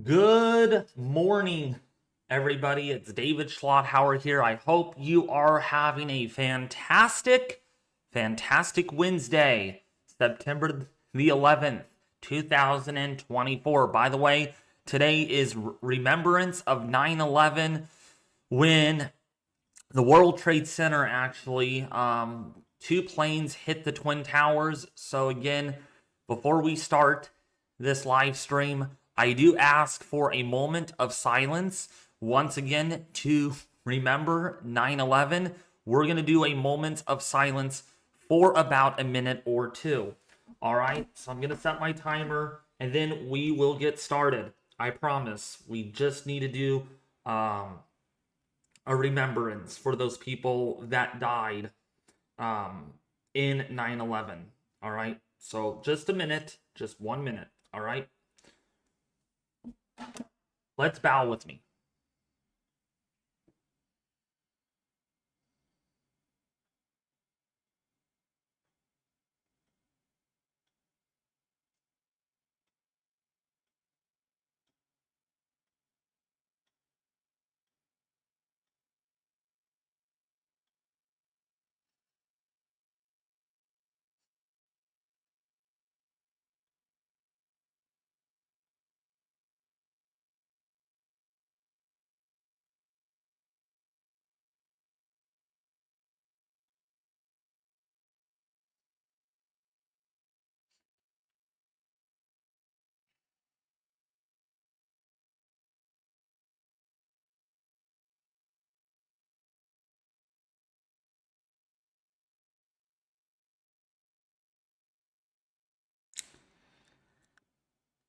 Good morning, everybody. It's David Schlotthauer here. I hope you are having a fantastic Wednesday, September the 11th, 2024. By the way, today is remembrance of 9/11 when the World Trade Center actually, two planes hit the Twin Towers. So again, before we start this live stream, I do ask for a moment of silence once again to remember 9/11. We're going to do a moment of silence for about a minute or two. All right, so I'm going to set my timer and then we will get started. I promise. We just need to do a remembrance for those people that died in 9/11. All right, so just a minute, just 1 minute. All right. Let's bow with me.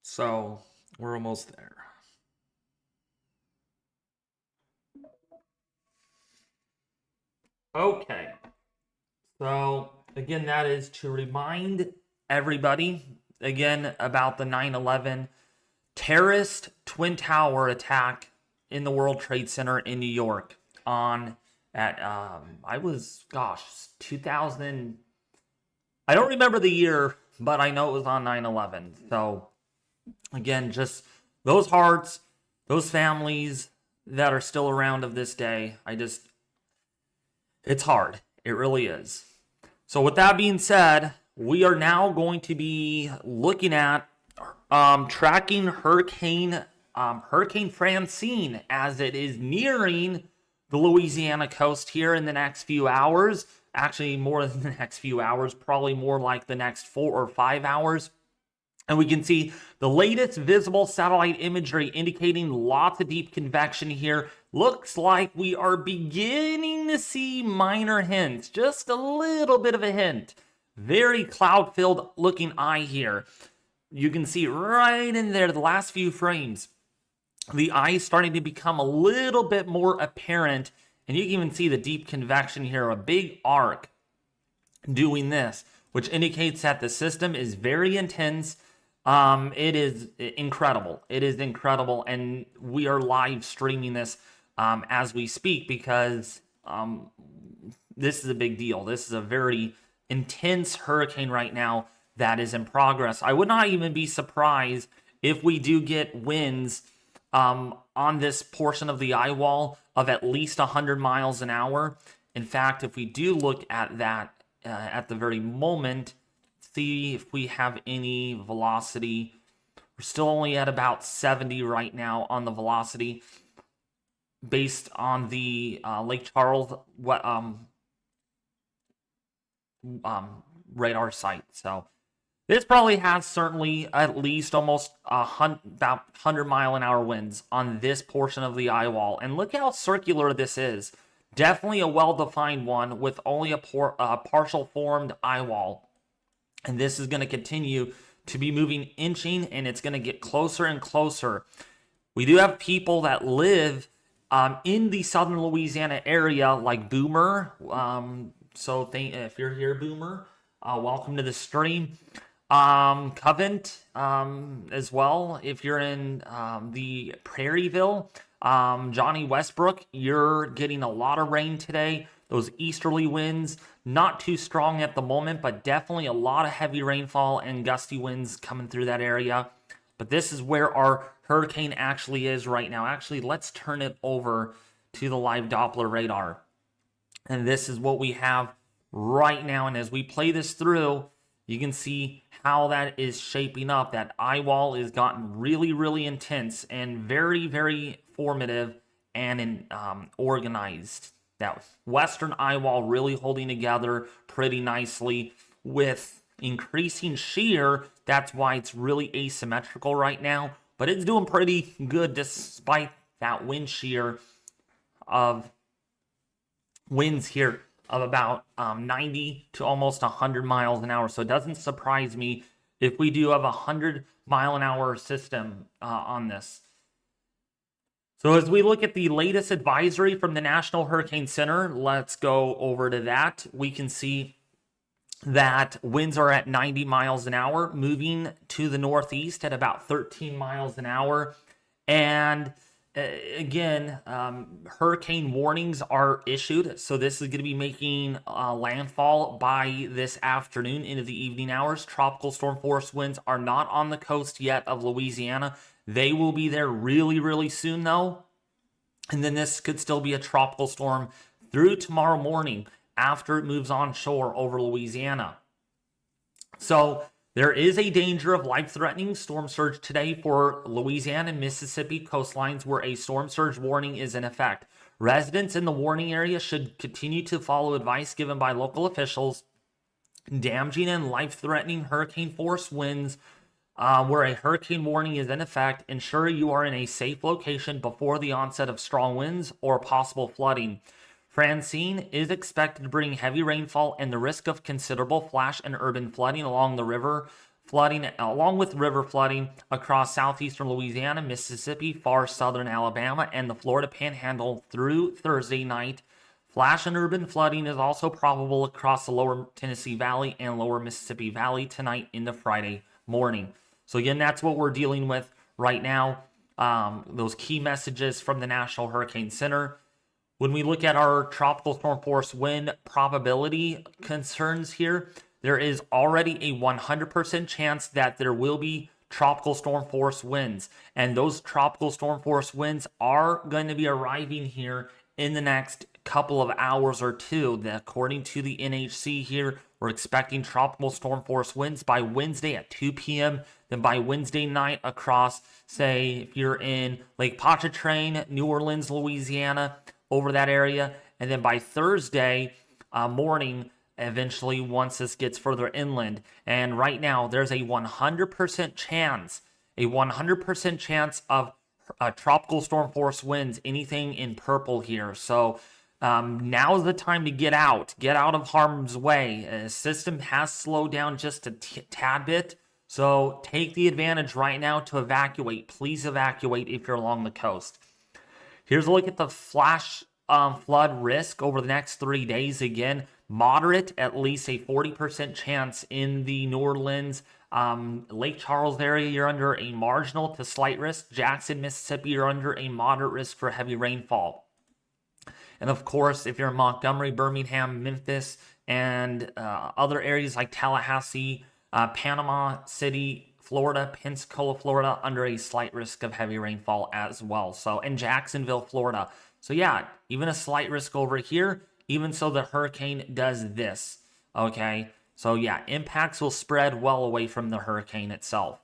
So we're almost there. Okay. So again, that is to remind everybody again about the 9/11 terrorist Twin Tower attack in the World Trade Center in New York on at I was 2000. I don't remember the year, but I know it was on 9/11. So again, just those hearts, those families that are still around of this day. It's hard. It really is. So with that being said, we are now going to be looking at tracking Hurricane Francine as it is nearing the Louisiana coast here in the next few hours. Actually, more than the next few hours, probably more like the next 4 or 5 hours. And we can see the latest visible satellite imagery indicating lots of deep convection here. Looks like we are beginning to see minor hints, just a little bit of a hint. Very cloud-filled looking eye here. You can see right in there, the last few frames, the eye is starting to become a little bit more apparent. And you can even see the deep convection here, a big arc doing this, which indicates that the system is very intense. It is incredible. It is incredible. And we are live streaming this as we speak because this is a big deal. This is a very intense hurricane right now that is in progress. I would not even be surprised if we do get winds on this portion of the Eyewall of at least 100 miles an hour. In fact, if we do look at that at the very moment, see if we have any velocity. We're still only at about 70 right now on the velocity based on the Lake Charles radar site. So this probably has certainly at least almost about 100-mile-an-hour winds on this portion of the Eyewall. And look how circular this is. Definitely a well-defined one with only a partial formed Eyewall. And this is going to continue to be moving, inching, and it's going to get closer and closer. We do have people that live in the southern Louisiana area, like Boomer. So if you're here, Boomer, welcome to the stream. Covent as well. If you're in the Prairieville, Johnny Westbrook, you're getting a lot of rain today. Those easterly winds, not too strong at the moment, but definitely a lot of heavy rainfall and gusty winds coming through that area. But this is where our hurricane actually is right now. Actually, let's turn it over to the live Doppler radar. And this is what we have right now. And as we play this through, you can see how that is shaping up. That Eyewall has gotten really, really intense and very, very formative and organized. That western Eyewall really holding together pretty nicely with increasing shear. That's why it's really asymmetrical right now. But it's doing pretty good despite that wind shear of winds here of about 90 to almost 100 miles an hour. So it doesn't surprise me if we do have a 100-mile-an-hour system on this. So as we look at the latest advisory from the National Hurricane Center, let's go over to that. We can see that winds are at 90 miles an hour, moving to the northeast at about 13 miles an hour. And again, hurricane warnings are issued. So this is going to be making landfall by this afternoon into the evening hours. Tropical storm force winds are not on the coast yet of Louisiana. They will be there really, really soon, though. And then this could still be a tropical storm through tomorrow morning after it moves onshore over Louisiana. So there is a danger of life-threatening storm surge today for Louisiana and Mississippi coastlines where a storm surge warning is in effect. Residents in the warning area should continue to follow advice given by local officials. Damaging and life-threatening hurricane force winds where a hurricane warning is in effect, ensure you are in a safe location before the onset of strong winds or possible flooding. Francine is expected to bring heavy rainfall and the risk of considerable flash and urban flooding along with river flooding across southeastern Louisiana, Mississippi, far southern Alabama, and the Florida Panhandle through Thursday night. Flash and urban flooding is also probable across the lower Tennessee Valley and lower Mississippi Valley tonight into Friday morning. So again, that's what we're dealing with right now. Those key messages from the National Hurricane Center. When we look at our tropical storm force wind probability concerns here, there is already a 100% chance that there will be tropical storm force winds. And those tropical storm force winds are going to be arriving here in the next couple of hours or two. According to the NHC here, we're expecting tropical storm force winds by Wednesday at 2 p.m. Then by Wednesday night across, say, if you're in Lake Pontchartrain, New Orleans, Louisiana, over that area. And then by Thursday morning, eventually, once this gets further inland. And right now, there's a 100% chance of tropical storm force winds, anything in purple here. So now's the time to get out of harm's way. The system has slowed down just a tad bit. So take the advantage right now to evacuate. Please evacuate if you're along the coast. Here's a look at the flash flood risk over the next 3 days. Again, moderate, at least a 40% chance in the New Orleans, Lake Charles area. You're under a marginal to slight risk. Jackson, Mississippi, you're under a moderate risk for heavy rainfall. And of course, if you're in Montgomery, Birmingham, Memphis, and other areas like Tallahassee, Panama City, Florida, Pensacola, Florida, under a slight risk of heavy rainfall as well. So, and Jacksonville, Florida. So yeah, even a slight risk over here, even so the hurricane does this, okay? So yeah, impacts will spread well away from the hurricane itself.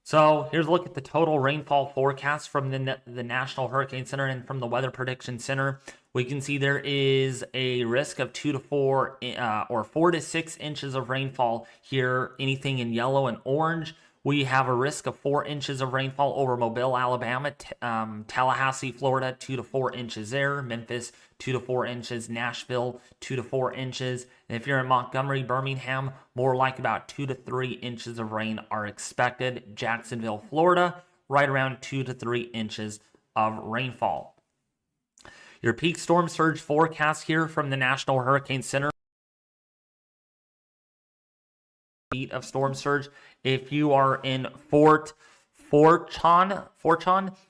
So here's a look at the total rainfall forecast from the National Hurricane Center and from the Weather Prediction Center. We can see there is a risk of 2 to 4 or 4 to 6 inches of rainfall here, anything in yellow and orange. We have a risk of 4 inches of rainfall over Mobile, Alabama, Tallahassee, Florida, 2 to 4 inches there, Memphis, 2 to 4 inches, Nashville, 2 to 4 inches. And if you're in Montgomery, Birmingham, more like about 2 to 3 inches of rain are expected. Jacksonville, Florida, right around 2 to 3 inches of rainfall. Your peak storm surge forecast here from the National Hurricane Center. Feet of storm surge. If you are in Fortune,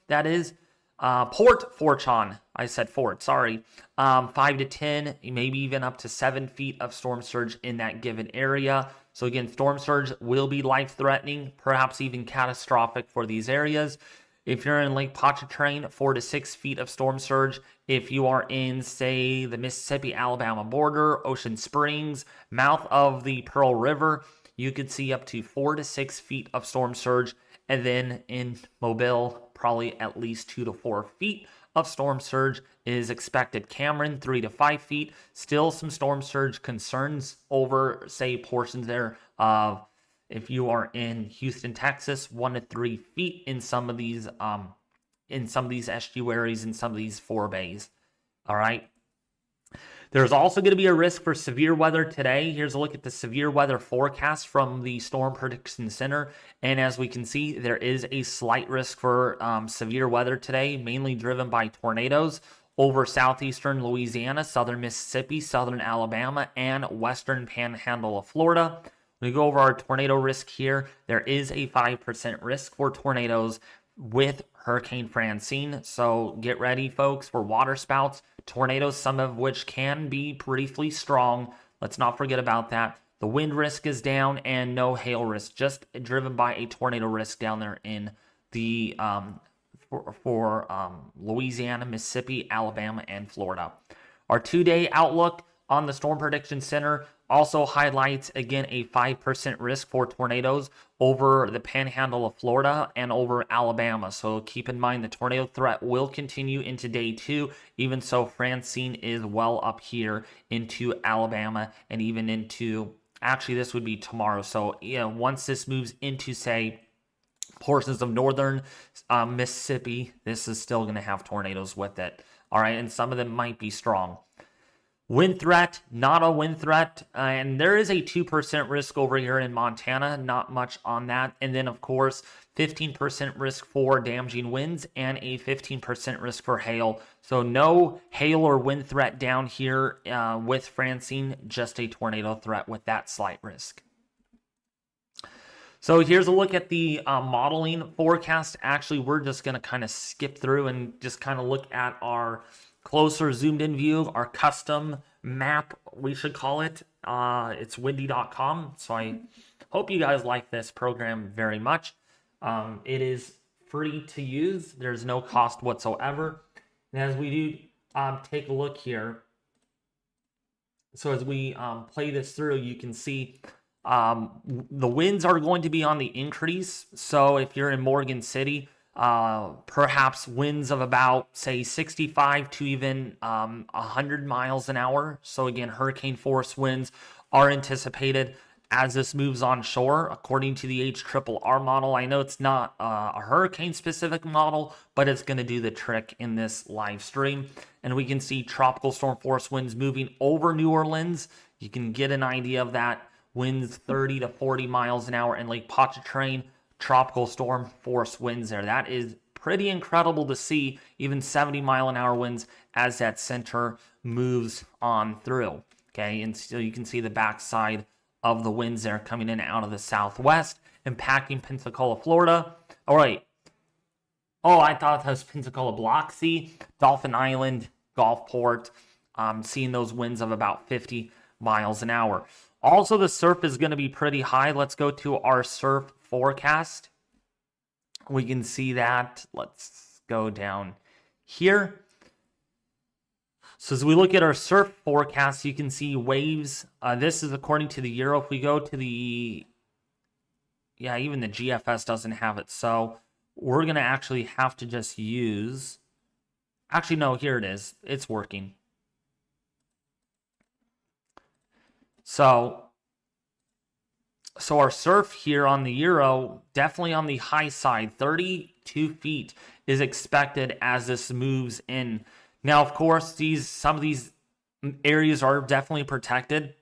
that is, Port Fortune, I said Fort, sorry. 5 to 10, maybe even up to 7 feet of storm surge in that given area. So again, storm surge will be life-threatening, perhaps even catastrophic for these areas. If you're in Lake Pontchartrain, 4 to 6 feet of storm surge. If you are in, say, the Mississippi-Alabama border, Ocean Springs, mouth of the Pearl River, you could see up to 4 to 6 feet of storm surge. And then in Mobile, probably at least 2 to 4 feet of storm surge is expected. Cameron, 3 to 5 feet. Still some storm surge concerns over, say, portions there of, if you are in Houston, Texas, 1 to 3 feet in some of these estuaries, in some of these forebays. All right. There's also going to be a risk for severe weather today. Here's a look at the severe weather forecast from the Storm Prediction Center. And as we can see, there is a slight risk for severe weather today, mainly driven by tornadoes over southeastern Louisiana, southern Mississippi, southern Alabama, and western panhandle of Florida. When we go over our tornado risk here, there is a 5% risk for tornadoes with Hurricane Francine. So get ready, folks, for water spouts, tornadoes, some of which can be briefly strong. Let's not forget about that. The wind risk is down and no hail risk, just driven by a tornado risk down there in the Louisiana, Mississippi, Alabama, and Florida. Our 2-day outlook on the Storm Prediction Center also highlights, again, a 5% risk for tornadoes over the panhandle of Florida and over Alabama. So keep in mind the tornado threat will continue into day 2. Even so, Francine is well up here into Alabama and even into, actually, this would be tomorrow. So, once this moves into, say, portions of northern Mississippi, this is still going to have tornadoes with it. All right, and some of them might be strong. Wind threat, not a wind threat, and there is a 2% risk over here in Montana, not much on that. And then, of course, 15% risk for damaging winds and a 15% risk for hail. So no hail or wind threat down here with Francine, just a tornado threat with that slight risk. So here's a look at the modeling forecast. Actually, we're just going to kind of skip through and just kind of look at our closer zoomed in view, our custom map, we should call it. It's windy.com. So I hope you guys like this program very much. It is free to use. There's no cost whatsoever. And as we do take a look here, so as we play this through, you can see the winds are going to be on the increase. So if you're in Morgan City, perhaps winds of about, say, 65 to even 100 miles an hour. So again, hurricane force winds are anticipated as this moves on shore, according to the HRRR model. I know it's not a hurricane-specific model, but it's going to do the trick in this live stream. And we can see tropical storm force winds moving over New Orleans. You can get an idea of that. Winds 30 to 40 miles an hour in Lake Pontchartrain. Tropical storm force winds there. That is pretty incredible to see, even 70-mile-an-hour winds as that center moves on through. Okay, and so you can see the backside of the winds there coming in out of the southwest, impacting Pensacola, Florida. All right. Oh, I thought that was Pensacola, Biloxi, Dolphin Island, Gulfport. Seeing those winds of about 50 miles an hour. Also, the surf is going to be pretty high. Let's go to our surf forecast. We can see that. Let's go down here. So as we look at our surf forecast, you can see waves. This is according to the Euro. If we go to the, even the GFS doesn't have it. So we're going to actually have to just use, actually, no, here it is. It's working. So our surf here on the Euro, definitely on the high side, 32 feet is expected as this moves in. Now, of course, some of these areas are definitely protected.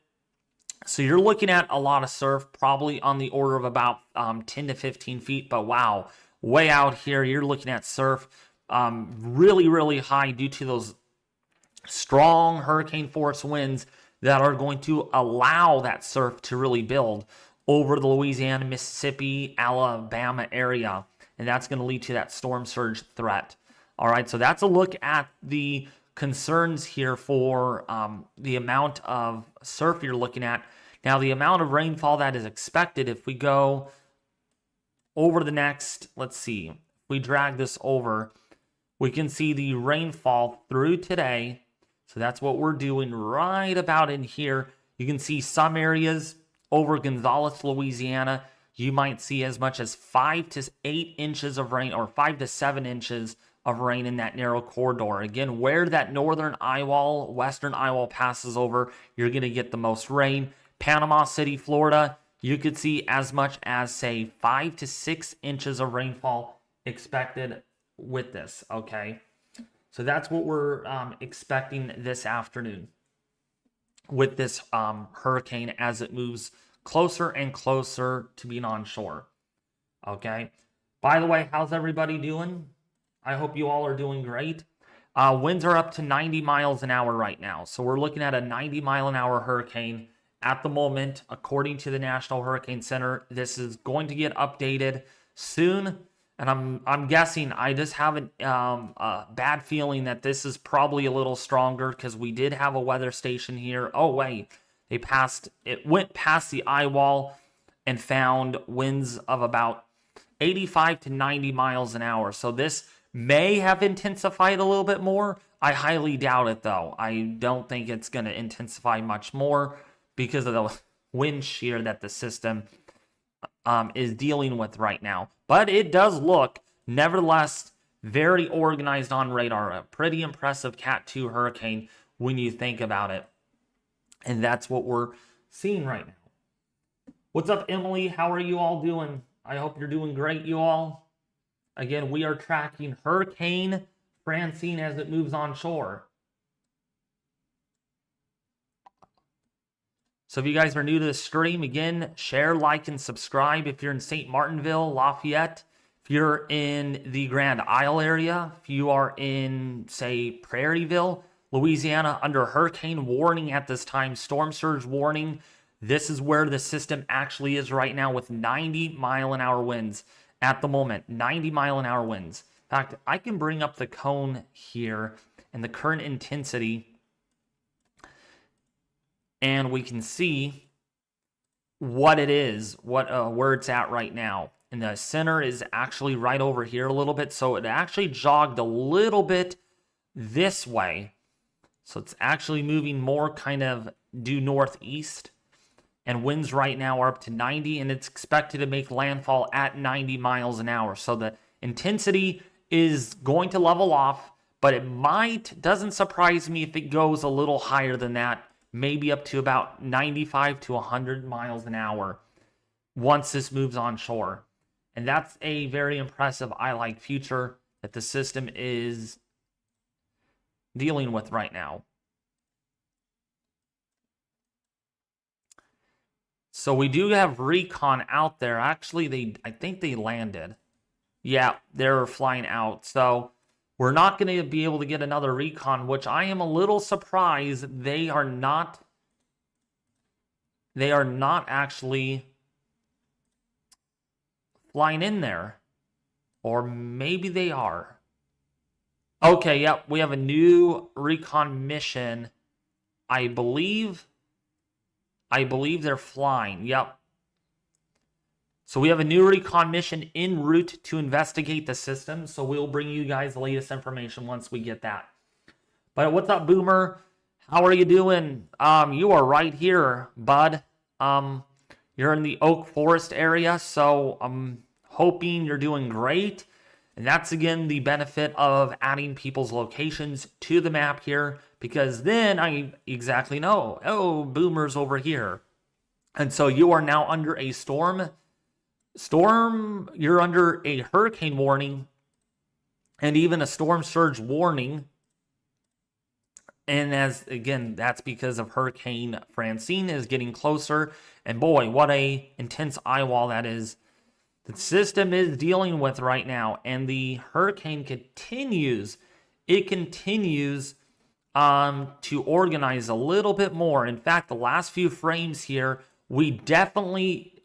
So you're looking at a lot of surf, probably on the order of about 10 to 15 feet. But wow, way out here, you're looking at surf really, really high due to those strong hurricane force winds that are going to allow that surf to really build over the Louisiana, Mississippi, Alabama area. And that's going to lead to that storm surge threat. All right, so that's a look at the concerns here for the amount of surf you're looking at. Now, the amount of rainfall that is expected, if we go over the next, let's see, if we drag this over, we can see the rainfall through today. So that's what we're doing right about in here. You can see some areas over Gonzales, Louisiana, you might see as much as 5 to 8 inches of rain, or 5 to 7 inches of rain in that narrow corridor. Again, where that northern eyewall, western eyewall passes over, you're going to get the most rain. Panama City, Florida, you could see as much as, say, 5 to 6 inches of rainfall expected with this, okay? So that's what we're expecting this afternoon with this hurricane as it moves closer and closer to being on shore, okay? By the way, how's everybody doing? I hope you all are doing great. Winds are up to 90 miles an hour right now. So we're looking at a 90-mile-an-hour hurricane at the moment. According to the National Hurricane Center, this is going to get updated soon. And I'm guessing, I just have a bad feeling that this is probably a little stronger because we did have a weather station here. Oh, wait. It went past the Eyewall and found winds of about 85 to 90 miles an hour. So this may have intensified a little bit more. I highly doubt it, though. I don't think it's going to intensify much more because of the wind shear that the system is dealing with right now. But it does look, nevertheless, very organized on radar. A pretty impressive Cat 2 hurricane when you think about it. And that's what we're seeing right now. What's up, Emily? How are you all doing? I hope you're doing great, you all. Again, we are tracking Hurricane Francine as it moves on shore. So if you guys are new to the stream, again, share, like, and subscribe if you're in St. Martinville, Lafayette. If you're in the Grand Isle area, if you are in, say, Prairieville, Louisiana, under hurricane warning at this time, storm surge warning. This is where the system actually is right now with 90-mile-an-hour winds at the moment. 90-mile-an-hour winds. In fact, I can bring up the cone here and the current intensity, and we can see what it is, where it's at right now. And the center is actually right over here a little bit, so it actually jogged a little bit this way. So it's actually moving more kind of due northeast. And winds right now are up to 90, and it's expected to make landfall at 90 miles an hour. So the intensity is going to level off, but it doesn't surprise me if it goes a little higher than that, maybe up to about 95 to 100 miles an hour once this moves on shore. And that's a very impressive eye-like future that the system is dealing with right now. So we do have Recon out there. Actually, I think they landed. Yeah, they're flying out. So we're not going to be able to get another Recon, which I am a little surprised they are not actually flying in there. Or maybe they are. Okay, yep, we have a new Recon mission. I believe they're flying. Yep. So we have a new Recon mission en route to investigate the system. So we'll bring you guys the latest information once we get that. But what's up, Boomer? How are you doing? You are right here, bud. You're in the Oak Forest area, so I'm hoping you're doing great. And that's, again, the benefit of adding people's locations to the map here, because then I exactly know, oh, Boomer's over here. And so you are now under a storm, you're under a hurricane warning and even a storm surge warning. And that's because of Hurricane Francine is getting closer. And boy, what a intense eyewall that is. The system is dealing with right now, and the hurricane continues. It continues to organize a little bit more. In fact, the last few frames here, we're definitely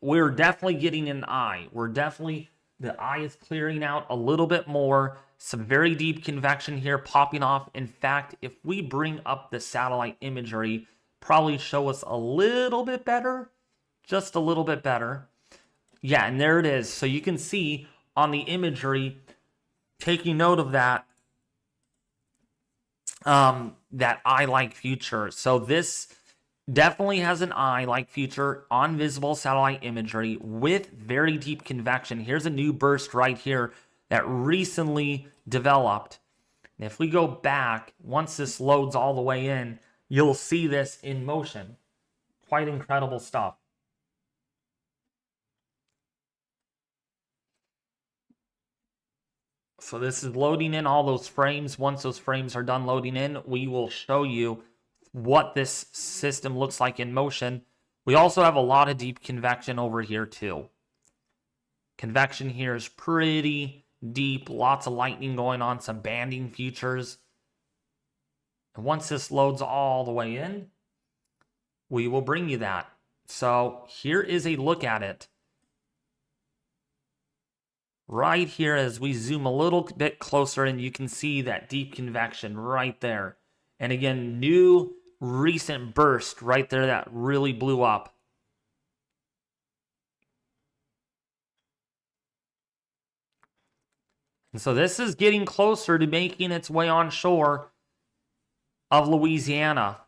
getting an eye. We're definitely The eye is clearing out a little bit more. Some very deep convection here popping off. In fact, if we bring up the satellite imagery, probably show us a little bit better. Just a little bit better. Yeah, and there it is. So you can see on the imagery, taking note of that, that eye-like feature. So this definitely has an eye-like feature on visible satellite imagery with very deep convection. Here's a new burst right here that recently developed. And if we go back, once this loads all the way in, you'll see this in motion. Quite incredible stuff. So this is loading in all those frames. Once those frames are done loading in, we will show you what this system looks like in motion. We also have a lot of deep convection over here too. Convection here is pretty deep. Lots of lightning going on. Some banding features. And once this loads all the way in, we will bring you that. So here is a look at it. Right here, as we zoom a little bit closer, and you can see that deep convection right there. And again, new recent burst right there that really blew up. And so this is getting closer to making its way on shore of Louisiana.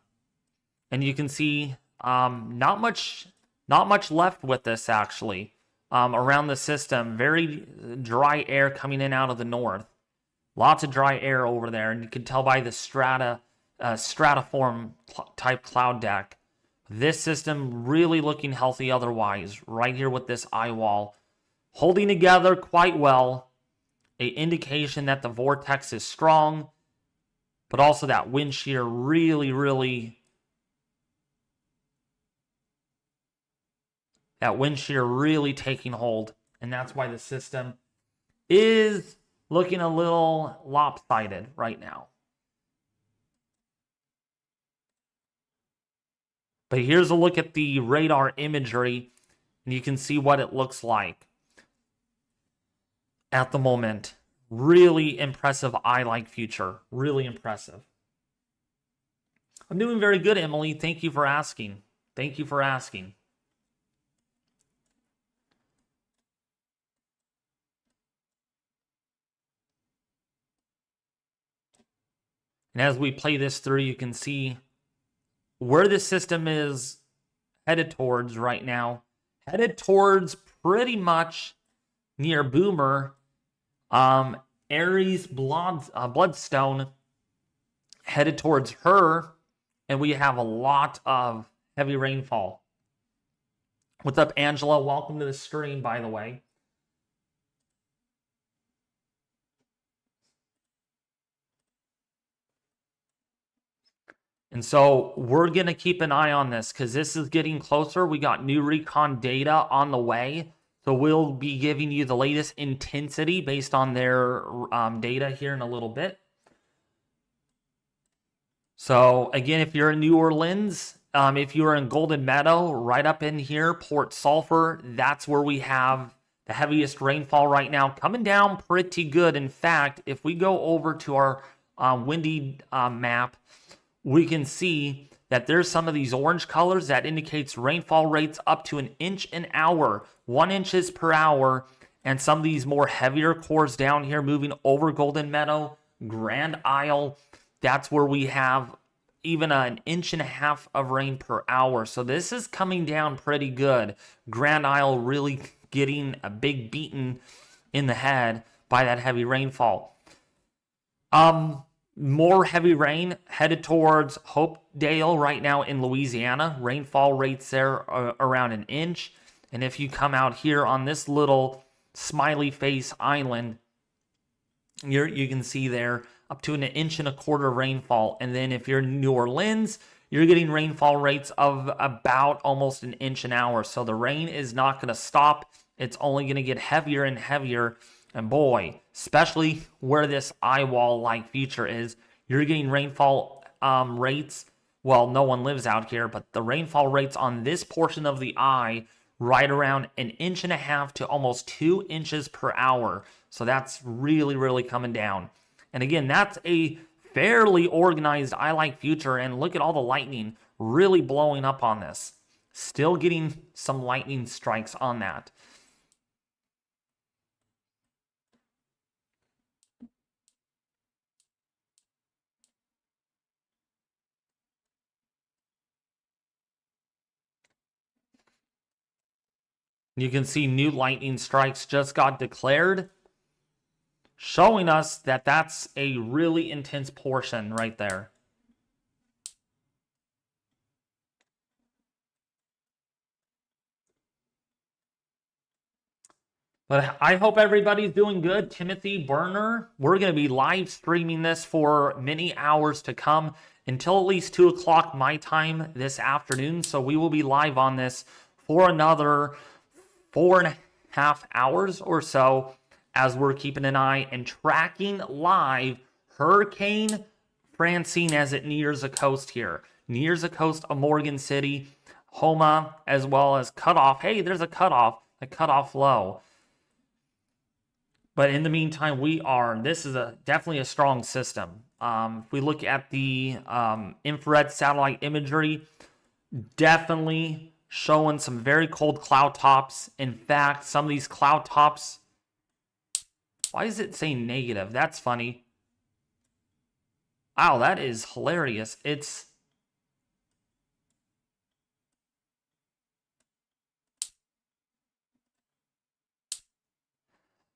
And you can see not much left with this actually. Around the system, very dry air coming in out of the north. Lots of dry air over there, and you can tell by the stratiform type cloud deck. This system really looking healthy otherwise, right here with this Eyewall. Holding together quite well. An indication that the vortex is strong, but also that wind shear really taking hold. And that's why the system is looking a little lopsided right now. But here's a look at the radar imagery, and you can see what it looks like at the moment. Really impressive eye-like feature. Really impressive. I'm doing very good, Emily. Thank you for asking. Thank you for asking. And as we play this through, you can see where the system is headed towards right now. Headed towards pretty much near Boomer. Aries Bloodstone headed towards her. And we have a lot of heavy rainfall. What's up, Angela? Welcome to the stream, by the way. And so we're going to keep an eye on this because this is getting closer. We got new recon data on the way. So we'll be giving you the latest intensity based on their data here in a little bit. So again, if you're in New Orleans, if you're in Golden Meadow, right up in here, Port Sulphur, that's where we have the heaviest rainfall right now. Coming down pretty good. In fact, if we go over to our windy map, we can see that there's some of these orange colors that indicates rainfall rates up to 1 inch an hour, 1 inches per hour, and some of these more heavier cores down here moving over Golden Meadow, Grand Isle. That's where we have even 1.5 inches of rain per hour. So this is coming down pretty good. Grand Isle really getting a big beating in the head by that heavy rainfall. More heavy rain headed towards Hopedale right now in Louisiana. Rainfall rates there are around 1 inch. And if you come out here on this little smiley face island, you can see there up to 1.25 inches rainfall. And then if you're in New Orleans, you're getting rainfall rates of about almost 1 inch an hour. So the rain is not going to stop. It's only going to get heavier and heavier. And boy, especially where this Eyewall-like feature is, you're getting rainfall rates. Well, no one lives out here, but the rainfall rates on this portion of the eye right around 1.5 to almost 2 inches per hour. So that's really, really coming down. And again, that's a fairly organized eye like future. And look at all the lightning really blowing up on this. Still getting some lightning strikes on that. You can see new lightning strikes just got declared, showing us that that's a really intense portion right there. But I hope everybody's doing good. Timothy Burner, we're going to be live streaming this for many hours to come until at least 2 o'clock my time this afternoon. So we will be live on this for another 4.5 hours or so as we're keeping an eye and tracking live Hurricane Francine as it nears the coast here. Nears the coast of Morgan City, Homa, as well as cutoff. Hey, there's a cutoff low. But in the meantime, this is definitely a strong system. If we look at the infrared satellite imagery, definitely showing some very cold cloud tops. In fact, some of these cloud tops, why is it saying negative? That's funny. Wow, that is hilarious.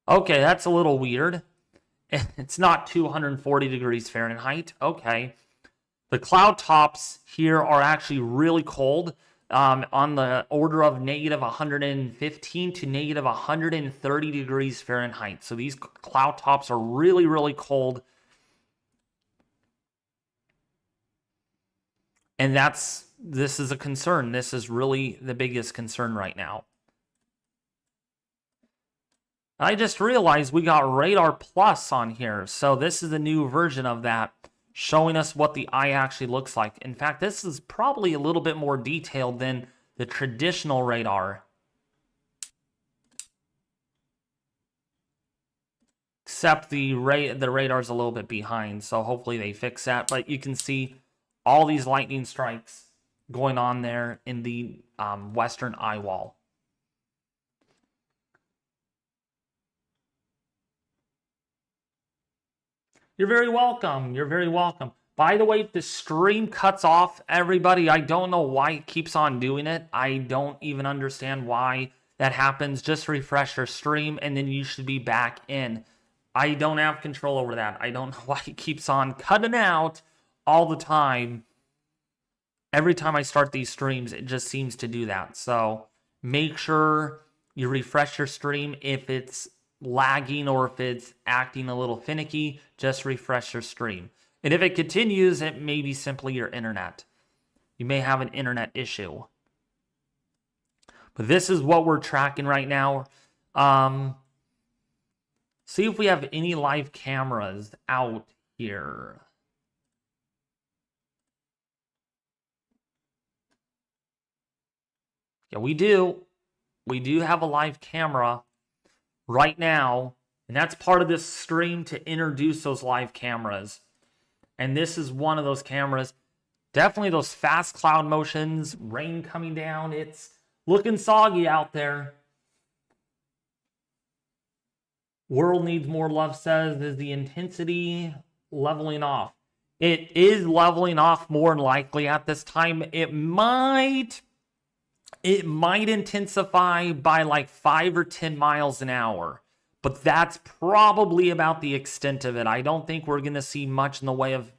Okay, that's a little weird. It's not 240 degrees Fahrenheit. Okay. The cloud tops here are actually really cold, on the order of negative 115 to negative 130 degrees Fahrenheit. So these cloud tops are really, really cold. And this is a concern. This is really the biggest concern right now. I just realized we got Radar Plus on here. So this is a new version of that, showing us what the eye actually looks like. In fact, this is probably a little bit more detailed than the traditional radar. Except the radar's a little bit behind, so hopefully they fix that. But you can see all these lightning strikes going on there in the western Eyewall. You're very welcome. You're very welcome. By the way, if the stream cuts off, everybody, I don't know why it keeps on doing it. I don't even understand why that happens. Just refresh your stream and then you should be back in. I don't have control over that. I don't know why it keeps on cutting out all the time. Every time I start these streams, it just seems to do that. So make sure you refresh your stream. If it's lagging or if it's acting a little finicky, just refresh your stream. And if it continues, it may be simply your internet. You may have an internet issue. But this is what we're tracking right now. See if we have any live cameras out here. Yeah, we do. We do have a live camera right now, and that's part of this stream to introduce those live cameras. And this is one of those cameras. Definitely those fast cloud motions, rain coming down. It's looking soggy out there. World needs more love says, is the intensity leveling off? It is leveling off more than likely at this time. It might intensify by like 5 or 10 miles an hour. But that's probably about the extent of it. I don't think we're going to see much in the way of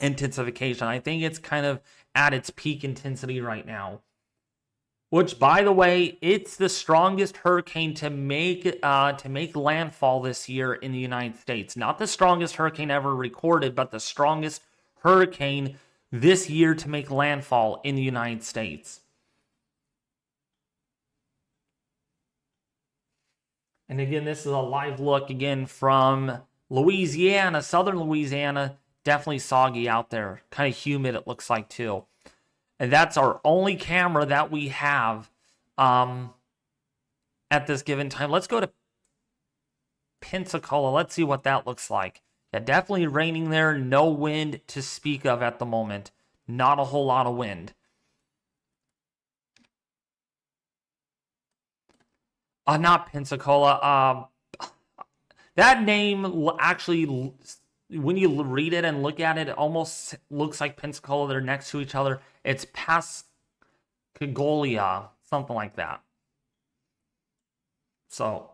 intensification. I think it's kind of at its peak intensity right now. Which, by the way, it's the strongest hurricane to make landfall this year in the United States. Not the strongest hurricane ever recorded, but the strongest hurricane this year to make landfall in the United States. And again, this is a live look again from Louisiana, southern Louisiana. Definitely soggy out there. Kind of humid, it looks like, too. And that's our only camera that we have at this given time. Let's go to Pensacola. Let's see what that looks like. Yeah, definitely raining there. No wind to speak of at the moment. Not a whole lot of wind. Not Pensacola. That name actually, when you read it and look at it, it almost looks like Pensacola. They're next to each other. It's Pascagoula, something like that. So,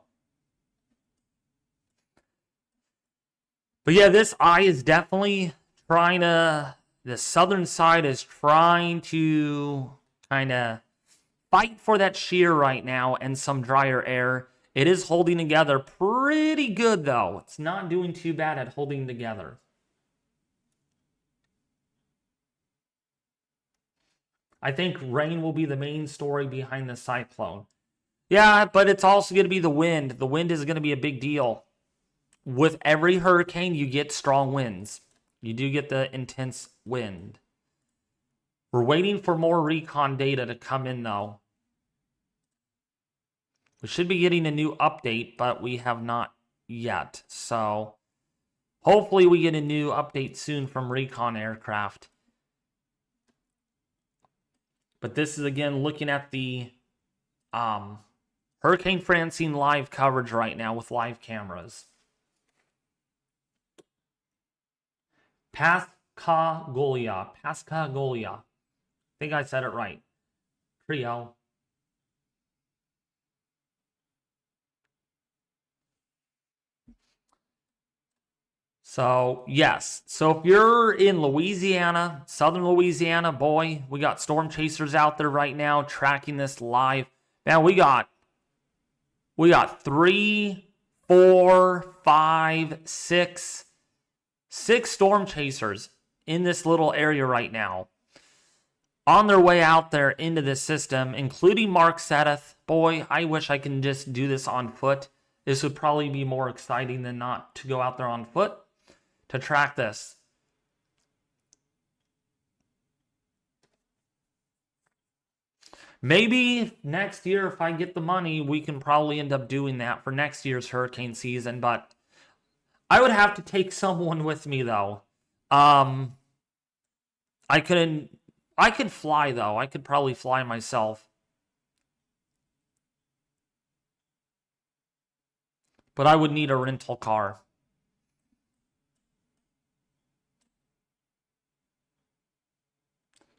but yeah, this eye is definitely trying to, the southern side is trying to kind of fight for that shear right now and some drier air. It is holding together pretty good, though. It's not doing too bad at holding together. I think rain will be the main story behind the cyclone. Yeah, but it's also going to be the wind. The wind is going to be a big deal. With every hurricane, you get strong winds. You do get the intense wind. We're waiting for more recon data to come in, though. We should be getting a new update, but we have not yet. So hopefully we get a new update soon from Recon Aircraft. But this is, again, looking at the Hurricane Francine live coverage right now with live cameras. Pascagoula. I think I said it right. Trio. So, yes. So, if you're in Louisiana, southern Louisiana, boy, we got storm chasers out there right now tracking this live. Now, we got 3, 4, 5, 6 storm chasers in this little area right now. On their way out there into the system, including Mark Seth. Boy, I wish I can just do this on foot. This would probably be more exciting than not to go out there on foot to track this. Maybe next year, if I get the money, we can probably end up doing that for next year's hurricane season, but I would have to take someone with me, though. I could fly, though. I could probably fly myself. But I would need a rental car.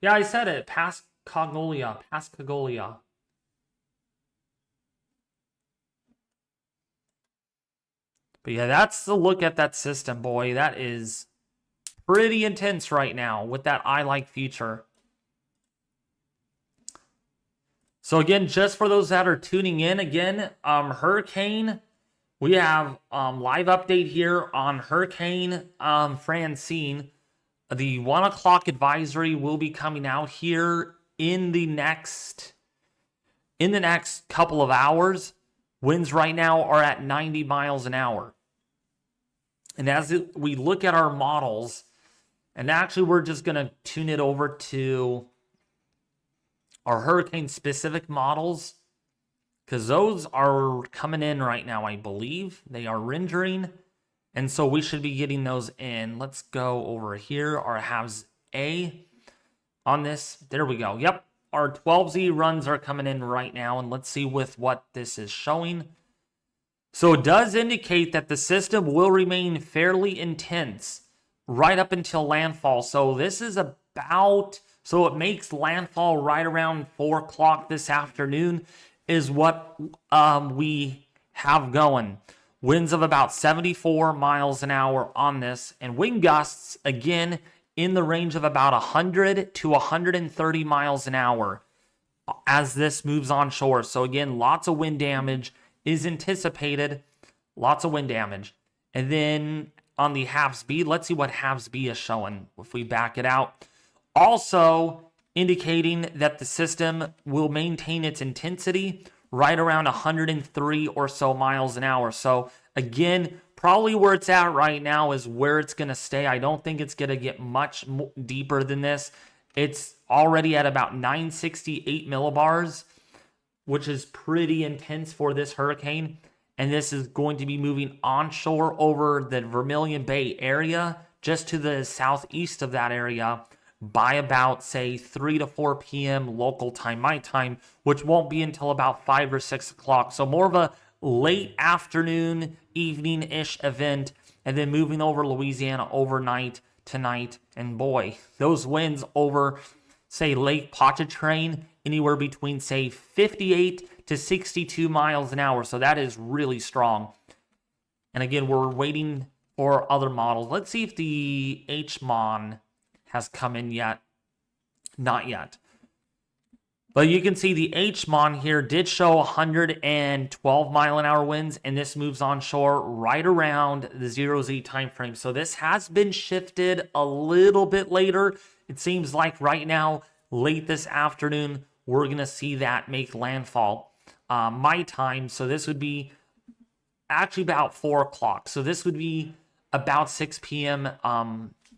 Yeah, I said it. Pascagoula. But yeah, that's the look at that system, boy. That is pretty intense right now with that eye-like feature. So again, just for those that are tuning in, again, Hurricane, we have live update here on Hurricane Francine. The 1 o'clock advisory will be coming out here in the next couple of hours. Winds right now are at 90 miles an hour. And as we look at our models, and actually we're just going to tune it over to our hurricane-specific models, because those are coming in right now, I believe. They are rendering, and so we should be getting those in. Let's go over here, our halves A on this. There we go. Yep, our 12Z runs are coming in right now, and let's see with what this is showing. So it does indicate that the system will remain fairly intense right up until landfall. So this is about, so it makes landfall right around 4 o'clock this afternoon is what we have going. Winds of about 74 miles an hour on this, and wind gusts, again, in the range of about 100 to 130 miles an hour as this moves onshore. So again, lots of wind damage is anticipated. Lots of wind damage. And then on the halves B, let's see what halves B is showing if we back it out. Also indicating that the system will maintain its intensity right around 103 or so miles an hour. So again, probably where it's at right now is where it's going to stay. I don't think it's going to get much deeper than this. It's already at about 968 millibars. which is pretty intense for this hurricane. And this is going to be moving onshore over the Vermilion Bay area, just to the southeast of that area, by about, say, 3 to 4 p.m. local time, my time, which won't be until about 5 or 6 o'clock. So more of a late afternoon, evening-ish event, and then moving over Louisiana overnight tonight. And boy, those winds over, say, Lake Pontchartrain, anywhere between, say, 58 to 62 miles an hour. So that is really strong. And again, we're waiting for other models. Let's see if the HMON has come in yet. Not yet. But you can see the HMON here did show 112 mile an hour winds, and this moves onshore right around the 0Z time frame. So this has been shifted a little bit later. It seems like right now, late this afternoon, we're going to see that make landfall. My time, so this would be actually about 4 o'clock. So this would be about 6 p.m.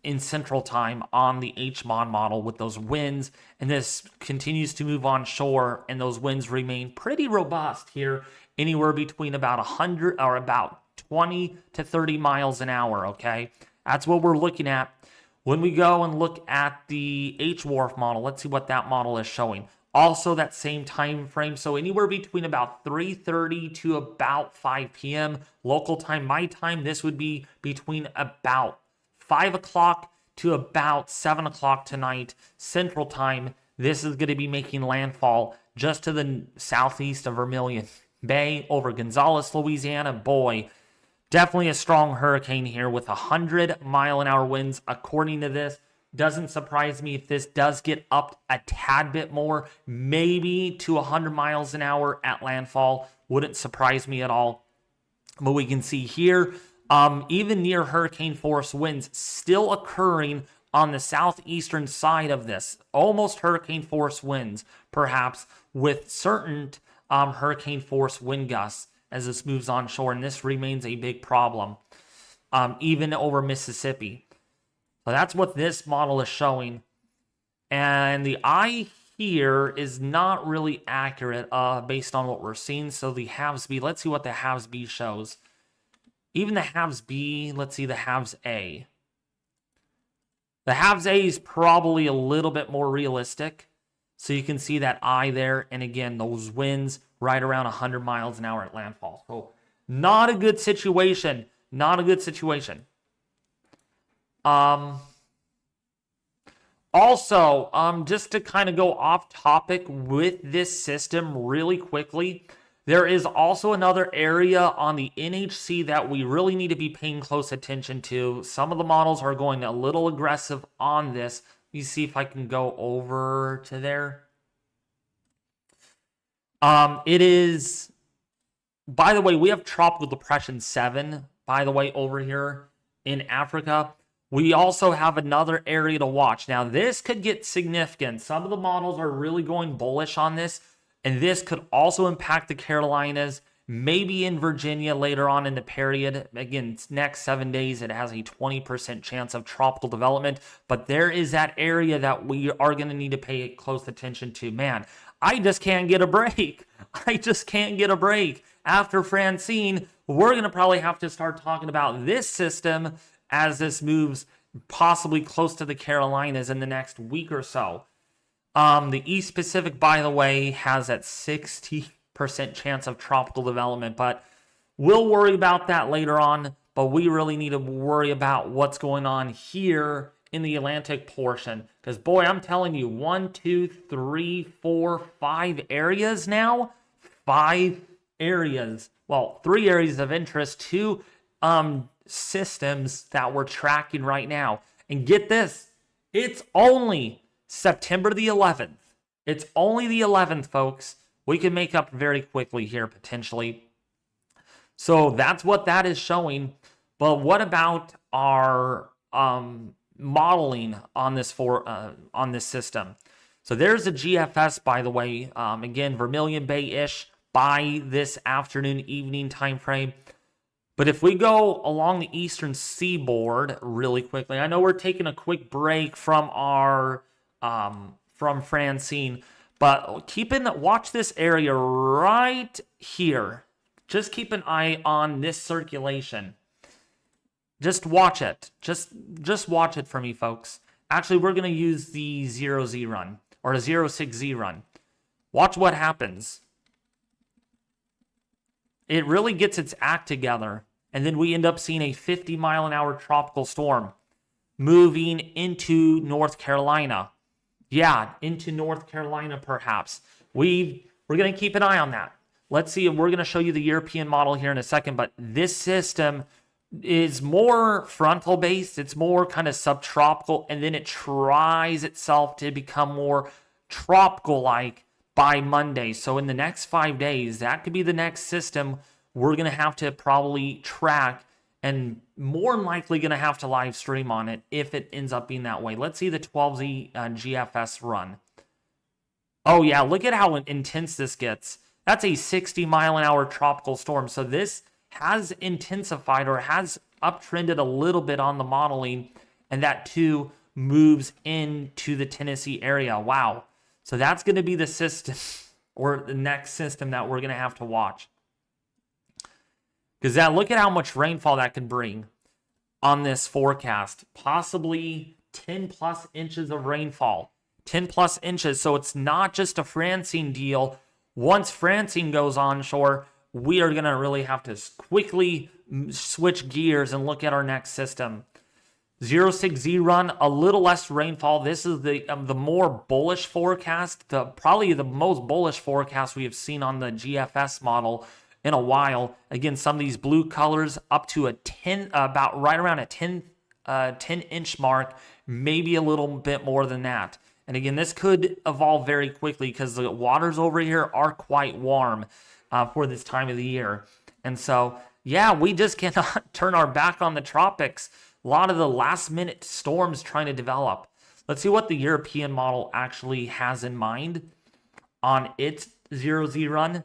In Central Time on the HMON model with those winds. And this continues to move onshore, and those winds remain pretty robust here, anywhere between about 100 or about 20 to 30 miles an hour, okay? That's what we're looking at. When we go and look at the HWRF model, let's see what that model is showing. Also that same time frame, so anywhere between about 3:30 to about 5 p.m. local time, my time, this would be between about 5 o'clock to about 7 o'clock tonight, Central Time. This is going to be making landfall just to the southeast of Vermilion Bay over Gonzales, Louisiana. Boy, definitely a strong hurricane here with 100 mile an hour winds according to this. Doesn't surprise me if this does get up a tad bit more, maybe to 100 miles an hour at landfall. Wouldn't surprise me at all. But we can see here, even near hurricane force winds still occurring on the southeastern side of this. Almost hurricane force winds, perhaps, with certain hurricane force wind gusts as this moves onshore. And this remains a big problem, even over Mississippi. So that's what this model is showing. And the eye here is not really accurate based on what we're seeing. So the halves B, let's see what the halves B shows. Even the halves B, let's see the halves A. The halves A is probably a little bit more realistic. So you can see that eye there. And again, those winds right around 100 miles an hour at landfall. So not a good situation. Not a good situation. Also, just to kind of go off topic with this system really quickly, there is also another area on the NHC that we really need to be paying close attention to. Some of the models are going a little aggressive on this. You see if I can go over to there. It is, by the way, we have Tropical Depression 7, by the way, over here in Africa. We also have another area to watch. Now, this could get significant. Some of the models are really going bullish on this, and this could also impact the Carolinas, maybe in Virginia later on in the period. Again, next 7 days, it has a 20% chance of tropical development, but there is that area that we are going to need to pay close attention to. Man, I just can't get a break. I just can't get a break. After Francine, we're going to probably have to start talking about this system as this moves possibly close to the Carolinas in the next week or so. The East Pacific, by the way, has that 60% chance of tropical development, but we'll worry about that later on. But we really need to worry about what's going on here in the Atlantic portion. Because, boy, I'm telling you, 1, 2, 3, 4, 5 areas now. 5 areas. Well, 3 areas of interest. 2 systems that we're tracking right now. And get this, it's only September the 11th. It's only the 11th, folks. We can make up very quickly here, potentially. So that's what that is showing. But what about our modeling on this system? So there's a GFS, by the way. Again, Vermilion Bay-ish by this afternoon, evening time frame. But if we go along the eastern seaboard really quickly, I know we're taking a quick break from our from Francine, But watch this area right here. Just keep an eye on this circulation. Just watch it. Just watch it for me, folks. Actually, we're going to use the 0Z run or a 06Z run. Watch what happens. It really gets its act together. And then we end up seeing a 50-mile-an-hour tropical storm moving into North Carolina. Yeah, into North Carolina, perhaps. We're going to keep an eye on that. Let's see. We're going to show you the European model here in a second, but this system is more frontal based. It's more kind of subtropical, and then it tries itself to become more tropical-like by Monday. So in the next 5 days, that could be the next system we're going to have to probably track, and more than likely going to have to live stream on it if it ends up being that way. Let's see the 12Z GFS run. Oh yeah, look at how intense this gets. That's a 60-mile-an-hour tropical storm. So this has intensified or has uptrended a little bit on the modeling, and that too moves into the Tennessee area. Wow. So that's going to be the system or the next system that we're going to have to watch. Because look at how much rainfall that can bring on this forecast. Possibly 10 plus inches of rainfall. 10 plus inches. So it's not just a Francine deal. Once Francine goes onshore, we are going to really have to quickly switch gears and look at our next system. 06Z run, a little less rainfall. This is the more bullish forecast, probably the most bullish forecast we have seen on the GFS model in a while. Again, some of these blue colors up to a 10, about right around a 10-inch mark, maybe a little bit more than that. And again, this could evolve very quickly because the waters over here are quite warm for this time of the year. And so, yeah, we just cannot turn our back on the tropics. A lot of the last-minute storms trying to develop. Let's see what the European model actually has in mind on its 0Z run.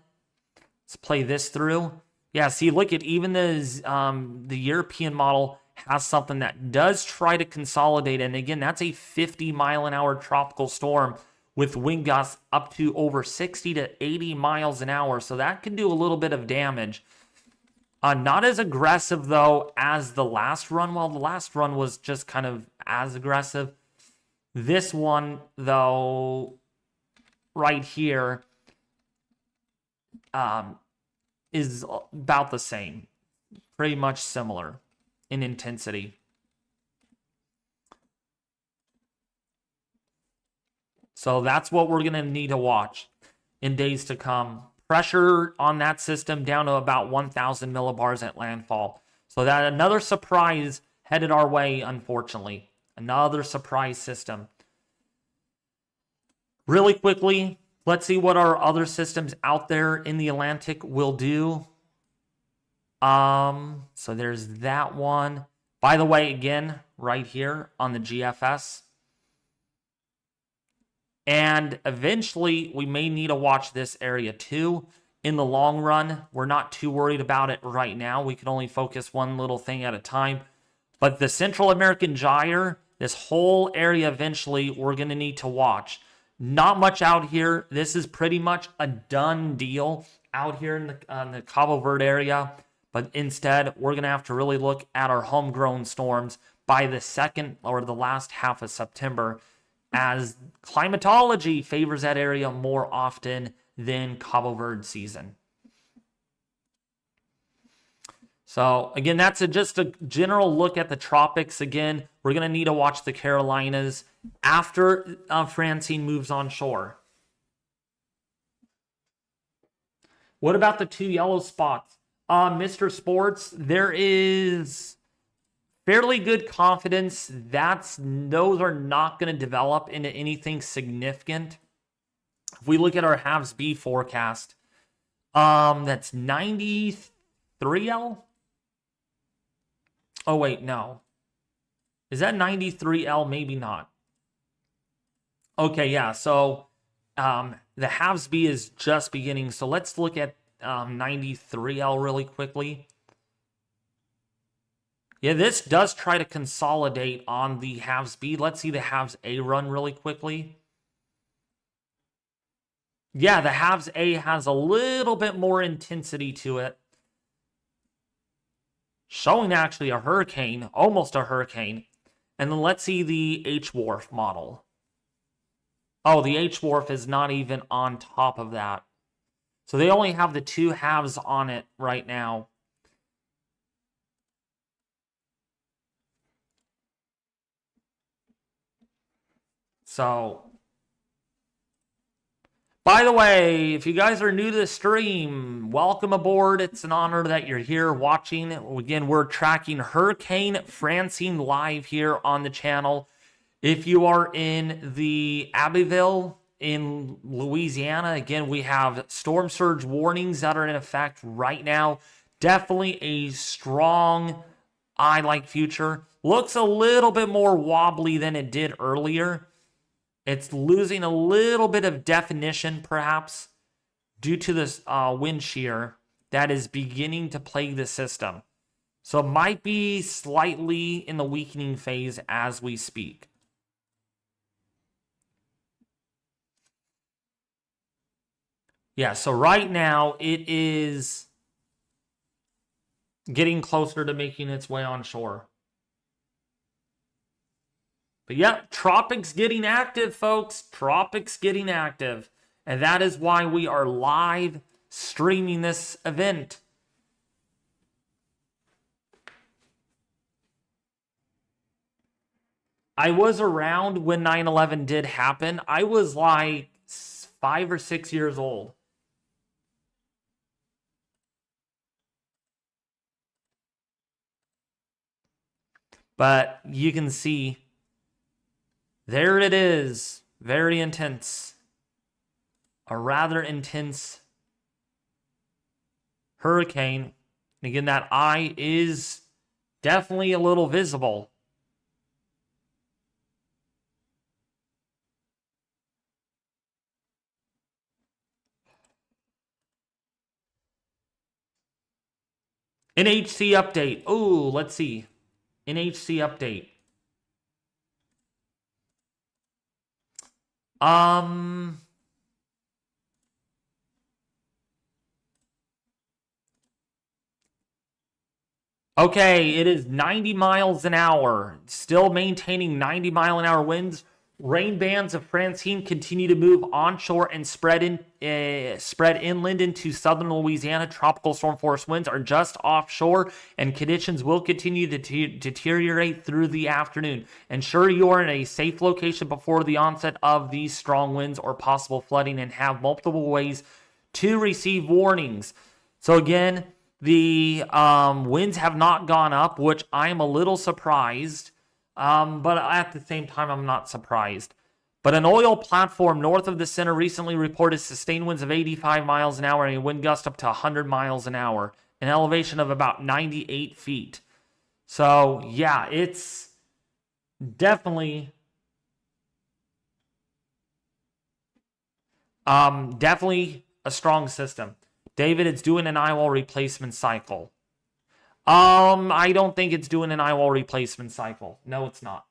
Let's play this through. Yeah, see, look at even the European model has something that does try to consolidate. And again, that's a 50-mile-an-hour tropical storm with wind gusts up to over 60 to 80 miles an hour. So that can do a little bit of damage. Not as aggressive, though, as the last run. Well, the last run was just kind of as aggressive. This one, though, right here, is about the same. Pretty much similar in intensity. So that's what we're going to need to watch in days to come. Pressure on that system down to about 1,000 millibars at landfall. So that another surprise headed our way, unfortunately. Another surprise system. Really quickly, let's see what our other systems out there in the Atlantic will do. So there's that one. By the way, again, right here on the GFS. And eventually, we may need to watch this area too. In the long run, we're not too worried about it right now. We can only focus one little thing at a time. But the Central American gyre, this whole area eventually, we're going to need to watch. Not much out here. This is pretty much a done deal out here in the Cabo Verde area. But instead, we're going to have to really look at our homegrown storms by the second or the last half of September, as climatology favors that area more often than Cabo Verde season. So again, that's just a general look at the tropics. Again, we're going to need to watch the Carolinas after Francine moves onshore. What about the two yellow spots? Mr. Sports, there is fairly good confidence that those are not going to develop into anything significant. If we look at our halves B forecast, that's 93L. Oh, wait, no. Is that 93L? Maybe not. Okay, yeah, so the halves B is just beginning. So let's look at 93L really quickly. Yeah, this does try to consolidate on the halves B. Let's see the halves A run really quickly. Yeah, the halves A has a little bit more intensity to it. Showing actually a hurricane, almost a hurricane. And then let's see the H-Wharf model. Oh, the H-Wharf is not even on top of that. So they only have the two halves on it right now. So, by the way, if you guys are new to the stream, welcome aboard. It's an honor that you're here watching. Again, we're tracking Hurricane Francine live here on the channel. If you are in the Abbeville in Louisiana, again, we have storm surge warnings that are in effect right now. Definitely a strong eye-like future. Looks a little bit more wobbly than it did earlier. It's losing a little bit of definition, perhaps, due to this wind shear that is beginning to plague the system. So it might be slightly in the weakening phase as we speak. Yeah, so right now it is getting closer to making its way on shore. But yep, Tropics getting active, folks. Tropics getting active. And that is why we are live streaming this event. I was around when 9/11 did happen. I was like 5 or 6 years old. But you can see, there it is. Very intense. A rather intense hurricane. And again, that eye is definitely a little visible. NHC update. Oh, let's see. NHC update. Okay, it is 90 miles an hour. Still maintaining 90-mile-an-hour winds. Rain bands of Francine continue to move onshore and spread inland into southern Louisiana. Tropical storm force winds are just offshore, and conditions will continue to deteriorate through the afternoon. Ensure you are in a safe location before the onset of these strong winds or possible flooding, and have multiple ways to receive warnings. So again, the winds have not gone up, which I am a little surprised. But at the same time, I'm not surprised. But an oil platform north of the center recently reported sustained winds of 85 miles an hour and a wind gust up to 100 miles an hour, an elevation of about 98 feet. So, yeah, it's definitely a strong system. David, it's doing an Eyewall replacement cycle. I don't think it's doing an Eyewall replacement cycle. No, it's not.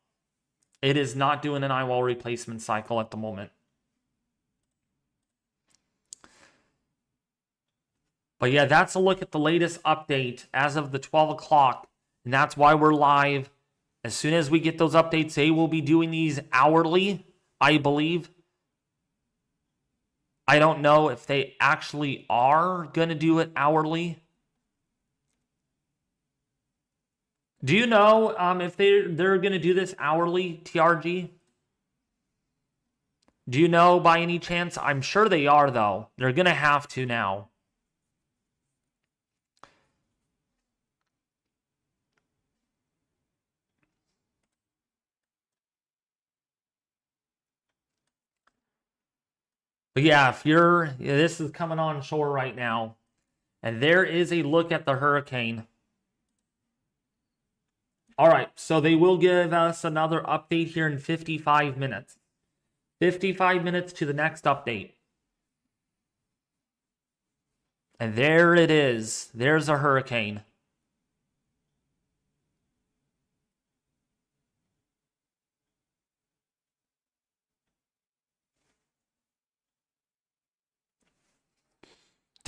It is not doing an Eyewall replacement cycle at the moment. But yeah, that's a look at the latest update as of the 12 o'clock. And that's why we're live. As soon as we get those updates, they will be doing these hourly, I believe. I don't know if they actually are going to do it hourly. Do you know if they're going to do this hourly, TRG? Do you know by any chance? I'm sure they are, though. They're going to have to now. But yeah, this is coming on shore right now. And there is a look at the hurricane. All right, so they will give us another update here in 55 minutes. 55 minutes to the next update. And there it is. There's a hurricane.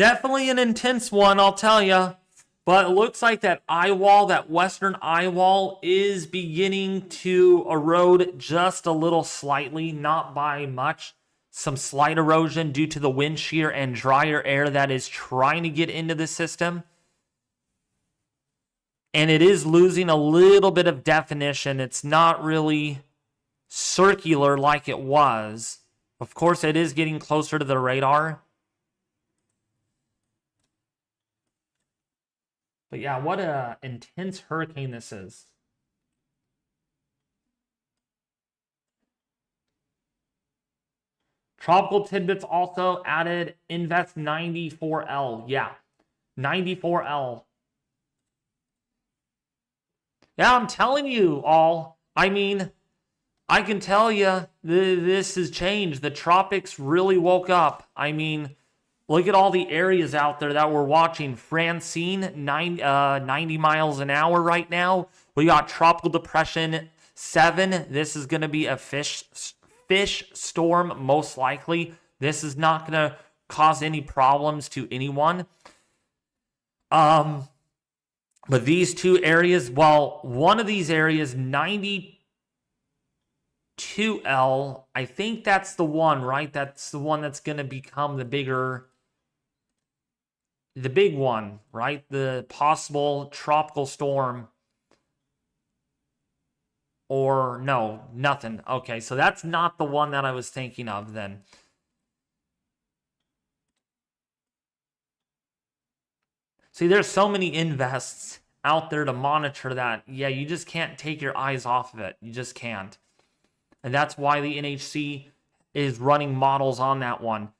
Definitely an intense one, I'll tell you. But it looks like that eyewall, that western eyewall, is beginning to erode just a little slightly, not by much. Some slight erosion due to the wind shear and drier air that is trying to get into the system. And it is losing a little bit of definition. It's not really circular like it was. Of course, it is getting closer to the radar. But yeah, what an intense hurricane this is. Tropical Tidbits also added Invest 94L. Yeah, 94L. Yeah, I'm telling you all. I mean, I can tell you this has changed. The tropics really woke up. I mean, look at all the areas out there that we're watching. Francine, 90 miles an hour right now. We got Tropical Depression 7. This is going to be a fish storm, most likely. This is not going to cause any problems to anyone. But these two areas, well, one of these areas, 92L, I think that's the one, right? That's the one that's going to become the big one, right? The possible tropical storm. Or no, nothing. Okay, so that's not the one that I was thinking of then. See, there's so many invests out there to monitor that. Yeah, you just can't take your eyes off of it. You just can't. And that's why the NHC is running models on that one.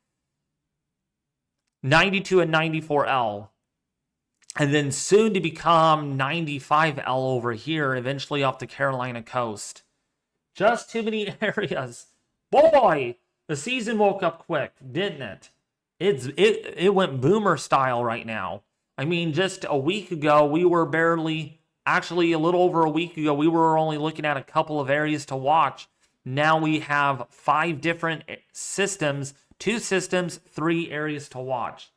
92 and 94L. And then soon to become 95L over here, eventually off the Carolina coast. Just too many areas. Boy, the season woke up quick, didn't it? It went boomer style right now. I mean, just a week ago, we were actually a little over a week ago, we were only looking at a couple of areas to watch. Now we have 5 different systems, 2 systems, 3 areas to watch.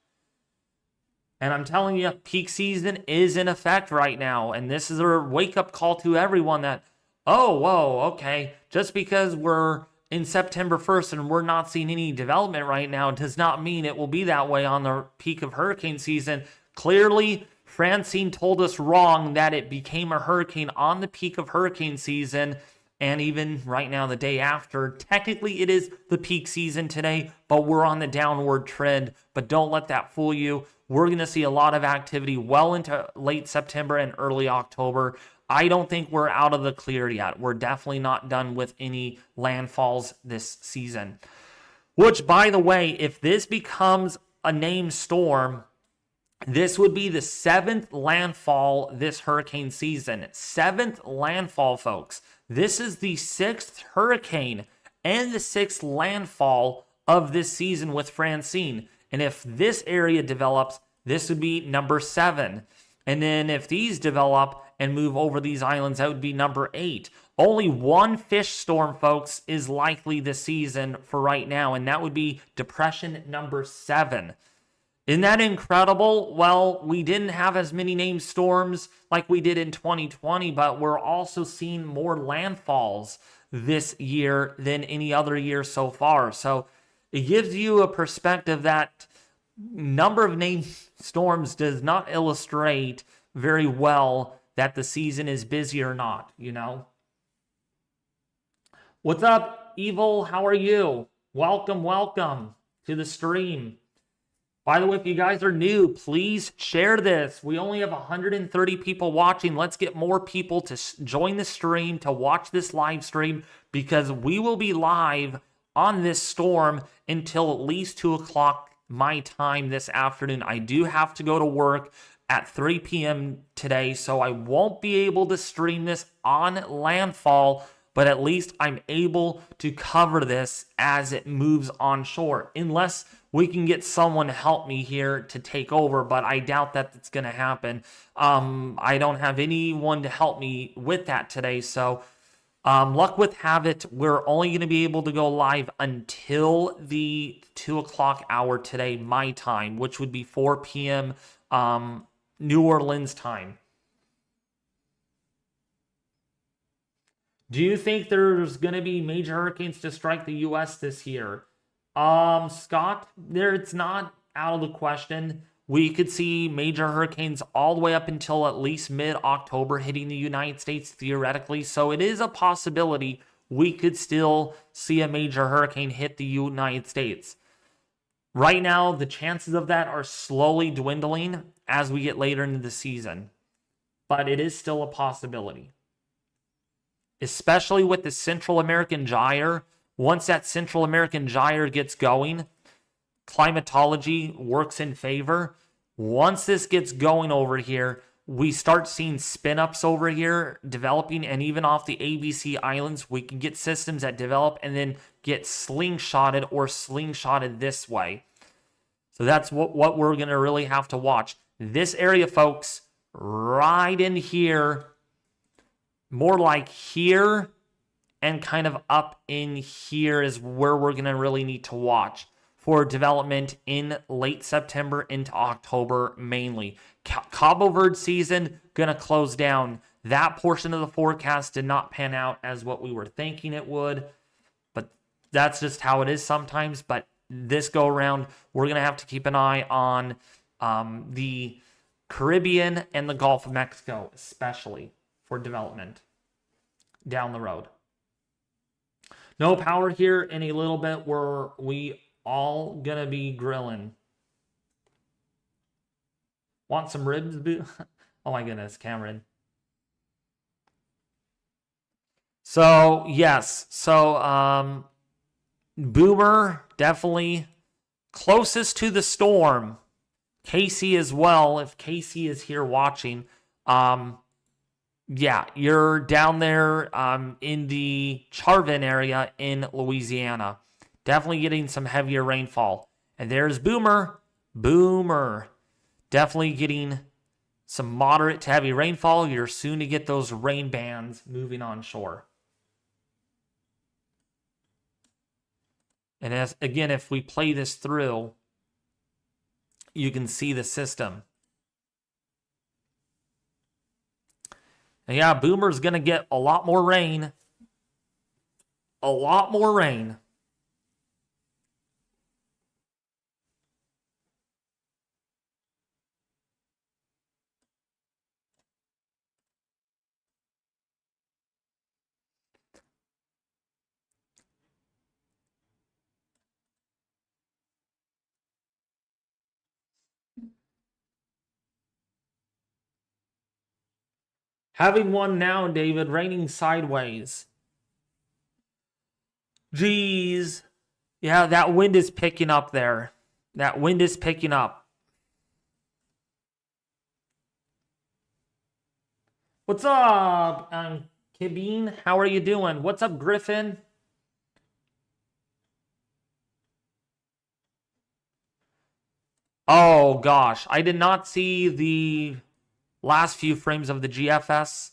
And I'm telling you, peak season is in effect right now. And this is a wake-up call to everyone that, oh, whoa, okay, just because we're in September 1st and we're not seeing any development right now does not mean it will be that way on the peak of hurricane season. Clearly, Francine told us wrong that it became a hurricane on the peak of hurricane season. And even right now, the day after, technically it is the peak season today, but we're on the downward trend. But don't let that fool you. We're going to see a lot of activity well into late September and early October. I don't think we're out of the clear yet. We're definitely not done with any landfalls this season. Which, by the way, if this becomes a named storm, this would be the 7th landfall this hurricane season. 7th landfall, folks. This is the 6th hurricane and the 6th landfall of this season with Francine. And if this area develops, this would be number 7. And then if these develop and move over these islands, that would be number 8. Only one fish storm, folks, is likely this season for right now, and that would be depression number 7. Isn't that incredible? Well, we didn't have as many named storms like we did in 2020, but we're also seeing more landfalls this year than any other year so far. So it gives you a perspective that number of named storms does not illustrate very well that the season is busy or not, you know? What's up, Evil? How are you? Welcome to the stream. By the way, if you guys are new, please share this. We only have 130 people watching. Let's get more people to join the stream, to watch this live stream, because we will be live on this storm until at least 2 o'clock my time this afternoon. I do have to go to work at 3 p.m. today, so I won't be able to stream this on landfall, but at least I'm able to cover this as it moves onshore, unless we can get someone to help me here to take over, but I doubt that it's going to happen. I don't have anyone to help me with that today, so Luck with have it, we're only going to be able to go live until the 2 o'clock hour today, my time, which would be 4 p.m. New Orleans time. Do you think there's going to be major hurricanes to strike the U.S. this year? Scott, it's not out of the question. We could see major hurricanes all the way up until at least mid-October hitting the United States theoretically. So it is a possibility we could still see a major hurricane hit the United States. Right now, the chances of that are slowly dwindling as we get later into the season. But it is still a possibility. Especially with the Central American gyre. Once that Central American gyre gets going, climatology works in favor. Once this gets going over here, we start seeing spin-ups over here developing, and even off the ABC Islands, we can get systems that develop and then get slingshotted this way. So that's what we're going to really have to watch. This area, folks, right in here, more like here and kind of up in here is where we're going to really need to watch for development in late September into October mainly. Cabo Verde season going to close down. That portion of the forecast did not pan out as what we were thinking it would, but that's just how it is sometimes. But this go around, we're going to have to keep an eye on the Caribbean and the Gulf of Mexico, especially for development down the road. No power here in a little bit where we all gonna be grilling. Want some ribs, boo? Oh my goodness, Cameron. So, yes. So, Boomer, definitely closest to the storm. Casey as well, if Casey is here watching. Yeah, you're down there in the Charvin area in Louisiana. Definitely getting some heavier rainfall. And there's Boomer. Boomer. Definitely getting some moderate to heavy rainfall. You're soon to get those rain bands moving on shore. And as again, if we play this through, you can see the system. And yeah, Boomer's going to get a lot more rain. A lot more rain. Having one now, David, raining sideways. Jeez. Yeah, that wind is picking up there. That wind is picking up. What's up, Kibine? How are you doing? What's up, Griffin? Oh, gosh. I did not see the last few frames of the GFS.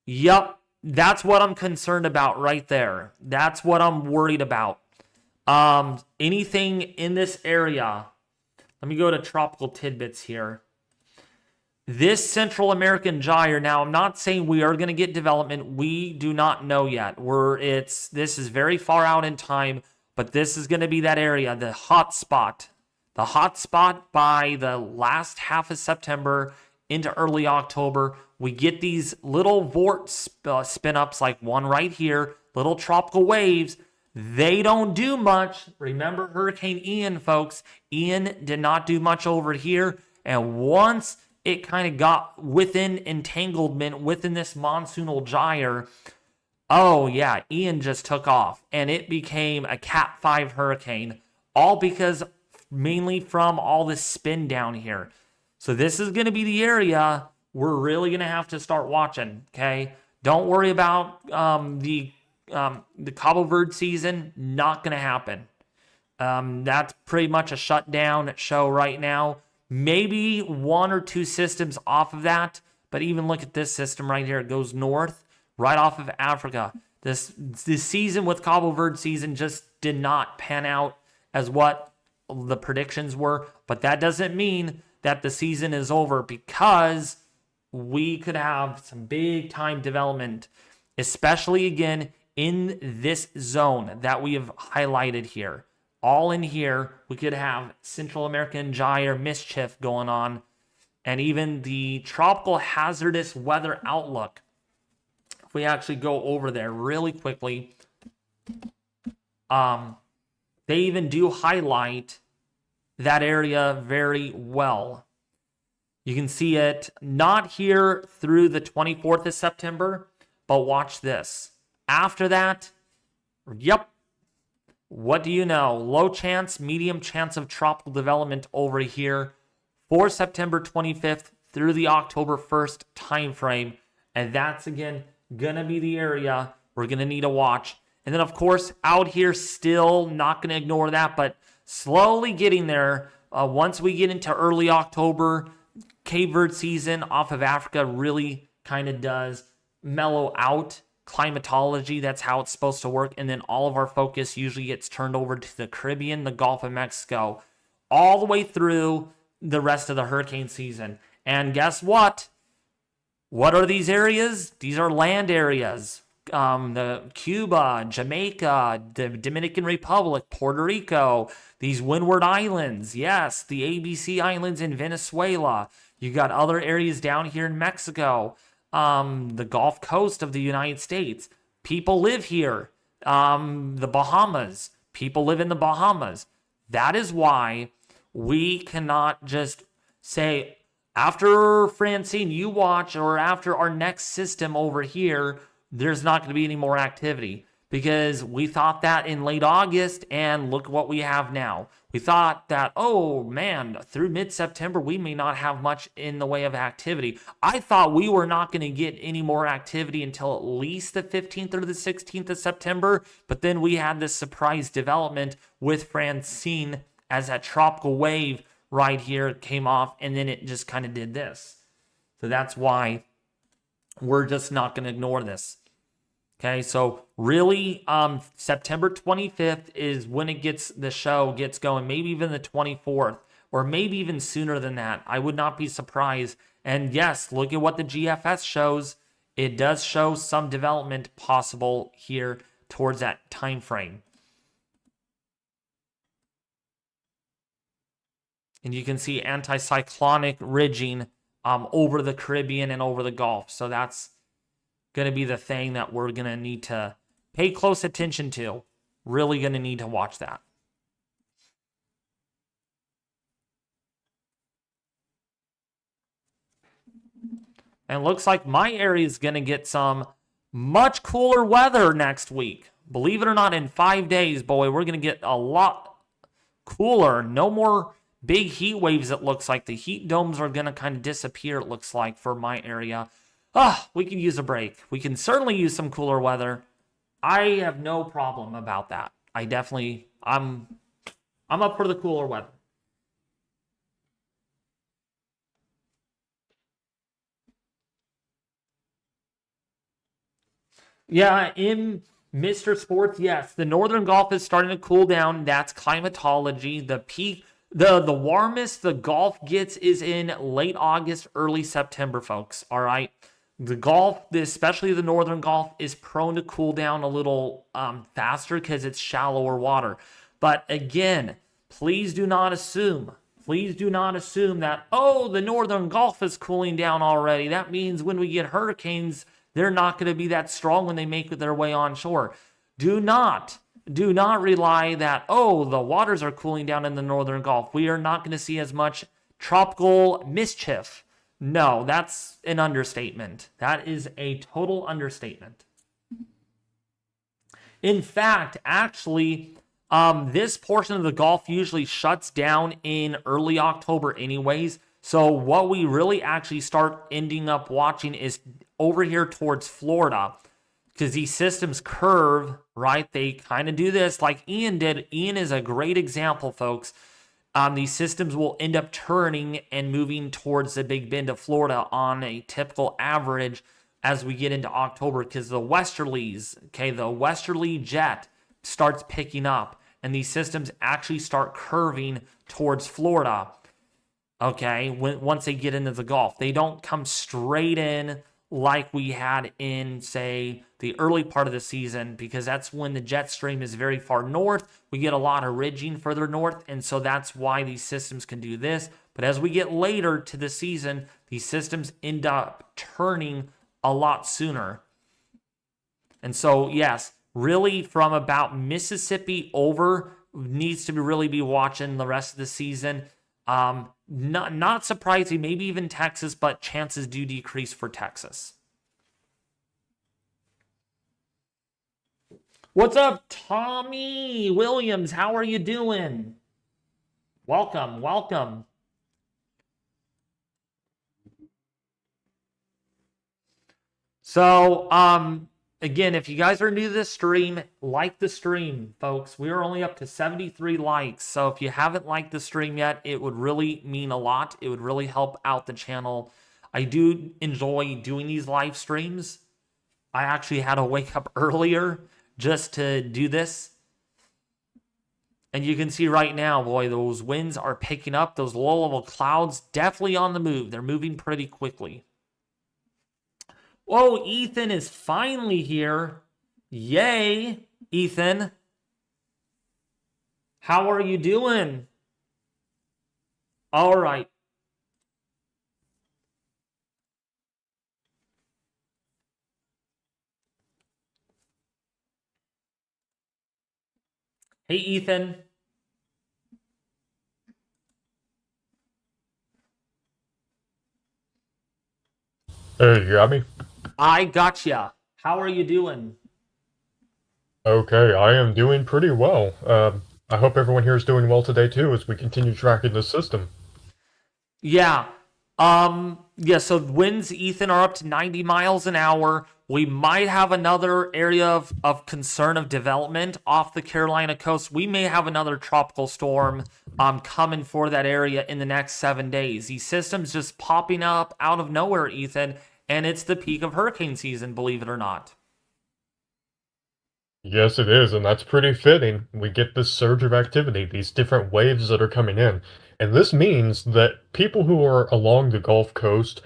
Yup, that's what I'm concerned about right there. That's what I'm worried about. Anything in this area. Let me go to tropical tidbits here. This Central American gyre. Now, I'm not saying we are going to get development. We do not know yet. This is very far out in time, but this is going to be that area, the hot spot. The hot spot by the last half of September into early October. We get these little vort spin-ups like one right here, little tropical waves. They don't do much. Remember Hurricane Ian, folks. Ian did not do much over here. And once it kind of got within entanglement within this monsoonal gyre, oh yeah, Ian just took off. And it became a Cat 5 hurricane. All because mainly from all this spin down here. So this is going to be the area we're really going to have to start watching, okay? Don't worry about the Cabo Verde season. Not going to happen. That's pretty much a shutdown show right now. Maybe one or two systems off of that, but even look at this system right here. It goes north, right off of Africa. This season with Cabo Verde season just did not pan out as what the predictions were, but that doesn't mean that the season is over, because we could have some big time development, especially again in this zone that we have highlighted here. All in here, we could have Central American gyre mischief going on, and even the tropical hazardous weather outlook. If we actually go over there really quickly, they even do highlight that area very well. You can see it not here through the 24th of September, but watch this. After that, yep, what do you know? Low chance, medium chance of tropical development over here for September 25th through the October 1st time frame. And that's, again, going to be the area we're going to need to watch. And then, of course, out here, still not going to ignore that, but slowly getting there. Once we get into early October, Cape Verde season off of Africa really kind of does mellow out. Climatology, that's how it's supposed to work. And then all of our focus usually gets turned over to the Caribbean, the Gulf of Mexico, all the way through the rest of the hurricane season. And guess what? What are these areas? These are land areas. The Cuba, Jamaica, the Dominican Republic, Puerto Rico, these Windward Islands, yes, the ABC Islands in Venezuela. You got other areas down here in Mexico, the Gulf Coast of the United States. People live here. The Bahamas. People live in the Bahamas. That is why we cannot just say, after Francine, you watch, or after our next system over here, there's not going to be any more activity, because we thought that in late August, and look what we have now. We thought that, oh man, through mid-September, we may not have much in the way of activity. I thought we were not going to get any more activity until at least the 15th or the 16th of September, but then we had this surprise development with Francine as that tropical wave right here came off, and then it just kind of did this. So that's why we're just not going to ignore this. Okay, so really, September 25th is when the show gets going, maybe even the 24th, or maybe even sooner than that. I would not be surprised. And yes, look at what the GFS shows. It does show some development possible here towards that time frame. And you can see anticyclonic ridging over the Caribbean and over the Gulf. So that's going to be the thing that we're going to need to pay close attention to. Really going to need to watch that. And it looks like my area is going to get some much cooler weather next week. Believe it or not, in 5 days, boy, we're going to get a lot cooler. No more big heat waves, it looks like. The heat domes are going to kind of disappear, it looks like, for my area. We can use a break. We can certainly use some cooler weather. I have no problem about that. I'm up for the cooler weather. Yeah, in Mr. Sports, yes, the Northern Gulf is starting to cool down. That's climatology. The peak, the warmest the Gulf gets is in late August, early September, folks. All right. The Gulf, especially the Northern Gulf, is prone to cool down a little faster because it's shallower water. But again, please do not assume that, oh, the Northern Gulf is cooling down already. That means when we get hurricanes, they're not going to be that strong when they make their way onshore. Do not rely that, oh, the waters are cooling down in the Northern Gulf. We are not going to see as much tropical mischief. No, that's an understatement. That is a total understatement. In fact, actually, this portion of the Gulf usually shuts down in early October anyways. So what we really actually start ending up watching is over here towards Florida, because these systems curve, right? They kind of do this like Ian did. Ian is a great example, folks. These systems will end up turning and moving towards the Big Bend of Florida on a typical average as we get into October, because the westerlies, okay, the westerly jet starts picking up, and these systems actually start curving towards Florida, okay, once they get into the Gulf. They don't come straight in like we had in, say, the early part of the season, because that's when the jet stream is very far north. We get a lot of ridging further north, and so that's why these systems can do this. But as we get later to the season, these systems end up turning a lot sooner. And so, yes, really from about Mississippi over, needs to really be watching the rest of the season. Not surprising, maybe even Texas, but chances do decrease for Texas. What's up, Tommy Williams? How are you doing? Welcome, welcome. So, again, if you guys are new to this stream, like the stream, folks. We are only up to 73 likes. So if you haven't liked the stream yet, it would really mean a lot. It would really help out the channel. I do enjoy doing these live streams. I actually had to wake up earlier just to do this. And you can see right now, boy, those winds are picking up. Those low-level clouds definitely on the move. They're moving pretty quickly. Whoa, Ethan is finally here. Yay, Ethan. How are you doing? All right. Hey, Ethan. Hey, you got me? I gotcha. How are you doing? Okay, I am doing pretty well. I hope everyone here is doing well today too as we continue tracking the system. Yeah. Yeah, so winds, Ethan, are up to 90 miles an hour. We might have another area of concern of development off the Carolina coast. We may have another tropical storm coming for that area in the next 7 days. These systems just popping up out of nowhere, Ethan, and it's the peak of hurricane season, believe it or not. Yes, it is, and that's pretty fitting. We get this surge of activity, these different waves that are coming in. And this means that people who are along the Gulf Coast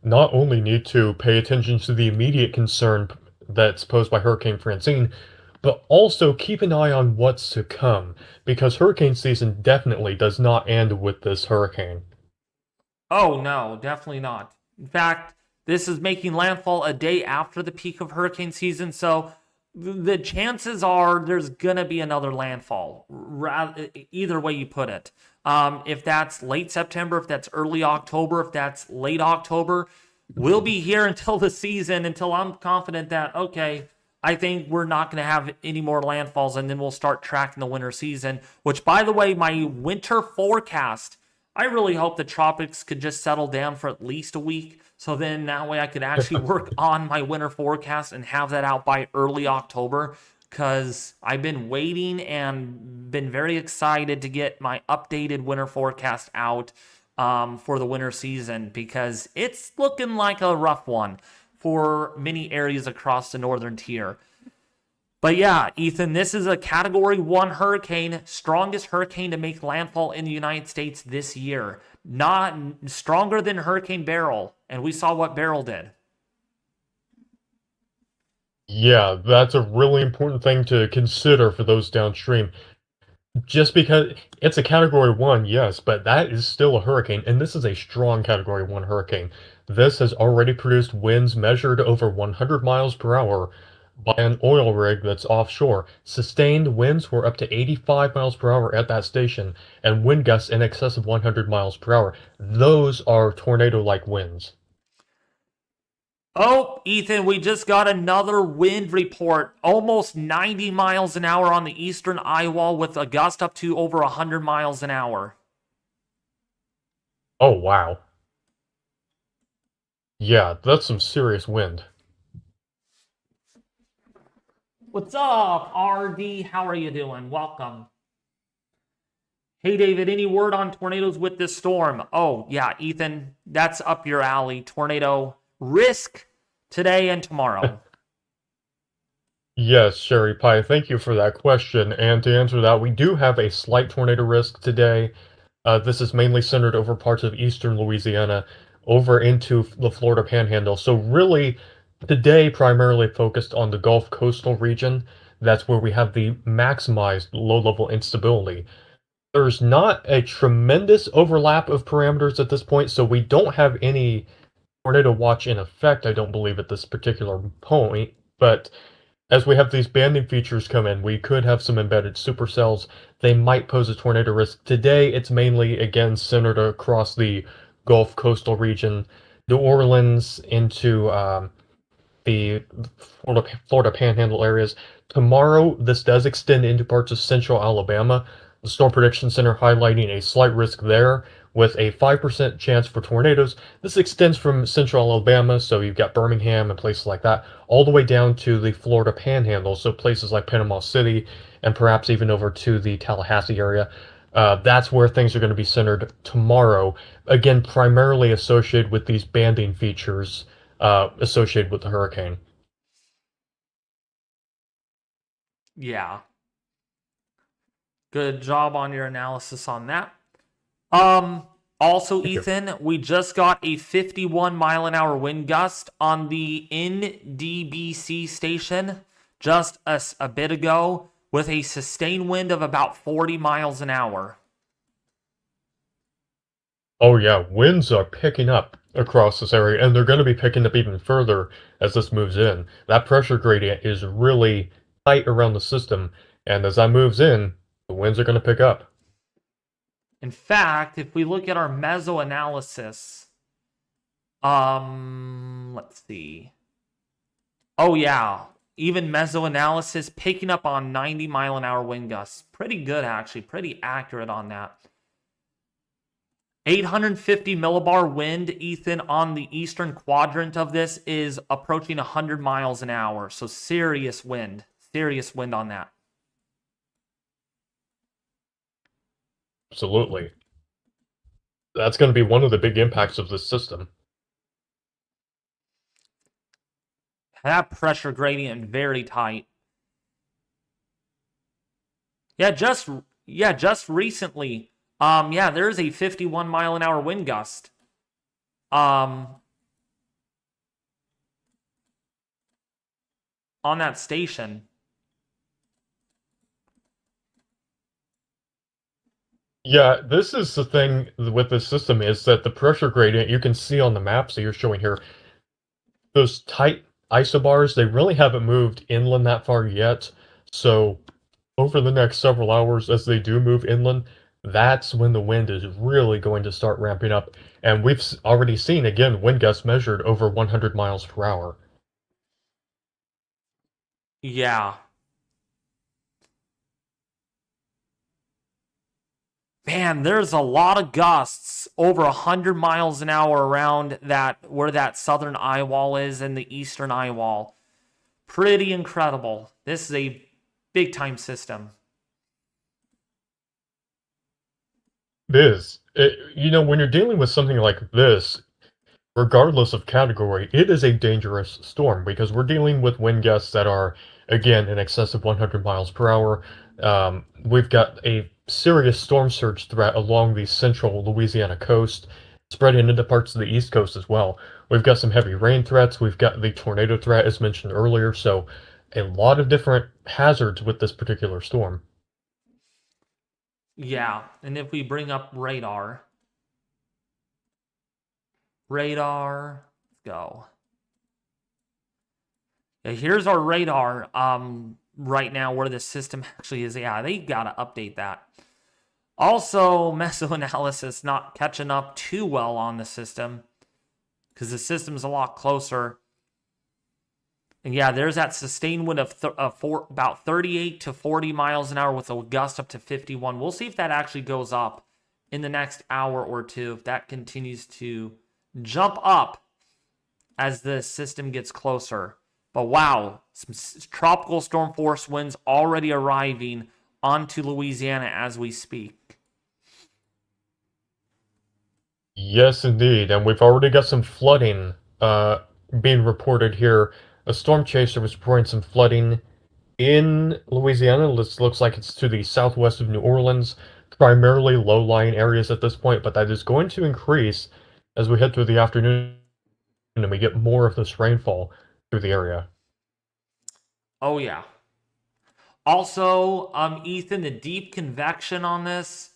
not only need to pay attention to the immediate concern that's posed by Hurricane Francine, but also keep an eye on what's to come, because hurricane season definitely does not end with this hurricane. Oh, no, definitely not. In fact, this is making landfall a day after the peak of hurricane season, so the chances are there's going to be another landfall, either way you put it. If that's late September, if that's early October, if that's late October, we'll be here until the season, until I'm confident that, okay, I think we're not going to have any more landfalls, and then we'll start tracking the winter season, which, by the way, my winter forecast, I really hope the tropics could just settle down for at least a week. So then that way I could actually work on my winter forecast and have that out by early October, because I've been waiting and been very excited to get my updated winter forecast out for the winter season, because it's looking like a rough one for many areas across the northern tier. But yeah, Ethan, this is a Category 1 hurricane, strongest hurricane to make landfall in the United States this year. Not stronger than Hurricane Beryl, and we saw what Beryl did. Yeah, that's a really important thing to consider for those downstream. Just because it's a Category 1, yes, but that is still a hurricane, and this is a strong Category 1 hurricane. This has already produced winds measured over 100 miles per hour by an oil rig that's offshore. Sustained winds were up to 85 miles per hour at that station, and wind gusts in excess of 100 miles per hour. Those are tornado-like winds. Oh, Ethan, we just got another wind report. Almost 90 miles an hour on the eastern Eyewall, with a gust up to over 100 miles an hour. Oh, wow. Yeah, that's some serious wind. What's up, RD? How are you doing? Welcome. Hey, David, any word on tornadoes with this storm? Oh, yeah, Ethan, that's up your alley. Tornado risk today and tomorrow? Yes, Sherry Pie, thank you for that question. And to answer that, we do have a slight tornado risk today. This is mainly centered over parts of eastern Louisiana over into the Florida Panhandle. So really, today primarily focused on the Gulf coastal region. That's where we have the maximized low-level instability. There's not a tremendous overlap of parameters at this point, so we don't have any tornado watch in effect, I don't believe, at this particular point. But as we have these banding features come in, we could have some embedded supercells. They might pose a tornado risk. Today, it's mainly, again, centered across the Gulf coastal region, New Orleans into the Florida Panhandle areas. Tomorrow, this does extend into parts of central Alabama. The Storm Prediction Center highlighting a slight risk there with a 5% chance for tornadoes. This extends from central Alabama, so you've got Birmingham and places like that, all the way down to the Florida Panhandle, so places like Panama City and perhaps even over to the Tallahassee area. That's where things are going to be centered tomorrow. Again, primarily associated with these banding features associated with the hurricane. Yeah. Good job on your analysis on that. Also, Thank you. Ethan, we just got a 51 mile an hour wind gust on the NDBC station just a bit ago with a sustained wind of about 40 miles an hour. Oh yeah, winds are picking up across this area, and they're going to be picking up even further as this moves in. That pressure gradient is really tight around the system, and as that moves in, the winds are going to pick up. In fact, if we look at our meso-analysis, let's see. Oh yeah, even meso-analysis picking up on 90 mile an hour wind gusts. Pretty good, actually. Pretty accurate on that. 850 millibar wind, Ethan, on the eastern quadrant of this is approaching 100 miles an hour. So serious wind. Serious wind on that. Absolutely. That's going to be one of the big impacts of this system. That pressure gradient very tight. Just recently. There's a 51 mile an hour wind gust. On that station. Yeah, this is the thing with this system is that the pressure gradient you can see on the maps that you're showing here, those tight isobars, they really haven't moved inland that far yet. So over the next several hours, as they do move inland, that's when the wind is really going to start ramping up. And we've already seen, again, wind gusts measured over 100 miles per hour. Yeah. Man, there's a lot of gusts over 100 miles an hour around that where that southern Eyewall is and the eastern Eyewall. Pretty incredible. This is a big time system. It is. When you're dealing with something like this, regardless of category, it is a dangerous storm because we're dealing with wind gusts that are, again, in excess of 100 miles per hour. We've got a serious storm surge threat along the central Louisiana coast, spreading into parts of the East Coast as well. We've got some heavy rain threats. We've got the tornado threat, as mentioned earlier. So, a lot of different hazards with this particular storm. Yeah, and if we bring up radar, let's go. Yeah, here's our radar right now where the system actually is. Yeah, they gotta update that. Also, meso-analysis not catching up too well on the system because the system's a lot closer. And yeah, there's that sustained wind of about 38 to 40 miles an hour with a gust up to 51. We'll see if that actually goes up in the next hour or two, if that continues to jump up as the system gets closer. But wow, some tropical storm force winds already arriving onto Louisiana as we speak. Yes, indeed. And we've already got some flooding being reported here. A storm chaser was reporting some flooding in Louisiana. This looks like it's to the southwest of New Orleans, primarily low-lying areas at this point, but that is going to increase as we head through the afternoon and we get more of this rainfall through the area. Oh yeah. Also, Ethan, the deep convection on this.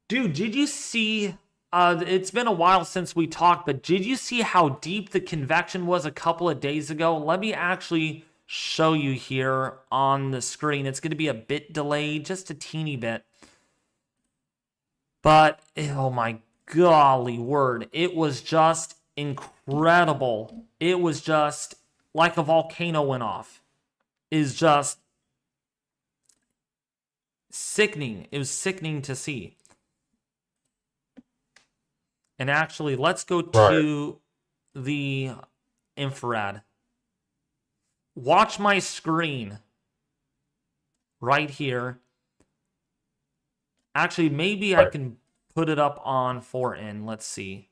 Dude, did you see it's been a while since we talked, but did you see how deep the convection was a couple of days ago? Let me actually show you here on the screen. It's going to be a bit delayed, just a teeny bit. But, oh my golly word, it was just incredible. It was just like a volcano went off. Is just sickening. It was sickening to see. And actually, let's go to the infrared. Watch my screen right here. Actually, maybe I can put it up on 4N. Let's see.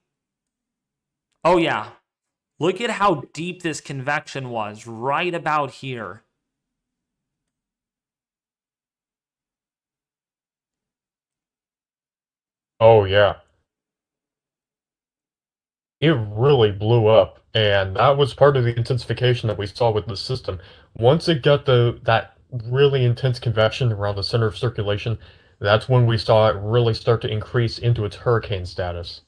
Oh, yeah. Look at how deep this convection was, right about here. Oh, yeah. It really blew up, and that was part of the intensification that we saw with the system. Once it got that really intense convection around the center of circulation, that's when we saw it really start to increase into its hurricane status.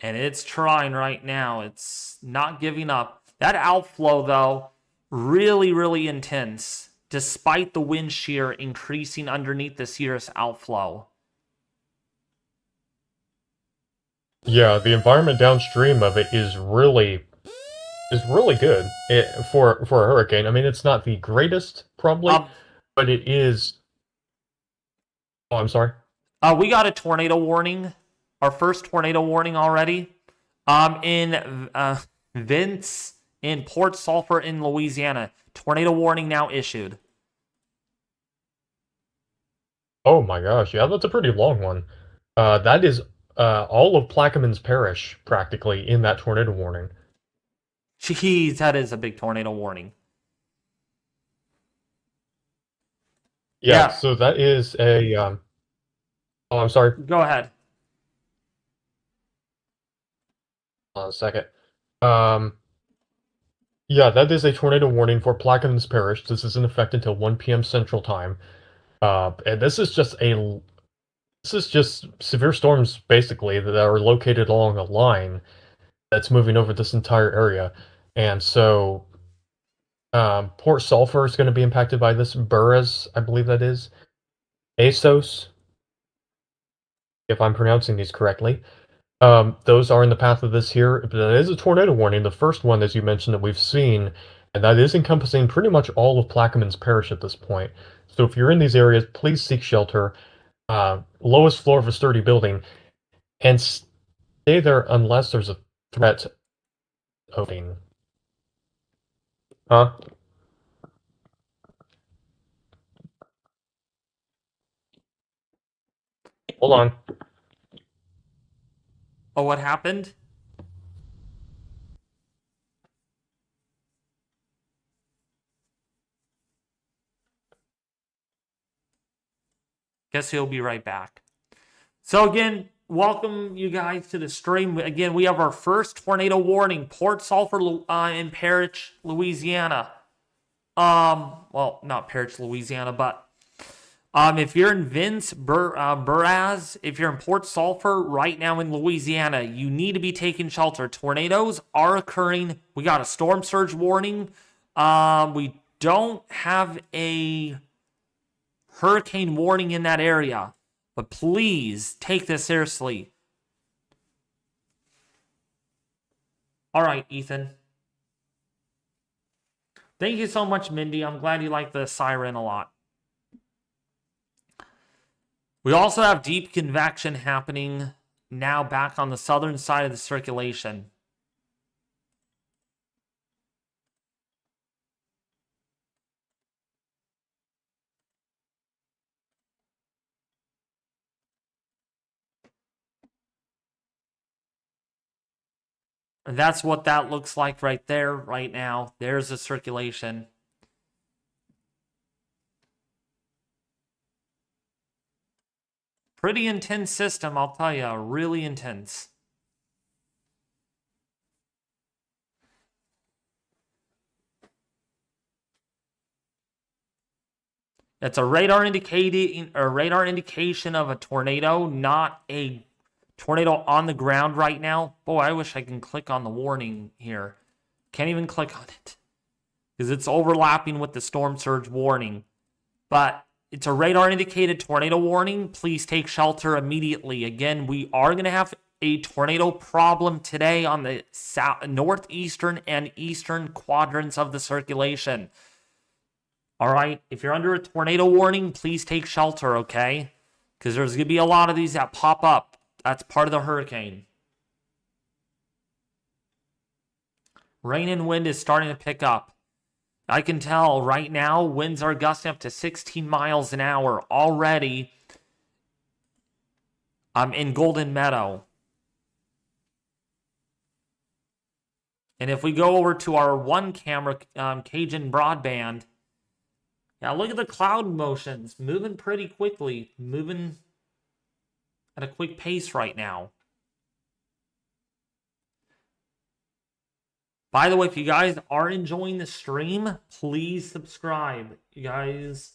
And it's trying right now. It's not giving up. That outflow, though, really, really intense, despite the wind shear increasing underneath the cirrus outflow. Yeah, the environment downstream of it is really good for a hurricane. I mean, it's not the greatest, probably, but it is. Oh, I'm sorry. We got a tornado warning, our first tornado warning already. In Vince in Port Sulphur in Louisiana, tornado warning now issued. Oh my gosh, yeah, that's a pretty long one. That is all of Plaquemines Parish practically in that tornado warning. Jeez, that is a big tornado warning. Yeah, so that is a. Oh, I'm sorry. Go ahead. Hold on a second. Yeah, that is a tornado warning for Plaquemines Parish. This is in effect until 1 p.m. Central Time. And this is just severe storms basically that are located along a line that's moving over this entire area, and so Port Sulphur is going to be impacted by this. Burris, I believe that is. ASOS, if I'm pronouncing these correctly. Those are in the path of this here. But that is a tornado warning, the first one, as you mentioned, that we've seen, and that is encompassing pretty much all of Plaquemines Parish at this point. So if you're in these areas, please seek shelter, lowest floor of a sturdy building, and stay there unless there's a threat opening. Huh? Hold on. Oh, what happened? Guess he'll be right back. So again, welcome you guys to the stream. Again, we have our first tornado warning, Port Sulphur in Parrish, Louisiana. Well, not Parrish, Louisiana, but if you're in Burraz, if you're in Port Sulphur right now in Louisiana, you need to be taking shelter. Tornadoes are occurring. We got a storm surge warning. We don't have a hurricane warning in that area, but please take this seriously. All right, Ethan. Thank you so much, Mindy. I'm glad you like the siren a lot. We also have deep convection happening now back on the southern side of the circulation. And that's what that looks like right there, right now. There's the circulation. Pretty intense system, I'll tell you. Really intense. It's a radar indication of a tornado, not a tornado on the ground right now. Boy, I wish I can click on the warning here. Can't even click on it because it's overlapping with the storm surge warning. But it's a radar indicated tornado warning. Please take shelter immediately. Again, we are going to have a tornado problem today on the northeastern and eastern quadrants of the circulation. All right, if you're under a tornado warning, please take shelter, okay? Because there's going to be a lot of these that pop up. That's part of the hurricane. Rain and wind is starting to pick up. I can tell right now winds are gusting up to 16 miles an hour already. I'm in Golden Meadow. And if we go over to our one camera, Cajun broadband, yeah, look at the cloud motions, moving pretty quickly, moving at a quick pace right now. By the way, if you guys are enjoying the stream, please subscribe. You guys...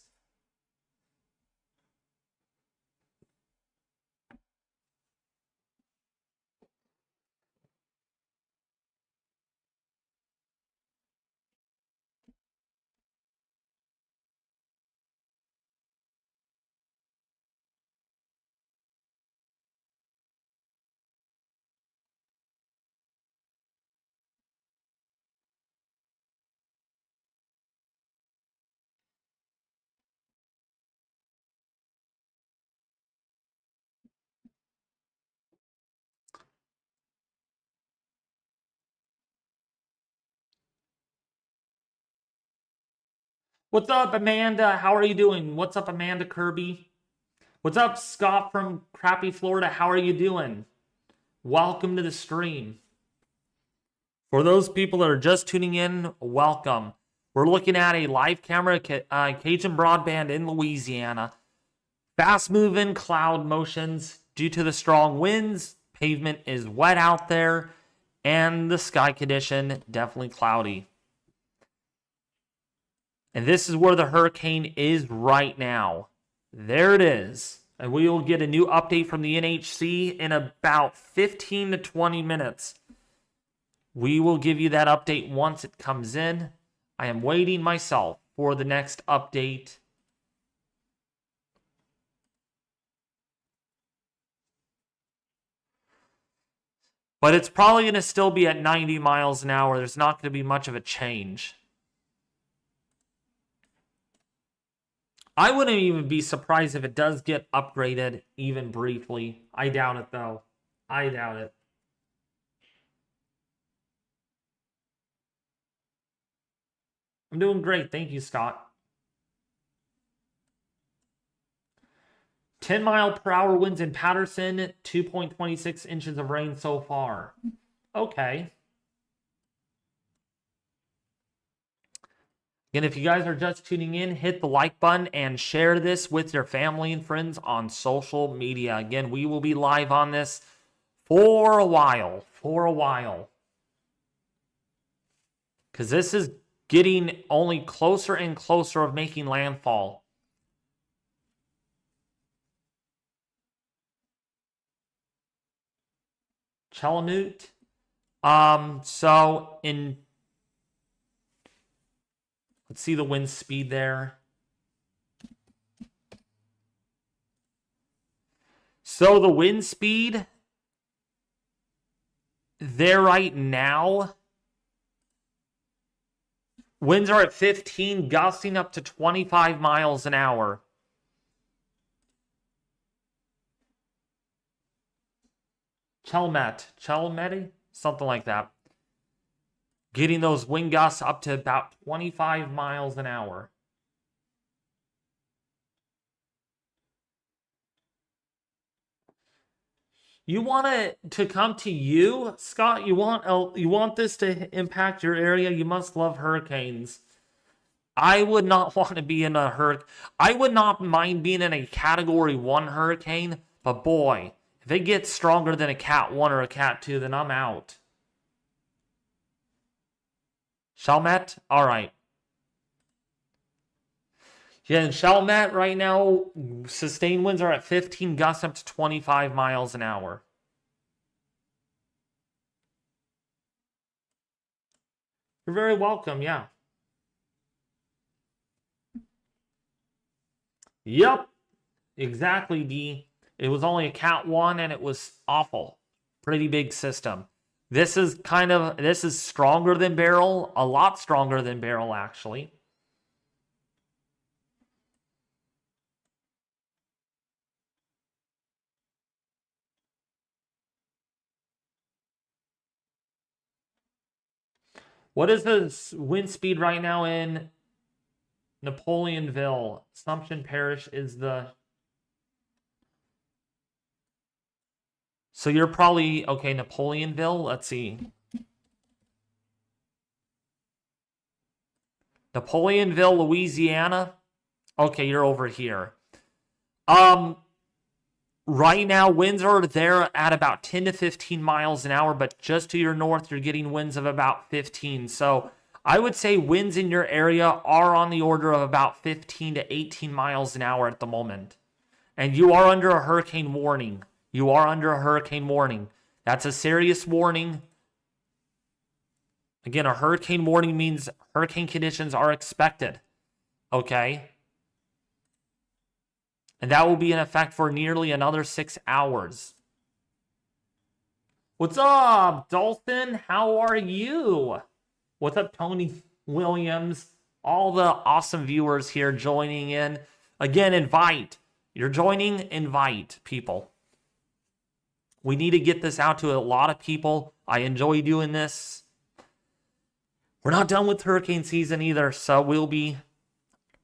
What's up, Amanda? How are you doing? What's up, Amanda Kirby? What's up, Scott from crappy Florida? How are you doing? Welcome to the stream. For those people that are just tuning in, welcome. We're looking at a live camera Cajun broadband in Louisiana. Fast-moving cloud motions due to the strong winds. Pavement is wet out there. And the sky condition, definitely cloudy. And this is where the hurricane is right now. There it is. And we will get a new update from the NHC in about 15 to 20 minutes. We will give you that update once it comes in. I am waiting myself for the next update. But it's probably going to still be at 90 miles an hour. There's not going to be much of a change. I wouldn't even be surprised if it does get upgraded even briefly. I doubt it, though. I doubt it. I'm doing great. Thank you, Scott. 10-mile-per-hour winds in Patterson, 2.26 inches of rain so far. Okay. Again, if you guys are just tuning in, hit the like button and share this with your family and friends on social media. Again, we will be live on this for a while. Because this is getting only closer and closer of making landfall. Chalamute. So in... Let's see the wind speed there. So the wind speed there right now, winds are at 15, gusting up to 25 miles an hour. Chalmette, something like that. Getting those wind gusts up to about 25 miles an hour. You want it to come to you, Scott? You want this to impact your area? You must love hurricanes. I would not want to be in a hurricane. I would not mind being in a Category 1 hurricane, but boy, if it gets stronger than a Cat 1 or a Cat 2, then I'm out. Chalmette? All right. Yeah, in Chalmette right now, sustained winds are at 15, gusts up to 25 miles an hour. You're very welcome, yeah. Yep, exactly, D. It was only a Cat 1 and it was awful. Pretty big system. This is stronger than Beryl, a lot stronger than Beryl, actually. What is the wind speed right now in Napoleonville? Assumption Parish is the... So you're probably... Okay, Napoleonville, let's see. Napoleonville, Louisiana. Okay, you're over here. Right now, winds are there at about 10 to 15 miles an hour, but just to your north, you're getting winds of about 15. So I would say winds in your area are on the order of about 15 to 18 miles an hour at the moment. And you are under a hurricane warning. You are under a hurricane warning. That's a serious warning. Again, a hurricane warning means hurricane conditions are expected. Okay? And that will be in effect for nearly another 6 hours. What's up, Dolphin? How are you? What's up, Tony Williams? All the awesome viewers here joining in. Again, invite. You're joining, invite people. We need to get this out to a lot of people. I enjoy doing this. We're not done with hurricane season either, so we'll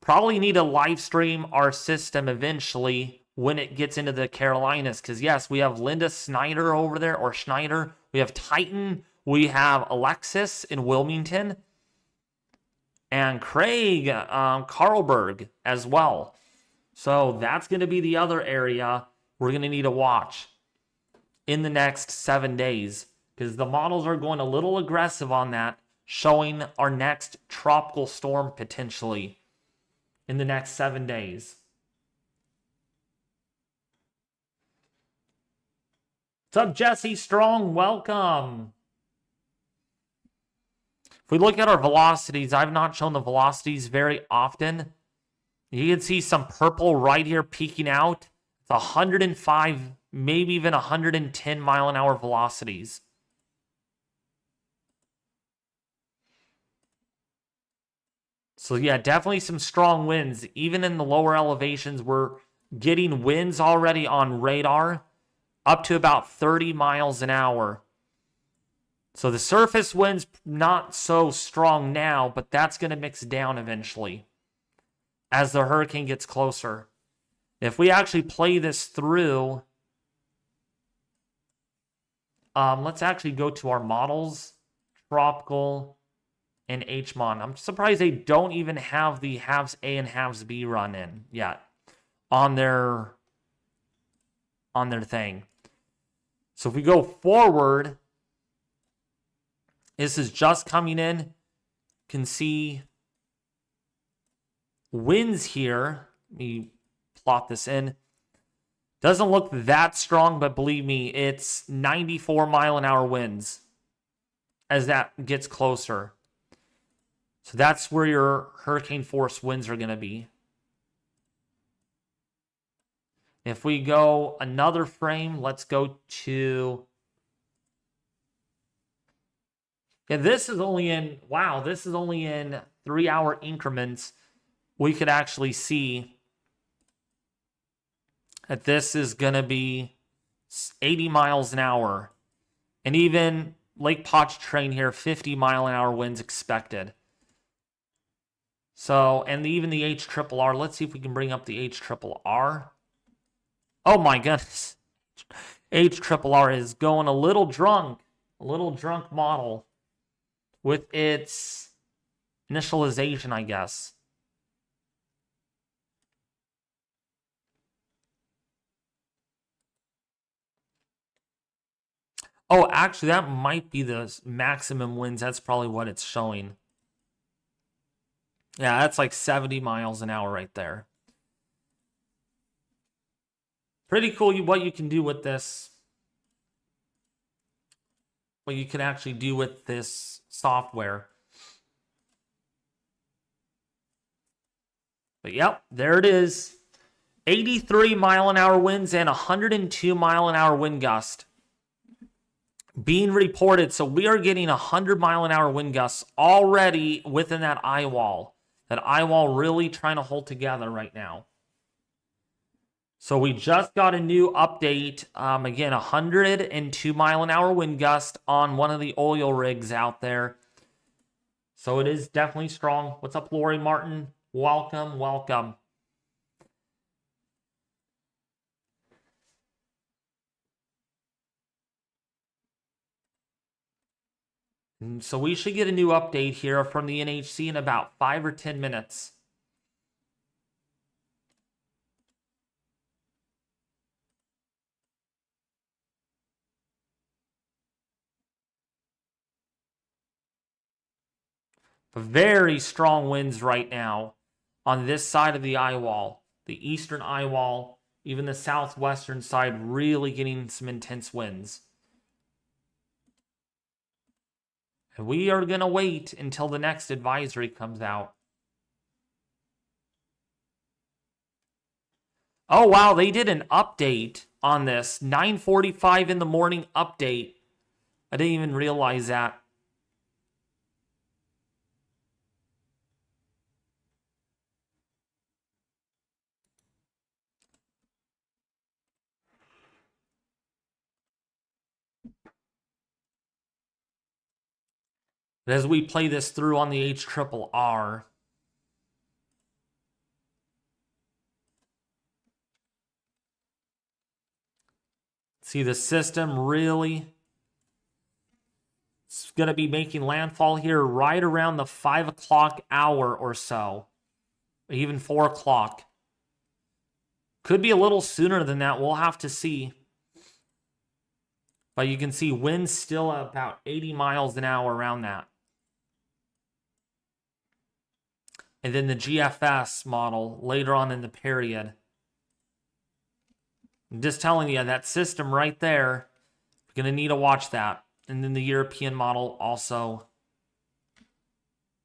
probably need to live stream our system eventually when it gets into the Carolinas. Because, yes, we have Linda Snyder over there, or Schneider. We have Titan. We have Alexis in Wilmington. And Craig Carlberg as well. So that's going to be the other area we're going to need to watch in the next 7 days. Because the models are going a little aggressive on that, showing our next tropical storm potentially in the next 7 days. What's up, Jesse Strong? Welcome. If we look at our velocities, I've not shown the velocities very often. You can see some purple right here peeking out. It's 105, maybe even 110 mile an hour velocities. So yeah, definitely some strong winds. Even in the lower elevations, we're getting winds already on radar up to about 30 miles an hour. So the surface wind's not so strong now, but that's going to mix down eventually as the hurricane gets closer. If we actually play this through, let's actually go to our models, tropical, and HMON. I'm surprised they don't even have the halves A and halves B run in yet on their thing. So if we go forward, this is just coming in. You can see winds here. Let me plot this in. Doesn't look that strong, but believe me, it's 94 mile an hour winds as that gets closer. So that's where your hurricane force winds are going to be. If we go another frame, let's go to... Yeah, this is only in... Wow, this is only in 3 hour increments. We could actually see that this is going to be 80 miles an hour. And even Lake Pontchartrain here, 50 mile an hour winds expected. So, and even the HRRR, let's see if we can bring up the HRRR. Oh my goodness. HRRR is going a little drunk model with its initialization, I guess. Oh, actually, that might be the maximum winds. That's probably what it's showing. Yeah, that's like 70 miles an hour right there. Pretty cool what you can do with this. What you can actually do with this software. But yep, there it is. 83 mile an hour winds and 102 mile an hour wind gust being reported. So we are getting 100 mile an hour wind gusts already within that Eyewall. That Eyewall really trying to hold together right now. So we just got a new update. Again, 102 mile an hour wind gust on one of the oil rigs out there. So it is definitely strong. What's up, Lori Martin? Welcome, welcome. So we should get a new update here from the NHC in about 5 or 10 minutes. Very strong winds right now on this side of the Eyewall. The eastern Eyewall, even the southwestern side, really getting some intense winds. And we are going to wait until the next advisory comes out. Oh, wow, they did an update on this. 9:45 in the morning update. I didn't even realize that. As we play this through on the HRRR, see the system really is going to be making landfall here right around the 5 o'clock hour or so, even 4 o'clock. Could be a little sooner than that. We'll have to see. But you can see winds still about 80 miles an hour around that. And then the GFS model later on in the period. I'm just telling you, that system right there, you're going to need to watch that. And then the European model also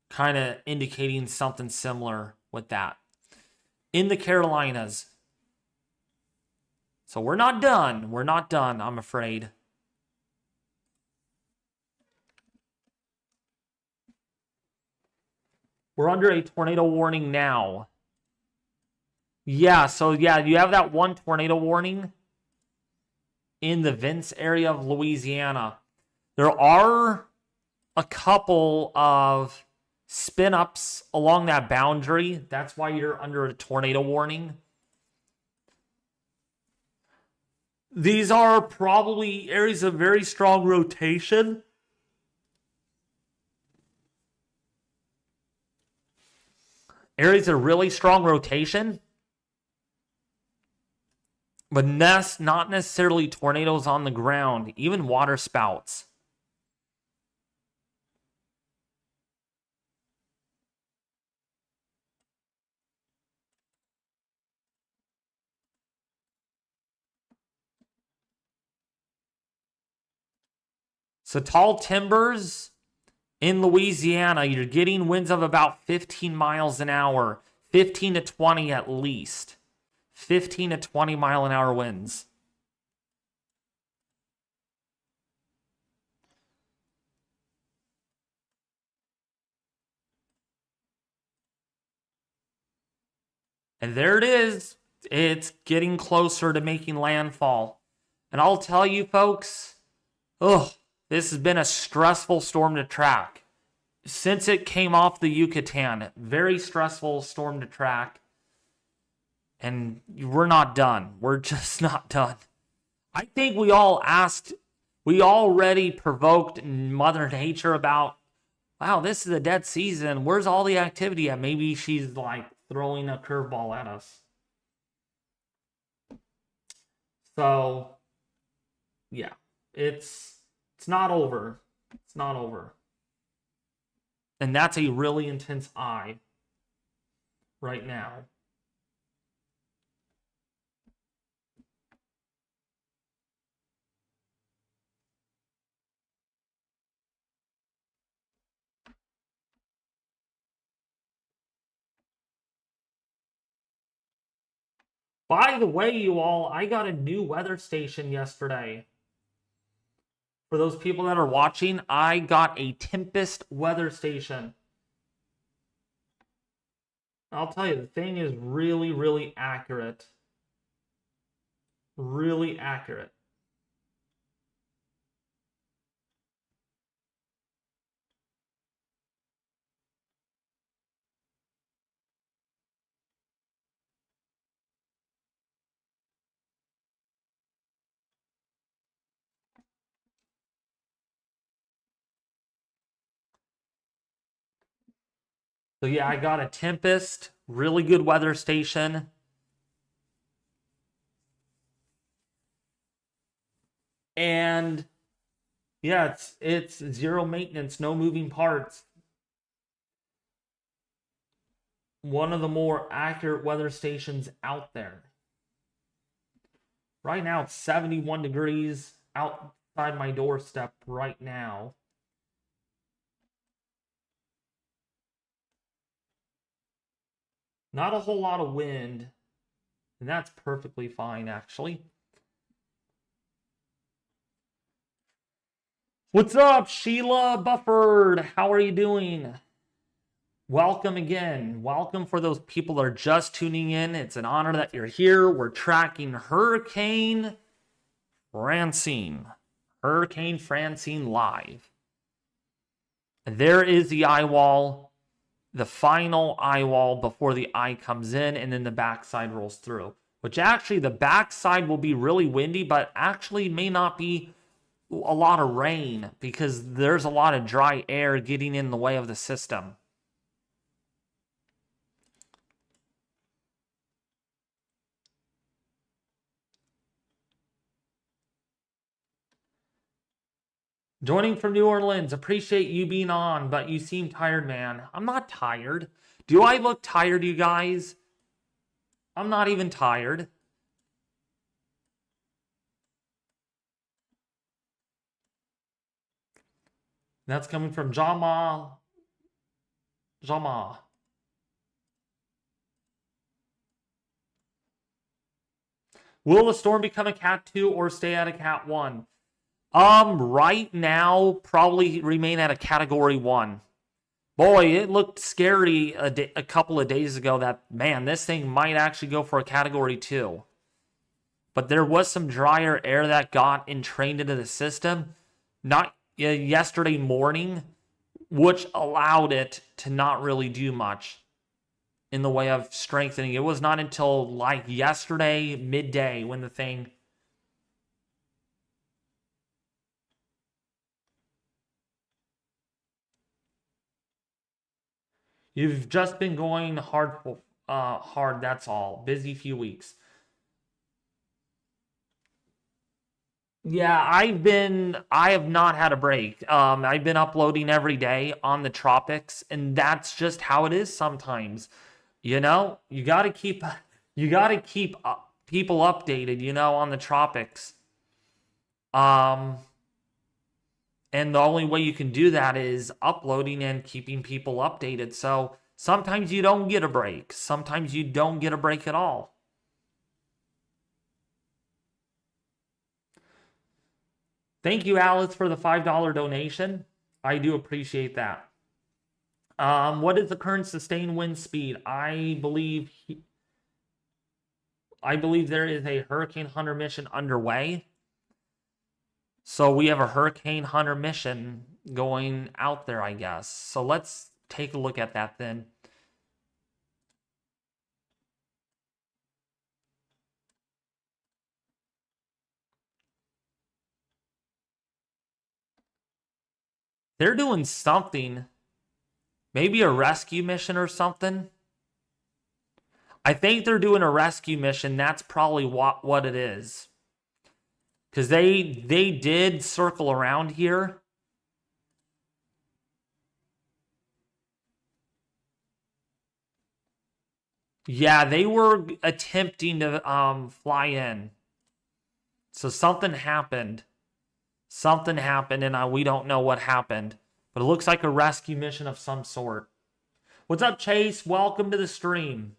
kind of indicating something similar with that. In the Carolinas. So we're not done. We're not done, I'm afraid. We're under a tornado warning now. Yeah, so yeah, you have that one tornado warning in the Vince area of Louisiana. There are a couple of spin-ups along that boundary. That's why you're under a tornado warning. These are probably areas of very strong rotation. Areas of really strong rotation. But not necessarily tornadoes on the ground, even water spouts. So tall timbers in Louisiana, you're getting winds of about 15 miles an hour, 15 to 20 at least. 15 to 20 mile an hour winds. And there it is. It's getting closer to making landfall. And I'll tell you folks, this has been a stressful storm to track. Since it came off the Yucatan, very stressful storm to track. And we're not done. We're just not done. I think we already provoked Mother Nature about, wow, this is a dead season. Where's all the activity at? Maybe she's like throwing a curveball at us. So, yeah, it's not over. It's not over. And that's a really intense eye right now. By the way, you all, I got a new weather station yesterday. For those people that are watching, I got a Tempest weather station. I'll tell you, the thing is really, really accurate. Really accurate. So yeah, I got a Tempest, really good weather station. And yeah, it's zero maintenance, no moving parts. One of the more accurate weather stations out there. Right now it's 71 degrees outside my doorstep right now. Not a whole lot of wind, and that's perfectly fine actually. What's up, Sheila Bufford? How are you doing? Welcome again. Welcome for those people that are just tuning in. It's an honor that you're here. We're tracking Hurricane Francine. Hurricane Francine live. And there is the Eyewall, the final Eyewall before the eye comes in, and then the backside rolls through. Which actually, the backside will be really windy, but actually may not be a lot of rain because there's a lot of dry air getting in the way of the system. Joining from New Orleans. Appreciate you being on, but you seem tired, man. I'm not tired. Do I look tired, you guys? I'm not even tired. That's coming from Jama. Jama. Will the storm become a Cat 2 or stay at a Cat 1? Right now, probably remain at a Category 1. Boy, it looked scary a couple of days ago that, man, this thing might actually go for a Category 2. But there was some drier air that got entrained into the system, not yesterday morning, which allowed it to not really do much in the way of strengthening. It was not until like yesterday midday when the thing you've just been going hard, that's all. Busy few weeks. Yeah, I have not had a break. I've been uploading every day on the tropics, and that's just how it is sometimes. You know, you got to keep people updated, on the tropics. Um, and the only way you can do that is uploading and keeping people updated. So sometimes you don't get a break. Sometimes you don't get a break at all. Thank you, Alice, for the $5 donation. I do appreciate that. What is the current sustained wind speed? I believe there is a Hurricane Hunter mission underway. So we have a Hurricane Hunter mission going out there, I guess. So let's take a look at that then. They're doing something. Maybe a rescue mission or something. I think they're doing a rescue mission. That's probably what it is. Because they did circle around here. Yeah, they were attempting to fly in. So something happened. Something happened, and we don't know what happened. But it looks like a rescue mission of some sort. What's up, Chase? Welcome to the stream.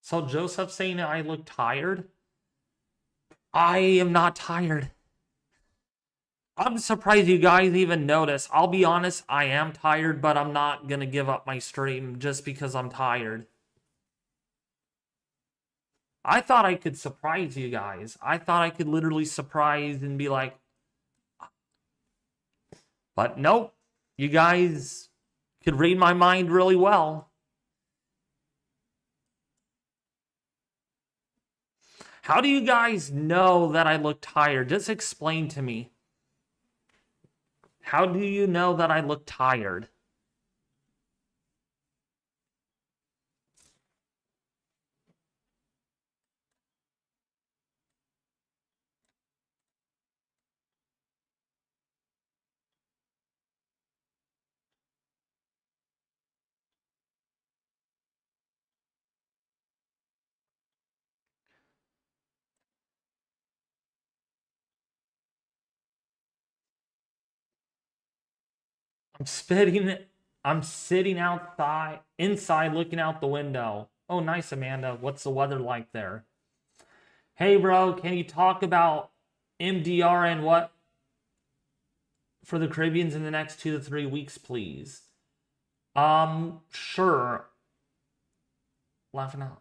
So Joseph saying I look tired? I am not tired. I'm surprised you guys even notice. I'll be honest, I am tired, but I'm not going to give up my stream just because I'm tired. I thought I could surprise you guys. I thought I could literally surprise and be like, but nope, you guys could read my mind really well. How do you guys know that I look tired? Just explain to me. How do you know that I look tired? I'm sitting inside looking out the window. Oh, nice, Amanda. What's the weather like there? Hey, bro, can you talk about MDR and what for the Caribbeans in the next 2 to 3 weeks, please? Sure. Laughing out.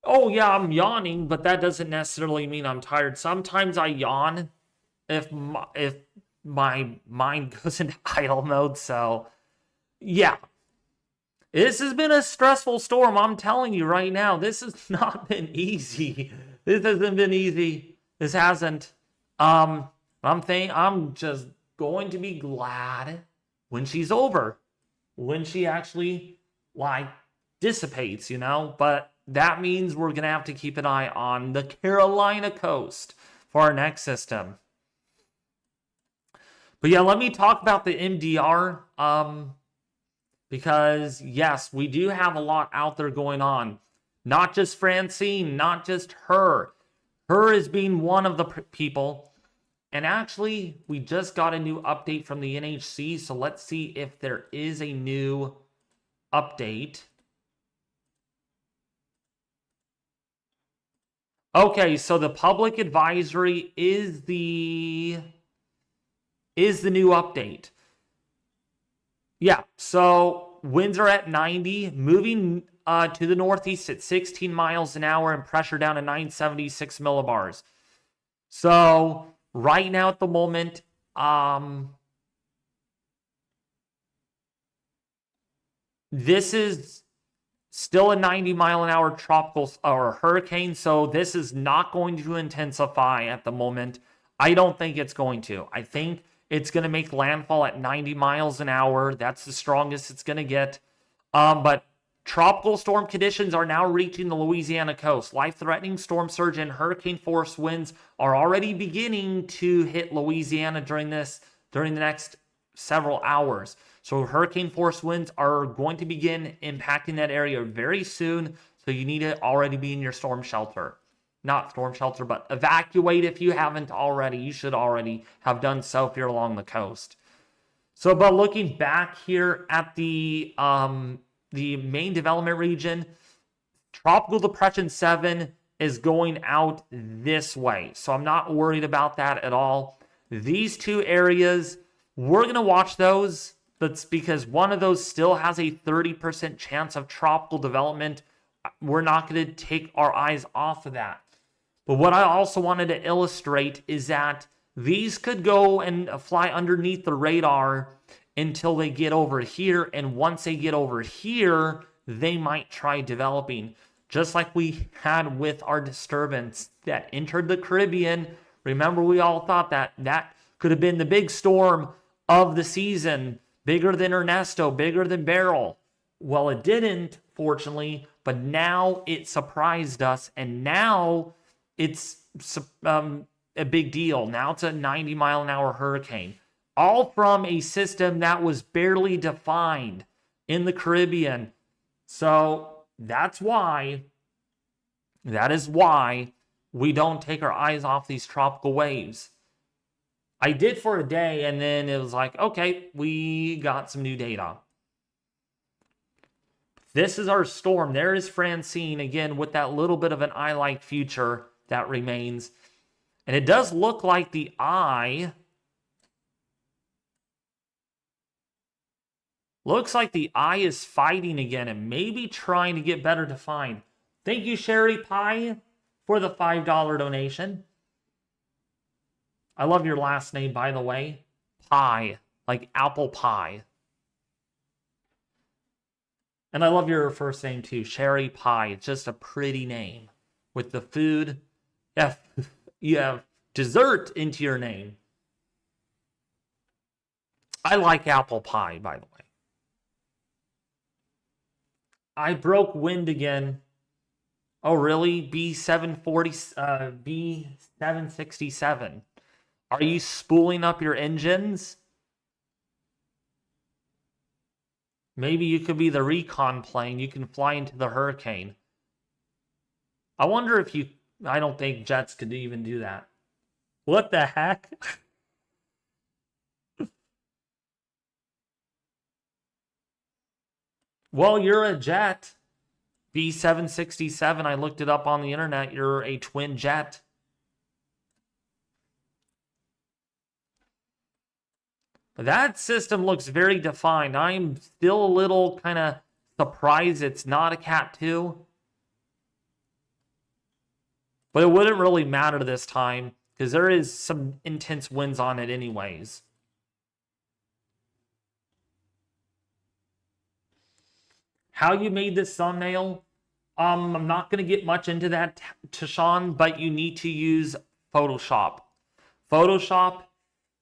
Oh, yeah, I'm yawning, but that doesn't necessarily mean I'm tired. Sometimes I yawn if my mind goes into idle mode. So, yeah. This has been a stressful storm. I'm telling you right now, this has not been easy. This hasn't been easy. This hasn't. I'm just going to be glad when she's over, when she actually dissipates, But that means we're gonna have to keep an eye on the Carolina coast for our next system. But yeah, let me talk about the MDR. Because yes, we do have a lot out there going on. Not just Francine, not just her. Her is being one of the people. And actually, we just got a new update from the NHC. So let's see if there is a new update. Okay, so the public advisory is the new update. Yeah, so winds are at 90, moving to the northeast at 16 miles an hour and pressure down to 976 millibars. So right now at the moment, this is still a 90 mile an hour tropical or hurricane. So this is not going to intensify at the moment. I don't think it's going to. I think it's going to make landfall at 90 miles an hour. That's the strongest it's going to get. But tropical storm conditions are now reaching the Louisiana coast. Life-threatening storm surge and hurricane force winds are already beginning to hit Louisiana during the next several hours. So hurricane force winds are going to begin impacting that area very soon. So you need to already be in your storm shelter. Not storm shelter, but evacuate if you haven't already. You should already have done so if you're along the coast. So, but looking back here at the main development region, Tropical Depression 7 is going out this way. So I'm not worried about that at all. These two areas, we're going to watch those. That's because one of those still has a 30% chance of tropical development. We're not going to take our eyes off of that. But what I also wanted to illustrate is that these could go and fly underneath the radar until they get over here. And once they get over here, they might try developing. Just like we had with our disturbance that entered the Caribbean. Remember, we all thought that that could have been the big storm of the season. Bigger than Ernesto, bigger than Beryl. Well, it didn't, fortunately, but now it surprised us, and now it's a big deal. Now it's a 90-mile-an-hour hurricane. All from a system that was barely defined in the Caribbean. So that is why we don't take our eyes off these tropical waves. I did for a day, and then it was like, okay, we got some new data. This is our storm. There is Francine, again, with that little bit of an eye-like future that remains. And it does look like the eye... Looks like the eye is fighting again and maybe trying to get better defined. Thank you, Sherry Pie, for the $5 donation. I love your last name, by the way. Pie, like apple pie. And I love your first name, too. Sherry Pie. It's just a pretty name. With the food, you have dessert into your name. I like apple pie, by the way. I broke wind again. Oh, really? B767. Are you spooling up your engines? Maybe you could be the recon plane. You can fly into the hurricane. I wonder if you... I don't think jets could even do that. What the heck? Well, you're a jet. B767, I looked it up on the internet. You're a twin jet. That system looks very defined. I'm still a little kind of surprised it's not a Cat 2. But it wouldn't really matter this time because there is some intense winds on it anyways. How you made this thumbnail? I'm not going to get much into that, Tashawn, but you need to use Photoshop. Photoshop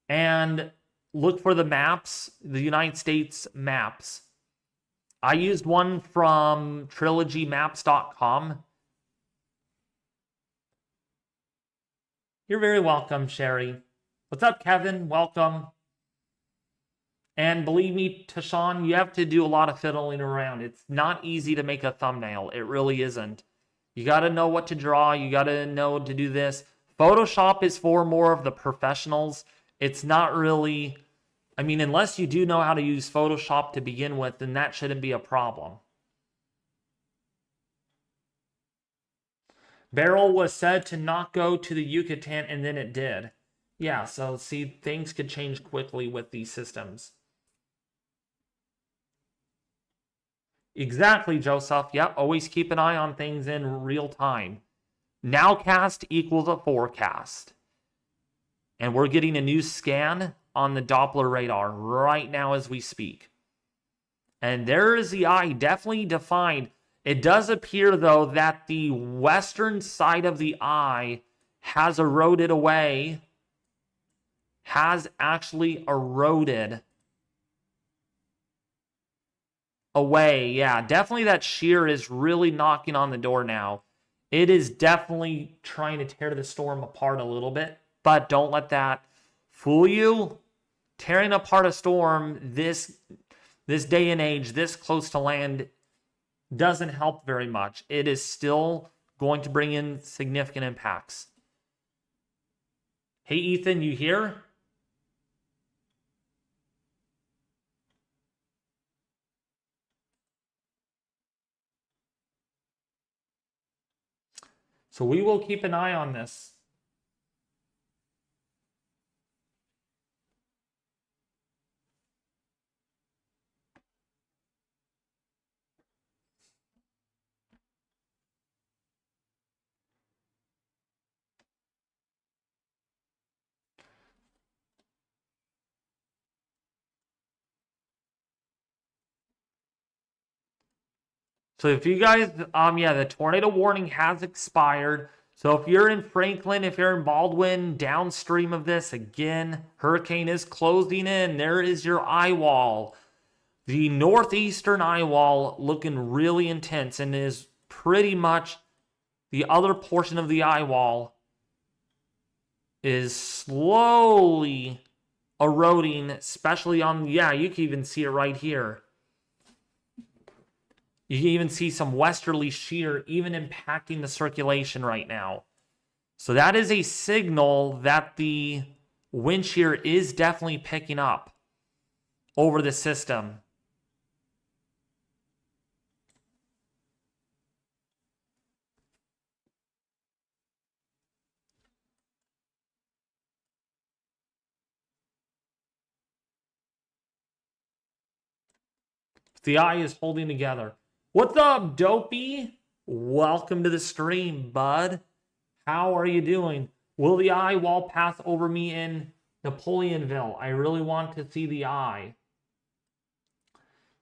and look for the maps, the United States maps. I used one from trilogymaps.com. You're very welcome, Sherry. What's up, Kevin? Welcome. And believe me, Tashawn, you have to do a lot of fiddling around. It's not easy to make a thumbnail. It really isn't. You got to know what to draw. You got to know to do this. Photoshop is for more of the professionals. It's not really... I mean, unless you do know how to use Photoshop to begin with, then that shouldn't be a problem. Beryl was said to not go to the Yucatan, and then it did. Yeah, so see, things could change quickly with these systems. Exactly, Joseph. Yep, always keep an eye on things in real time. Nowcast equals a forecast. And we're getting a new scan on the Doppler radar right now as we speak. And there is the eye, definitely defined. It does appear, though, that the western side of the eye has eroded away. Has actually eroded away. Yeah, definitely that shear is really knocking on the door now. It is definitely trying to tear the storm apart a little bit, but don't let that fool you. Tearing apart a storm this day and age, this close to land, doesn't help very much. It is still going to bring in significant impacts. Hey, Ethan, you here? So we will keep an eye on this. So if you guys, yeah, the tornado warning has expired. So if you're in Franklin, if you're in Baldwin, downstream of this, again, hurricane is closing in. There is your Eyewall. The northeastern Eyewall looking really intense and is pretty much the other portion of the Eyewall is slowly eroding, especially on, yeah, you can even see it right here. You can even see some westerly shear even impacting the circulation right now. So that is a signal that the wind shear is definitely picking up over the system. The eye is holding together. What's up, Dopey? Welcome to the stream, bud. How are you doing? Will the eye wall pass over me in Napoleonville? I really want to see the eye.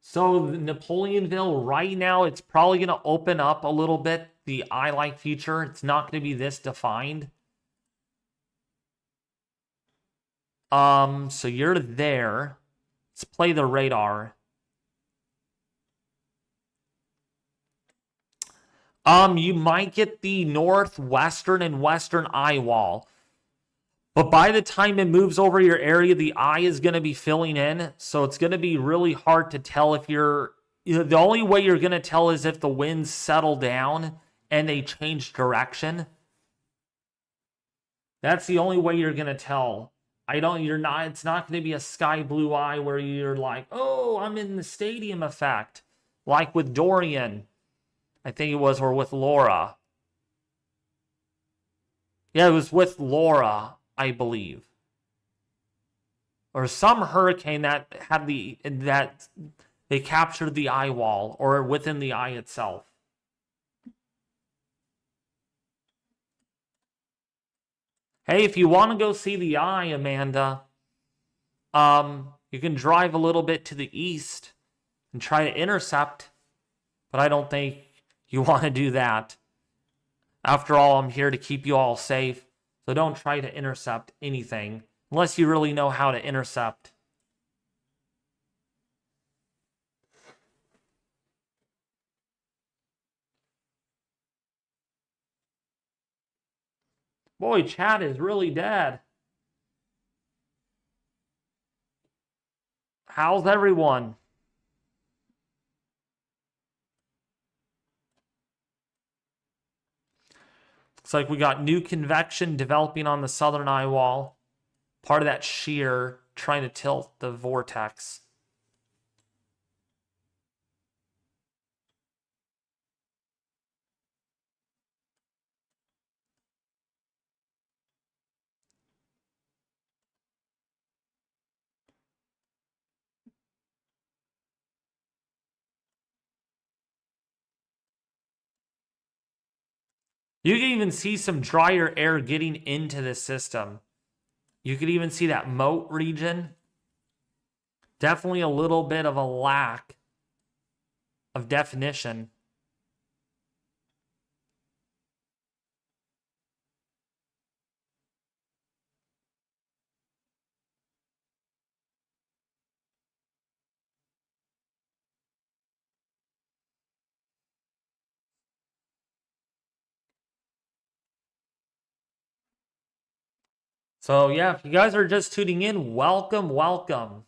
So Napoleonville, right now, it's probably going to open up a little bit, the eye-like feature. It's not going to be this defined. So you're there. Let's play the radar. You might get the northwestern and western eye wall. But by the time it moves over your area, the eye is going to be filling in. So it's going to be really hard to tell if you're... the only way you're going to tell is if the winds settle down and they change direction. That's the only way you're going to tell. It's not going to be a sky blue eye where you're like, oh, I'm in the stadium effect. Like with Dorian. I think it was, or with Laura. Yeah, it was with Laura, I believe. Or some hurricane that had that they captured the eye wall or within the eye itself. Hey, if you want to go see the eye, Amanda, you can drive a little bit to the east and try to intercept, but I don't think you want to do that. After all, I'm here to keep you all safe, so don't try to intercept anything, unless you really know how to intercept. Boy, chat is really dead. How's everyone? Looks like we got new convection developing on the southern eye wall. Part of that shear trying to tilt the vortex. You can even see some drier air getting into the system. You could even see that moat region. Definitely a little bit of a lack of definition. So yeah, if you guys are just tuning in, welcome, welcome.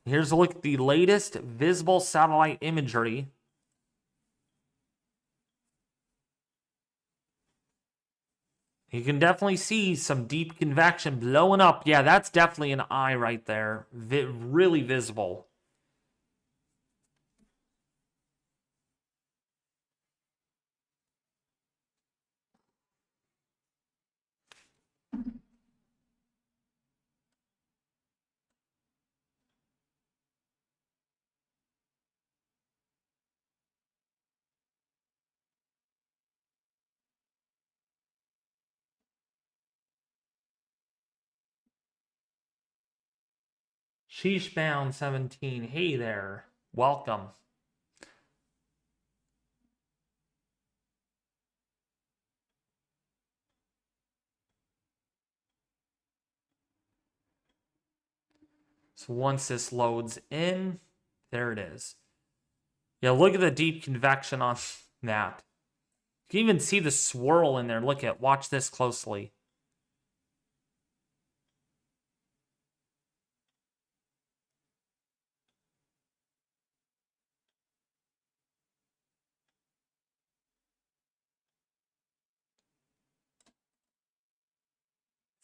Here's a look at the latest visible satellite imagery. You can definitely see some deep convection blowing up. Yeah, that's definitely an eye right there. Really visible. Sheeshbound 17. Hey there. Welcome. So once this loads in, there it is. Yeah, look at the deep convection on that. You can even see the swirl in there. Watch this closely.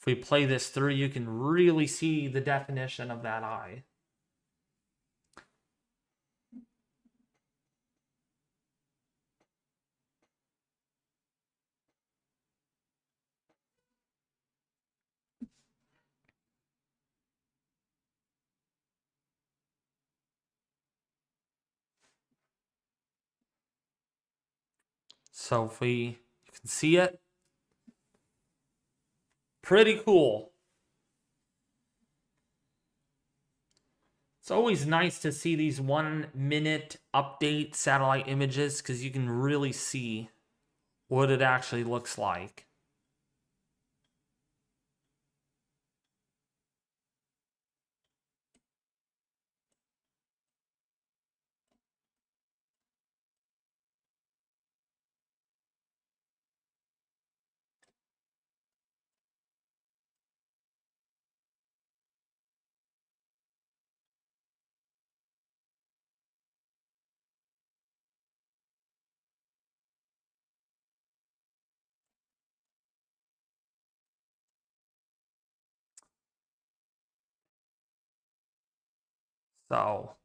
If we play this through, you can really see the definition of that eye. So if you can see it, pretty cool. It's always nice to see these 1 minute update satellite images because you can really see what it actually looks like. So,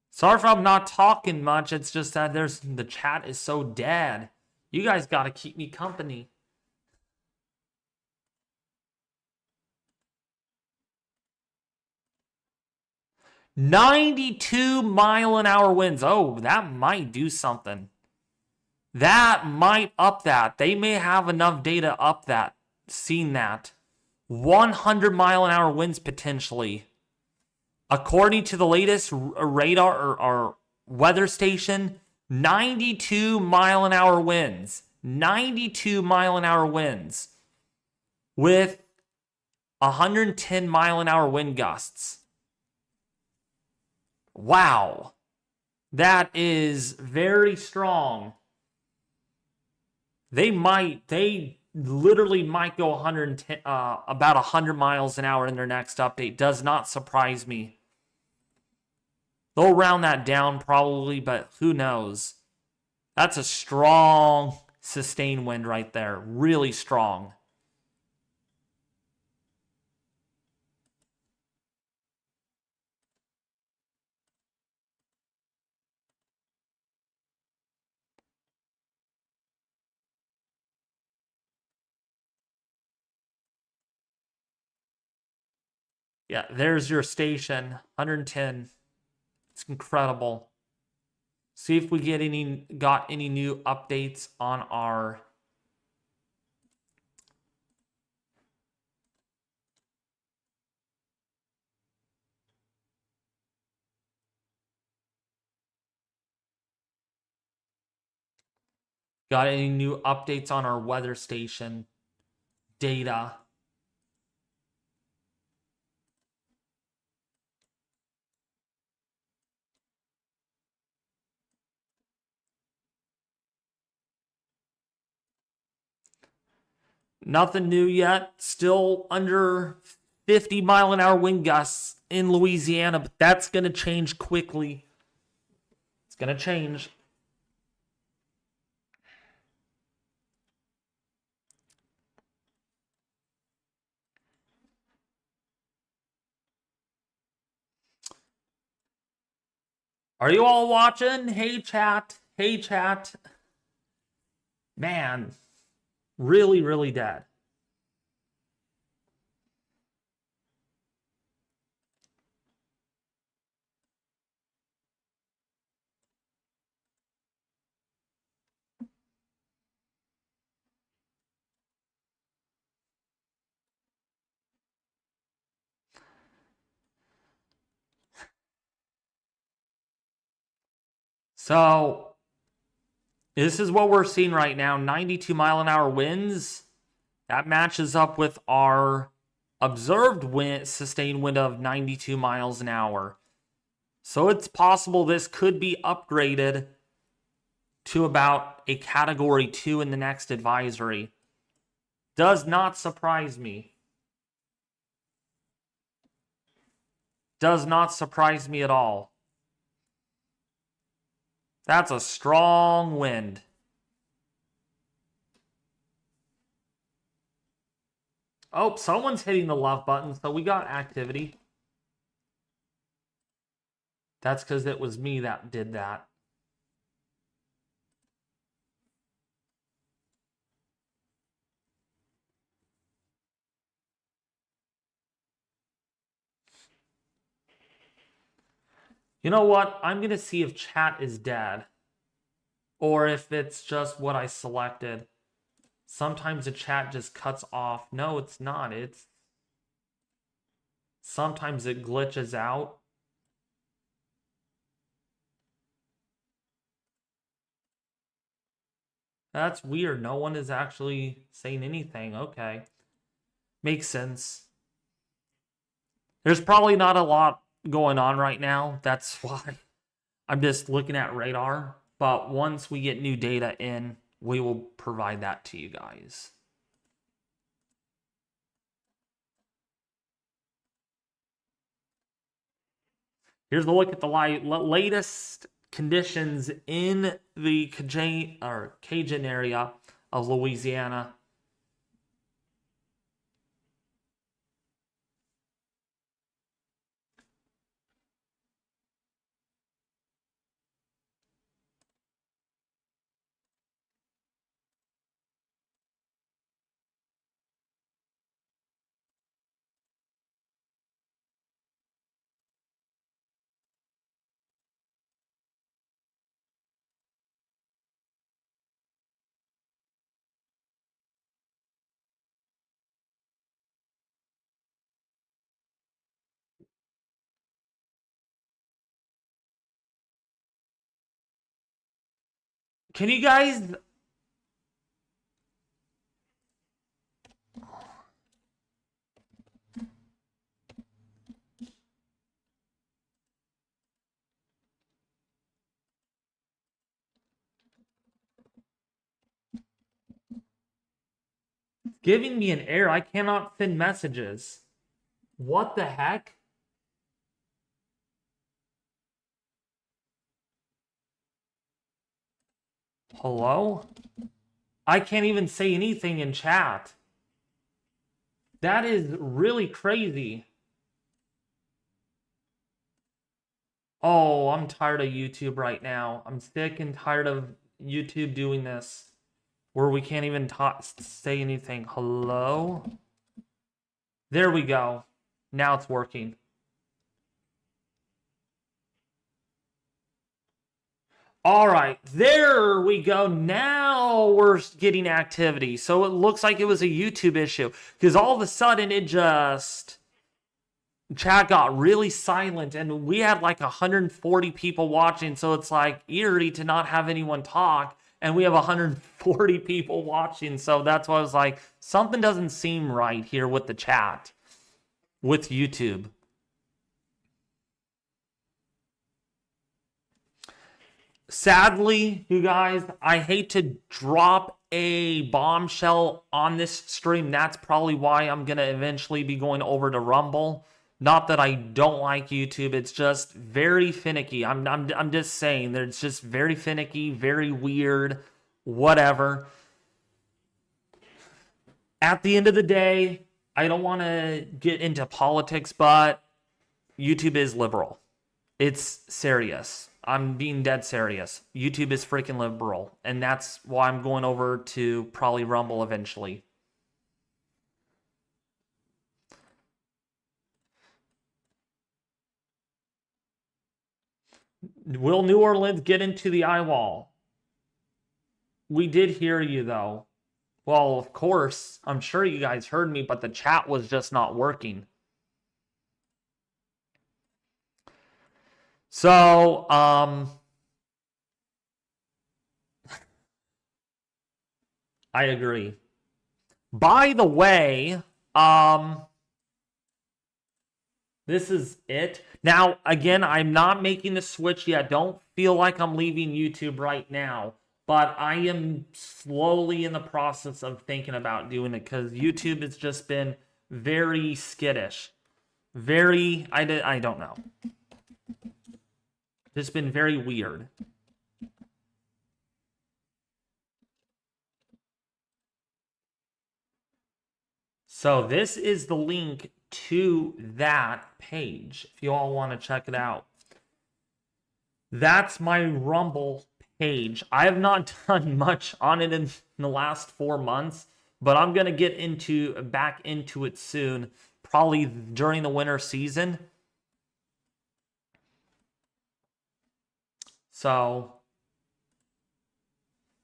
sorry if I'm not talking much. It's just that the chat is so dead. You guys got to keep me company. "92-mile-an-hour winds." Oh, that might do something. That might up that. They may have enough data up that. Seen that. 100-mile-an-hour winds potentially. According to the latest radar or weather station, 92-mile-an-hour winds. 92-mile-an-hour winds. With 110-mile-an-hour wind gusts. Wow. That is very strong. They literally might go 110, about 100 miles an hour in their next update. Does not surprise me. They'll round that down probably, but who knows? That's a strong sustained wind right there. Really strong. Yeah, there's your station, 110. It's incredible. See if we got any new updates on our weather station data. Nothing new yet. Still under 50-mile-an-hour wind gusts in Louisiana, but that's going to change quickly. It's going to change. Are you all watching? Hey, chat. Hey, chat. Man, really, really dead. So this is what we're seeing right now. 92-mile-an-hour winds. That matches up with our observed sustained wind of 92 miles an hour. So it's possible this could be upgraded to about a category 2 in the next advisory. Does not surprise me. Does not surprise me at all. That's a strong wind. Oh, someone's hitting the love button, so we got activity. That's because it was me that did that. You know what? I'm going to see if chat is dead. Or if it's just what I selected. Sometimes the chat just cuts off. No, it's not. Sometimes it glitches out. That's weird. No one is actually saying anything. Okay. Makes sense. There's probably not a lot going on right now. That's why I'm just looking at radar. But once we get new data in, we will provide that to you guys. Here's a look at the latest conditions in the Cajun area of Louisiana. Can you guys... giving me an error. I cannot send messages. What the heck? Hello? I can't even say anything in chat. That is really crazy. Oh, I'm tired of YouTube right now. I'm sick and tired of YouTube doing this. Where we can't even say anything. Hello? There we go. Now it's working. All right, there we go. Now we're getting activity. So it looks like it was a YouTube issue. Because all of a sudden it just... chat got really silent and we had like 140 people watching. So it's like eerie to not have anyone talk. And we have 140 people watching. So that's why I was like, something doesn't seem right here with the chat. With YouTube. Sadly, you guys, I hate to drop a bombshell on this stream. That's probably why I'm going to eventually be going over to Rumble. Not that I don't like YouTube. It's just very finicky. I'm just saying. It's just very finicky, very weird, whatever. At the end of the day, I don't want to get into politics, but YouTube is liberal. It's serious. I'm being dead serious. YouTube is freaking liberal. And that's why I'm going over to probably Rumble eventually. Will New Orleans get into the Eyewall? We did hear you, though. Well, of course. I'm sure you guys heard me, but the chat was just not working. So, I agree. By the way, this is it. Now, again, I'm not making the switch yet. Don't feel like I'm leaving YouTube right now. But I am slowly in the process of thinking about doing it because YouTube has just been very skittish. Very, I don't know. It's been very weird. So this is the link to that page if you all want to check it out. That's my Rumble page. I have not done much on it in the last 4 months, but I'm going to get back into it soon, probably during the winter season. So,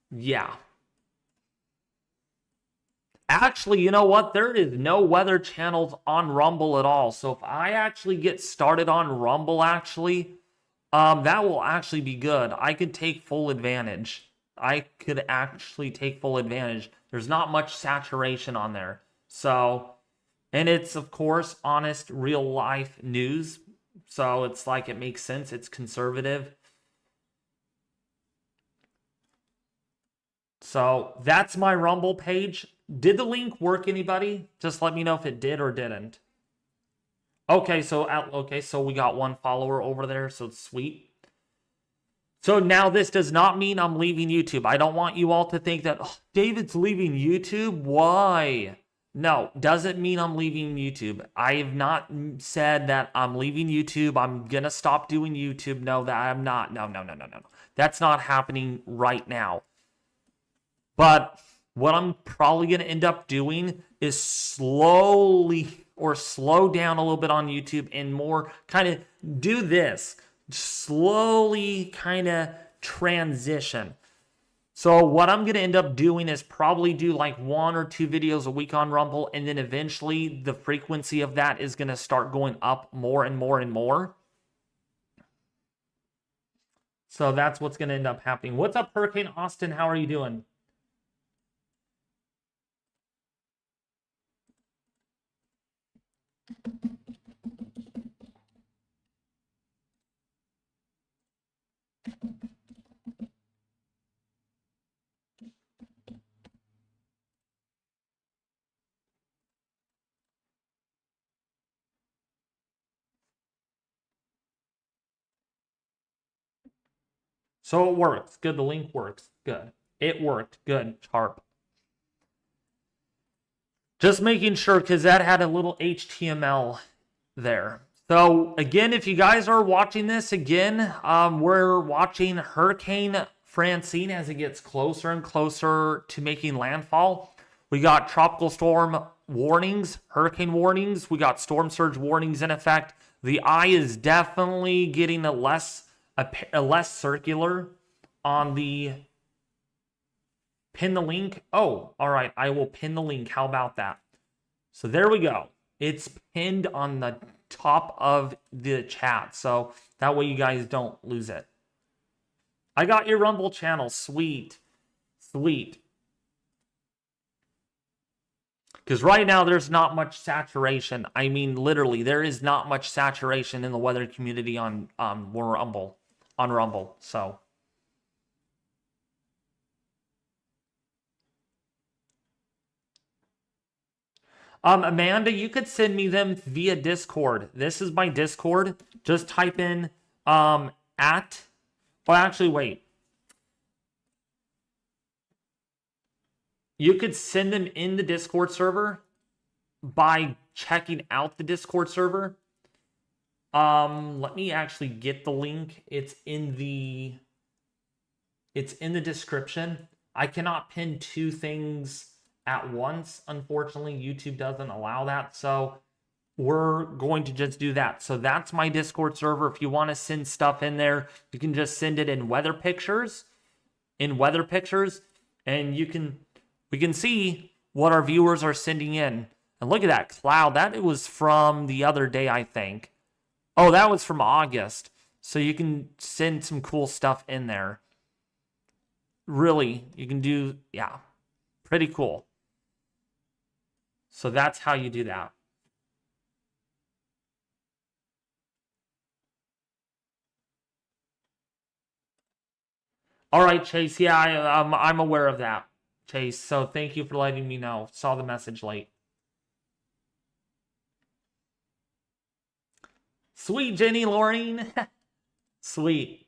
yeah. Actually, you know what? There is no weather channels on Rumble at all. So if I actually get started on Rumble, that will actually be good. I could take full advantage. I could actually take full advantage. There's not much saturation on there. So, and it's, of course, honest, real life news. So it's like it makes sense. It's conservative. So that's my Rumble page. Did the link work, anybody? Just let me know if it did or didn't. Okay, so we got 1 follower over there, so it's sweet. So now this does not mean I'm leaving YouTube. I don't want you all to think that, oh, David's leaving YouTube. Why? No, doesn't mean I'm leaving YouTube. I have not said that I'm leaving YouTube. I'm going to stop doing YouTube. No, that I'm not. No. That's not happening right now. But what I'm probably going to end up doing is slow down a little bit on YouTube and more kind of do this. Slowly kind of transition. So what I'm going to end up doing is probably do like 1 or 2 videos a week on Rumble, and then eventually the frequency of that is going to start going up more and more and more. So that's what's going to end up happening. What's up, Hurricane Austin? How are you doing? So it works. Good. The link works. Good. It worked. Good. Sharp. Just making sure because that had a little HTML there. So again, if you guys are watching this again, we're watching Hurricane Francine as it gets closer and closer to making landfall. We got tropical storm warnings, hurricane warnings. We got storm surge warnings in effect. The eye is definitely getting a less circular on the pin the link. Oh, all right. I will pin the link. How about that? So there we go. It's pinned on the top of the chat. So that way you guys don't lose it. I got your Rumble channel. Sweet. Sweet. Because right now there's not much saturation. I mean, literally, there is not much saturation in the weather community on Rumble. So Amanda, you could send me them via Discord. This is my Discord. Just type in well, actually, wait. You could send them in the Discord server by checking out the Discord server. Let me actually get the link. It's in the description. I cannot pin 2 things at once. Unfortunately, YouTube doesn't allow that. So we're going to just do that. So that's my Discord server. If you want to send stuff in there, you can just send it in weather pictures. And we can see what our viewers are sending in. And look at that cloud. That was from the other day, I think. Oh, that was from August. So you can send some cool stuff in there. Really, you can do, yeah. Pretty cool. So that's how you do that. All right, Chase. Yeah, I'm aware of that, Chase. So thank you for letting me know. Saw the message late. Sweet, Jenny Laureen. Sweet.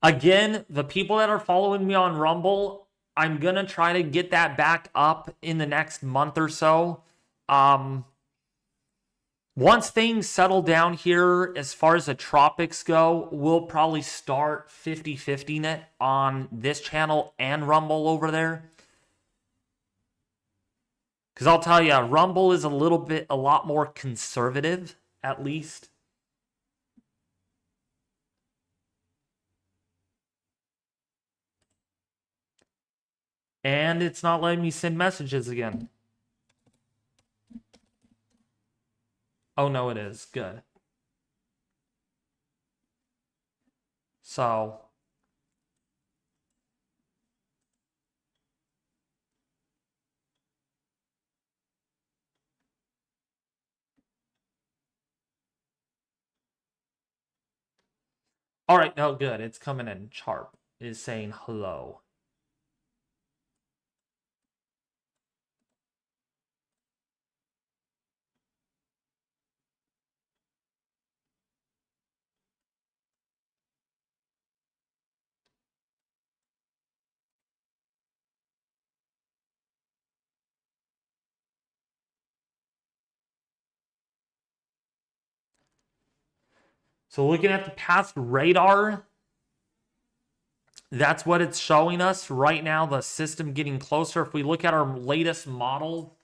Again, the people that are following me on Rumble, I'm going to try to get that back up in the next month or so. Once things settle down here, as far as the tropics go, we'll probably start 50-50 it on this channel and Rumble over there. Because I'll tell you, Rumble is a lot more conservative, at least. And it's not letting me send messages again. Oh, no, it is. Good. So. All right, no, good. It's coming in. Sharp is saying hello. So looking at the past radar, that's what it's showing us right now, the system getting closer. If we look at our latest model,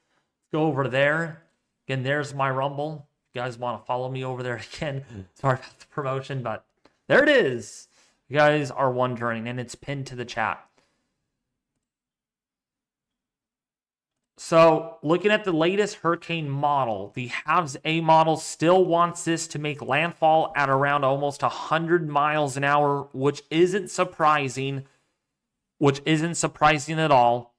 go over there. Again, there's my Rumble. If you guys want to follow me over there again, sorry about the promotion, but there it is. You guys are wondering, and it's pinned to the chat. So looking at the latest hurricane model, the HAVS A model still wants this to make landfall at around almost 100 miles an hour, which isn't surprising at all,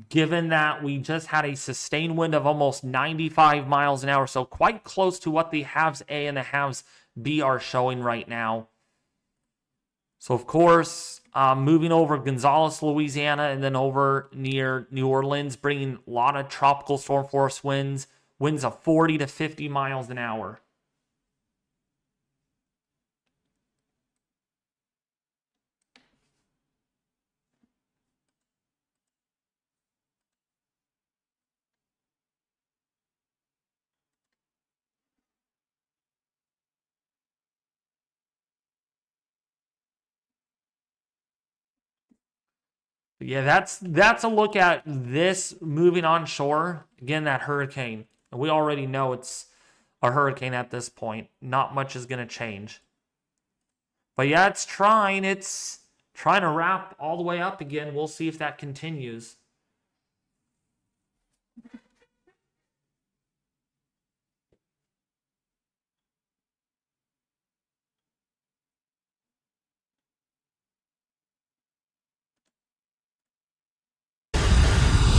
given that we just had a sustained wind of almost 95 miles an hour, so quite close to what the HAVS A and the HAVS B are showing right now. So, of course, moving over Gonzales, Louisiana, and then over near New Orleans, bringing a lot of tropical storm force winds of 40 to 50 miles an hour. Yeah, that's a look at this moving onshore. Again, that hurricane. We already know it's a hurricane at this point. Not much is going to change. But yeah, it's trying to wrap all the way up again. We'll see if that continues.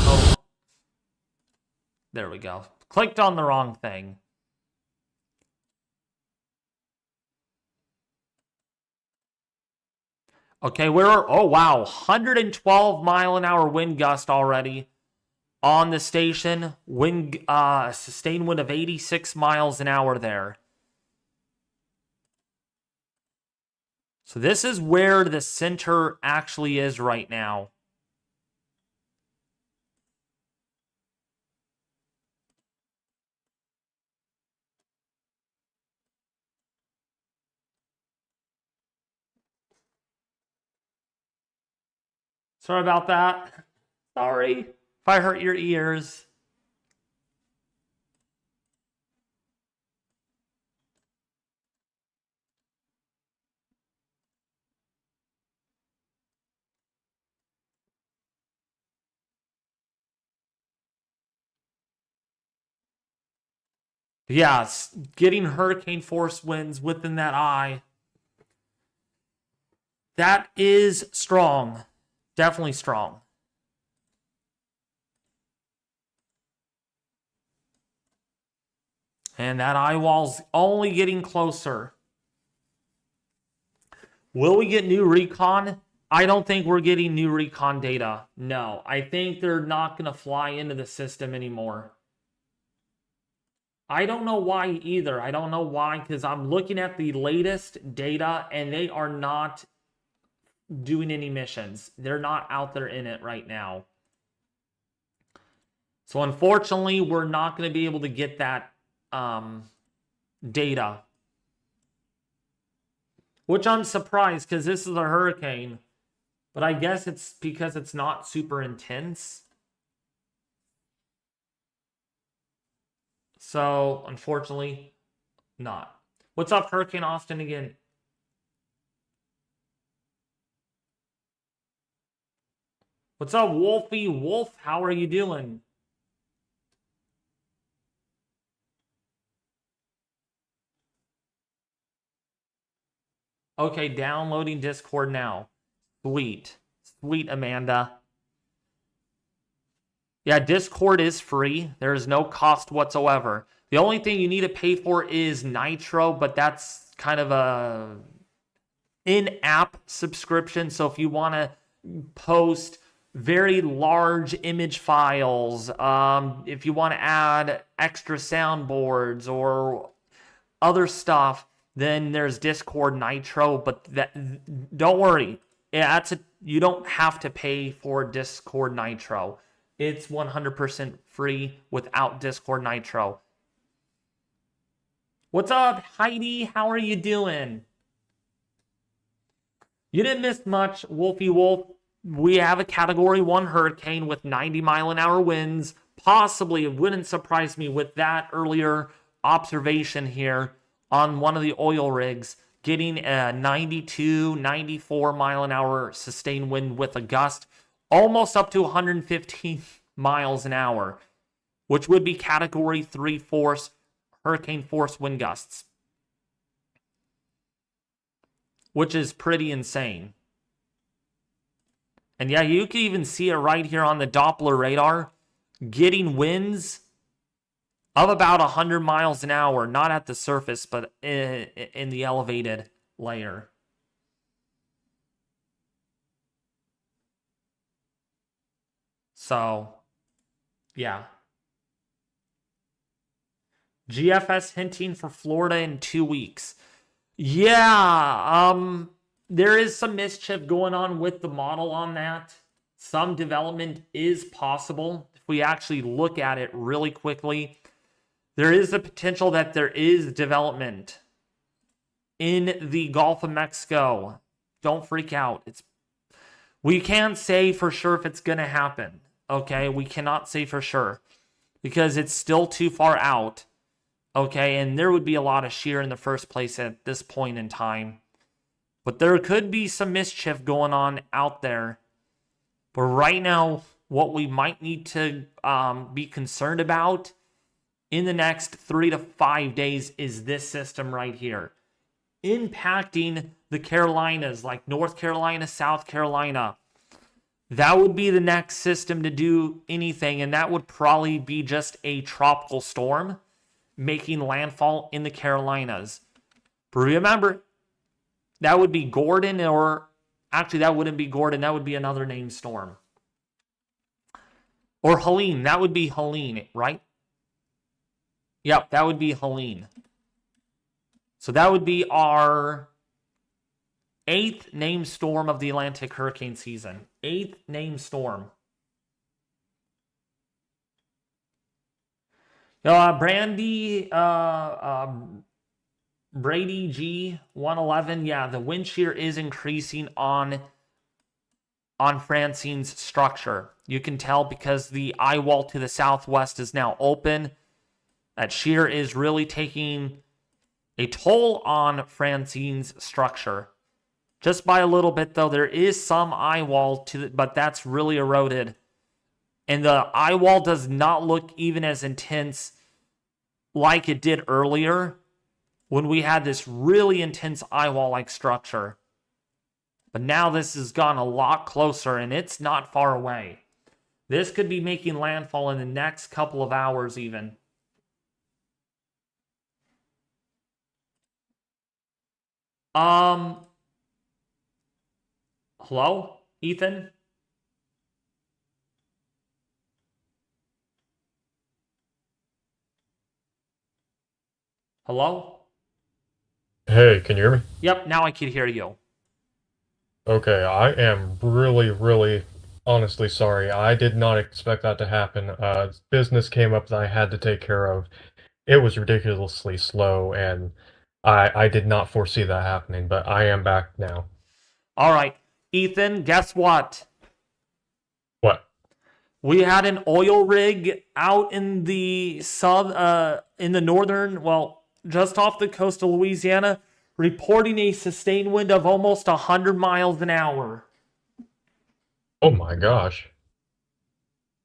Oh. There we go. Clicked on the wrong thing. Okay, oh wow, 112 mile an hour wind gust already on the station. Sustained wind of 86 miles an hour there. So this is where the center actually is right now. Sorry about that. Sorry if I hurt your ears. Yeah, getting hurricane force winds within that eye. That is strong. Definitely strong. And that eyewall's only getting closer. Will we get new recon? I don't think we're getting new recon data. No, I think they're not going to fly into the system anymore. I don't know why either. I don't know why, because I'm looking at the latest data and they are not doing any missions. They're not out there in it right now. So unfortunately, we're not going to be able to get that data. Which I'm surprised, because this is a hurricane. But I guess it's because it's not super intense. So, unfortunately, not. What's up, Hurricane Austin again? What's up, Wolfie Wolf? How are you doing? Okay, downloading Discord now. Sweet. Sweet, Amanda. Yeah, Discord is free. There is no cost whatsoever. The only thing you need to pay for is Nitro, but that's kind of a in-app subscription. So if you want to post very large image files, if you want to add extra soundboards or other stuff, then there's Discord Nitro. But don't worry, you don't have to pay for Discord Nitro. It's 100% free without Discord Nitro. What's up, Heidi? How are you doing? You didn't miss much, Wolfie Wolf. We have a Category 1 hurricane with 90-mile-an-hour winds. Possibly, it wouldn't surprise me with that earlier observation here on one of the oil rigs, getting a 92, 94-mile-an-hour sustained wind with a gust almost up to 115 miles an hour, which would be Category 3 force, hurricane force wind gusts, which is pretty insane. And yeah, you can even see it right here on the Doppler radar, getting winds of about 100 miles an hour, not at the surface, but in the elevated layer. So, yeah. GFS hinting for Florida in 2 weeks. Yeah, there is some mischief going on with the model on that. Some development is possible. If we actually look at it really quickly, there is a potential that there is development in the Gulf of Mexico. Don't freak out. We can't say for sure if it's going to happen. Okay, we cannot say for sure because it's still too far out. Okay, and there would be a lot of shear in the first place at this point in time. But there could be some mischief going on out there. But right now, what we might need to be concerned about in the next 3 to 5 days is this system right here, impacting the Carolinas, like North Carolina, South Carolina. That would be the next system to do anything, and that would probably be just a tropical storm making landfall in the Carolinas. But remember, that would be Gordon, or actually that wouldn't be Gordon, that would be another named storm. Or Helene, that would be Helene, right? Yep, that would be Helene. So that would be our 8th named storm of the Atlantic hurricane season. 8th named storm. Brandy, Brady G 111. Yeah, the wind shear is increasing on Francine's structure. You can tell because the Eyewall to the southwest is now open. That shear is really taking a toll on Francine's structure. Just by a little bit, though, there is some Eyewall but that's really eroded. And the Eyewall does not look even as intense like it did earlier when we had this really intense Eyewall-like structure. But now this has gone a lot closer, and it's not far away. This could be making landfall in the next couple of hours even. Um, hello, Ethan? Hello? Hey, can you hear me? Yep, now I can hear you. Okay, I am really, really honestly sorry. I did not expect that to happen. Business came up that I had to take care of. It was ridiculously slow, and I did not foresee that happening, but I am back now. All right, Ethan, guess what? What? We had an oil rig out in the in the northern, well, just off the coast of Louisiana, reporting a sustained wind of almost 100 miles an hour. Oh my gosh.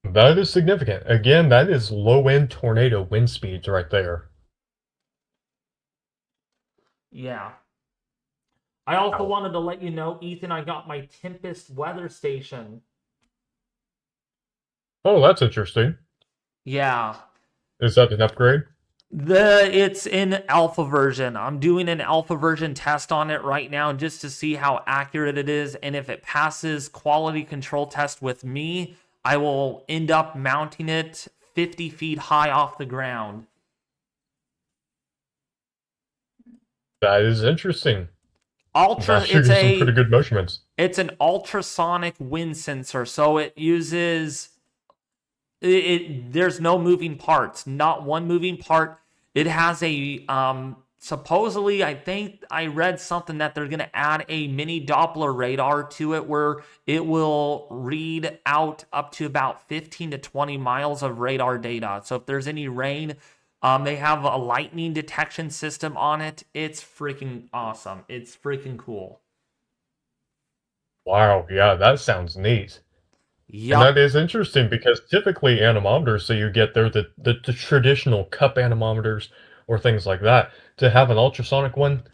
That is significant. Again, that is low-end tornado wind speeds right there. Yeah. I also Wow. wanted to let you know, Ethan, I got my Tempest weather station. Oh, that's interesting. Yeah. Is that an upgrade? It's in alpha version. I'm doing an alpha version test on it right now just to see how accurate it is, and if it passes quality control test with me, I will end up mounting it 50 feet high off the ground. That is interesting. Ultra That should it's give some pretty a good measurements. it's an ultrasonic wind sensor, so it uses there's no moving parts, not one moving part. It has a supposedly, I think I read something that they're going to add a mini Doppler radar to it where it will read out up to about 15 to 20 miles of radar data. So if there's any rain, they have a lightning detection system on it. It's freaking awesome. It's freaking cool. Wow, yeah, that sounds neat. And that Yup. is interesting because typically anemometers, so you get there the traditional cup anemometers or things like that. To have an ultrasonic one,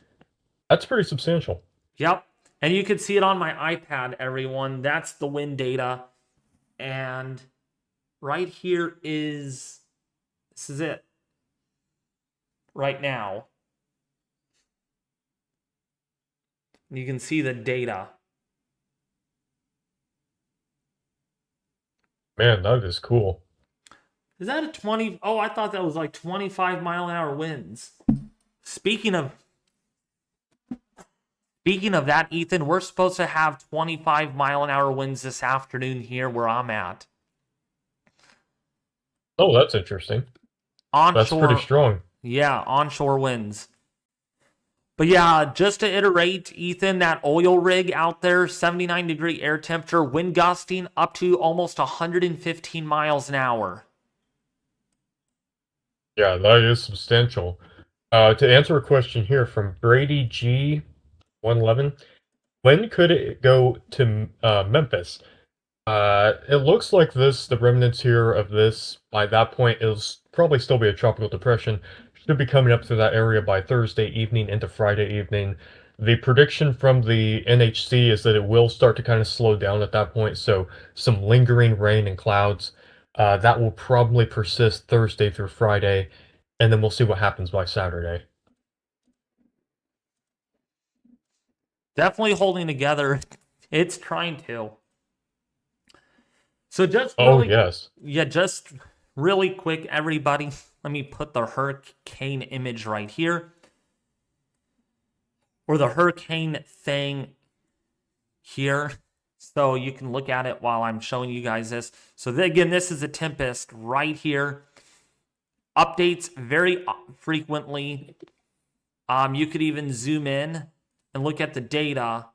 that's pretty substantial. Yep. And you can see it on my iPad, everyone. That's the wind data. And right here is this is it right now. You can see the data. Man, that is cool. Is that a 20? Oh, I thought that was like 25-mile-an-hour winds. Speaking of speaking of that, Ethan, we're supposed to have 25-mile-an-hour winds this afternoon here where I'm at. Oh, that's interesting. That's pretty Onshore, strong. yeah, onshore winds. But yeah, just to iterate, Ethan, that oil rig out there, 79-degree air temperature, wind gusting up to almost 115 miles an hour. Yeah, that is substantial. To answer a question here from Brady G 111, when could it go to Memphis? It looks like the remnants here of this, by that point, it'll probably still be a tropical depression. Should be coming up to that area by Thursday evening into Friday evening. The prediction from the NHC is that it will start to kind of slow down at that point, so some lingering rain and clouds. That will probably persist Thursday through Friday, and then we'll see what happens by Saturday. Definitely holding together. It's trying to. So Oh, yes. just really quick, everybody. Let me put the hurricane image right here. Or the hurricane thing here. So you can look at it while I'm showing you guys this. So again, this is a tempest right here. Updates very frequently. You could even zoom in and look at the data.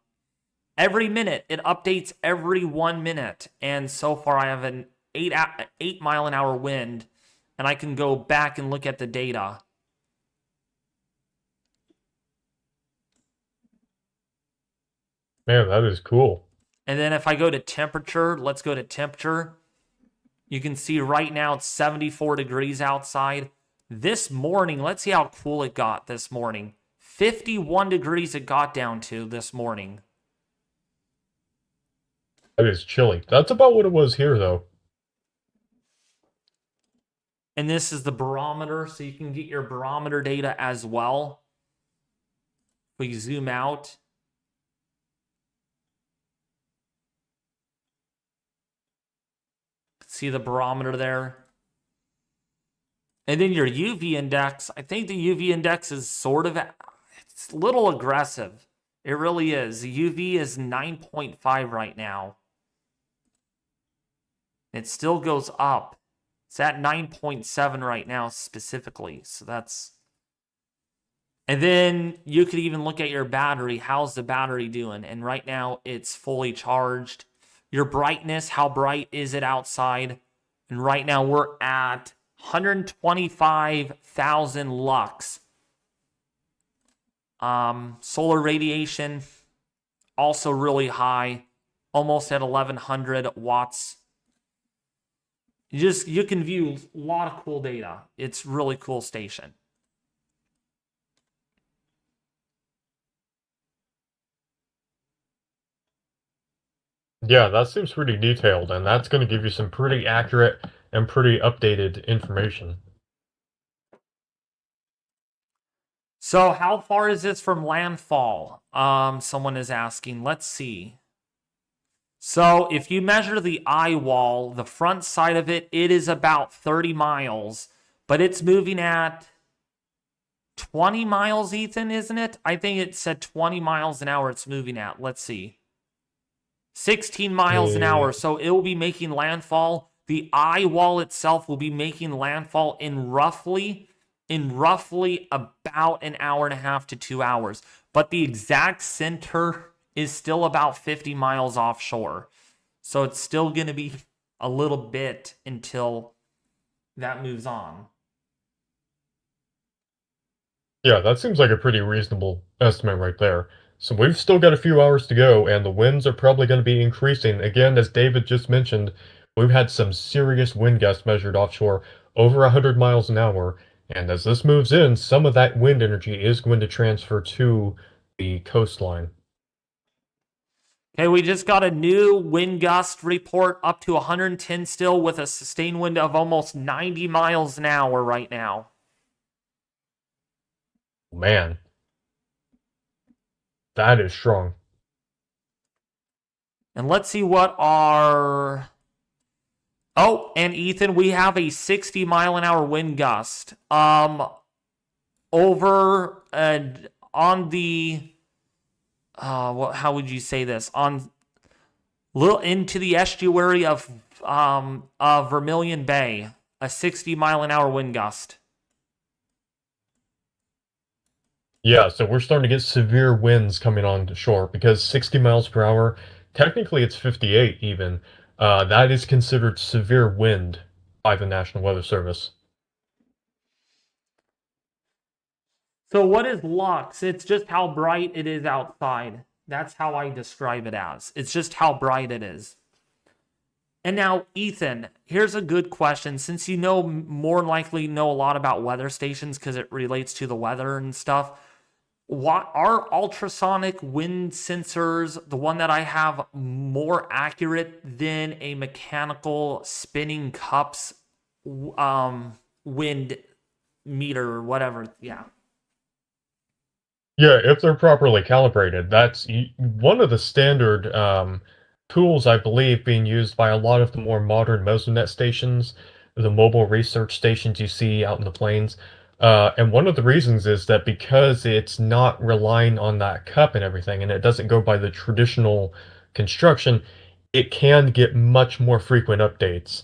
Every minute, it updates every 1 minute. And so far, I have an 8-mile-an-hour wind. And I can go back and look at the data. Man, that is cool. And then if I go to temperature, let's go to temperature. You can see right now it's 74 degrees outside. This morning, let's see how cool it got this morning. 51 degrees it got down to this morning. That is chilly. That's about what it was here, though. And this is the barometer, so you can get your barometer data as well We zoom out. See the barometer there. And then your UV index, I think the UV index is sort of, it's a little aggressive. It really is. The UV is 9.5 right now. It still goes up. It's at 9.7 right now specifically. So that's... And then you could even look at your battery. How's the battery doing? And right now it's fully charged. Your brightness, how bright is it outside? And right now we're at 125,000 lux. Solar radiation, also really high, almost at 1100 watts. You can view a lot of cool data. It's really cool station. Yeah, that seems pretty detailed, and that's going to give you some pretty accurate and pretty updated information. So how far is this from landfall? Someone is asking. Let's see. So if you measure the Eyewall, the front side of it, it is about 30 miles, but it's moving at 20 miles, Ethan, isn't it? I think it said 20 miles an hour it's moving at. Let's see. 16 miles an hour. So it will be making landfall. The Eyewall itself will be making landfall in roughly about an hour and a half to 2 hours. But the exact center is still about 50 miles offshore. So it's still going to be a little bit until that moves on. Yeah, that seems like a pretty reasonable estimate right there. So we've still got a few hours to go, and the winds are probably going to be increasing. Again, as David just mentioned, we've had some serious wind gusts measured offshore, over 100 miles an hour. And as this moves in, some of that wind energy is going to transfer to the coastline. Okay, we just got a new wind gust report up to 110 still with a sustained wind of almost 90 miles an hour right now. Man, that is strong. And let's see what our... Oh, and Ethan, we have a 60 mile an hour wind gust. Over on the... how would you say this? On little into the estuary of Vermilion Bay, a 60 mile an hour wind gust. Yeah, so we're starting to get severe winds coming on to shore because 60 miles per hour, technically it's 58 even. That is considered severe wind by the National Weather Service. So what is lux? It's just how bright it is outside. That's how I describe it as. It's just how bright it is. And now, Ethan, here's a good question. Since you know more likely know a lot about weather stations because it relates to the weather and stuff, what are ultrasonic wind sensors, the one that I have, more accurate than a mechanical spinning cups wind meter or whatever? Yeah. Yeah, if they're properly calibrated, that's one of the standard tools, I believe, being used by a lot of the more modern Mesonet stations, the mobile research stations you see out in the plains. And one of the reasons is that because it's not relying on that cup and everything, and it doesn't go by the traditional construction, it can get much more frequent updates.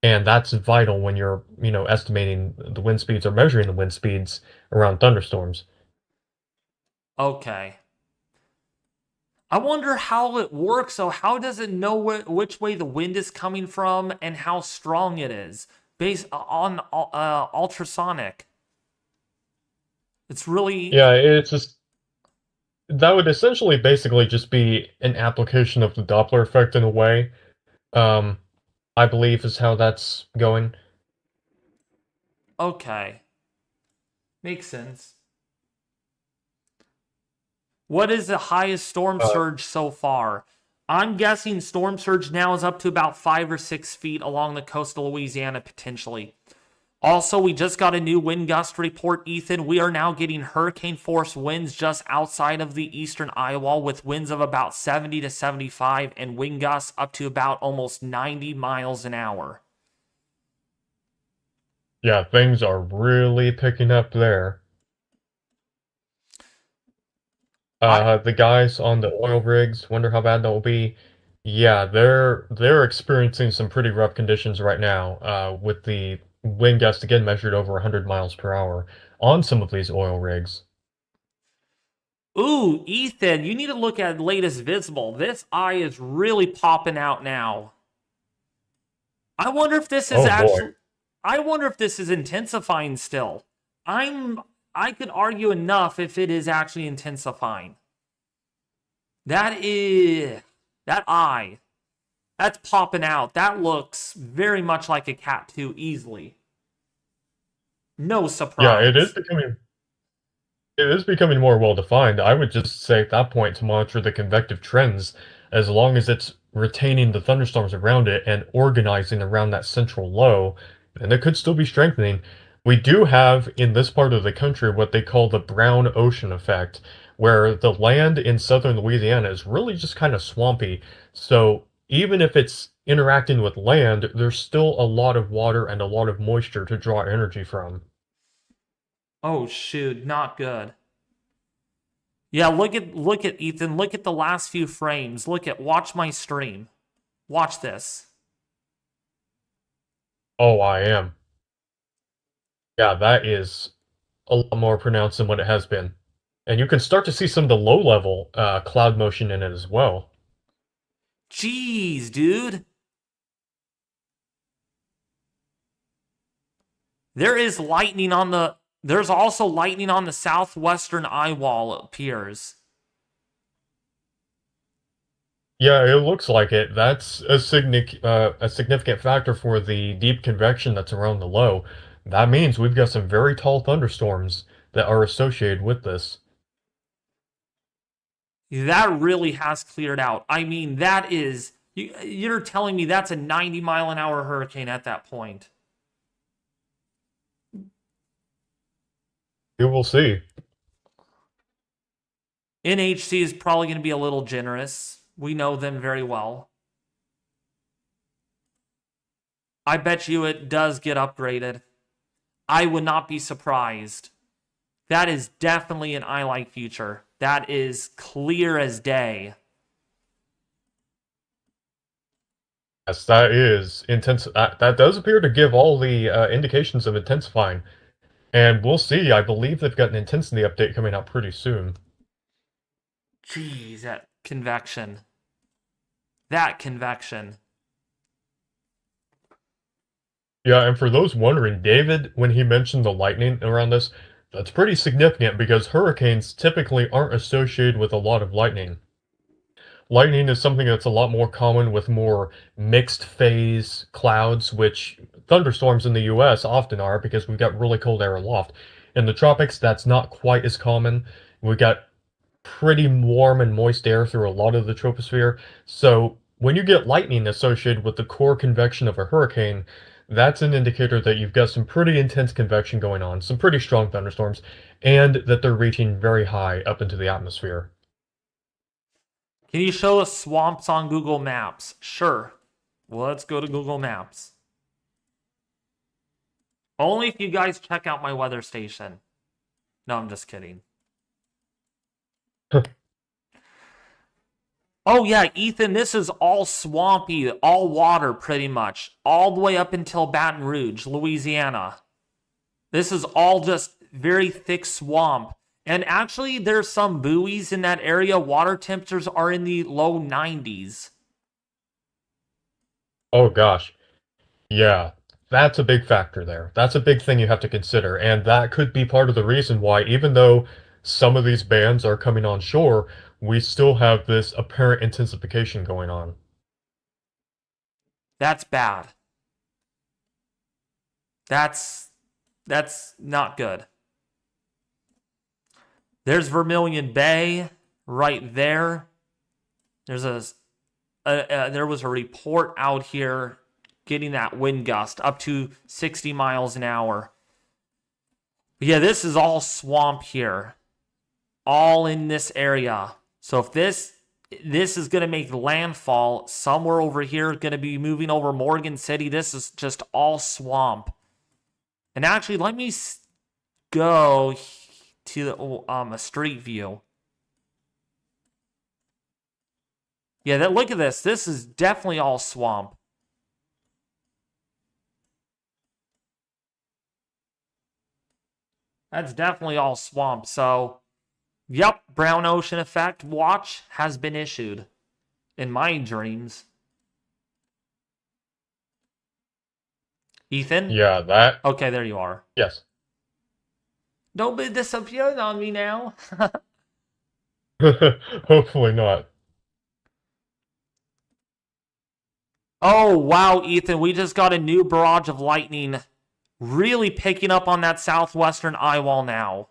And that's vital when you're, estimating the wind speeds or measuring the wind speeds around thunderstorms. Okay. I wonder how it works. So how does it know which way the wind is coming from and how strong it is based on ultrasonic? It's really... Yeah, it's just that would essentially basically just be an application of the Doppler effect in a way. Um, I believe is how that's going. Okay. Makes sense. What is the highest storm surge so far? I'm guessing storm surge now is up to about 5 or 6 feet along the coast of Louisiana, potentially. Also, we just got a new wind gust report, Ethan. We are now getting hurricane force winds just outside of the eastern Eyewall with winds of about 70 to 75 and wind gusts up to about almost 90 miles an hour. Yeah, things are really picking up there. I The guys on the oil rigs wonder how bad that will be. Yeah, they're experiencing some pretty rough conditions right now, with the wind gusts again measured over 100 miles per hour on some of these oil rigs. Ooh, Ethan, you need to look at latest visible. This eye is really popping out now. I wonder if this is Oh boy. actually I wonder if this is intensifying still. I could argue enough if it is actually intensifying. That eye. That's popping out. That looks very much like a Cat 2 easily. No Yeah, surprise. it is becoming more well defined. I would just say at that point to monitor the convective trends as long as it's retaining the thunderstorms around it and organizing around that central low, and it could still be strengthening. We do have in this part of the country what they call the brown ocean effect, where the land in southern Louisiana is really just kind of swampy. So even if it's interacting with land, there's still a lot of water and a lot of moisture to draw energy from. Oh shoot, not good. Yeah, look at Ethan, look at the last few frames. Watch my stream. Watch this. Oh, I am. Yeah, that is a lot more pronounced than what it has been. And you can start to see some of the low-level cloud motion in it as well. Jeez, dude. There's also lightning on the southwestern eye wall, it appears. Yeah, it looks like it. That's a significant factor for the deep convection that's around the low. That means we've got some very tall thunderstorms that are associated with this. That really has cleared out. I mean, you're telling me that's a 90-mile-an-hour hurricane at that point. You will see. NHC is probably going to be a little generous. We know them very well. I bet you it does get upgraded. I would not be surprised. That is definitely an eye like future. That is clear as day. Yes, that is intense. That does appear to give all the indications of intensifying. And we'll see. I believe they've got an intensity update coming out pretty soon. Jeez, that convection. That convection. Yeah, and for those wondering, David, when he mentioned the lightning around this, that's pretty significant because hurricanes typically aren't associated with a lot of lightning. Lightning is something that's a lot more common with more mixed phase clouds, which thunderstorms in the US often are because we've got really cold air aloft. In the tropics, that's not quite as common. We've got pretty warm and moist air through a lot of the troposphere. So when you get lightning associated with the core convection of a hurricane, that's an indicator that you've got some pretty intense convection going on, some pretty strong thunderstorms, and that they're reaching very high up into the atmosphere. Can you show us swamps on Google Maps? Sure. Well, let's go to Google Maps. Only if you guys check out my weather station. No, I'm just kidding. Oh yeah, Ethan, this is all swampy, all water pretty much, all the way up until Baton Rouge, Louisiana. This is all just very thick swamp. And actually, there's some buoys in that area. Water temperatures are in the low 90s. Oh gosh. Yeah, that's a big factor there. That's a big thing you have to consider, and that could be part of the reason why, even though some of these bands are coming on shore, we still have this apparent intensification going on. That's bad. That's not good. There's Vermilion Bay right there. There was a report out here getting that wind gust up to 60 miles an hour. But yeah, this is all swamp here. All in this area. So if this is going to make landfall somewhere over here, going to be moving over Morgan City. This is just all swamp. And actually, let me go to a street view. Yeah, look at this. This is definitely all swamp. That's definitely all swamp. So, yep, brown ocean effect watch has been issued in my dreams. Ethan? Yeah, that. Okay, there you are. Yes. Don't be disappearing on me now. Hopefully not. Oh, wow, Ethan, we just got a new barrage of lightning really picking up on that southwestern Eyewall now.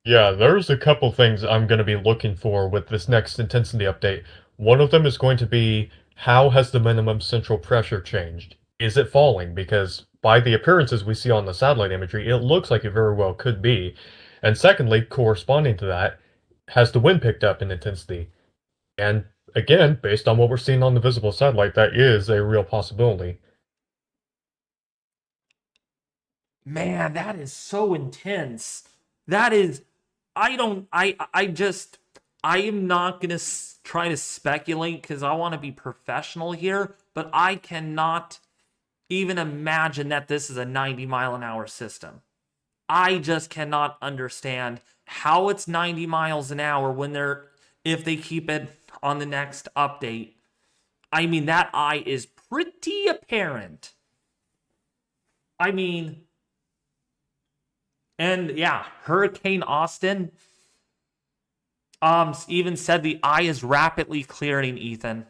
Yeah, there's a couple things I'm going to be looking for with this next intensity update. One of them is going to be, how has the minimum central pressure changed? Is it falling? Because by the appearances we see on the satellite imagery, it looks like it very well could be. And secondly, corresponding to that, has the wind picked up in intensity? And again, based on what we're seeing on the visible satellite, that is a real possibility. Man, that is so intense. That is, I am not going to try to speculate because I want to be professional here, but I cannot even imagine that this is a 90-mile-an-hour system. I just cannot understand how it's 90 miles an hour if they keep it on the next update. I mean, that eye is pretty apparent. I mean, and yeah, Hurricane Austin even said the eye is rapidly clearing, Ethan.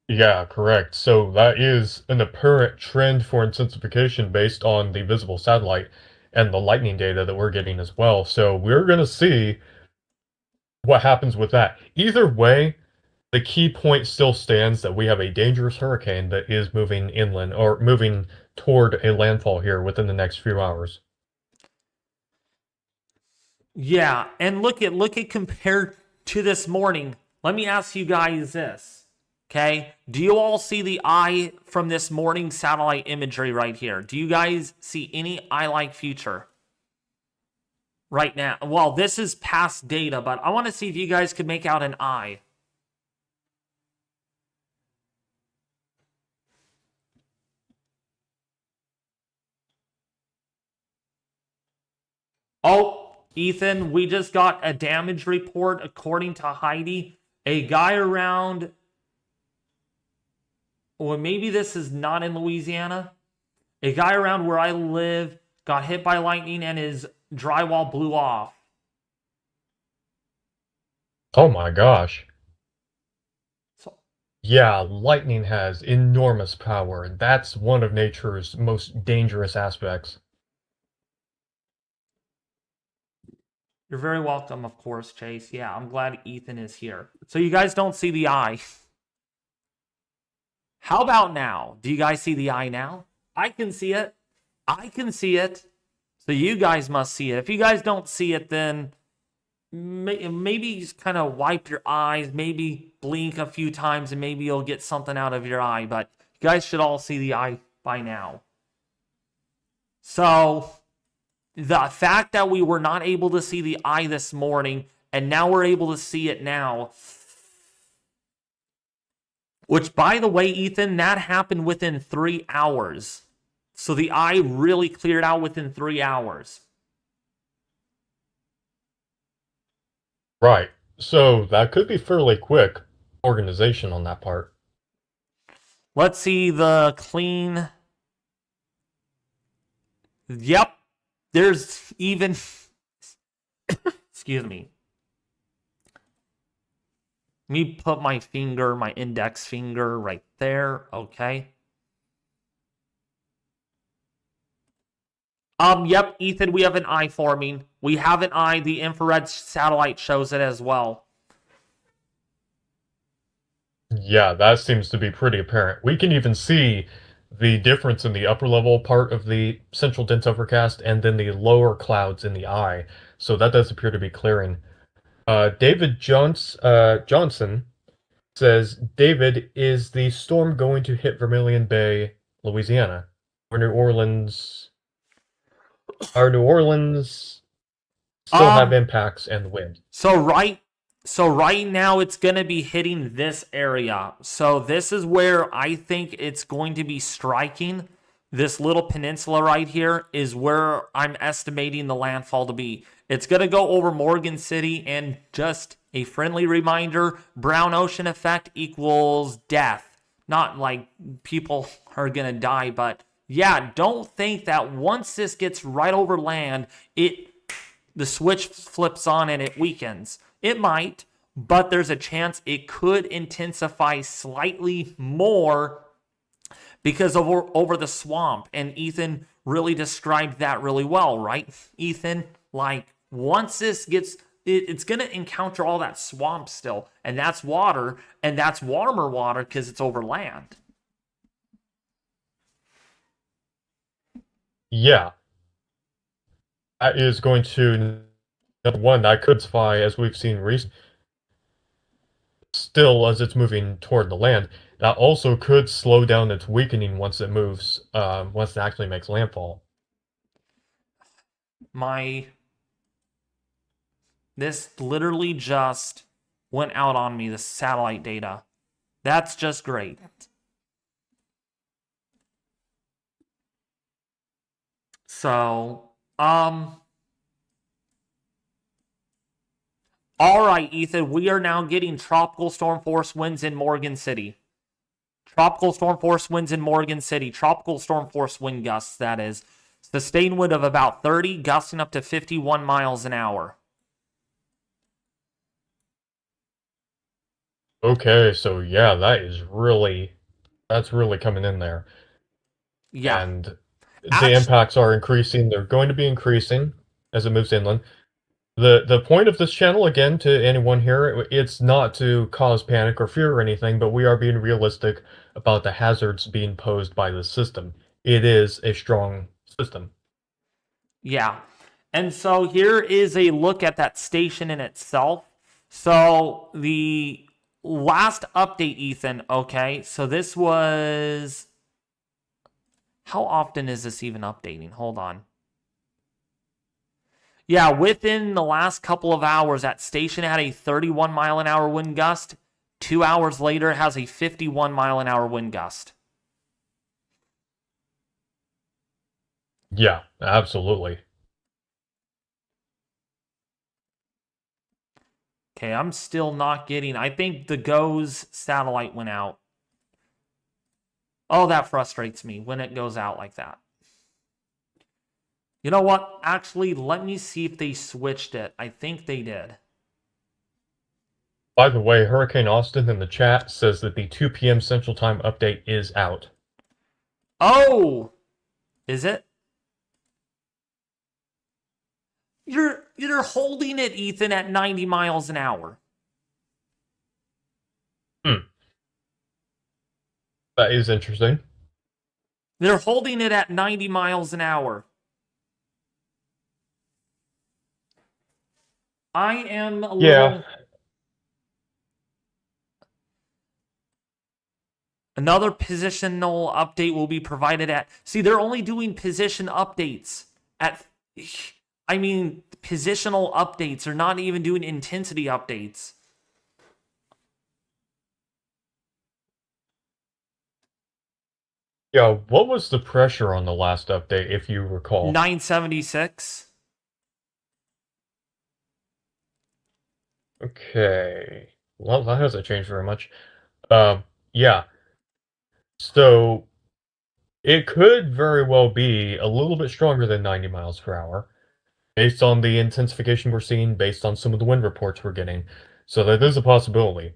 Yeah, correct. So that is an apparent trend for intensification based on the visible satellite and the lightning data that we're getting as well. So we're going to see what happens with that. Either way, the key point still stands that we have a dangerous hurricane that is moving inland or moving toward a landfall here within the next few hours. Yeah, and look at compared to this morning. Let me ask you guys this. Okay? Do you all see the eye from this morning satellite imagery right here? Do you guys see any eye-like future right now? Well, this is past data, but I want to see if you guys could make out an eye. Oh, Ethan, we just got a damage report according to Heidi. A guy around, or maybe this is not in Louisiana. A guy around where I live got hit by lightning and his drywall blew off. Oh my gosh. So, Yeah, lightning has enormous power, and that's one of nature's most dangerous aspects. you're very welcome, of course, Chase. Yeah, I'm glad Ethan is here. So you guys don't see the eye. How about now? Do you guys see the eye now? I can see it. I can see it. So you guys must see it. If you guys don't see it, then maybe just kind of wipe your eyes, maybe blink a few times, and maybe you'll get something out of your eye. But you guys should all see the eye by now. So the fact that we were not able to see the eye this morning, and now we're able to see it now, which, by the way, Ethan, that happened within 3 hours. So the eye really cleared out within 3 hours. Right. So that could be fairly quick organization on that part. Let's see the clean. Yep. There's even... Excuse me. Let me put my index finger right there. Okay. Yep, Ethan, we have an eye forming. We have an eye. The infrared satellite shows it as well. Yeah, that seems to be pretty apparent. We can even see the difference in the upper level part of the central dense overcast and then the lower clouds in the eye. So that does appear to be clearing. Johnson says, David, is the storm going to hit Vermilion Bay, Louisiana? Or New Orleans? Are New Orleans still have Um, impacts and wind? so right so right now it's going to be hitting this area. So this is where I think it's going to be striking. This little peninsula right here is where I'm estimating the landfall to be. It's going to go over Morgan City, and just a friendly reminder, brown ocean effect equals death. Not like people are going to die, but yeah, don't think that once this gets right over land, the switch flips on and it weakens. It might, but there's a chance it could intensify slightly more because over the swamp. And Ethan really described that really well, right? Ethan, like once this gets, it's going to encounter all that swamp still, and that's water, and that's warmer water because it's over land. Yeah, that is going to, number one, that could fly, as we've seen recently, still as it's moving toward the land. That also could slow down its weakening once it moves, once it actually makes landfall. This literally just went out on me, the satellite data. That's just great. So, all right, Ethan, we are now getting tropical storm force winds in Morgan City. Tropical storm force winds in Morgan City. Tropical storm force wind gusts, that is. Sustained wind of about 30, gusting up to 51 miles an hour. Okay, so yeah, that's really coming in there. Yeah. And the Actually, impacts are increasing. They're going to be increasing as it moves inland. The point of this channel, again, to anyone here, it's not to cause panic or fear or anything, but we are being realistic about the hazards being posed by this system. It is a strong system. yeah. And so here is a look at that station in itself. So the last update, Ethan, okay, so this was... How often is this even updating? Hold on. Yeah, within the last couple of hours, that station had a 31 mile an hour wind gust. 2 hours later, it has a 51 mile an hour wind gust. Yeah, absolutely. Okay, I'm still not getting... I think the GOES satellite went out. Oh, that frustrates me when it goes out like that. You know what? Actually, let me see if they switched it. I think they did. By the way, Hurricane Austin in the chat says that the 2 p.m. Central Time update is out. Oh! Is it? You're holding it, Ethan, at 90 miles an hour. That is interesting. They're holding it at 90 miles an hour. I am a little... Yeah. Another positional update will be provided at... See, they're only doing position updates at... I mean, positional updates. They're not even doing intensity updates. Yeah, what was the pressure on the last update, if you recall? 976. Okay. Well, that hasn't changed very much. Yeah. So, it could very well be a little bit stronger than 90 miles per hour, based on the intensification we're seeing, based on some of the wind reports we're getting. So that is a possibility.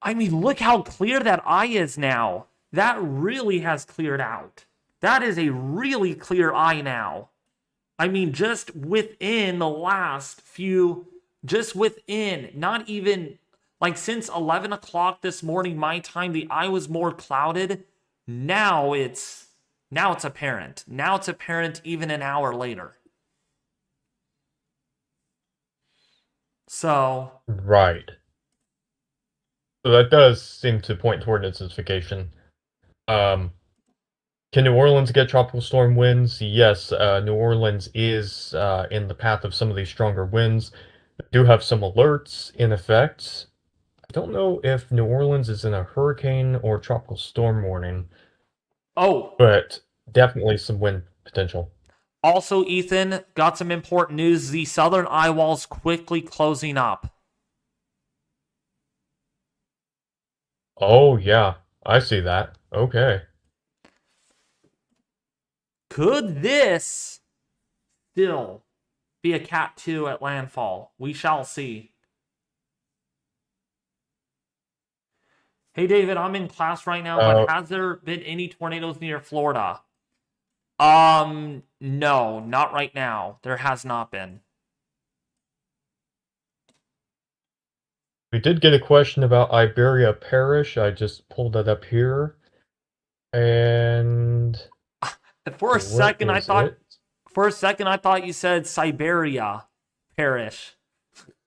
I mean, look how clear that eye is now. That really has cleared out. That is a really clear eye now. I mean, just within the last few, just within, not even Like since 11 o'clock this morning, my time, the eye was more clouded. Now it's now it's apparent. Now it's apparent even an hour later. So, Right. So that does seem to point toward intensification. Um, can New Orleans get tropical storm winds? Yes, New Orleans is in the path of some of these stronger winds. We do have some alerts in effect. I don't know if New Orleans is in a hurricane or tropical storm warning, oh, but definitely some wind potential. also, Ethan, got some important news. The southern Eyewall's quickly closing up. Oh, yeah, I see that. Okay. Could this still be a Cat 2 at landfall? We shall see. Hey, David, I'm in class right now, but Uh, has there been any tornadoes near Florida? No, not right now. There has not been. we did get a question about Iberia Parish. I just pulled that up here. And For a where second, I is thought it? you said Siberia Parish.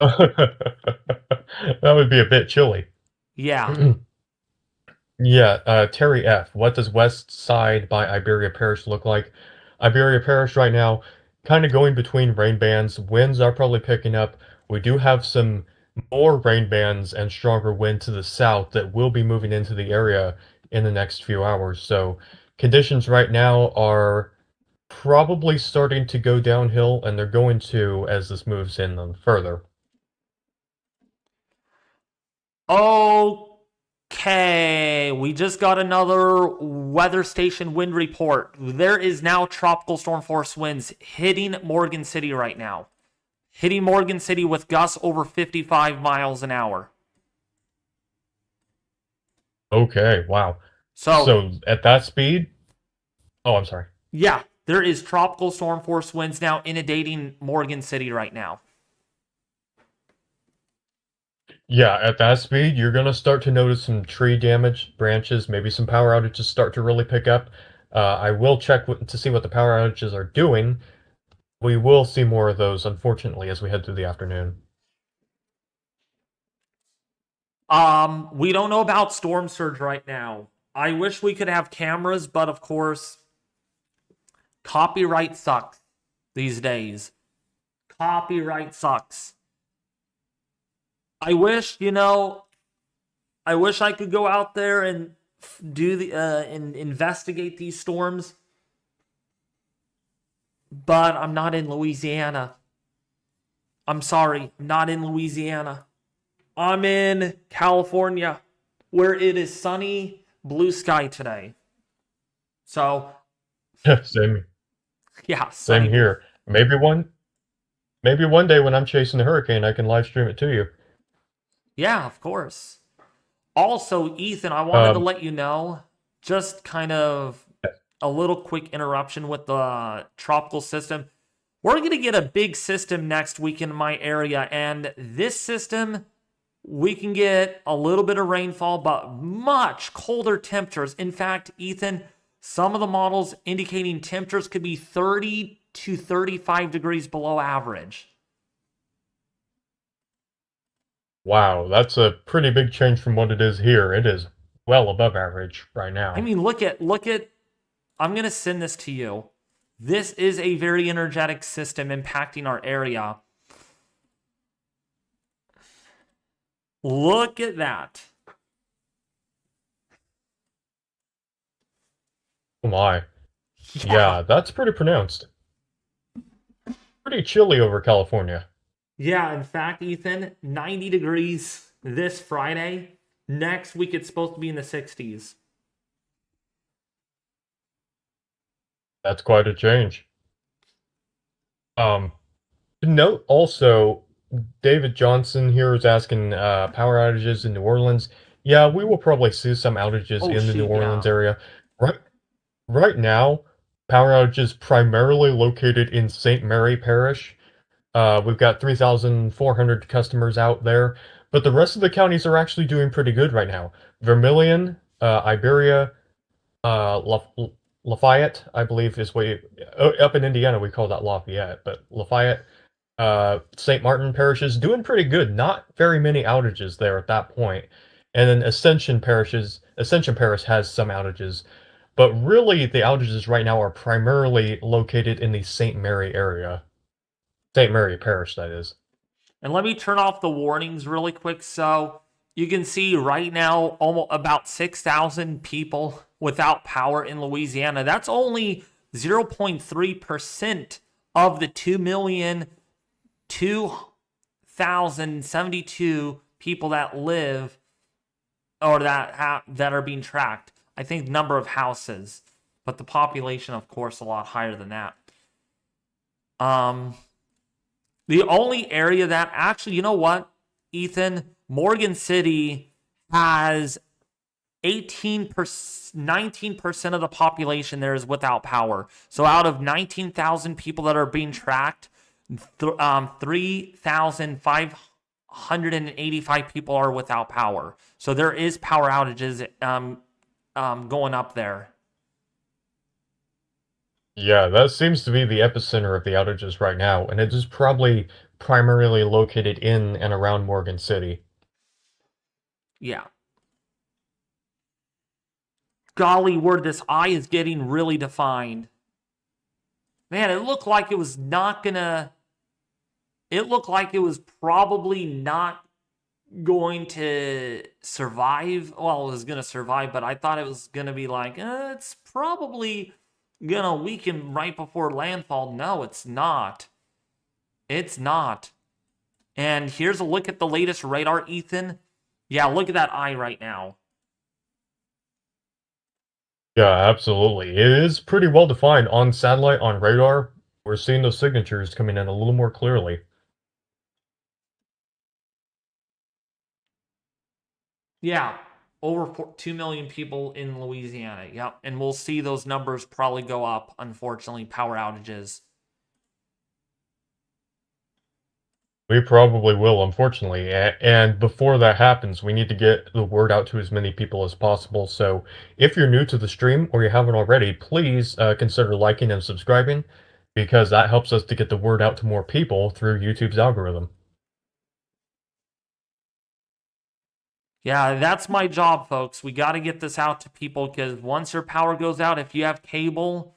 That would be a bit chilly. Yeah. Yeah, Terry F. What does West Side by Iberia Parish look like? Iberia Parish right now, kind of going between rain bands. Winds are probably picking up. We do have some more rain bands and stronger wind to the south that will be moving into the area in the next few hours. So conditions right now are probably starting to go downhill, and they're going to as this moves in further. Okay, we just got another weather station wind report. There is now tropical storm force winds hitting Morgan City right now. Hitting Morgan City with gusts over 55 miles an hour. Okay, wow. So, So at that speed, oh, I'm sorry. yeah, there is tropical storm force winds now inundating Morgan City right now. Yeah, at that speed, you're gonna start to notice some tree damage, branches, maybe some power outages start to really pick up. I will check to see what the power outages are doing. We will see more of those, unfortunately, as we head through the afternoon. We don't know about storm surge right now. I wish we could have cameras, but of course, copyright sucks these days. Copyright sucks. I wish, I wish I could go out there and do the and investigate these storms, but I'm not in Louisiana. I'm sorry, I'm not in Louisiana. I'm in California, where it is sunny, blue sky today. So, Same, yeah, same sunny blue. here. Maybe one day when I'm chasing the hurricane, I can live stream it to you. Yeah, of course. Also, Ethan, I wanted to Um, let you know, just kind of a little quick interruption with the tropical system. We're going to get a big system next week in my area, and this system, we can get a little bit of rainfall, but much colder temperatures. In fact, Ethan, some of the models indicating temperatures could be 30 to 35 degrees below average. wow, that's a pretty big change from what it is here. It is well above average right I now. mean, look at I'm going to send this to you. This is a very energetic system impacting our area. Look at that. Oh my. Yeah. Yeah, that's pretty pronounced. Pretty chilly over California. Yeah, in fact, Ethan, 90 degrees this Friday. Next week, it's supposed to be in the 60s. That's quite a change. Um, Note also, David Johnson here is asking power outages in New Orleans. Yeah, we will probably see some outages Oh, in the New shoot, Orleans yeah. area. Right, right now, power outages primarily located in St. Mary Parish. We've got 3,400 customers out there, but the rest of the counties are actually doing pretty good right now. Vermilion, Iberia, Lafayette, I believe is up in Indiana we call that Lafayette, but Lafayette, St. Martin Parish is doing pretty good. Not very many outages there at that point. And then Ascension Parish has some outages, but really the outages right now are primarily located in the St. Mary area. St. Mary Parish, that is. And let me turn off the warnings really quick. So you can see right now almost about 6,000 people without power in Louisiana. That's only 0.3% of the 2,002,072 people that live or that are being tracked. I think number of houses, but the population, of course, a lot higher than that. The only area that actually, you know what, Ethan? Morgan City has 19% of the population there is without power. So out of 19,000 people that are being tracked, 3,585 people are without power. So there is power outages going up there. Yeah, that seems to be the epicenter of the outages right now, and it is probably primarily located in and around Morgan City. Yeah. Golly, word, this eye is getting really defined. Man, it looked like it was not gonna. It looked like it was probably not going to survive. Well, it was gonna survive, but I thought it was gonna be like, it's probably gonna weaken right before landfall. No, it's not. It's not. And here's a look at the latest radar, Ethan. Yeah, look at that eye right now. Yeah, absolutely. It is pretty well defined on satellite, on radar. We're seeing those signatures coming in a little more clearly. Yeah, over 2 million people in Louisiana. Yep, and we'll see those numbers probably go up, unfortunately, power outages. We probably will, unfortunately. And before that happens, we need to get the word out to as many people as possible. So if you're new to the stream or you haven't already, please consider liking and subscribing because that helps us to get the word out to more people through YouTube's algorithm. Yeah, that's my job, folks. We got to get this out to people because once your power goes out, if you have cable,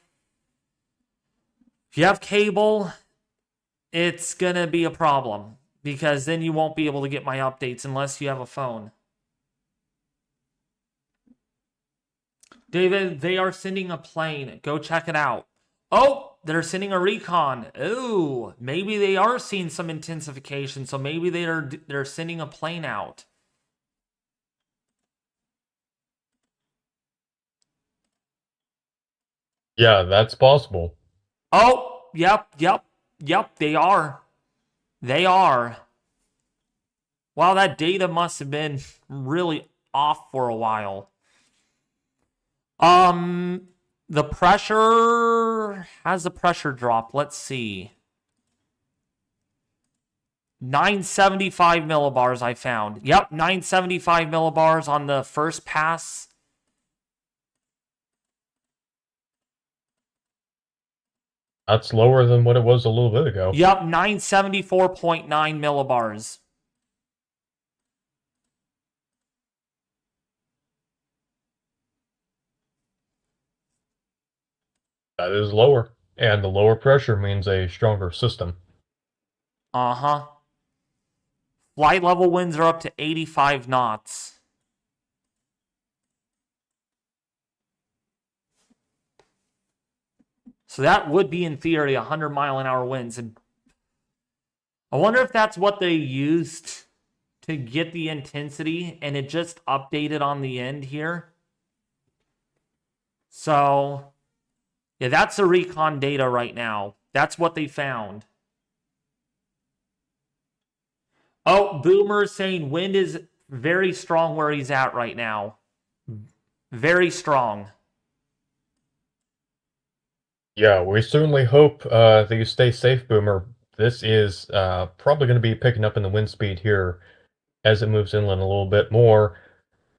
it's going to be a problem because then you won't be able to get my updates unless you have a phone. David, they are sending a plane. Go check it out. Oh, they're sending a recon. Ooh, maybe they are seeing some intensification, so maybe they're sending a plane out. Yeah, that's possible. Oh, yep, they are. They are. Wow, that data must have been really off for a while. The pressure, has the pressure dropped? Let's see. 975 millibars I found. Yep, 975 millibars on the first pass. That's lower than what it was a little bit ago. Yep, 974.9 millibars. That is lower. And the lower pressure means a stronger system. Uh-huh. Flight level winds are up to 85 knots. So that would be, in theory, 100-mile-an-hour winds. And I wonder if that's what they used to get the intensity, and it just updated on the end here. So, yeah, that's the recon data right now. That's what they found. Oh, Boomer saying wind is very strong where he's at right now. Very strong. Yeah, we certainly hope that you stay safe, Boomer. this is probably going to be picking up in the wind speed here as it moves inland a little bit more.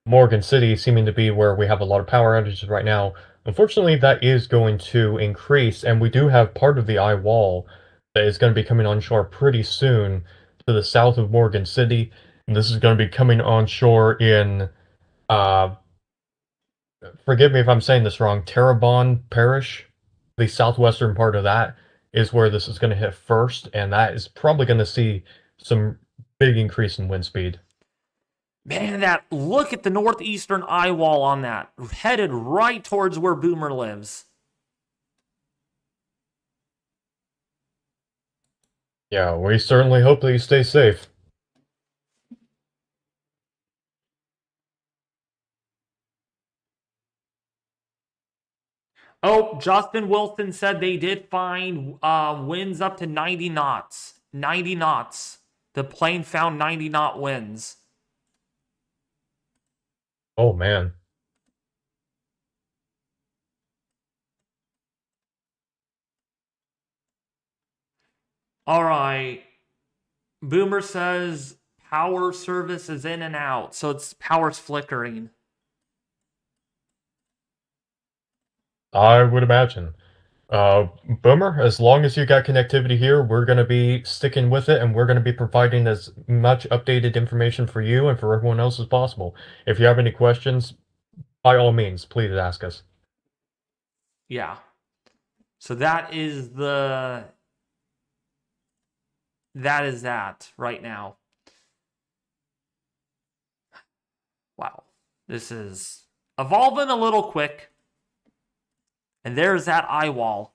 Morgan City seeming to be where we have a lot of power outages right now. Unfortunately, that is going to increase, and we do have part of the Eyewall that is going to be coming onshore pretty soon to the south of Morgan City. And this is going to be coming onshore in, uh, forgive me if I'm saying this wrong, Terrebonne Parish. The southwestern part of that is where this is going to hit first, and that is probably going to see some big increase in wind speed. Man, that look at the northeastern eye wall on that, headed right towards where Boomer lives. Yeah, we certainly hope that you stay safe. Oh, Justin Wilson said they did find winds up to 90 knots. 90 knots. The plane found 90 knot winds. Oh man. All right. Boomer says power service is in and out, so it's power's flickering. I would imagine. Boomer, as long as you got connectivity here, we're going to be sticking with it, and we're going to be providing as much updated information for you and for everyone else as possible. If you have any questions, by all means, please ask us. Yeah. So that is that right now. Wow. This is evolving a little quick. And there's that eye wall.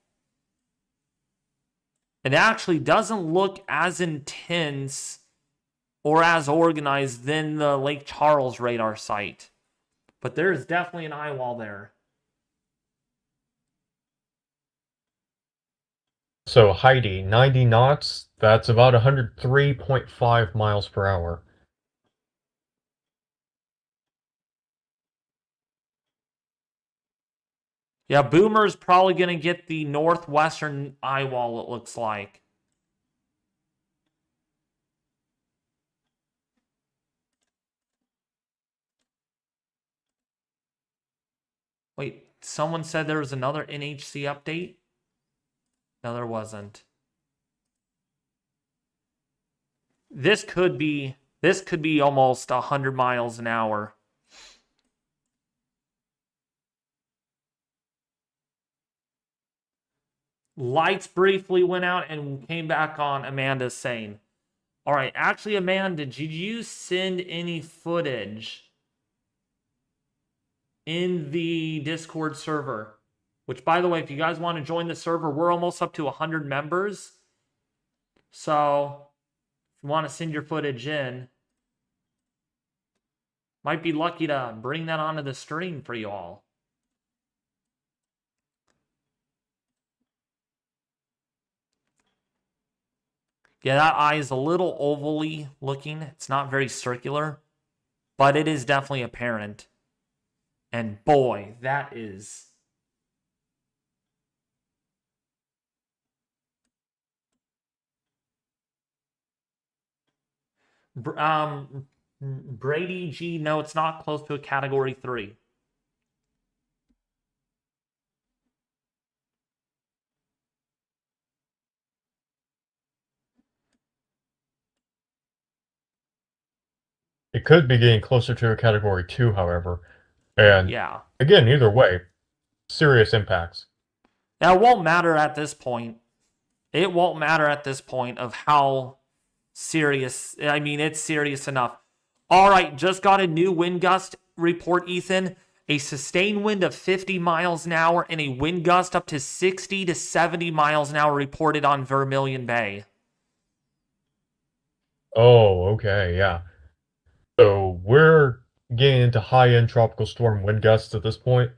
It actually doesn't look as intense or as organized than the Lake Charles radar site. But there's definitely an eye wall there. So Heidi, 90 knots, that's about 103.5 miles per hour. Yeah, Boomer's probably going to get the northwestern eye wall, it looks like. Wait, someone said there was another NHC update? No, there wasn't. This could be almost 100 miles an hour. Lights briefly went out and came back on, Amanda's saying. All right, actually, Amanda, did you send any footage in the Discord server? Which, by the way, if you guys want to join the server, we're almost up to 100 members. So, if you want to send your footage in, might be lucky to bring that onto the stream for you all. Yeah, that eye is a little ovally looking. It's not very circular, but it is definitely apparent. And boy, that is... Brady G, no, it's not close to a category 3. It could be getting closer to a category 2, however. And Yeah. again, either way, serious impacts. Now, it won't matter at this point. It won't matter at this point of how serious. I mean, it's serious enough. All right, just got a new wind gust report, Ethan. A sustained wind of 50 miles an hour and a wind gust up to 60 to 70 miles an hour reported on Vermilion Bay. Oh, okay, yeah. So we're getting into high-end tropical storm wind gusts at this point.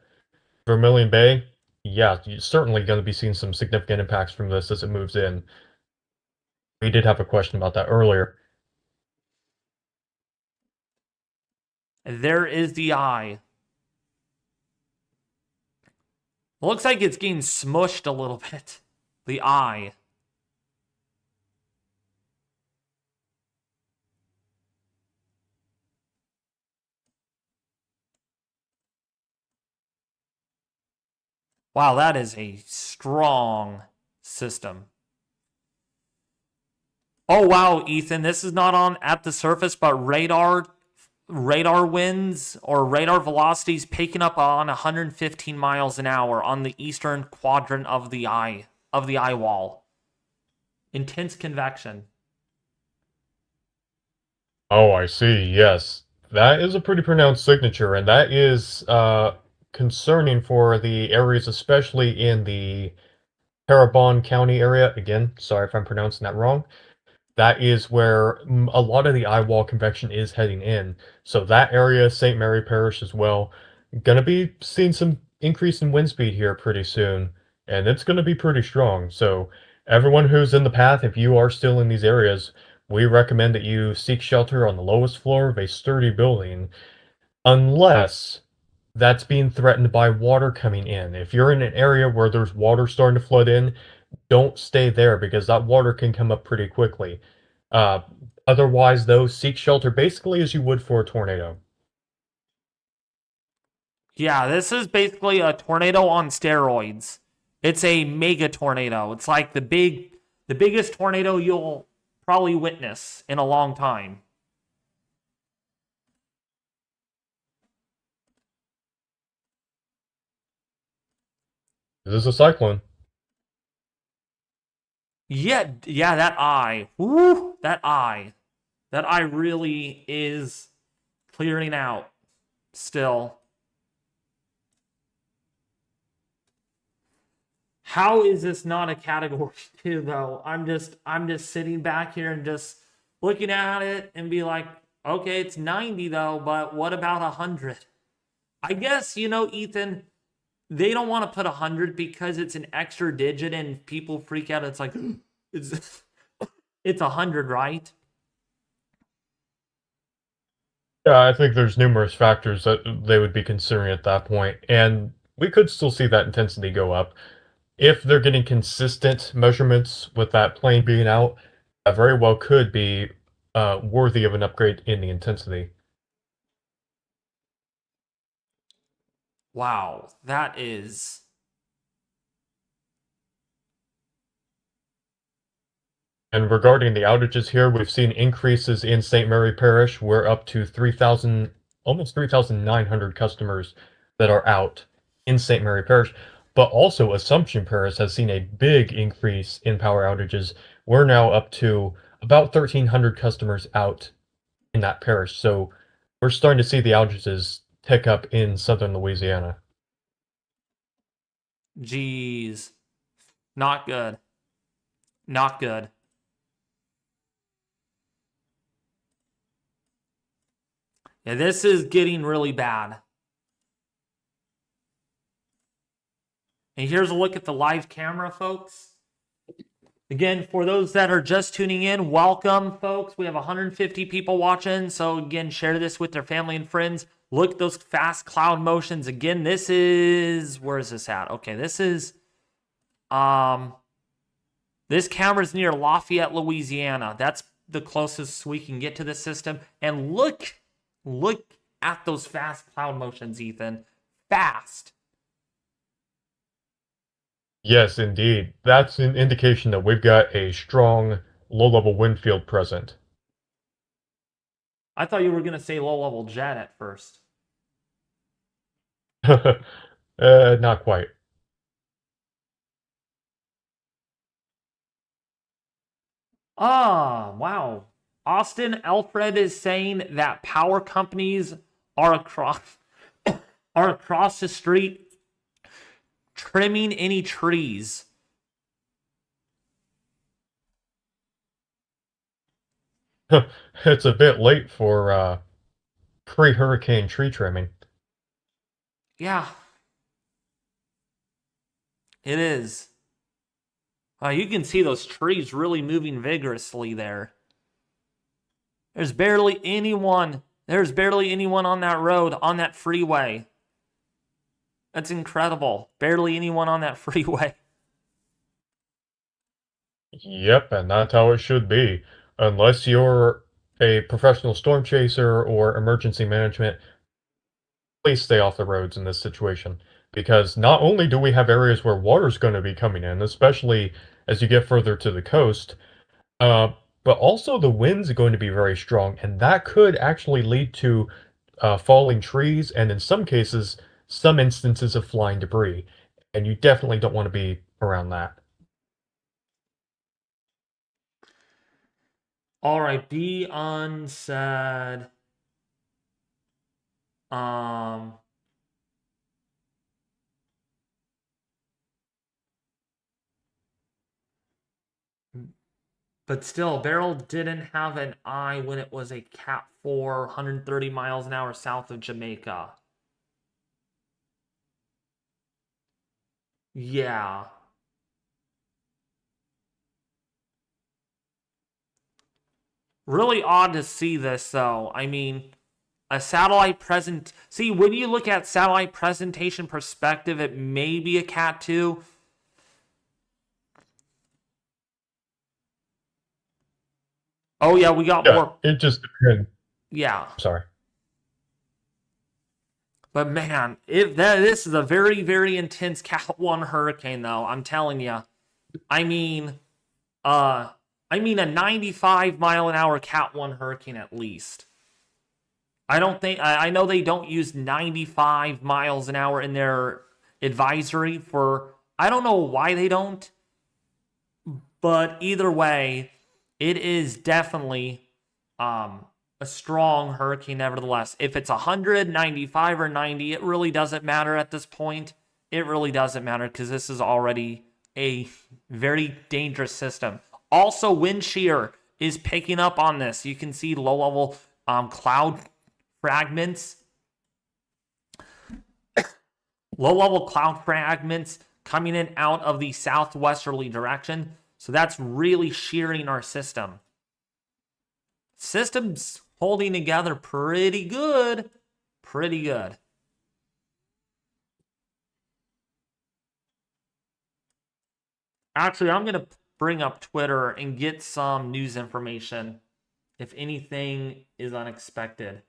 Vermilion Bay, yeah, you're certainly going to be seeing some significant impacts from this as it moves in. We did have a question about that earlier. There is the eye. Looks like it's getting smushed a little bit. The eye. Wow, that is a strong system. Oh wow, Ethan, this is not on at the surface, but radar winds or radar velocities picking up on 115 miles an hour on the eastern quadrant of the Eyewall. Intense convection. Oh, I see. Yes. That is a pretty pronounced signature, and that is concerning for the areas, especially in the Terrebonne County area. Again, sorry if I'm pronouncing that wrong. That is where a lot of the eyewall convection is heading in. So that area, St. Mary Parish as well, gonna be seeing some increase in wind speed here pretty soon, and it's gonna be pretty strong. So everyone who's in the path, if you are still in these areas, we recommend that you seek shelter on the lowest floor of a sturdy building, unless that's being threatened by water coming in. If you're in an area where there's water starting to flood in, don't stay there because that water can come up pretty quickly. Uh, Otherwise, though, seek shelter basically as you would for a tornado. Yeah, this is basically a tornado on steroids. It's a mega tornado. It's like the biggest tornado you'll probably witness in a long time. This is a cyclone. Yeah, that eye. Woo, that eye. That eye really is clearing out still. How is this not a category 2 though? I'm just sitting back here and just looking at it and be like, okay, it's 90 though, but what about 100? I guess, Ethan, they don't want to put 100 because it's an extra digit and people freak out. It's like it's it's 100, right? Yeah, I think there's numerous factors that they would be considering at that point, and we could still see that intensity go up. If they're getting consistent measurements with that plane being out, that very well could be worthy of an upgrade in the intensity. Wow, that is And regarding the outages here, we've seen increases in St. Mary Parish. We're up to 3,000, almost 3,900 customers that are out in St. Mary Parish. But also, Assumption Parish has seen a big increase in power outages. We're now up to about 1,300 customers out in that parish. So we're starting to see the outages tick up in southern Louisiana. geez, not good. Not good. Yeah, this is getting really bad. And here's a look at the live camera, folks. Again, for those that are just tuning in, welcome, folks. We have 150 people watching. So, again, share this with their family and friends. Look at those fast cloud motions. Again, this is, where is this at? Okay, this is, this camera's near Lafayette, Louisiana. That's the closest we can get to the system. And look at those fast cloud motions, Ethan. Fast. Yes, indeed. That's an indication that we've got a strong low-level wind field present. I thought you were going to say low-level jet at first. Not quite. Ah, wow. Austin Alfred is saying that power companies are across are across the street trimming any trees. It's a bit late for pre-hurricane tree trimming. Yeah, it is. You can see those trees really moving vigorously there. There's barely anyone. There's barely anyone on that road, on that freeway. That's incredible. Barely anyone on that freeway. Yep, and that's how it should be. Unless you're a professional storm chaser or emergency management, please stay off the roads in this situation. because not only do we have areas where water's going to be coming in, especially as you get further to the coast, uh, but also the winds are going to be very strong, and that could actually lead to falling trees, and in some cases, some instances of flying debris. And you definitely don't want to be around that. All right, be unsaid. Um, but still, Beryl didn't have an eye when it was a Cat 4, 130 miles an hour south of Jamaica. Yeah. Really odd to see this, though. I mean, a satellite present. See, when you look at satellite presentation perspective, it may be a Cat 2. Oh, yeah, we got Yeah, more. it just depends. Yeah. Sorry. But man, this is a very, very intense Cat 1 hurricane, though. I'm telling you. I mean, uh, I mean a 95 mile an hour Cat 1 hurricane at least. I don't think I know they don't use 95 miles an hour in their advisory for I don't know why they don't, but either way, it is definitely a strong hurricane nevertheless. If it's 100, 95 or 90, it really doesn't matter at this point. It really doesn't matter because this is already a very dangerous system. Also, wind shear is picking up on this. You can see low level cloud fragments, low level cloud fragments coming in out of the southwesterly direction. So that's really shearing our system. System's holding together pretty good. Pretty good. Actually, I'm going to bring up Twitter and get some news information if anything is unexpected.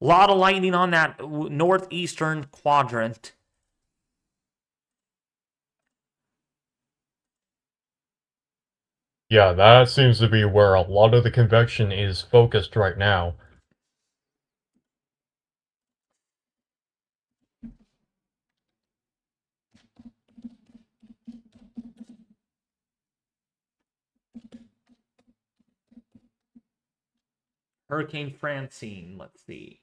A lot of lightning on that northeastern quadrant. Yeah, that seems to be where a lot of the convection is focused right now. Hurricane Francine, let's see.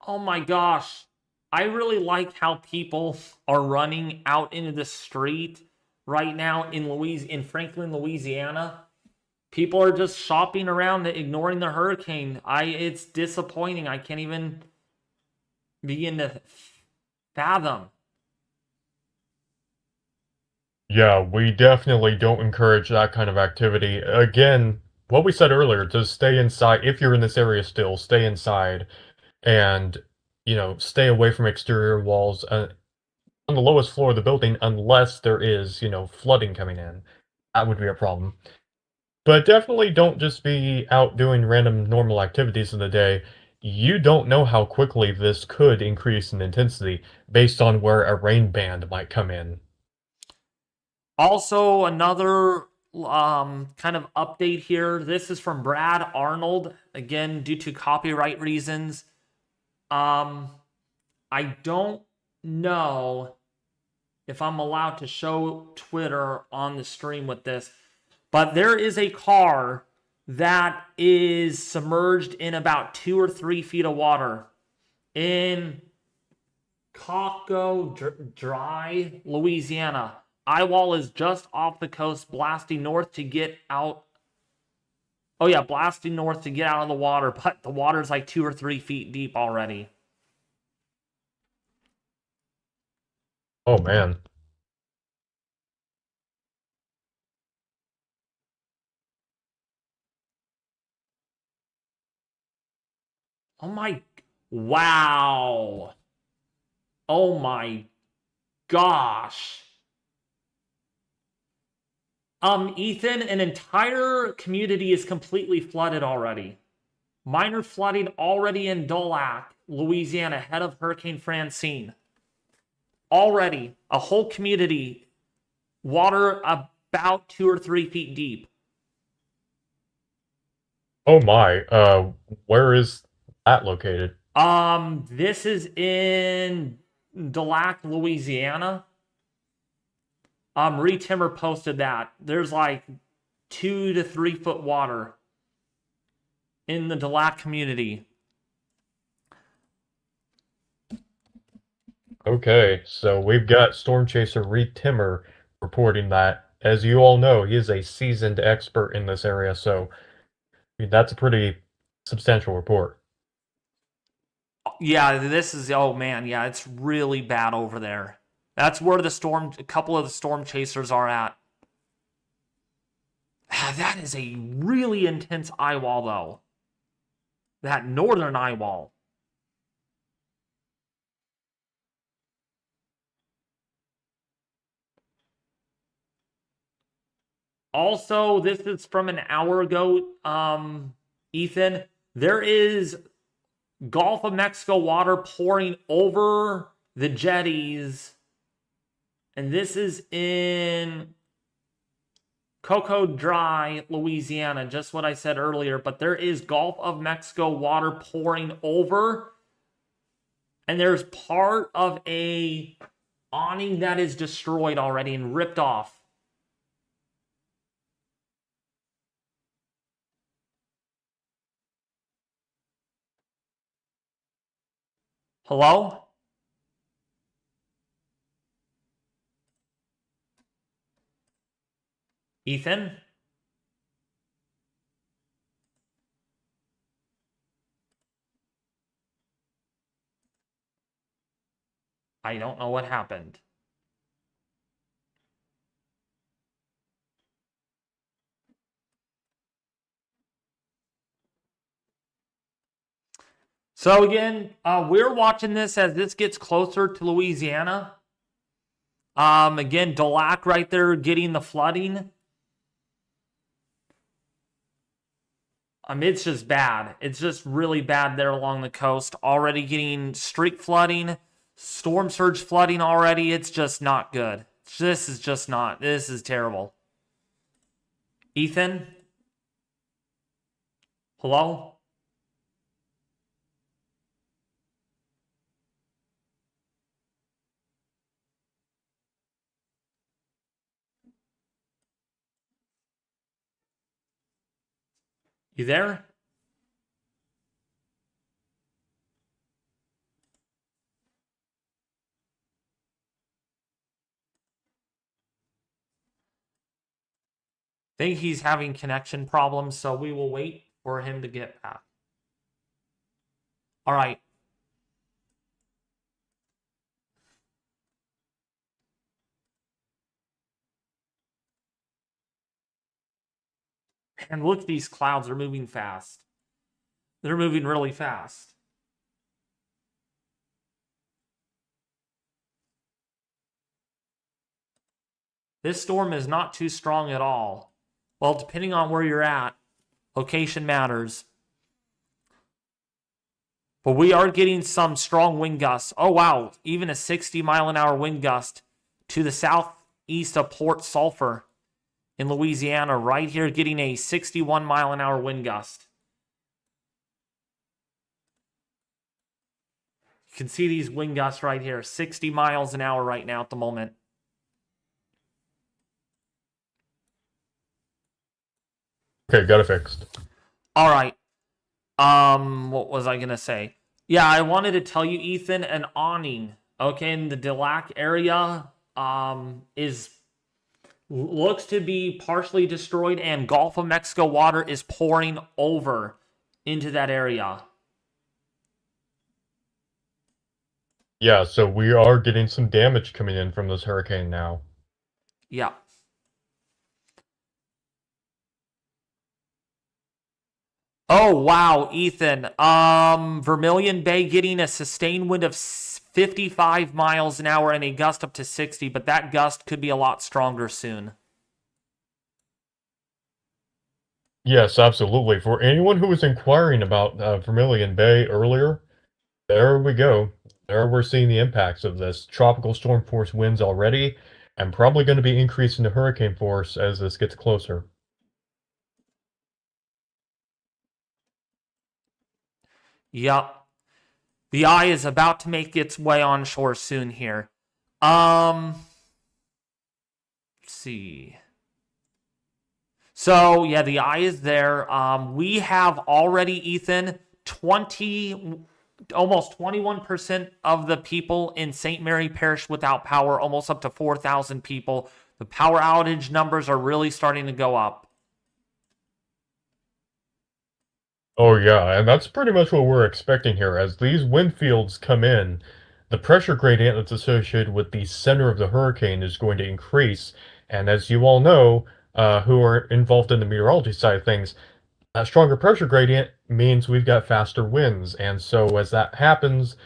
Oh my gosh. I really like how people are running out into the street right now in Franklin, Louisiana. People are just shopping around, ignoring the hurricane. It's disappointing. I can't even begin to fathom. Yeah, we definitely don't encourage that kind of activity. Again, what we said earlier, to stay inside, if you're in this area still, stay inside and, stay away from exterior walls on the lowest floor of the building unless there is, flooding coming in. That would be a problem. But definitely don't just be out doing random normal activities in the day. You don't know how quickly this could increase in intensity based on where a rain band might come in. Also, another kind of update here. This is from Brad Arnold. Again, due to copyright reasons. I don't know if I'm allowed to show Twitter on the stream with this, but there is a car that is submerged in about 2 or 3 feet of water in Caco Dry, Louisiana. Eyewall is just off the coast, blasting north to get out. Oh, yeah, blasting north to get out of the water, but the water's like 2 or 3 feet deep already. Oh man. Oh, my. Wow. Oh, my gosh. Ethan, an entire community is completely flooded already. Minor flooding already in Dulac, Louisiana, ahead of Hurricane Francine. Already, a whole community, water about 2 or 3 feet deep. Oh my, where is that located? This is in Dulac, Louisiana. Retimmer posted that. There's like 2 to 3 foot water in the Dulac community. Okay, so we've got Storm Chaser Reed Timmer reporting that. As you all know, he is a seasoned expert in this area, so I mean, that's a pretty substantial report. Yeah, this is, oh man, yeah, it's really bad over there. That's where a couple of the storm chasers are at. That is a really intense eyewall, though. That northern eyewall. Also, this is from an hour ago, Ethan. There is Gulf of Mexico water pouring over the jetties. And this is in Cocoa Dry, Louisiana, just what I said earlier. But there is Gulf of Mexico water pouring over. And there's part of a awning that is destroyed already and ripped off. Hello? Ethan? I don't know what happened. So again, we're watching this as this gets closer to Louisiana. Again, Dulac right there getting the flooding. It's just bad. It's just really bad there along the coast. Already getting streak flooding, storm surge flooding already. It's just not good. This is terrible. Ethan? Hello? You there? I think he's having connection problems, so we will wait for him to get back. All right. And look, these clouds are moving fast. They're moving really fast. This storm is not too strong at all. Well, depending on where you're at, location matters. But we are getting some strong wind gusts. Oh, wow. Even a 60-mile-an-hour wind gust to the southeast of Port Sulphur in Louisiana. Right here, getting a 61-mile-an-hour wind gust. You can see these wind gusts right here. 60 miles an hour right now at the moment. Okay, got it fixed. All right. What was I gonna say? Yeah, I wanted to tell you, Ethan, an awning, okay, in the Dulac area, looks to be partially destroyed, and Gulf of Mexico water is pouring over into that area. Yeah, so we are getting some damage coming in from this hurricane now. Yeah. Oh, wow, Ethan. Vermilion Bay getting a sustained wind of 55 miles an hour and a gust up to 60, but that gust could be a lot stronger soon. Yes, absolutely. For anyone who was inquiring about Vermilion Bay earlier, there we go. There we're seeing the impacts of this tropical storm force winds already, and probably going to be increasing to hurricane force as this gets closer. Yup. The eye is about to make its way onshore soon here. Let's see. So yeah, the eye is there. We have already, Ethan, 20, almost 21% of the people in St. Mary Parish without power, almost up to 4,000 people. The power outage numbers are really starting to go up. Oh yeah, and that's pretty much what we're expecting here. As these wind fields come in, the pressure gradient that's associated with the center of the hurricane is going to increase. And as you all know, who are involved in the meteorology side of things, a stronger pressure gradient means we've got faster winds. And so as that happens,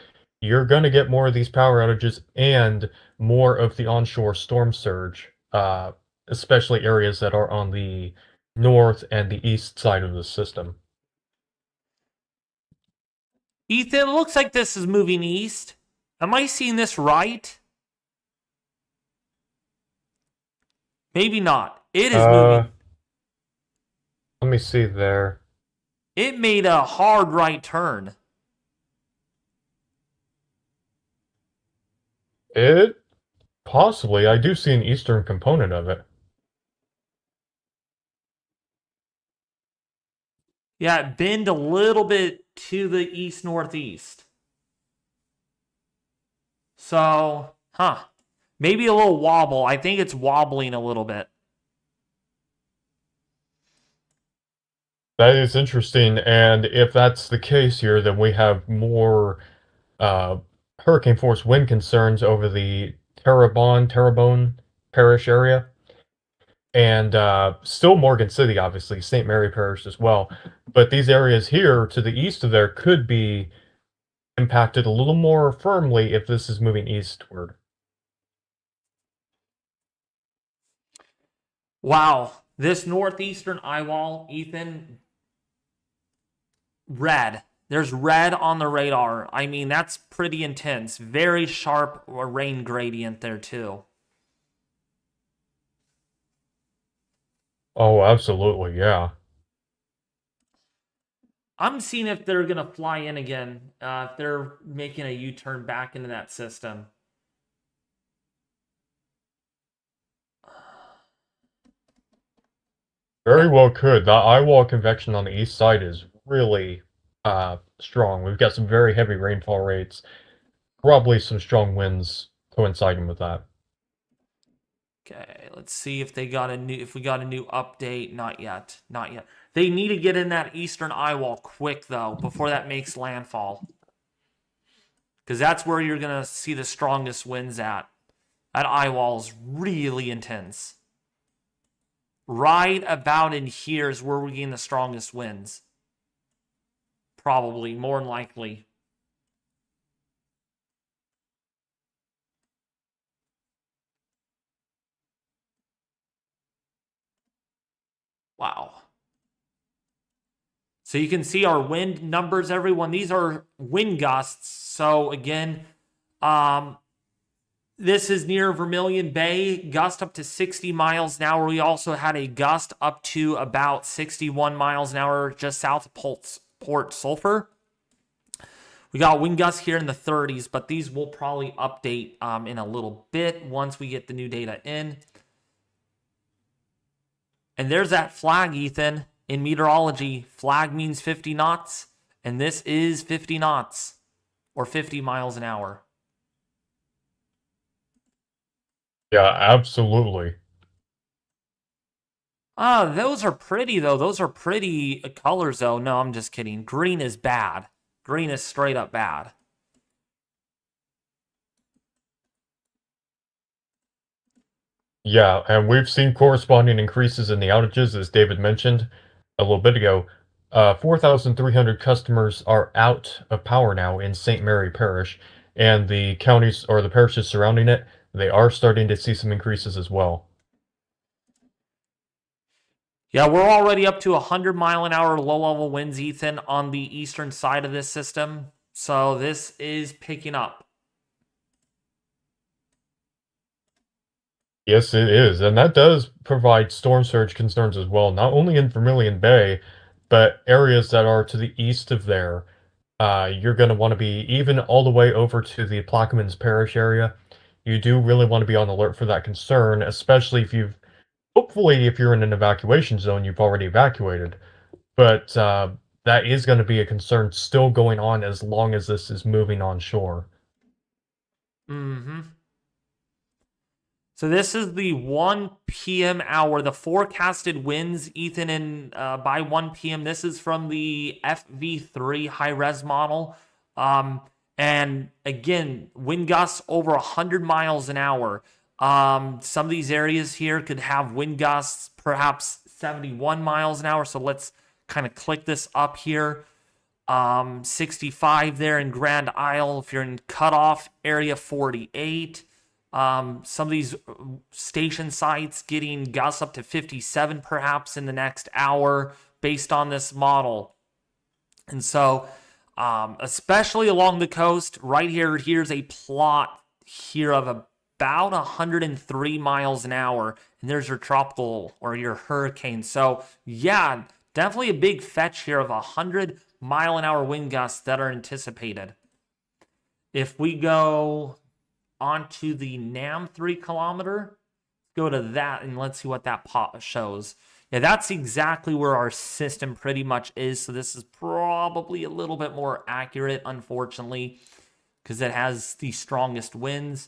you're going to get more of these power outages and more of the onshore storm surge, especially areas that are on the north and the east side of the system. Ethan, it looks like this is moving east. Am I seeing this right? Maybe not. It is Uh, moving. Let me see there. It made a hard right turn. It possibly, I do see an eastern component of it. Yeah, it bend a little bit to the east northeast. So, maybe a little wobble. I think it's wobbling a little bit. That is interesting, and if that's the case here, then we have more uh, hurricane force wind concerns over the Terrebonne Parish area, and still Morgan City, obviously, St. Mary Parish as well. But these areas here to the east of there could be impacted a little more firmly if this is moving eastward. Wow, this northeastern eyewall, Ethan, red. There's red on the radar. I mean, that's pretty intense. Very sharp rain gradient there, too. Oh, absolutely, yeah. I'm seeing if they're going to fly in again, if they're making a U turn back into that system. Very well could. The eyewall convection on the east side is really strong. We've got some very heavy rainfall rates, probably some strong winds coinciding with that. Okay, let's see if they got a new if we got a new update. Not yet. Not yet. They need to get in that eastern eyewall quick though, before that makes landfall. Because that's where you're gonna see the strongest winds at. That eyewall is really intense. Right about in here is where we're getting the strongest winds. Probably, more than likely. Wow. So you can see our wind numbers, everyone. These are wind gusts. So again, this is near Vermilion Bay, gust up to 60 miles an hour. We also had a gust up to about 61 miles an hour just south of Port Sulphur. We got wind gusts here in the 30s, but these will probably update in a little bit once we get the new data in. And there's that flag, Ethan. In meteorology, flag means 50 knots, and this is 50 knots or 50 miles an hour. Yeah, absolutely. Those are pretty, though. Those are pretty colors, though. No, I'm just kidding. Green is bad. Green is straight up bad. Yeah, and we've seen corresponding increases in the outages, as David mentioned a little bit ago. 4,300 customers are out of power now in St. Mary Parish, and the counties or the parishes surrounding it, they are starting to see some increases as well. Yeah, we're already up to 100-mile-an-hour low-level winds, Ethan, on the eastern side of this system. So this is picking up. Yes, it is, and that does provide storm surge concerns as well, not only in Vermilion Bay, but areas that are to the east of there. You're going to want to be even all the way over to the Plaquemines Parish area. You do really want to be on alert for that concern, especially if you've, hopefully, if you're in an evacuation zone, you've already evacuated. But that is going to be a concern still going on as long as this is moving on shore. Mm-hmm. So this is the 1 p.m. hour. The forecasted winds, Ethan, and by 1 p.m. This is from the FV3 high-res model. And again, wind gusts over 100 miles an hour. Some of these areas here could have wind gusts perhaps 71 miles an hour. So let's kind of click this up here. 65 there in Grand Isle. If you're in cutoff area, 48. Some of these station sites getting gusts up to 57 perhaps in the next hour based on this model. And so, especially along the coast, right here, here's a plot here of about 103 miles an hour. And there's your tropical or your hurricane. So, yeah, definitely a big fetch here of 100-mile-an-hour wind gusts that are anticipated. If we go onto the NAM 3 kilometer, go to that and let's see what that plot shows. Yeah, that's exactly where our system pretty much is. So this is probably a little bit more accurate, unfortunately, because it has the strongest winds.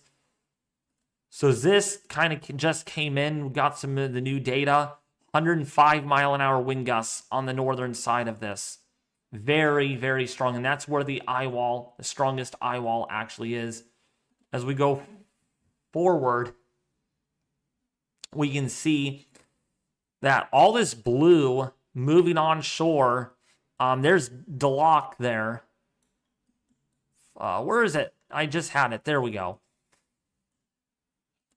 So this kind of just came in. We got some of the new data. 105-mile-an-hour wind gusts on the northern side of this. Very, very strong. And that's where the Eyewall, the strongest Eyewall actually is. As we go forward, we can see that all this blue moving onshore, there's Deloc there. Where is it? I just had it. There we go.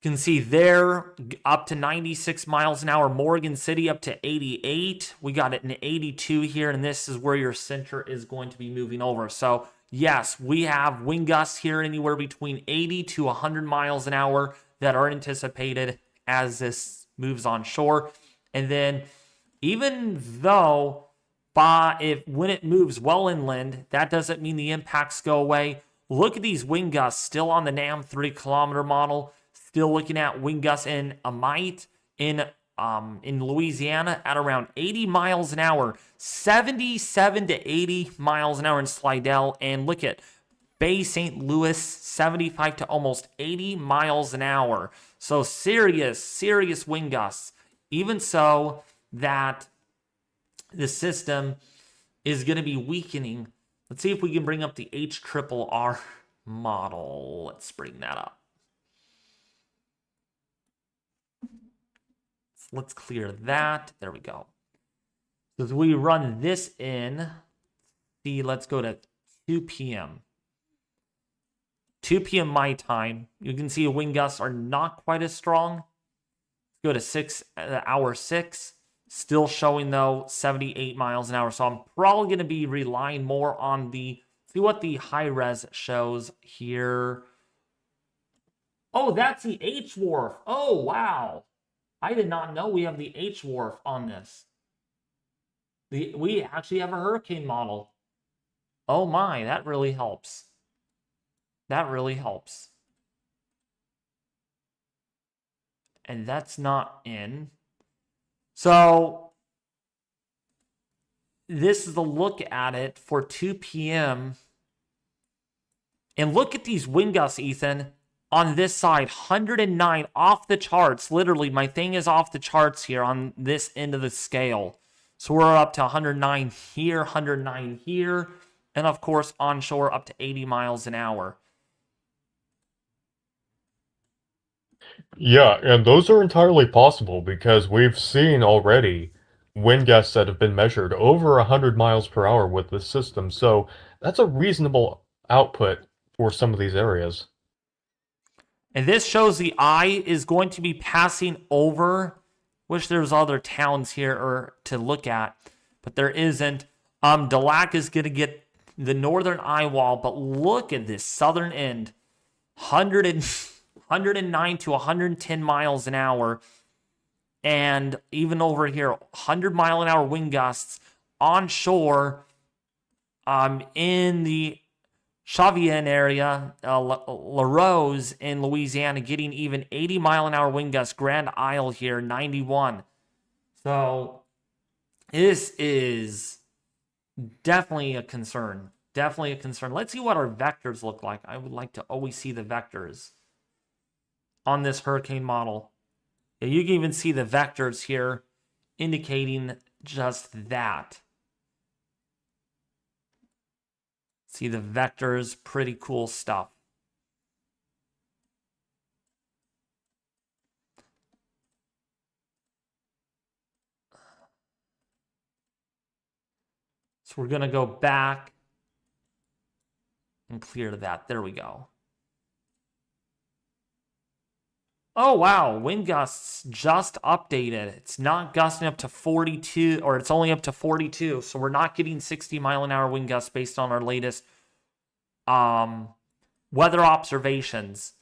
You can see there up to 96 miles an hour. Morgan City up to 88. We got it in 82 here, and this is where your center is going to be moving over. So yes, we have wind gusts here anywhere between 80 to 100 miles an hour that are anticipated as this moves on shore. And then even though when it moves well inland, that doesn't mean the impacts go away. Look at these wind gusts still on the NAM 3 kilometer model. Still looking at wind gusts in Amite, in Louisiana at around 80 miles an hour, 77 to 80 miles an hour in Slidell. And look at Bay St. Louis, 75 to almost 80 miles an hour. So serious wind gusts. Even so that the system is going to be weakening. Let's see if we can bring up the HRRR model. Let's bring that up. Let's clear that. There we go. So as we run this in, see, let's go to 2 p.m. 2 p.m. my time. You can see the wind gusts are not quite as strong. Let's go to hour 6. Still showing, though, 78 miles an hour. So I'm probably going to be relying more on see what the high-res shows here. Oh, that's the H-Wharf. Oh, wow. I did not know we have the H-Wharf on this. We actually have a hurricane model. Oh my, that really helps. That really helps. And that's not in. So this is a look at it for 2 p.m. And look at these wind gusts, Ethan. On this side, 109 off the charts. Literally, my thing is off the charts here on this end of the scale. So we're up to 109 here, 109 here, and of course, onshore up to 80 miles an hour. Yeah, and those are entirely possible because we've seen already wind gusts that have been measured over 100 miles per hour with this system. So that's a reasonable output for some of these areas. And this shows the eye is going to be passing over Wish there was other towns here or to look at, but there isn't. Delac is going to get the northern Eyewall, but look at this southern end. 109 to 110 miles an hour. And even over here, 100-mile-an-hour wind gusts onshore in the Chauvin area, La Rose in Louisiana, getting even 80-mile-an-hour wind gusts. Grand Isle here, 91. So this is definitely a concern. Definitely a concern. Let's see what our vectors look like. I would like to always see the vectors on this hurricane model. Yeah, you can even see the vectors here indicating just that. See the vectors, pretty cool stuff. So we're going to go back and clear that. There we go. Oh, wow. Wind gusts just updated. It's not gusting up to 42, or it's only up to 42. So we're not getting 60-mile-an-hour wind gusts based on our latest weather observations.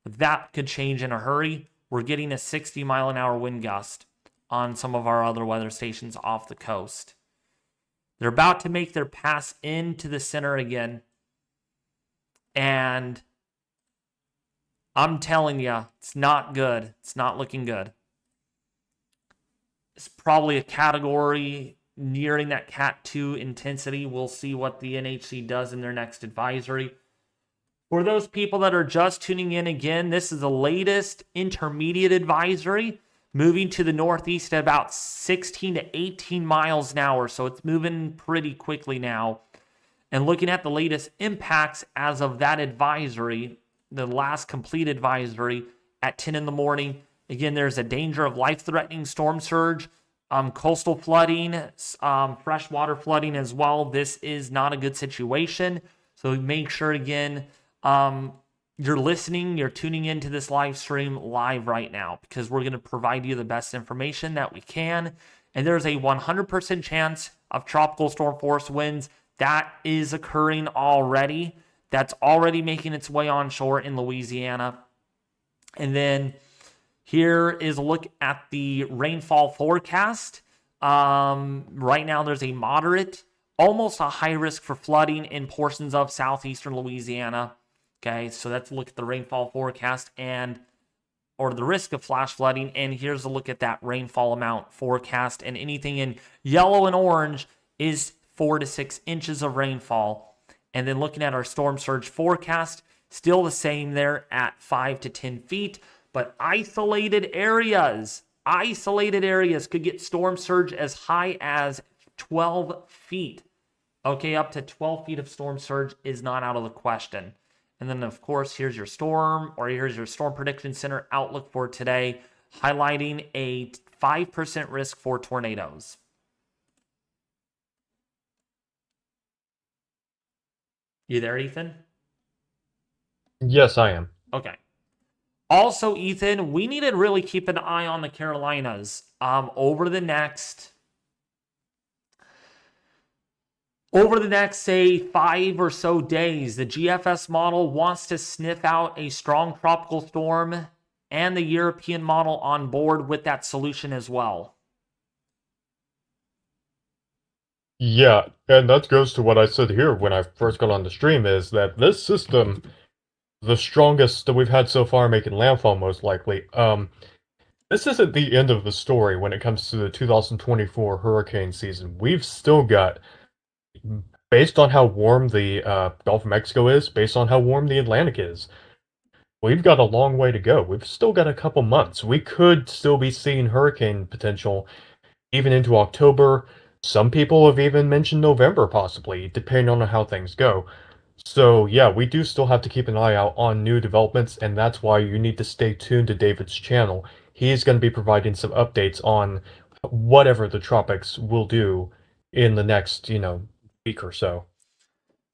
That could change in a hurry. We're getting a 60-mile-an-hour wind gust on some of our other weather stations off the coast. They're about to make their pass into the center again. And I'm telling you, it's not good. It's not looking good. It's probably a category nearing that Cat 2 intensity. We'll see what the NHC does in their next advisory. For those people that are just tuning in again, this is the latest intermediate advisory, moving to the northeast at about 16 to 18 miles an hour. So it's moving pretty quickly now. And looking at the latest impacts as of that advisory, the last complete advisory at 10 in the morning. Again, there's a danger of life-threatening storm surge, coastal flooding, freshwater flooding as well. This is not a good situation. So make sure, again, you're listening, you're tuning into this live stream live right now, because we're going to provide you the best information that we can. And there's a 100% chance of tropical storm force winds. That is occurring already. That's already making its way onshore in Louisiana. And then here is a look at the rainfall forecast. Right now there's a moderate, almost a high risk for flooding in portions of southeastern Louisiana. Okay, so let's look at the rainfall forecast or the risk of flash flooding. And here's a look at that rainfall amount forecast. And anything in yellow and orange is 4 to 6 inches of rainfall. And then looking at our storm surge forecast, still the same there at 5 to 10 feet. But isolated areas could get storm surge as high as 12 feet. Okay, up to 12 feet of storm surge is not out of the question. And then, of course, here's your storm prediction center outlook for today, highlighting a 5% risk for tornadoes. You there, Ethan? Yes, I am. Okay. Also, Ethan, we need to really keep an eye on the Carolinas over the next, say, 5 or so days. The GFS model wants to sniff out a strong tropical storm, and the European model on board with that solution as well. Yeah, and that goes to what I said here when I first got on the stream, is that this system, the strongest that we've had so far making landfall most likely, this isn't the end of the story when it comes to the 2024 hurricane season. We've still got, based on how warm the Gulf of Mexico is, based on how warm the Atlantic is, we've got a long way to go. We've still got a couple months. We could still be seeing hurricane potential even into October. Some people have even mentioned November, possibly, depending on how things go. So, yeah, we do still have to keep an eye out on new developments, and that's why you need to stay tuned to David's channel. He's going to be providing some updates on whatever the tropics will do in the next, week or so.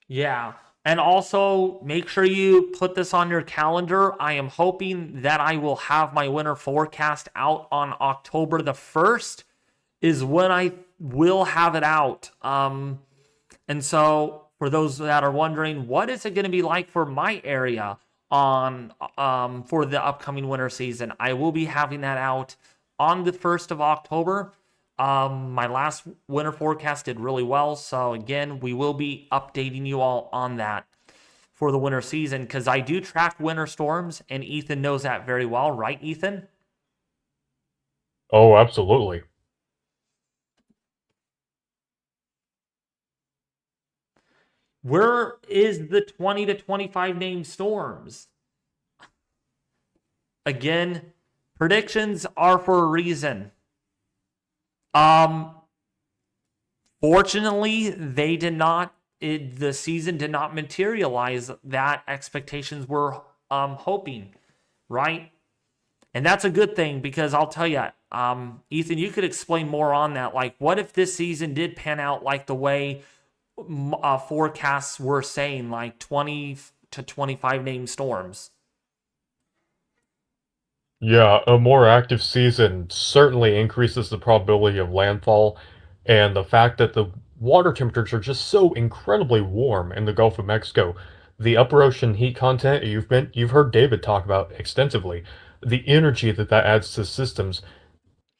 Yeah. And also, make sure you put this on your calendar. I am hoping that I will have my winter forecast out on October the 1st is when I will have it out. And so, for those that are wondering, what is it going to be like for my area on for the upcoming winter season? I will be having that out on the 1st of October. My last winter forecast did really well. So again, we will be updating you all on that for the winter season because I do track winter storms and Ethan knows that very well, right, Ethan? Oh, absolutely. Where is the 20 to 25 named storms? Again, predictions are for a reason. Fortunately, they did not. The season did not materialize that expectations were hoping, right? And that's a good thing because I'll tell you, Ethan, you could explain more on that. Like, what if this season did pan out like the way forecasts were saying, like 20 to 25 named storms? Yeah, a more active season certainly increases the probability of landfall, and the fact that the water temperatures are just so incredibly warm in the Gulf of Mexico, the upper ocean heat content you've heard David talk about extensively, the energy that that adds to systems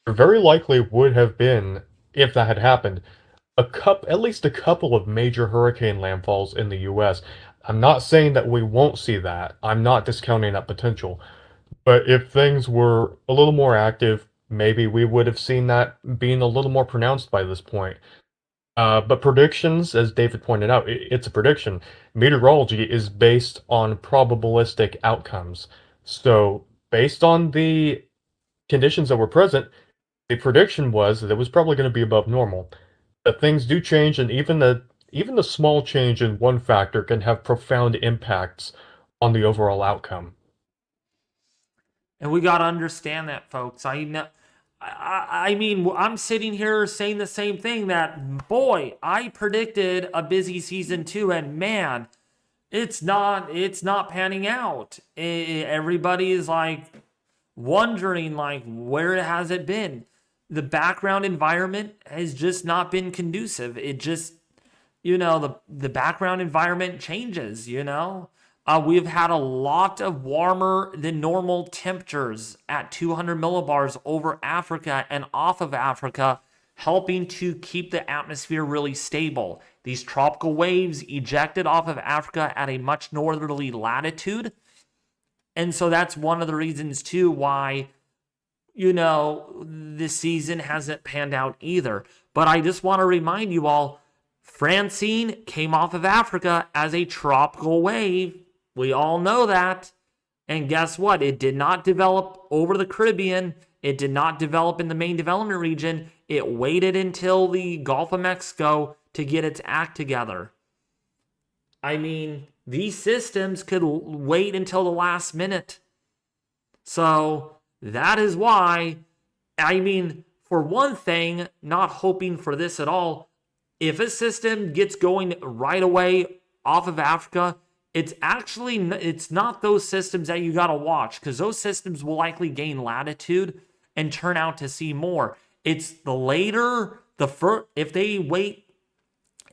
very likely would have been, if that had happened, at least a couple of major hurricane landfalls in the U.S. I'm not saying that we won't see that. I'm not discounting that potential. But if things were a little more active, maybe we would have seen that being a little more pronounced by this point. But predictions, as David pointed out, it's a prediction. Meteorology is based on probabilistic outcomes. So, based on the conditions that were present, the prediction was that it was probably going to be above normal. But things do change, and even the small change in one factor can have profound impacts on the overall outcome. And we got to understand that, folks. I know. I mean, I'm sitting here saying the same thing that, boy, I predicted a busy season too, and man, it's not panning out. Everybody is like wondering like where has it been? The background environment has just not been conducive. It just the background environment changes, we've had a lot of warmer than normal temperatures at 200 millibars over Africa and off of Africa, helping to keep the atmosphere really stable. These tropical waves ejected off of Africa at a much northerly latitude. And so that's one of the reasons too why, this season hasn't panned out either. But I just want to remind you all, Francine came off of Africa as a tropical wave. We all know that. And guess what? It did not develop over the Caribbean. It did not develop in the main development region. It waited until the Gulf of Mexico to get its act together. I mean, these systems could wait until the last minute. So that is why, I mean, for one thing, not hoping for this at all, if a system gets going right away off of Africa, it's not those systems that you got to watch because those systems will likely gain latitude and turn out to see more. It's the later, if they wait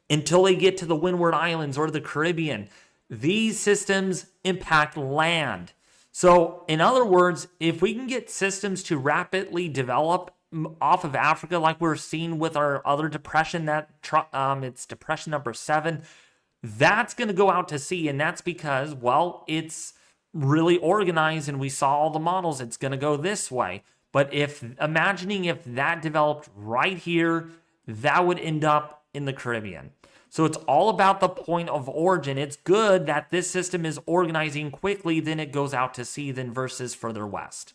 until they get to the Windward Islands or the Caribbean, these systems impact land. So, in other words, if we can get systems to rapidly develop off of Africa, like we're seeing with our other depression, it's depression number 7, that's going to go out to sea, and that's because, well, it's really organized, and we saw all the models. It's going to go this way. But imagining if that developed right here, that would end up in the Caribbean. So it's all about the point of origin. It's good that this system is organizing quickly, then it goes out to sea, then versus further west.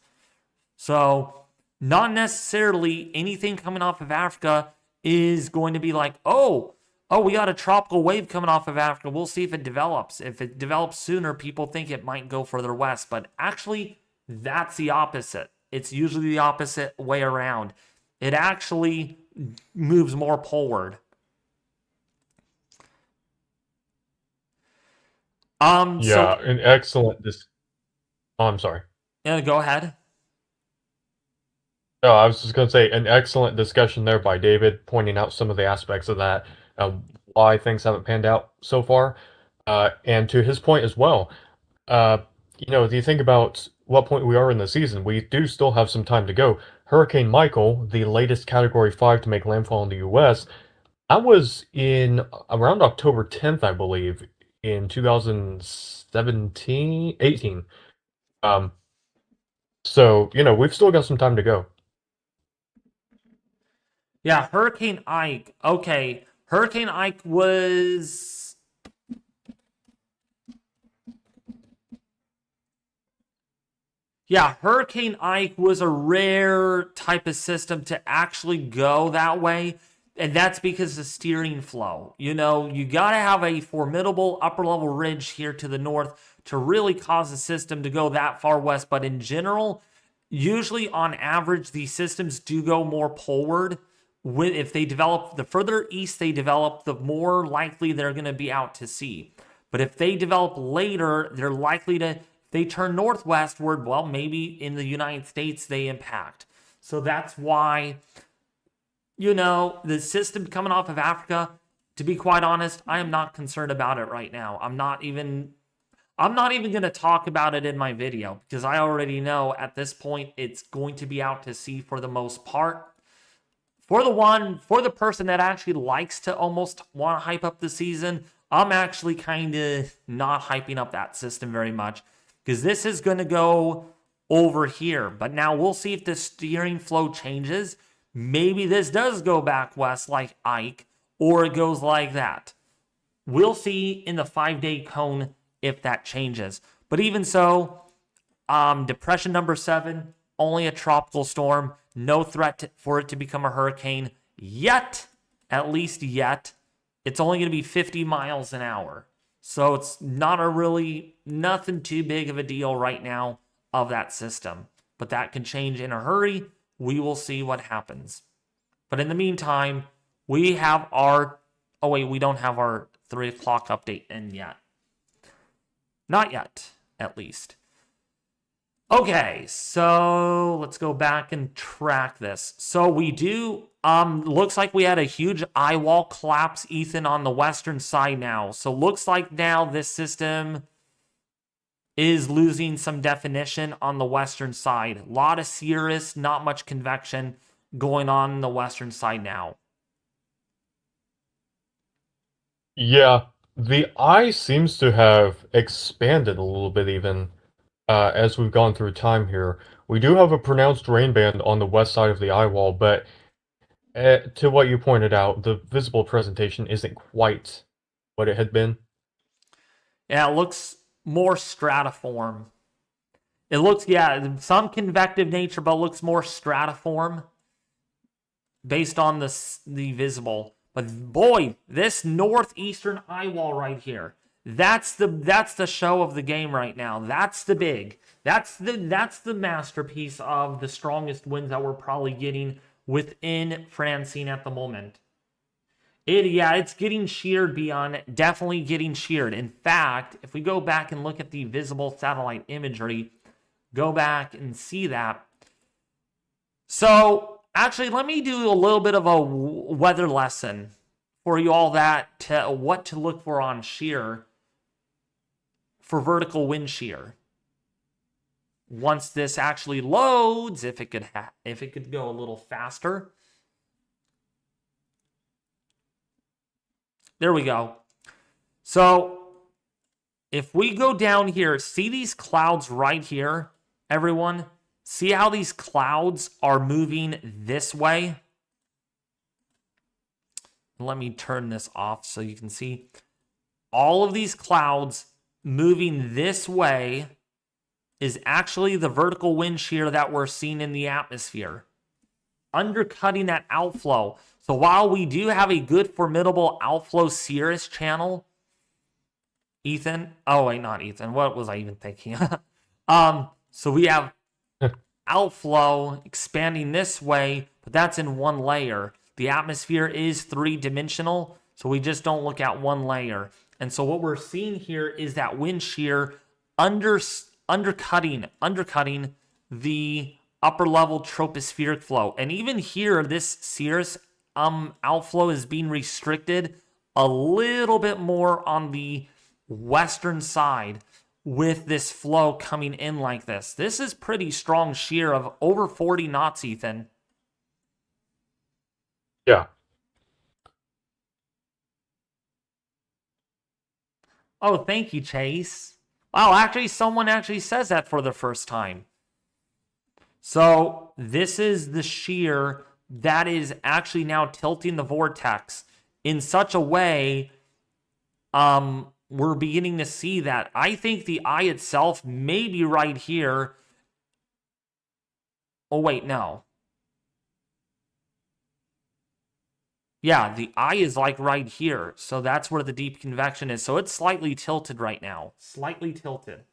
So not necessarily anything coming off of Africa is going to be like, oh, we got a tropical wave coming off of Africa. We'll see if it develops. If it develops sooner, people think it might go further west. But actually, that's the opposite. It's usually the opposite way around. It actually moves more poleward. So Yeah, an excellent oh, I'm sorry. yeah, go ahead. No, I was just going to say an excellent discussion there by David, pointing out some of the aspects of that, why things haven't panned out so far. And to his point as well, uh, if you think about what point we are in the season, we do still have some time to go. Hurricane Michael, the latest Category 5 to make landfall in the U.S., that was in around October 10th, I believe, in 2017, 18. Um, so, we've still got some time to go. Yeah, Hurricane Ike. Okay, Hurricane Ike was. Yeah, Hurricane Ike was a rare type of system to actually go that way. And that's because of steering flow. You got to have a formidable upper level ridge here to the north to really cause the system to go that far west. But in general, usually on average, these systems do go more poleward. If they develop, the further east they develop, the more likely they're going to be out to sea. But if they develop later, they're likely to, if they turn northwestward, well, maybe in the United States they impact. So that's why, the system coming off of Africa, to be quite honest, I am not concerned about it right now. I'm not even going to talk about it in my video because I already know at this point it's going to be out to sea for the most part. For the person that actually likes to almost want to hype up the season, I'm actually kind of not hyping up that system very much because this is going to go over here. But now we'll see if the steering flow changes. Maybe this does go back west like Ike, or it goes like that. We'll see in the 5-day cone if that changes. But even so, depression number 7, only a tropical storm. No threat for it to become a hurricane yet, at least yet. It's only going to be 50 miles an hour. So it's nothing too big of a deal right now of that system. But that can change in a hurry. We will see what happens. But in the meantime, we have we don't have our 3 o'clock update in yet. Not yet, at least. Okay, so let's go back and track this. So we do, looks like we had a huge Eyewall collapse, Ethan, on the western side now. So looks like now this system is losing some definition on the western side. A lot of cirrus, not much convection going on the western side now. Yeah, the eye seems to have expanded a little bit even. As we've gone through time here. We do have a pronounced rain band on the west side of the eye wall, but to what you pointed out, the visible presentation isn't quite what it had been. Yeah, it looks more stratiform. It looks, some convective nature, but looks more stratiform based on the visible. But boy, this northeastern eye wall right here, that's the show of the game right now. That's the masterpiece of the strongest winds that we're probably getting within Francine at the moment. It's getting sheared beyond, definitely getting sheared. In fact, if we go back and look at the visible satellite imagery, go back and see that. So actually, let me do a little bit of a weather lesson for you all what to look for on shear. For vertical wind shear. Once this actually loads, if it could go a little faster. There we go. So if we go down here, see these clouds right here, everyone? See how these clouds are moving this way? Let me turn this off so you can see. All of these clouds moving this way is actually the vertical wind shear that we're seeing in the atmosphere, undercutting that outflow. So while we do have a good, formidable outflow cirrus channel, Ethan, not Ethan, what was I even thinking? So we have outflow expanding this way, but that's in one layer. The atmosphere is 3-dimensional, so we just don't look at one layer. And so what we're seeing here is that wind shear undercutting the upper level tropospheric flow. And even here, this cirrus outflow is being restricted a little bit more on the western side with this flow coming in like this. This is pretty strong shear of over 40 knots, Ethan. Yeah. Oh, thank you, Chase. Wow, actually, someone actually says that for the first time. So this is the shear that is actually now tilting the vortex in such a way we're beginning to see that. I think the eye itself may be right here. Oh, wait, no. Yeah, the eye is like right here. So that's where the deep convection is. So it's slightly tilted right now. Slightly tilted.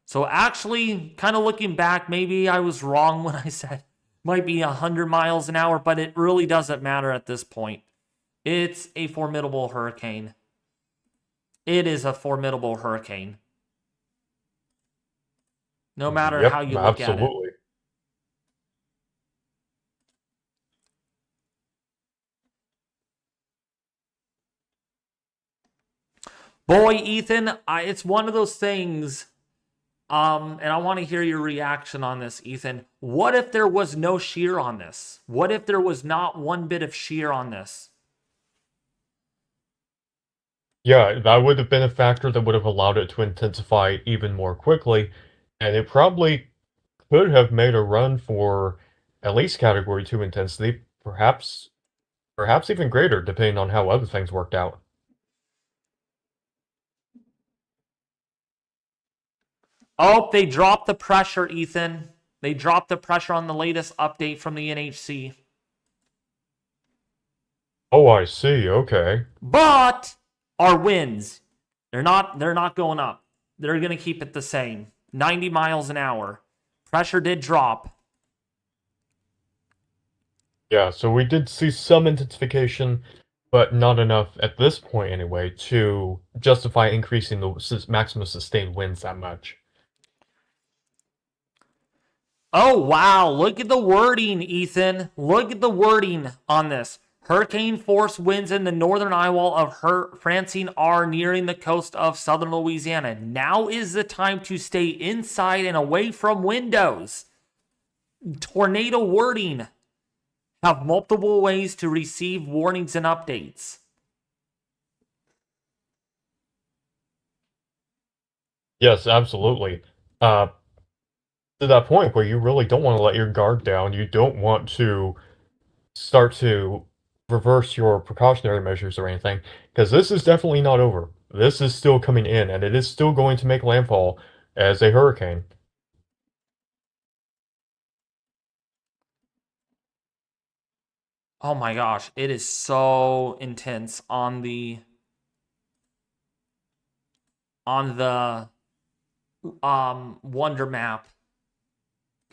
So actually, kind of looking back, maybe I was wrong when I said might be 100 miles an hour, but it really doesn't matter at this point. It's a formidable hurricane. It is a formidable hurricane. No matter how you look at it. Boy, Ethan, it's one of those things, and I want to hear your reaction on this, Ethan. What if there was no shear on this? What if there was not one bit of shear on this? Yeah, that would have been a factor that would have allowed it to intensify even more quickly, and it probably could have made a run for at least Category 2 intensity, perhaps even greater, depending on how other things worked out. Oh, they dropped the pressure, Ethan. They dropped the pressure on the latest update from the NHC. Oh, I see. Okay. But our winds, they're not going up. They're going to keep it the same. 90 miles an hour. Pressure did drop. Yeah, so we did see some intensification, but not enough at this point anyway to justify increasing the maximum sustained winds that much. Oh, wow. Look at the wording, Ethan. Look at the wording on this. Hurricane force winds in the northern eyewall of Francine are nearing the coast of southern Louisiana. Now is the time to stay inside and away from windows. Tornado wording. Have multiple ways to receive warnings and updates. Yes, absolutely. To that point where you really don't want to let your guard down, you don't want to start to reverse your precautionary measures or anything, because this is definitely not over. This is still coming in, and it is still going to make landfall as a hurricane. Oh my gosh, it is so intense on the wonder map.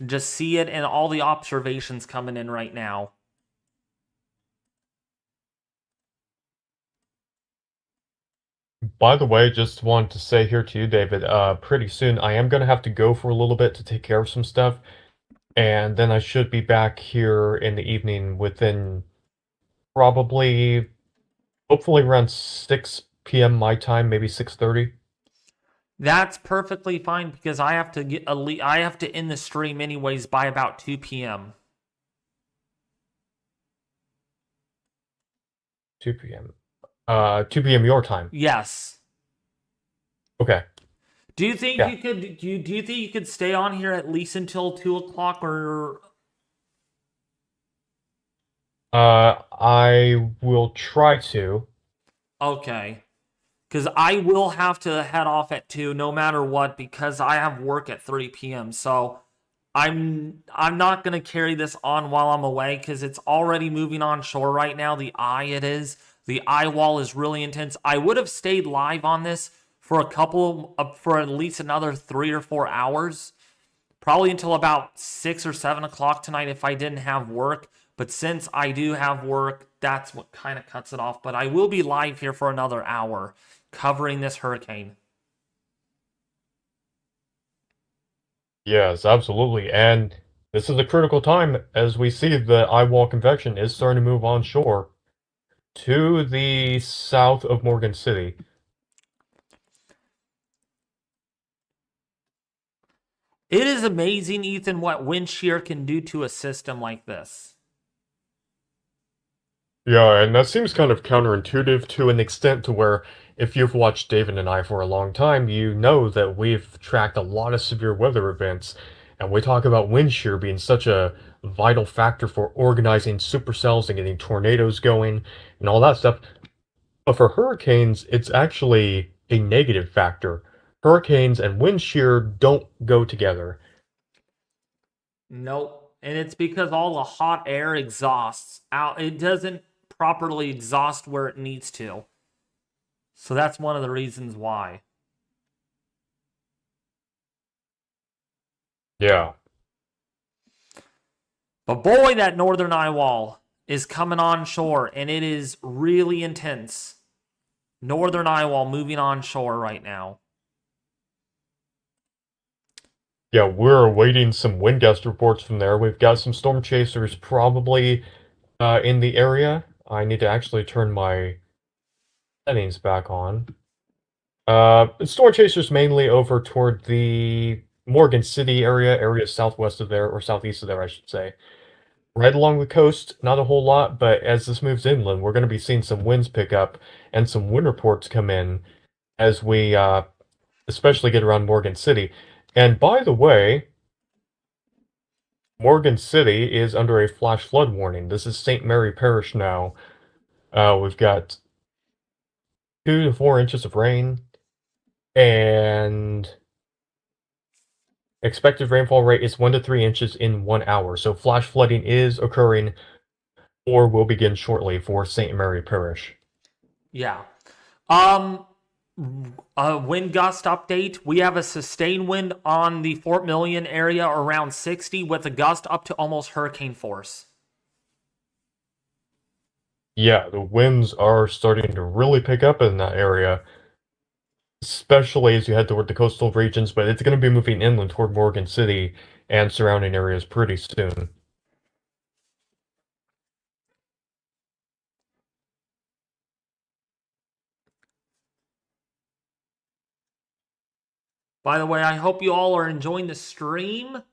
Just see it and all the observations coming in right now. By the way, just wanted to say here to you, David, pretty soon I am going to have to go for a little bit to take care of some stuff, and then I should be back here in the evening within probably, hopefully around 6 p.m. my time, maybe 6:30. That's perfectly fine because I have to end the stream anyways by about 2 p.m. 2 p.m. 2 p.m. your time. Yes. Okay. Do you think you could do you think you could stay on here at least until 2 o'clock or I will try to. okay. Because I will have to head off at 2 no matter what because I have work at 3 p.m. So I'm not going to carry this on while I'm away because it's already moving on shore right now. The Eyewall is really intense. I would have stayed live on this for for at least another 3 or 4 hours. Probably until about 6 or 7 o'clock tonight if I didn't have work. But since I do have work, that's what kind of cuts it off. But I will be live here for another hour covering this hurricane. Yes, absolutely. And this is a critical time as we see the Eyewall convection is starting to move onshore to the south of Morgan City. It is amazing, Ethan, what wind shear can do to a system like this. Yeah, and that seems kind of counterintuitive to an extent to where if you've watched David and I for a long time, you know that we've tracked a lot of severe weather events, and we talk about wind shear being such a vital factor for organizing supercells and getting tornadoes going and all that stuff. But for hurricanes, it's actually a negative factor. Hurricanes and wind shear don't go together. Nope. And it's because all the hot air exhausts out. It doesn't properly exhaust where it needs to. So that's one of the reasons why. Yeah. But boy, that northern eye wall is coming on shore, and it is really intense. Northern eye wall moving on shore right now. Yeah, we're awaiting some wind gust reports from there. We've got some storm chasers probably in the area. I need to actually turn my settings back on. Storm chasers mainly over toward the Morgan City area southwest of there, or southeast of there, I should say. Right along the coast, not a whole lot, but as this moves inland, we're going to be seeing some winds pick up and some wind reports come in as we especially get around Morgan City. And by the way, Morgan City is under a flash flood warning. This is St. Mary Parish now. We've got 2 to 4 inches of rain, and expected rainfall rate is 1 to 3 inches in 1 hour. So flash flooding is occurring or will begin shortly for St. Mary Parish. Yeah. A wind gust update. We have a sustained wind on the Fort Million area around 60 with a gust up to almost hurricane force. Yeah, the winds are starting to really pick up in that area, especially as you head toward the coastal regions, but it's going to be moving inland toward Morgan City and surrounding areas pretty soon. By the way, I hope you all are enjoying the stream.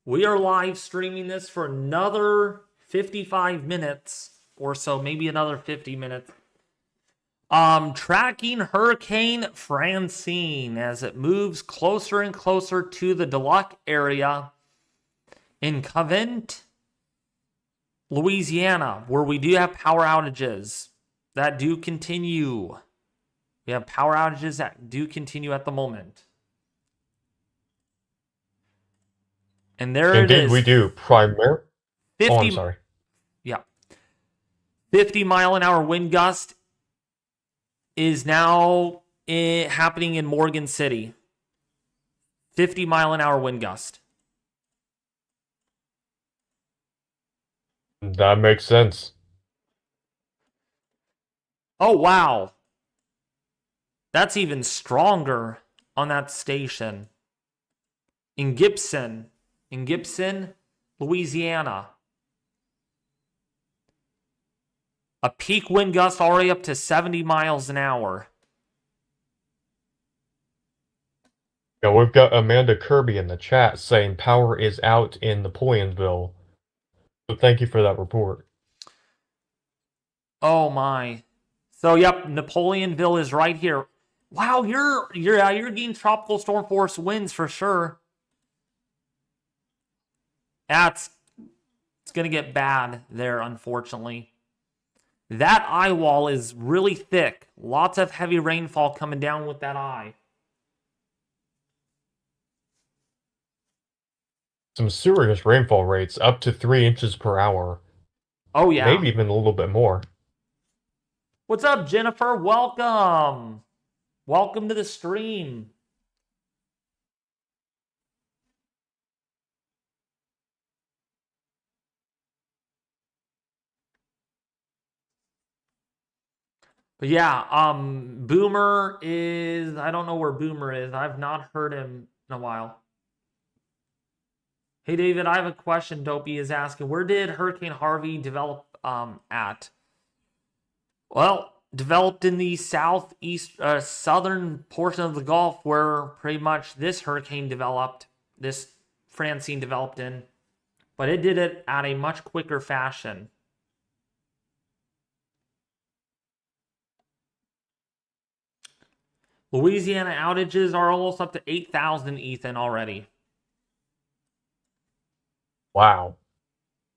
We are live streaming this for another 55 minutes or so, maybe another 50 minutes. Tracking Hurricane Francine as it moves closer and closer to the Duluth area in Covent, Louisiana, where we do have power outages that do continue. We have power outages that do continue at the moment. And there Indeed, it is. we do. 50, Oh, I'm sorry. Yeah. 50-mile-an-hour wind gust is now happening in Morgan City. 50-mile-an-hour wind gust. That makes sense. Oh, wow. That's even stronger on that station. In Gibson, Louisiana. A peak wind gust already up to 70 miles an hour. Yeah, we've got Amanda Kirby in the chat saying power is out in Napoleonville. So thank you for that report. Oh my. So yep, Napoleonville is right here. Wow, you're getting tropical storm force winds for sure. It's gonna get bad there, unfortunately. That eye wall is really thick. Lots of heavy rainfall coming down with that eye. Some serious rainfall rates, up to 3 inches per hour. Oh yeah. Maybe even a little bit more. What's up, Jennifer? Welcome. Welcome to the stream. But yeah, Boomer is, I don't know where Boomer is. I've not heard him in a while. Hey David, I have a question. Dopey is asking, where did Hurricane Harvey develop at? Well, developed in the southeast, southern portion of the Gulf, where pretty much this hurricane developed. This Francine developed in, but it did it at a much quicker fashion. Louisiana outages are almost up to 8,000, Ethan, already. Wow,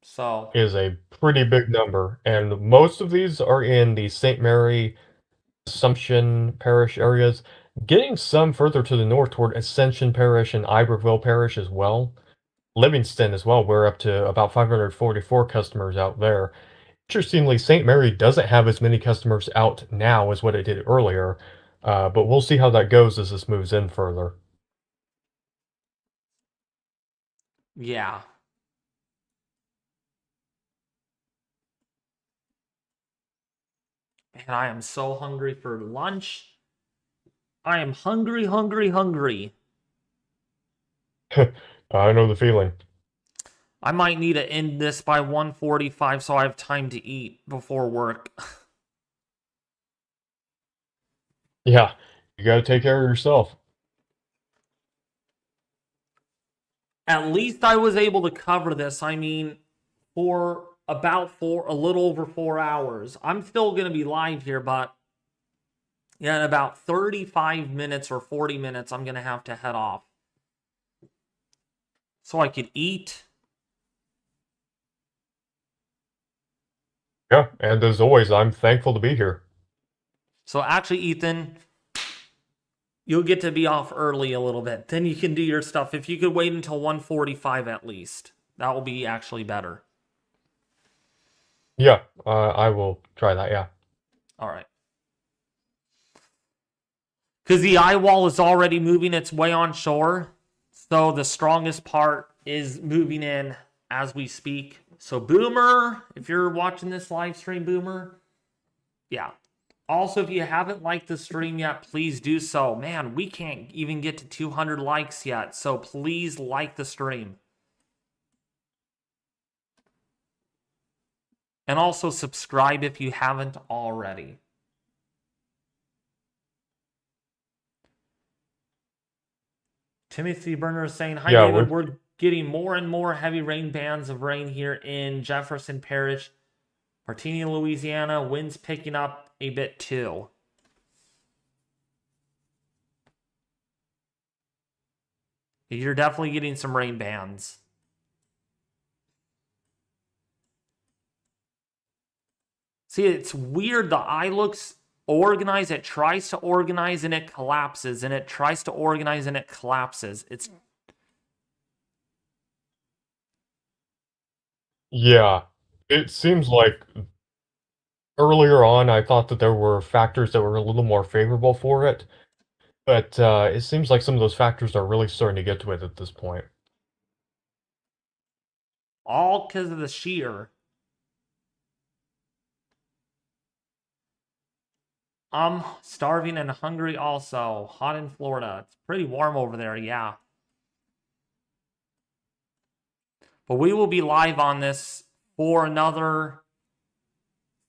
So, is a pretty big number, and most of these are in the St. Mary, Assumption Parish areas, getting some further to the north toward Ascension Parish and Iberville Parish as well. Livingston as well, we're up to about 544 customers out there. Interestingly, St. Mary doesn't have as many customers out now as what it did earlier, but we'll see how that goes as this moves in further. yeah. Man, I am so hungry for lunch. I am hungry, hungry, hungry. I know the feeling. I might need to end this by 1:45 so I have time to eat before work. Yeah, you gotta take care of yourself. At least I was able to cover this. I mean, for about a little over 4 hours. I'm still going to be live here, but yeah, in about 35 minutes or 40 minutes, I'm going to have to head off. So I could eat. Yeah, and as always, I'm thankful to be here. So actually, Ethan, you'll get to be off early a little bit. Then you can do your stuff. If you could wait until 1:45 at least, that will be actually better. Yeah, I will try that, yeah. All right. Because the Eyewall is already moving its way on shore. So the strongest part is moving in as we speak. So Boomer, if you're watching this live stream, Boomer, yeah. Also, if you haven't liked the stream yet, please do so. Man, we can't even get to 200 likes yet. So please like the stream. And also subscribe if you haven't already. Timothy Burner is saying, hi, Yeah, David. We're getting more and more heavy rain bands of rain here in Jefferson Parish, Martini, Louisiana. Winds picking up a bit too. You're definitely getting some rain bands. See, it's weird. The eye looks organized. It tries to organize and it collapses. And it tries to organize and it collapses. It's yeah. It seems like earlier on I thought that there were factors that were a little more favorable for it, but it seems like some of those factors are really starting to get to it at this point. all because of the shear. I'm starving and hungry also. Hot in Florida. It's pretty warm over there, yeah. But we will be live on this for another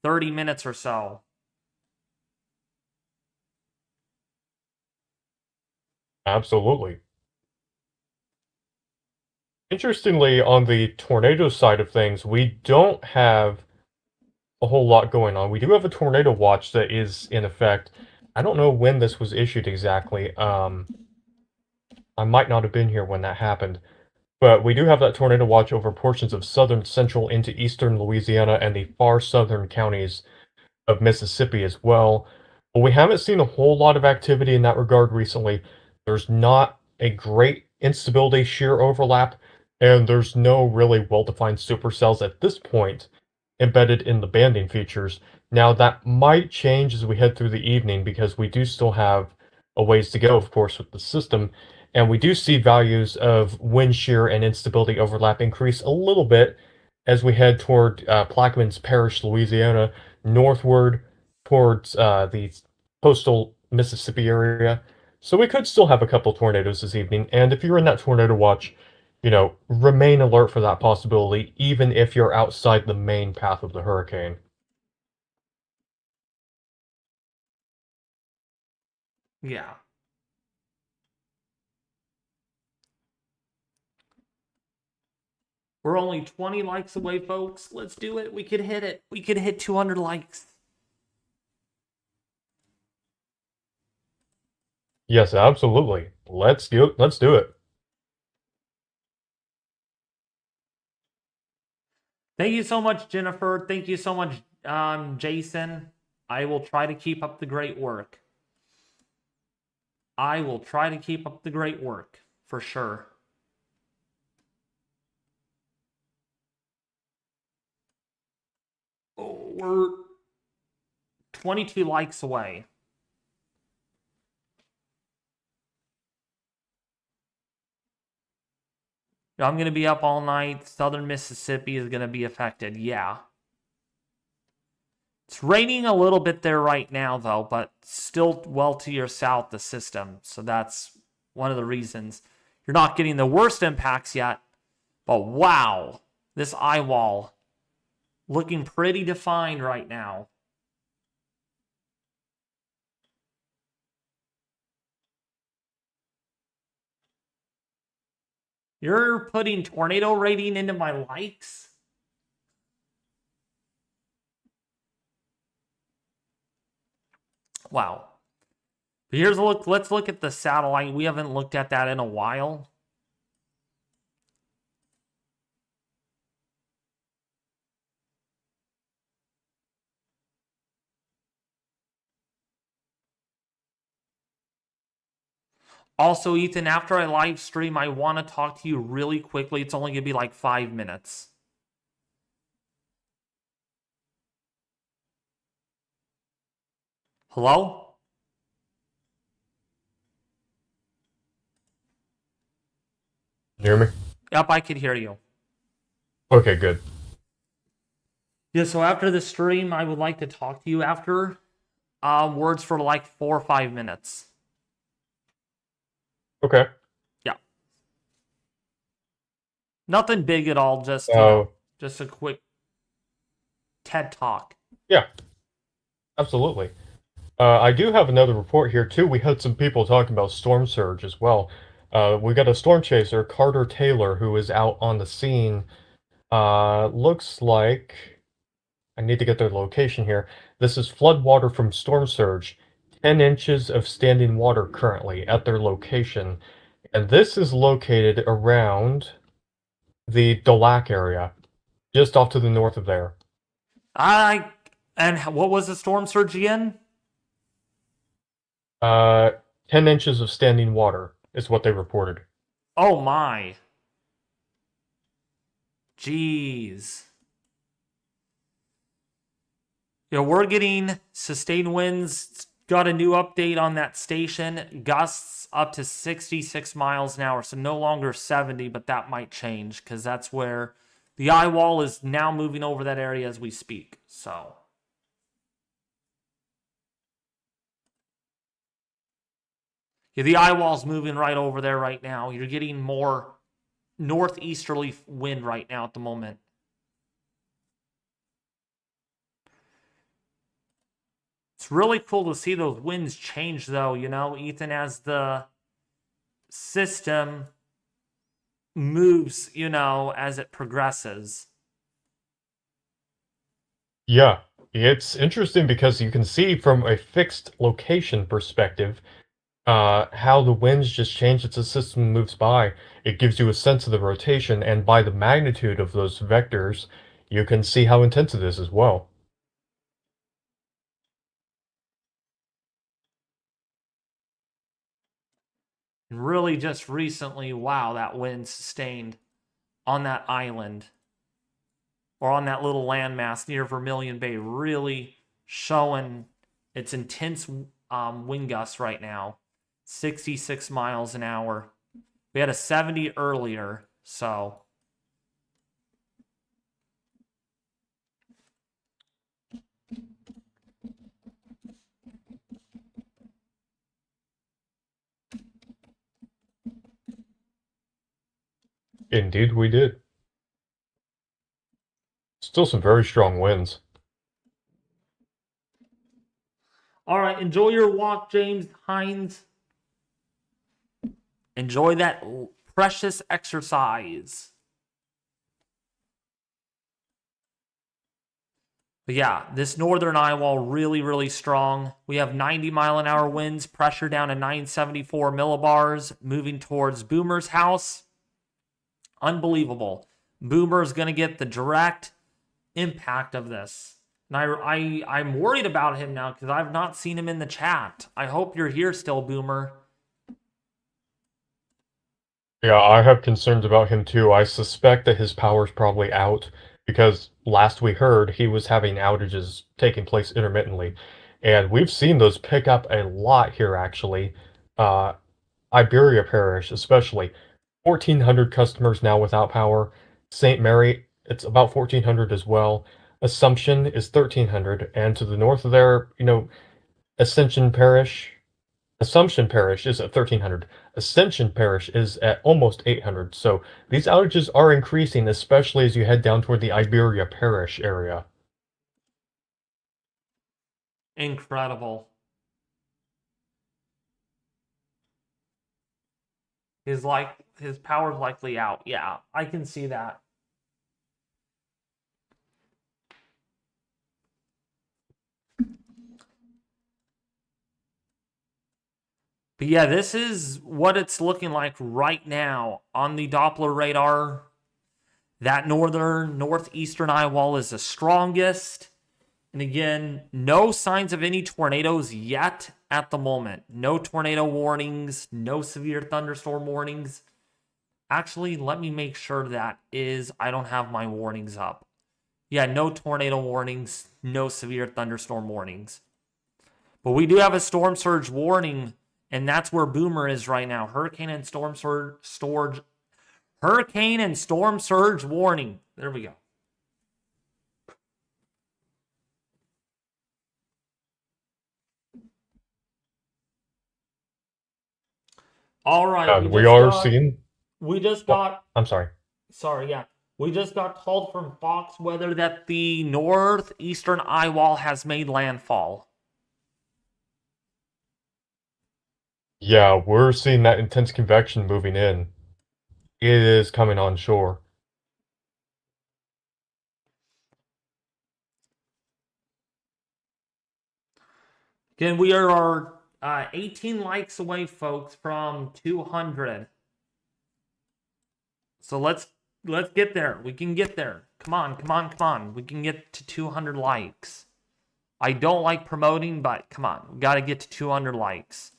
30 minutes or so. Absolutely. Interestingly, on the tornado side of things, we don't have a whole lot going on. We do have a tornado watch that is in effect. I don't know when this was issued exactly. I might not have been here when that happened. But we do have that tornado watch over portions of southern, central into eastern Louisiana and the far southern counties of Mississippi as well. But we haven't seen a whole lot of activity in that regard recently. There's not a great instability shear overlap, and there's no really well-defined supercells at this point embedded in the banding features. Now, that might change as we head through the evening because we do still have a ways to go, of course, with the system. And we do see values of wind shear and instability overlap increase a little bit as we head toward Plaquemines Parish, Louisiana, northward towards the coastal Mississippi area. So we could still have a couple tornadoes this evening. And if you're in that tornado watch, remain alert for that possibility, even if you're outside the main path of the hurricane. Yeah. We're only 20 likes away, folks. Let's do it. We could hit it. We could hit 200 likes. Yes, absolutely. Let's do it. Let's do it. Thank you so much, Jennifer. Thank you so much, Jason. I will try to keep up the great work. I will try to keep up the great work, for sure. Oh, we're 22 likes away. I'm going to be up all night. Southern Mississippi is going to be affected. Yeah. It's raining a little bit there right now, though, but still well to your south, the system. So that's one of the reasons. You're not getting the worst impacts yet. But wow, this Eyewall looking pretty defined right now. You're putting tornado rating into my likes? Wow. But here's a look. Let's look at the satellite. We haven't looked at that in a while. Also, Ethan, after I live stream, I want to talk to you really quickly. It's only going to be like 5 minutes. Hello? You hear me? Yep, I could hear you. Okay, good. Yeah, so after the stream, I would like to talk to you after. Words for like 4 or 5 minutes. Okay. Yeah. Nothing big at all, just, just a quick TED Talk. Yeah, absolutely. I do have another report here too. We had some people talking about storm surge as well. We got a storm chaser, Carter Taylor, who is out on the scene. Looks like I need to get their location here. This is floodwater from storm surge. 10 inches of standing water currently at their location. And this is located around the Dulac area, just off to the north of there. And what was the storm surge again? 10 inches of standing water is what they reported. Oh my. Jeez. We're getting sustained winds. Got a new update on that station. Gusts up to 66 miles an hour. So no longer 70, but that might change because that's where the Eyewall is now moving over that area as we speak. So. Yeah, the Eyewall's moving right over there right now. You're getting more northeasterly wind right now at the moment. It's really cool to see those winds change, though, Ethan, as the system moves, as it progresses. Yeah, it's interesting because you can see from a fixed location perspective how the winds just change as the system moves by. It gives you a sense of the rotation, and by the magnitude of those vectors, you can see how intense it is as well. And really just recently, wow, that wind sustained on that island or on that little landmass near Vermilion Bay, really showing its intense wind gusts right now. 66 miles an hour. We had a 70 earlier, so. Indeed, we did. Still some very strong winds. All right, enjoy your walk, James Hines. Enjoy that precious exercise. But yeah, this northern eyewall really, really strong. We have 90-mile-an-hour winds, pressure down to 974 millibars, moving towards Boomer's house. Unbelievable. Boomer's going to get the direct impact of this. And I'm worried about him now because I've not seen him in the chat. I hope you're here still, Boomer. Yeah, I have concerns about him too. I suspect that his power's probably out because last we heard he was having outages taking place intermittently. And we've seen those pick up a lot here actually. Iberia Parish especially. 1,400 customers now without power. St. Mary, it's about 1,400 as well. Assumption is 1,300. And to the north of there, Ascension Parish, Assumption Parish is at 1,300. Ascension Parish is at almost 800. So these outages are increasing, especially as you head down toward the Iberia Parish area. Incredible. His power's likely out. Yeah, I can see that. But yeah, this is what it's looking like right now on the Doppler radar. That northeastern eye wall is the strongest. And again, no signs of any tornadoes yet at the moment. No tornado warnings, no severe thunderstorm warnings. Actually, let me make sure I don't have my warnings up. Yeah, no tornado warnings, no severe thunderstorm warnings. But we do have a storm surge warning, and that's where Boomer is right now. Hurricane and storm surge warning. There we go. All right. We just got. I'm sorry. Sorry, yeah. We just got called from Fox Weather that the northeastern eye wall has made landfall. Yeah, we're seeing that intense convection moving in. It is coming on shore. Again, we are 18 likes away, folks, from 200. So let's get there. We can get there. Come on. We can get to 200 likes. I don't like promoting, but come on. We got to get to 200 likes.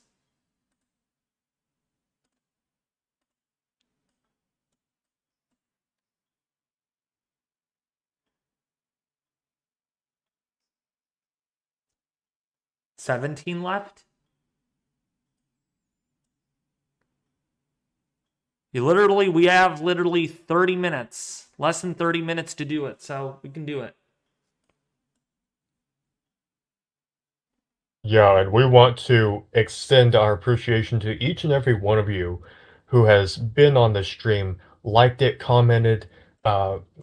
$17 left. We have 30 minutes, less than 30 minutes to do it, so we can do it. Yeah, and we want to extend our appreciation to each and every one of you who has been on this stream, liked it, commented,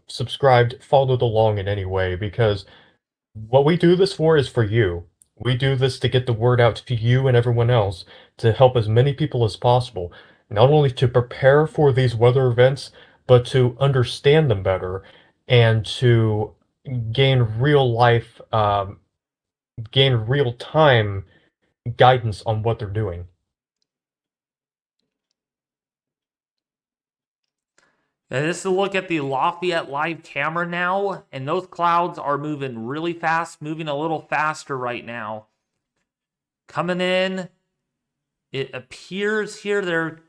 subscribed, followed along in any way, because what we do this for is for you. We do this to get the word out to you and everyone else, to help as many people as possible, not only to prepare for these weather events, but to understand them better and to gain real-time guidance on what they're doing. Now, this is a look at the Lafayette live camera now, and those clouds are moving really fast, moving a little faster right now. Coming in, it appears here they're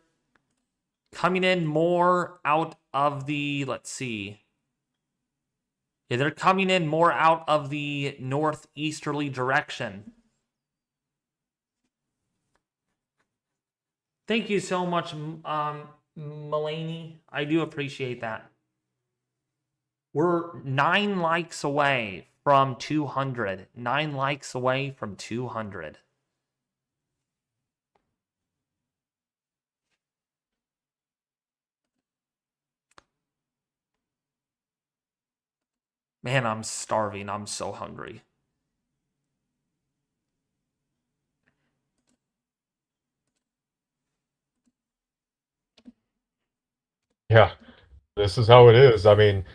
coming in more out of the, let's see. Yeah, they're coming in more out of the northeasterly direction. Thank you so much, Mulaney. I do appreciate that. We're 9 likes away from 200. 9 likes away from 200. Man, I'm starving. I'm so hungry. Yeah, this is how it is. I mean,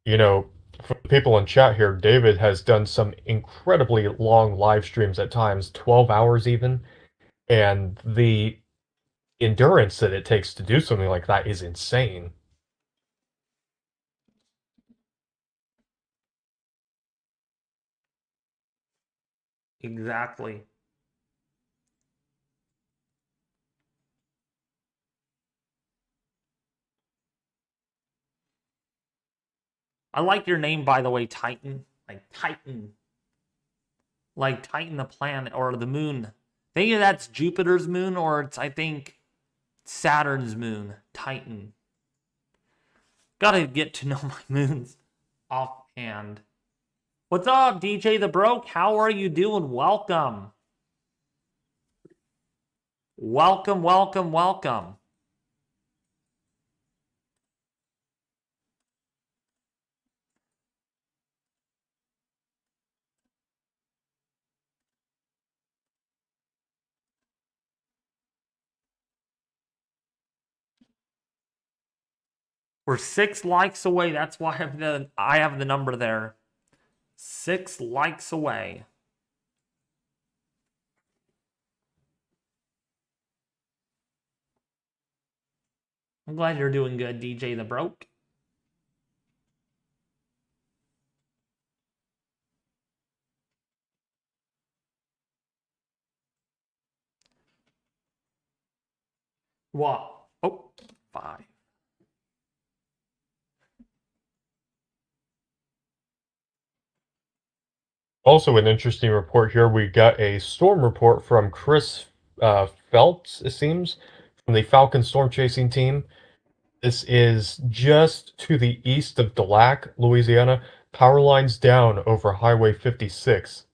for the people in chat here, David has done some incredibly long live streams at times, 12 hours even, and the endurance that it takes to do something like that is insane. Exactly. I like your name, by the way, Titan. Like Titan. Like Titan the planet or the moon. I think that's Jupiter's moon, or it's, I think, Saturn's moon. Titan. Gotta get to know my moons offhand. What's up, DJ the Broke? How are you doing? Welcome. Welcome, welcome, welcome. We're 6 likes away. That's why I have the number there. 6 likes away. I'm glad you're doing good, DJ the Broke. What? Oh, 5. Also, an interesting report here. We got a storm report from Chris Phelps, it seems, from the Falcon storm chasing team. This is just to the east of Delac, Louisiana. Power lines down over Highway 56.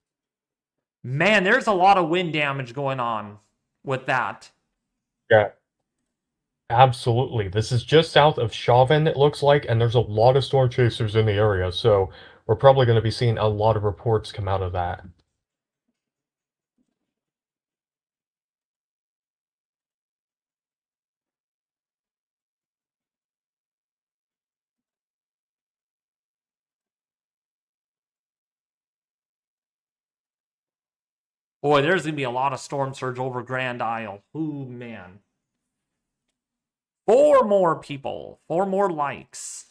Man, there's a lot of wind damage going on with that. Yeah, absolutely. This is just south of Chauvin, it looks like, and there's a lot of storm chasers in the area, so we're probably going to be seeing a lot of reports come out of that. Boy, there's going to be a lot of storm surge over Grand Isle. Ooh, man. 4 more people. 4 more likes.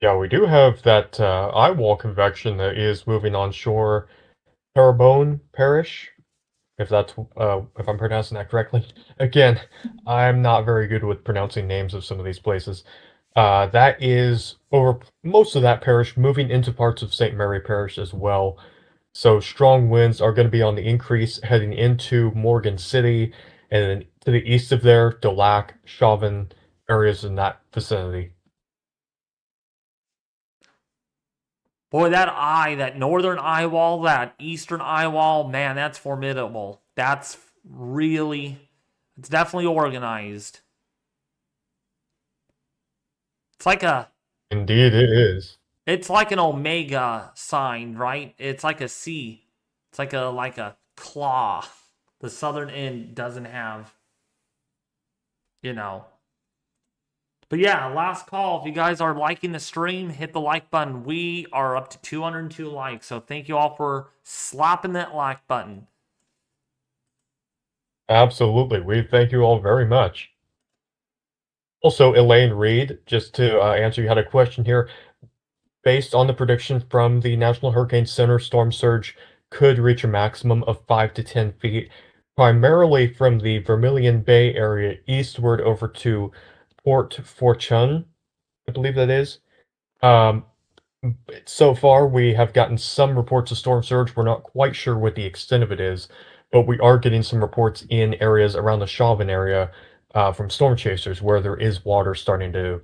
Yeah, we do have that Eyewall convection that is moving onshore. Terrebonne Parish, if I'm pronouncing that correctly. Again, I'm not very good with pronouncing names of some of these places. That is over most of that parish, moving into parts of St. Mary Parish as well. So strong winds are going to be on the increase heading into Morgan City, and then to the east of there, Delac, Chauvin, areas in that vicinity. Boy, that northern eye wall, that eastern eye wall, man, that's formidable. It's definitely organized. It's like Indeed, it is. it's like an omega sign, right? It's like a C. It's like a claw. The southern end doesn't have, you know. But yeah, last call. If you guys are liking the stream, hit the like button. We are up to 202 likes. So thank you all for slapping that like button. Absolutely. We thank you all very much. Also, Elaine Reed, just to answer, you had a question here. Based on the prediction from the National Hurricane Center, storm surge could reach a maximum of 5 to 10 feet, primarily from the Vermilion Bay area eastward over to Port Fortune, I believe that is. Um, so far, we have gotten some reports of storm surge. We're not quite sure what the extent of it is, but we are getting some reports in areas around the Chauvin area from storm chasers where there is water starting to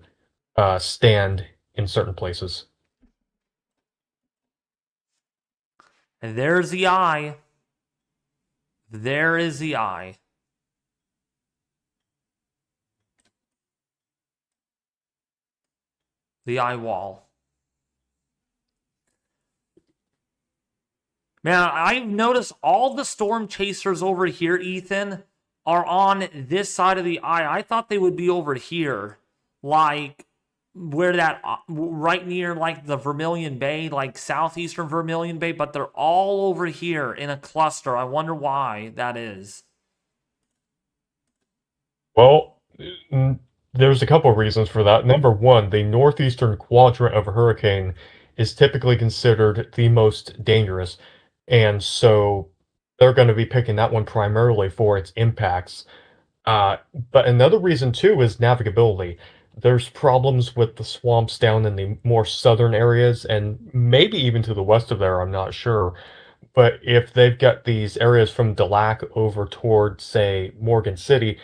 stand in certain places. And there's the eye. There is the eye. The Eyewall. Man, I've noticed all the storm chasers over here, Ethan, are on this side of the eye. I thought they would be over here. Like, where that, right near, like, the Vermilion Bay, like, southeastern Vermilion Bay, but they're all over here in a cluster. I wonder why that is. Well, there's a couple of reasons for that. Number one, the northeastern quadrant of a hurricane is typically considered the most dangerous, and so they're going to be picking that one primarily for its impacts. Uh, but another reason too is navigability. There's problems with the swamps down in the more southern areas, and maybe even to the west of there, I'm not sure. But if they've got these areas from Delac over toward, say, Morgan City,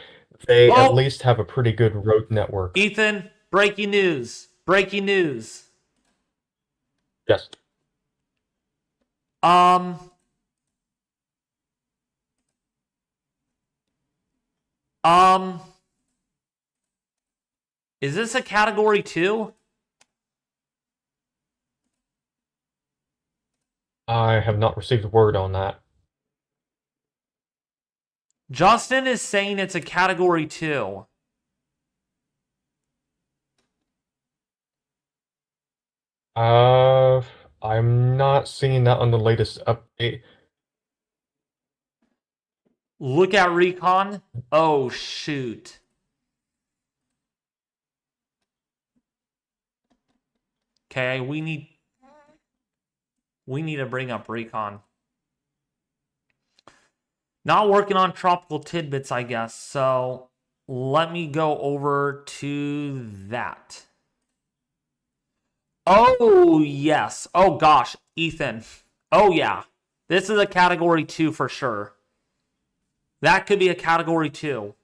they at Oh, least have a pretty good road network. Ethan, breaking news. Breaking news. Yes. Um, um, is this a category 2? I have not received word on that. Justin is saying it's a category 2. Uh, I'm not seeing that on the latest update. Look at Recon. Oh, shoot. Okay, we need to bring up Recon. Not working on tropical tidbits, I guess. So let me go over to that. Oh, yes. Oh, gosh, Ethan. Oh, yeah. This is a category 2 for sure. That could be a category 2.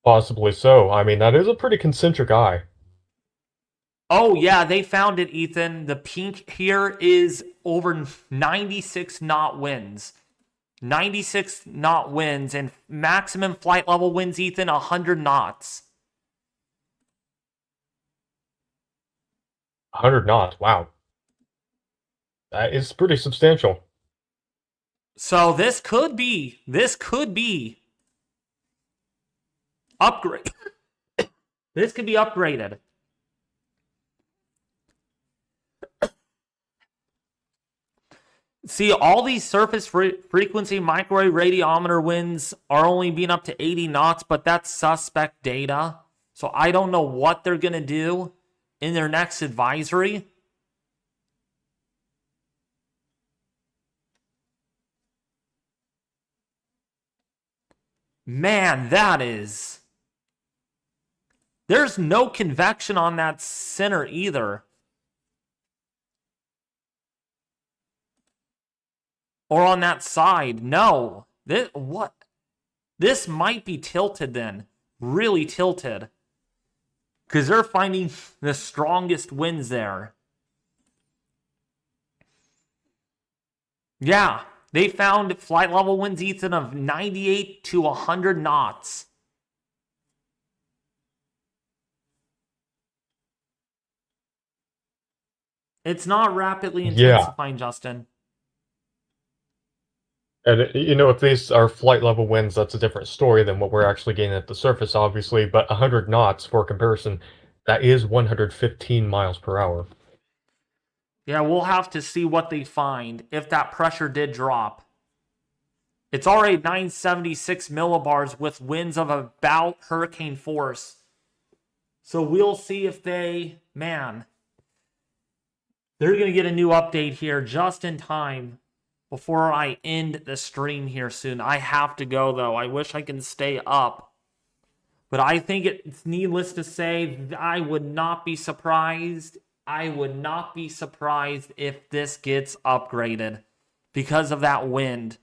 Possibly so. I mean, that is a pretty concentric eye. Oh, yeah, they found it, Ethan. The pink here is over 96 knot winds. 96 knot winds and maximum flight level winds, Ethan, 100 knots. 100 knots. Wow. That is pretty substantial. So this could be upgrade. This could be upgraded. See, all these surface frequency microwave radiometer winds are only being up to 80 knots, but that's suspect data. So I don't know what they're going to do in their next advisory. Man, that is... There's no convection on that center either. Or on that side. No. What? This might be tilted then. Really tilted. Because they're finding the strongest winds there. Yeah. They found flight level winds, Ethan, of 98 to 100 knots. It's not rapidly intensifying, Justin. And, if these are flight level winds, that's a different story than what we're actually getting at the surface, obviously. But 100 knots, for comparison, that is 115 miles per hour. Yeah, we'll have to see what they find if that pressure did drop. It's already 976 millibars with winds of about hurricane force. So we'll see if they, man, they're going to get a new update here just in time before I end the stream here soon. I have to go, though. I wish I can stay up. But I think it's needless to say, I would not be surprised. I would not be surprised if this gets upgraded because of that wind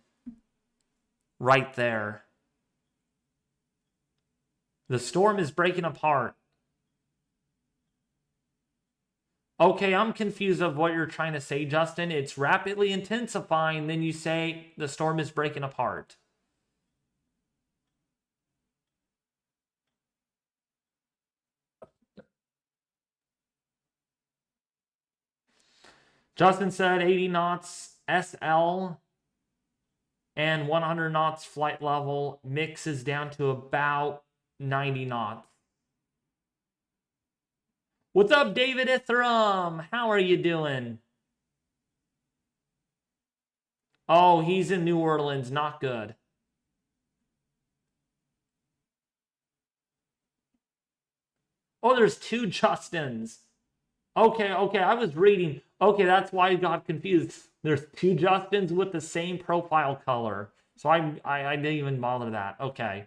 right there. The storm is breaking apart. Okay, I'm confused of what you're trying to say, Justin. It's rapidly intensifying, then you say the storm is breaking apart. Justin said 80 knots SL and 100 knots flight level mixes down to about 90 knots. What's up, David Ithram? How are you doing? Oh, he's in New Orleans. Not good. Oh, there's two Justins. Okay, I was reading. Okay, that's why I got confused. There's two Justins with the same profile color. So I didn't even bother that. Okay.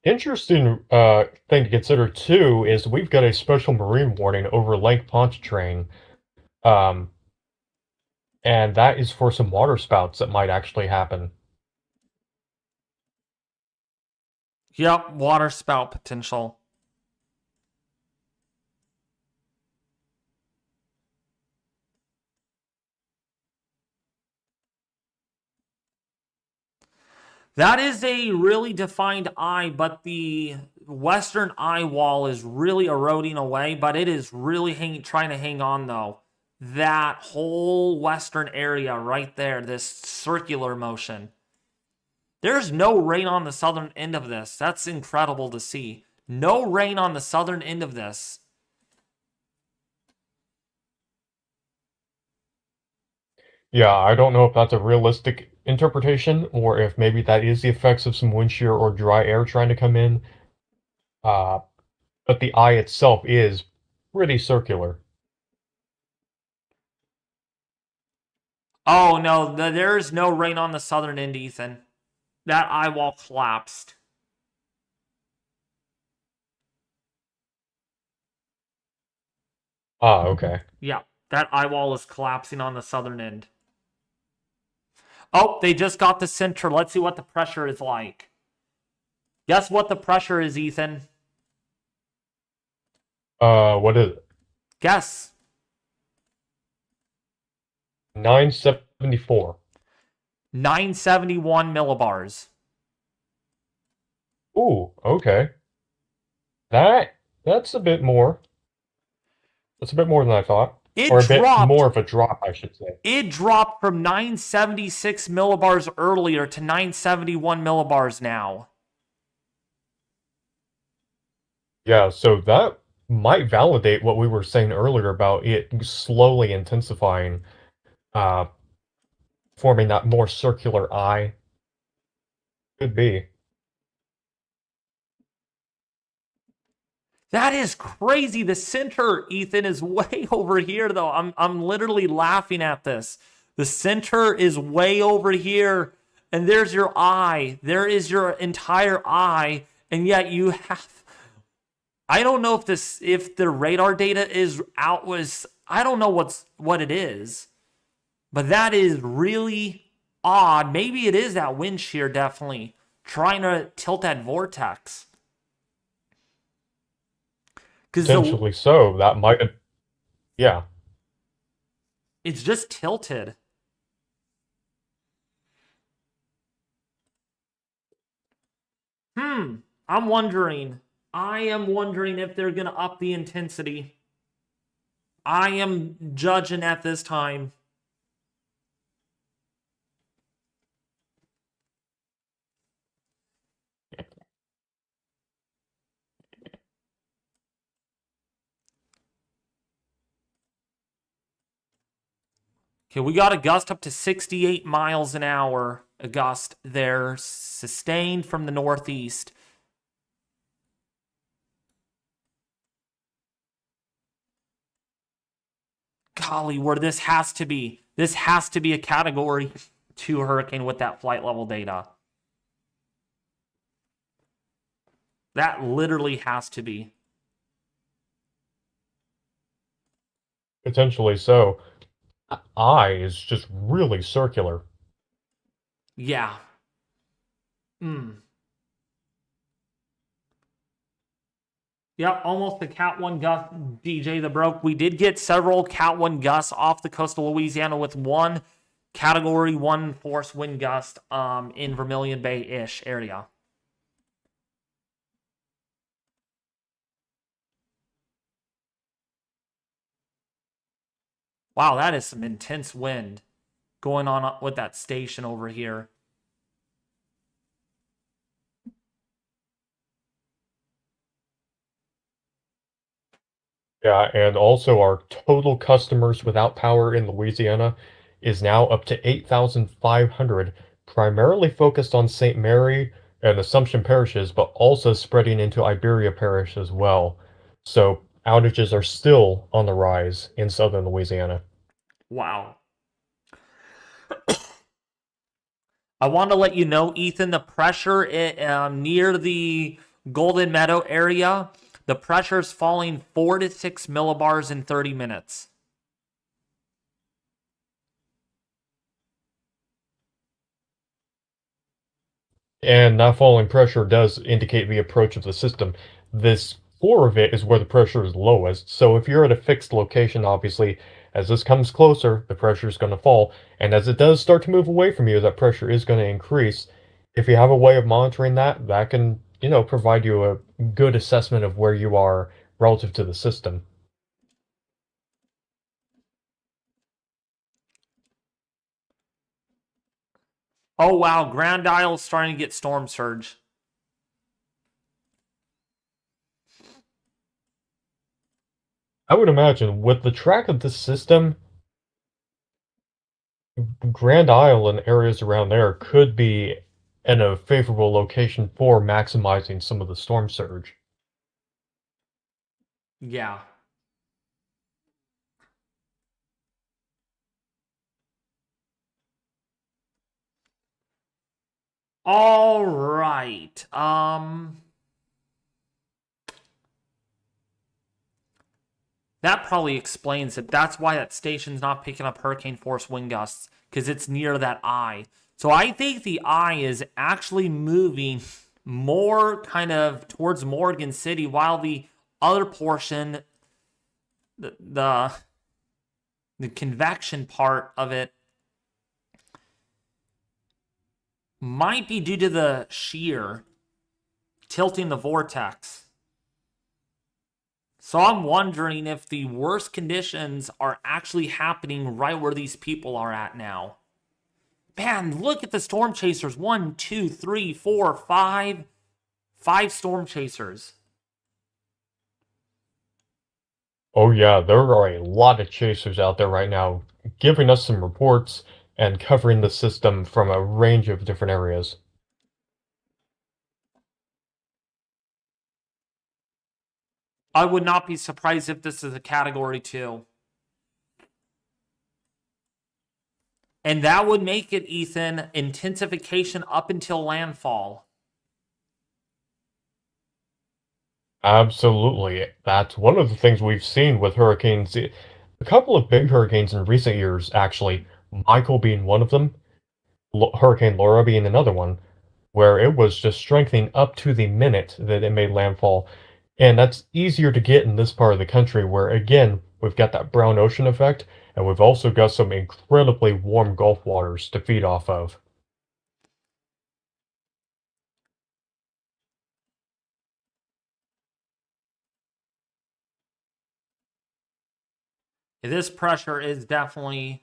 Interesting thing to consider too is we've got a special marine warning over Lake Pontchartrain, um, and that is for some water spouts that might actually happen. Yep, water spout potential. That is a really defined eye, but the western eye wall is really eroding away, but it is really trying to hang on though. That whole western area right there, this circular motion. There's no rain on the southern end of this. That's incredible to see. No rain on the southern end of this. Yeah, I don't know if that's a realistic interpretation or if maybe that is the effects of some wind shear or dry air trying to come in. But the eye itself is pretty circular. Oh no, there's no rain on the southern end, Ethan. That eye wall collapsed. Ah, okay. Yeah, that eye wall is collapsing on the southern end. Oh, they just got the center. Let's see what the pressure is like. Guess what the pressure is, Ethan? What is it? Guess. 974. 971 millibars. Ooh, okay. That's a bit more. That's a bit more than I thought. It Or a bit dropped. more of a drop, I should say. It dropped from 976 millibars earlier to 971 millibars now. Yeah, so that might validate what we were saying earlier about it slowly intensifying, uh, forming that more circular eye. Could be. That is crazy. The center, Ethan, is way over here, though. I'm literally laughing at this. The center is way over here, and there's your eye. There is your entire eye, and yet you have. I don't know if the radar data is out. I don't know what it is, but that is really odd. Maybe it is that wind shear, definitely trying to tilt that vortex. Potentially so. That might have, yeah. It's just tilted. I'm wondering. I am wondering if they're going to up the intensity. I am judging at this time. Okay, we got a gust up to 68 miles an hour. A gust there, sustained from the northeast. Golly, where this has to be a category to hurricane with that flight level data. That literally has to be. Potentially so. Eye is just really circular. Yeah. Mm. Yep, almost a Cat 1 gust, DJ the Broke. We did get several Cat 1 gusts off the coast of Louisiana with one Category 1 force wind gust in Vermilion Bay-ish area. Wow, that is some intense wind going on with that station over here. Yeah, and also our total customers without power in Louisiana is now up to 8,500, primarily focused on St. Mary and Assumption parishes, but also spreading into Iberia Parish as well. So outages are still on the rise in southern Louisiana. Wow. I want to let you know, Ethan, the pressure near the Golden Meadow area, the pressure is falling 4 to 6 millibars in 30 minutes. And that falling pressure does indicate the approach of the system. This core of it is where the pressure is lowest, so if you're at a fixed location, obviously, as this comes closer, the pressure is going to fall, and as it does start to move away from you, that pressure is going to increase. If you have a way of monitoring that, that can, provide you a good assessment of where you are relative to the system. Oh, wow. Grand Isle's starting to get storm surge. I would imagine with the track of this system, Grand Isle and areas around there could be in a favorable location for maximizing some of the storm surge. Yeah. All right. That probably explains it. That's why that station's not picking up hurricane force wind gusts, because it's near that eye. So I think the eye is actually moving more kind of towards Morgan City, while the other portion, the convection part of it, might be due to the shear tilting the vortex. So I'm wondering if the worst conditions are actually happening right where these people are at now. Man, look at the storm chasers. 1, 2, 3, 4, 5. 5 storm chasers. Oh yeah, there are a lot of chasers out there right now, giving us some reports and covering the system from a range of different areas. I would not be surprised if this is a category 2. And that would make it, Ethan, intensification up until landfall. Absolutely. That's one of the things we've seen with hurricanes. A couple of big hurricanes in recent years, actually, Michael being one of them, Hurricane Laura being another one, where it was just strengthening up to the minute that it made landfall. And that's easier to get in this part of the country where, again, we've got that brown ocean effect, and we've also got some incredibly warm Gulf waters to feed off of. This pressure is definitely...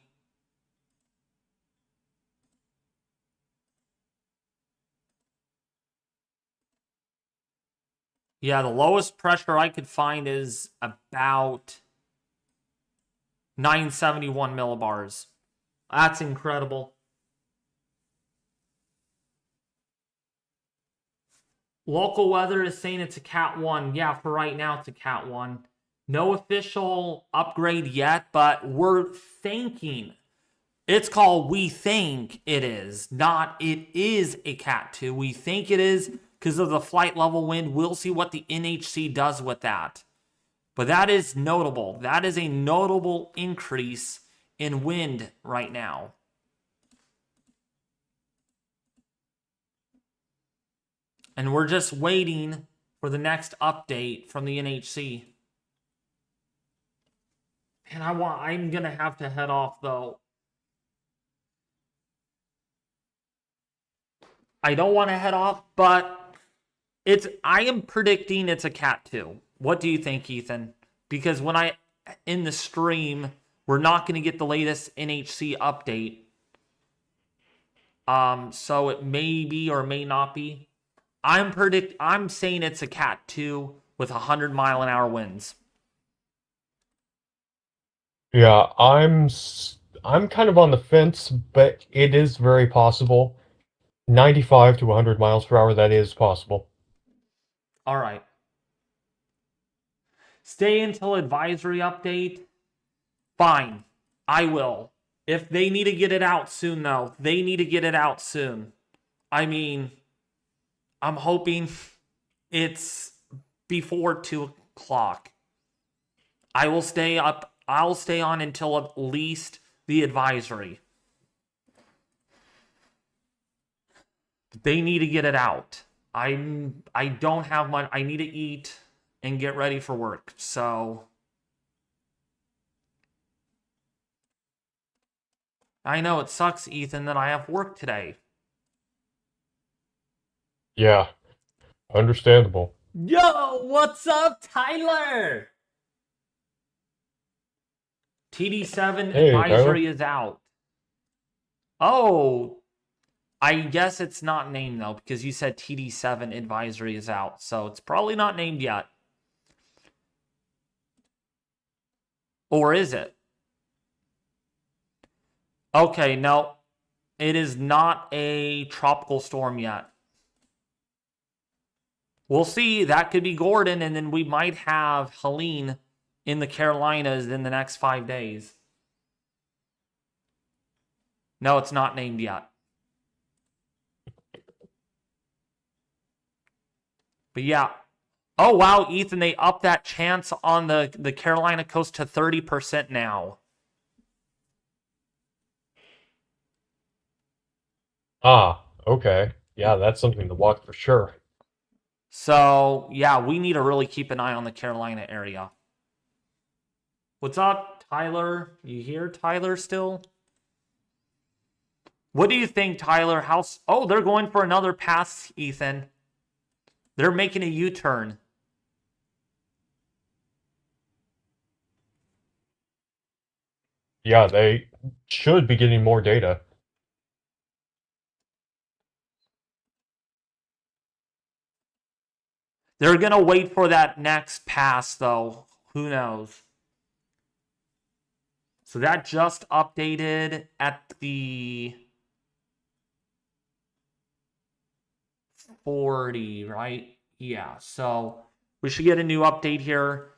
Yeah, the lowest pressure I could find is about 971 millibars. That's incredible. Local weather is saying it's a Cat 1. Yeah, for right now, it's a Cat 1. No official upgrade yet, but we're thinking It's called We Think It Is, not it is a Cat 2. We think it is because of the flight level wind. We'll see what the NHC does with that. But that is notable. That is a notable increase in wind right now. And we're just waiting for the next update from the NHC. And I'm gonna have to head off though. I don't want to head off, but I am predicting it's a Cat 2. What do you think, Ethan? Because when in the stream, we're not going to get the latest NHC update. So it may be or may not be. I'm saying it's a Cat 2 with 100-mile-an-hour winds. Yeah, I'm kind of on the fence, but it is very possible. 95 to 100 miles per hour, that is possible. All right. Stay until advisory update. Fine. I will. If they need to get it out soon, though, they need to get it out soon. I mean, I'm hoping it's before 2 o'clock. I will stay up. I'll stay on until at least the advisory. They need to get it out. I don't have much. I need to eat and get ready for work. So I know it sucks, Ethan, that I have work today. Yeah, understandable. Yo, what's up, Tyler? TD7 Hey, advisory Tyler. is out. Oh, I guess it's not named though, because you said TD7 advisory is out. So it's probably not named yet. Or is it? Okay, no. It is not a tropical storm yet. We'll see. That could be Gordon, and then we might have Helene in the Carolinas in the next 5 days. No, it's not named yet. But yeah. Oh, wow, Ethan, they upped that chance on the Carolina coast to 30% now. Ah, okay. Yeah, that's something to watch for sure. So, yeah, we need to really keep an eye on the Carolina area. What's up, Tyler? You here, Tyler, still? What do you think, Tyler? Oh, they're going for another pass, Ethan. They're making a U-turn. Yeah, they should be getting more data. They're going to wait for that next pass, though. Who knows? So that just updated at the 40, right? Yeah, so we should get a new update here.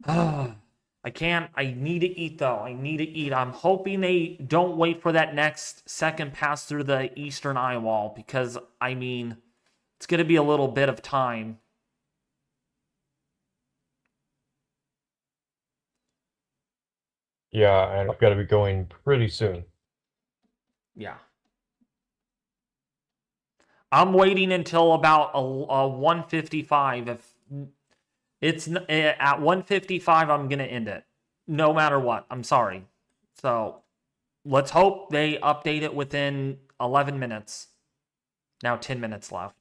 I need to eat, though. I need to eat. I'm hoping they don't wait for that next second pass through the eastern Eyewall, because, I mean, it's going to be a little bit of time. Yeah, and I've got to be going pretty soon. Yeah. I'm waiting until about a 155. If it's at 155, I'm going to end it. No matter what. I'm sorry. So let's hope they update it within 11 minutes. Now 10 minutes left.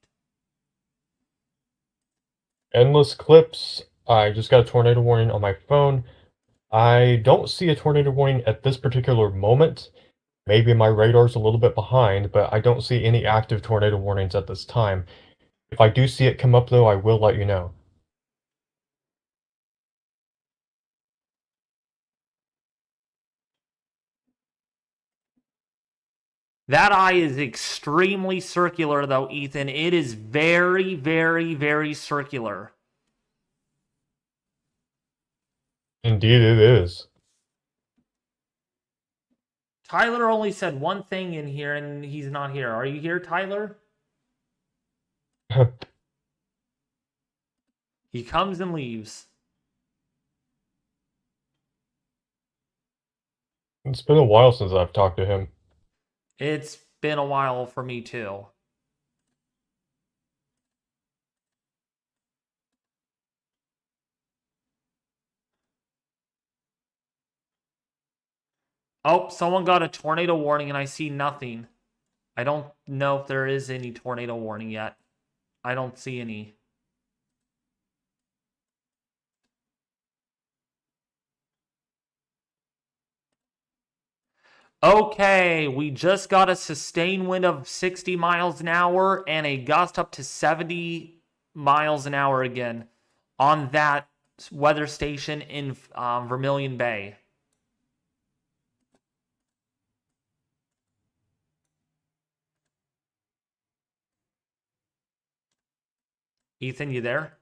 Endless clips. I just got a tornado warning on my phone. I don't see a tornado warning at this particular moment. Maybe my radar's a little bit behind, but I don't see any active tornado warnings at this time. If I do see it come up, though, I will let you know. That eye is extremely circular, though, Ethan. It is very, very, very circular. Indeed, it is. Tyler only said one thing in here and he's not here. Are you here, Tyler? He comes and leaves. It's been a while since I've talked to him. It's been a while for me too. Oh, someone got a tornado warning and I see nothing. I don't know if there is any tornado warning yet. I don't see any. Okay, we just got a sustained wind of 60 miles an hour and a gust up to 70 miles an hour again on that weather station in Vermilion Bay. Ethan, you there?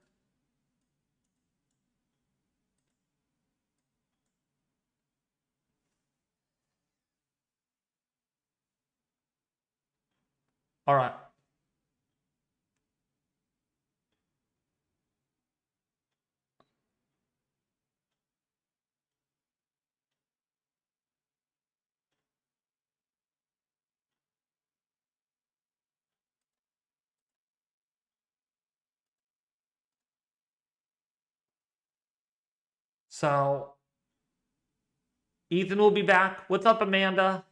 All right. So, Ethan will be back. What's up, Amanda?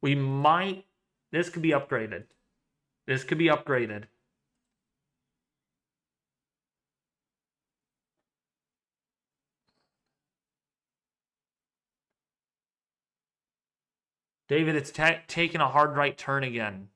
This could be upgraded. This could be upgraded. David, it's taking a hard right turn again.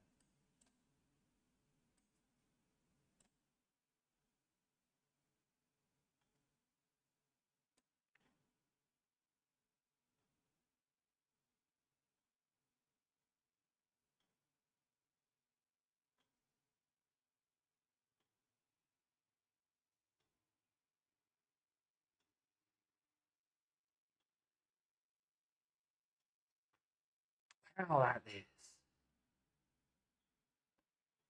How that is.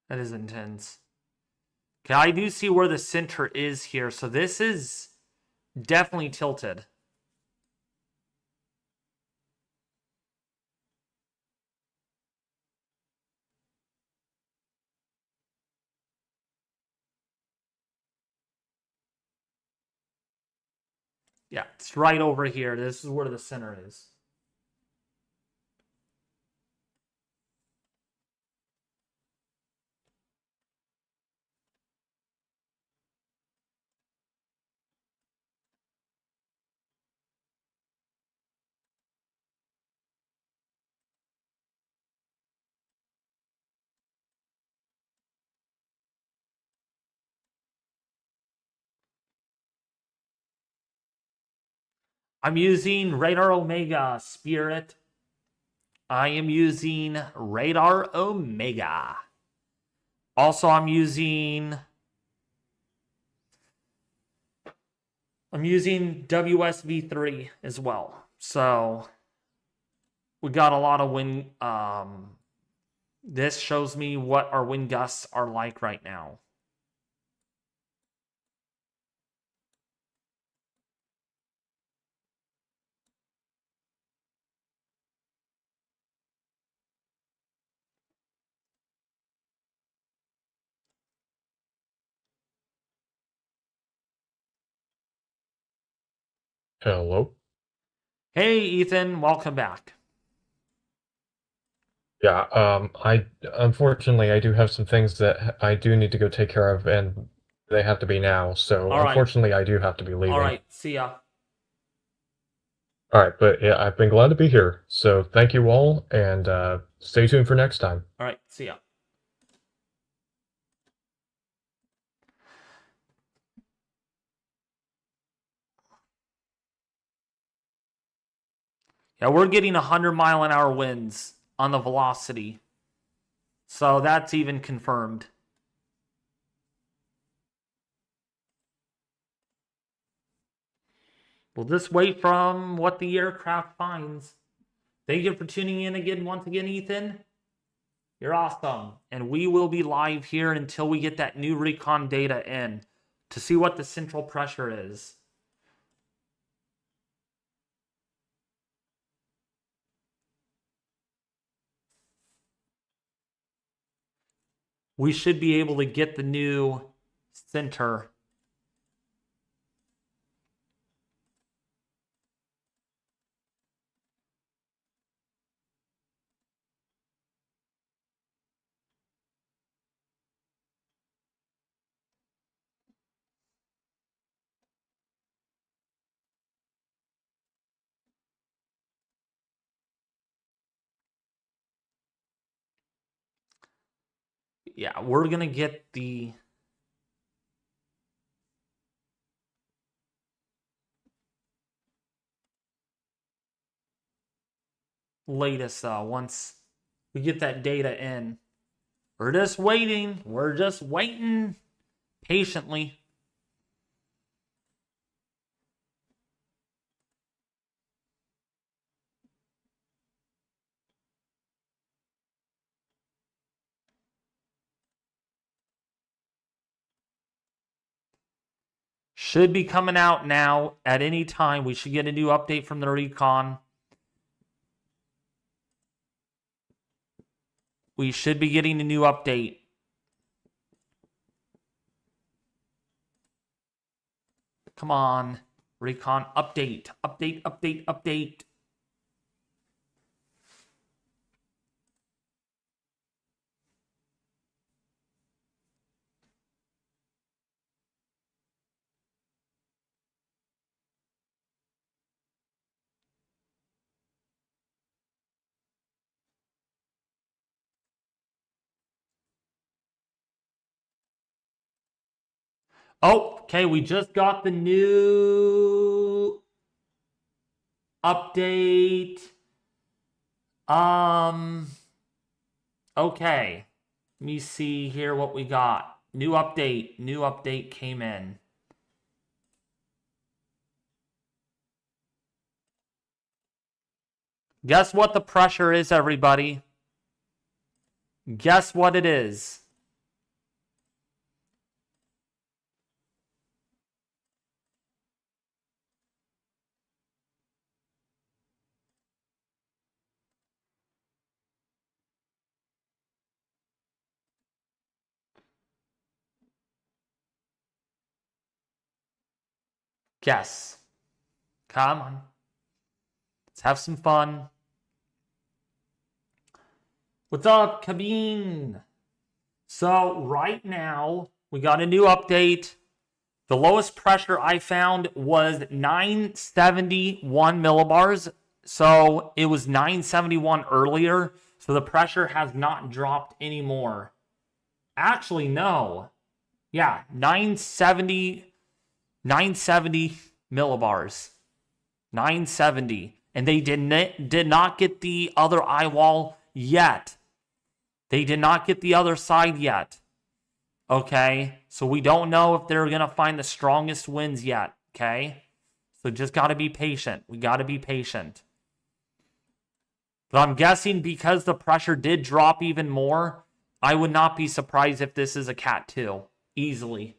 That is intense. Okay, I do see where the center is here. So this is definitely tilted. Yeah, it's right over here. This is where the center is. I'm using Radar Omega, Spirit. I am using Radar Omega. Also, I'm using WSV3 as well. So we got a lot of wind. This shows me what our wind gusts are like right now. Hello? Hey, Ethan, welcome back. Yeah, I unfortunately I do have some things that I do need to go take care of, and they have to be now. So All right. unfortunately, I do have to be leaving. All right, see ya. All right, but yeah, I've been glad to be here. So thank you all, and stay tuned for next time. All right, see ya. Yeah, we're getting 100-mile-an-hour winds on the velocity. So that's even confirmed. We'll just wait from what the aircraft finds. Thank you for tuning in again, once again, Ethan. You're awesome. And we will be live here until we get that new recon data in to see what the central pressure is. We should be able to get the new center. Yeah, we're going to get the latest once we get that data in. We're just waiting. We're just waiting patiently. Should be coming out now at any time. We should get a new update from the Recon. We should be getting a new update. Come on, Recon, update, update, update, update. Oh, okay, we just got the new update. Okay. Let me see here what we got. New update came in. Guess what the pressure is, everybody? Guess what it is? Guess. Come on. Let's have some fun. What's up, Kabine? So right now, we got a new update. The lowest pressure I found was 971 millibars. So it was 971 earlier. So the pressure has not dropped anymore. Actually, no. Yeah, 970 millibars. 970. And they did not get the other eyewall yet. They did not get the other side yet. Okay? So we don't know if they're going to find the strongest winds yet. Okay? So just got to be patient. We got to be patient. But I'm guessing because the pressure did drop even more, I would not be surprised if this is a Cat 2. Easily.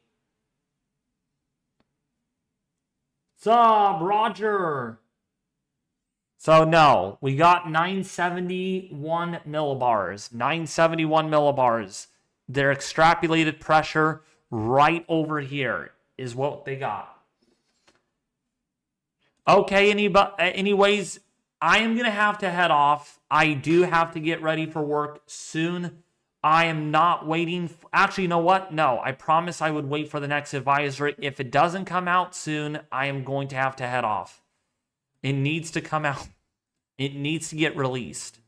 What's up, Roger? So no, we got 971 millibars. 971 millibars. Their extrapolated pressure right over here is what they got. Okay, anyways, I am going to have to head off. I do have to get ready for work soon. I am not waiting. Actually, you know what? No, I promise I would wait for the next advisory. If it doesn't come out soon, I am going to have to head off. It needs to come out. It needs to get released.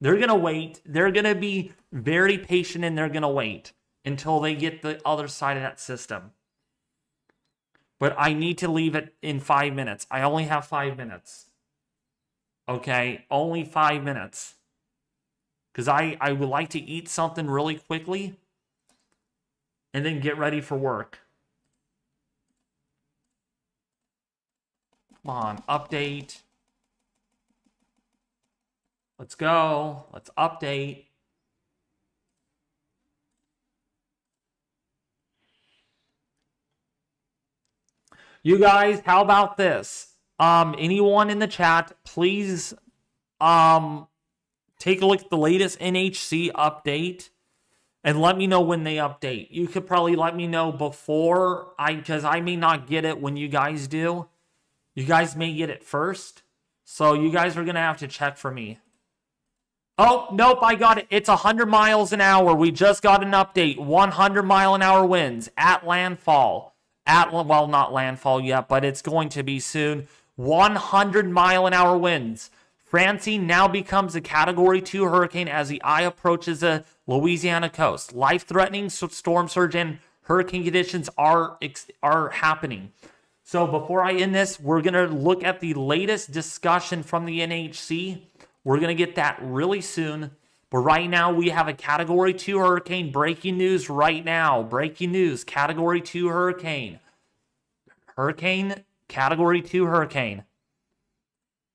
They're going to wait. They're going to be very patient and they're going to wait until they get the other side of that system. But I need to leave it in 5 minutes. I only have 5 minutes. Okay, only 5 minutes. Because I would like to eat something really quickly and then get ready for work. Come on, update. Let's go. Let's update. You guys, how about this? Anyone in the chat, please take a look at the latest NHC update and let me know when they update. You could probably let me know before because I may not get it when you guys do. You guys may get it first. So you guys are going to have to check for me. Oh, nope, I got it. It's 100 miles an hour. We just got an update. 100 mile an hour winds at landfall. Well, not landfall yet, but it's going to be soon. 100 mile an hour winds. Francine now becomes a Category 2 hurricane as the eye approaches the Louisiana coast. Life-threatening storm surge and hurricane conditions are happening. So before I end this, we're going to look at the latest discussion from the NHC. We're going to get that really soon. But right now, we have a Category 2 hurricane. Breaking news right now. Breaking news. Category 2 hurricane. Category 2 hurricane.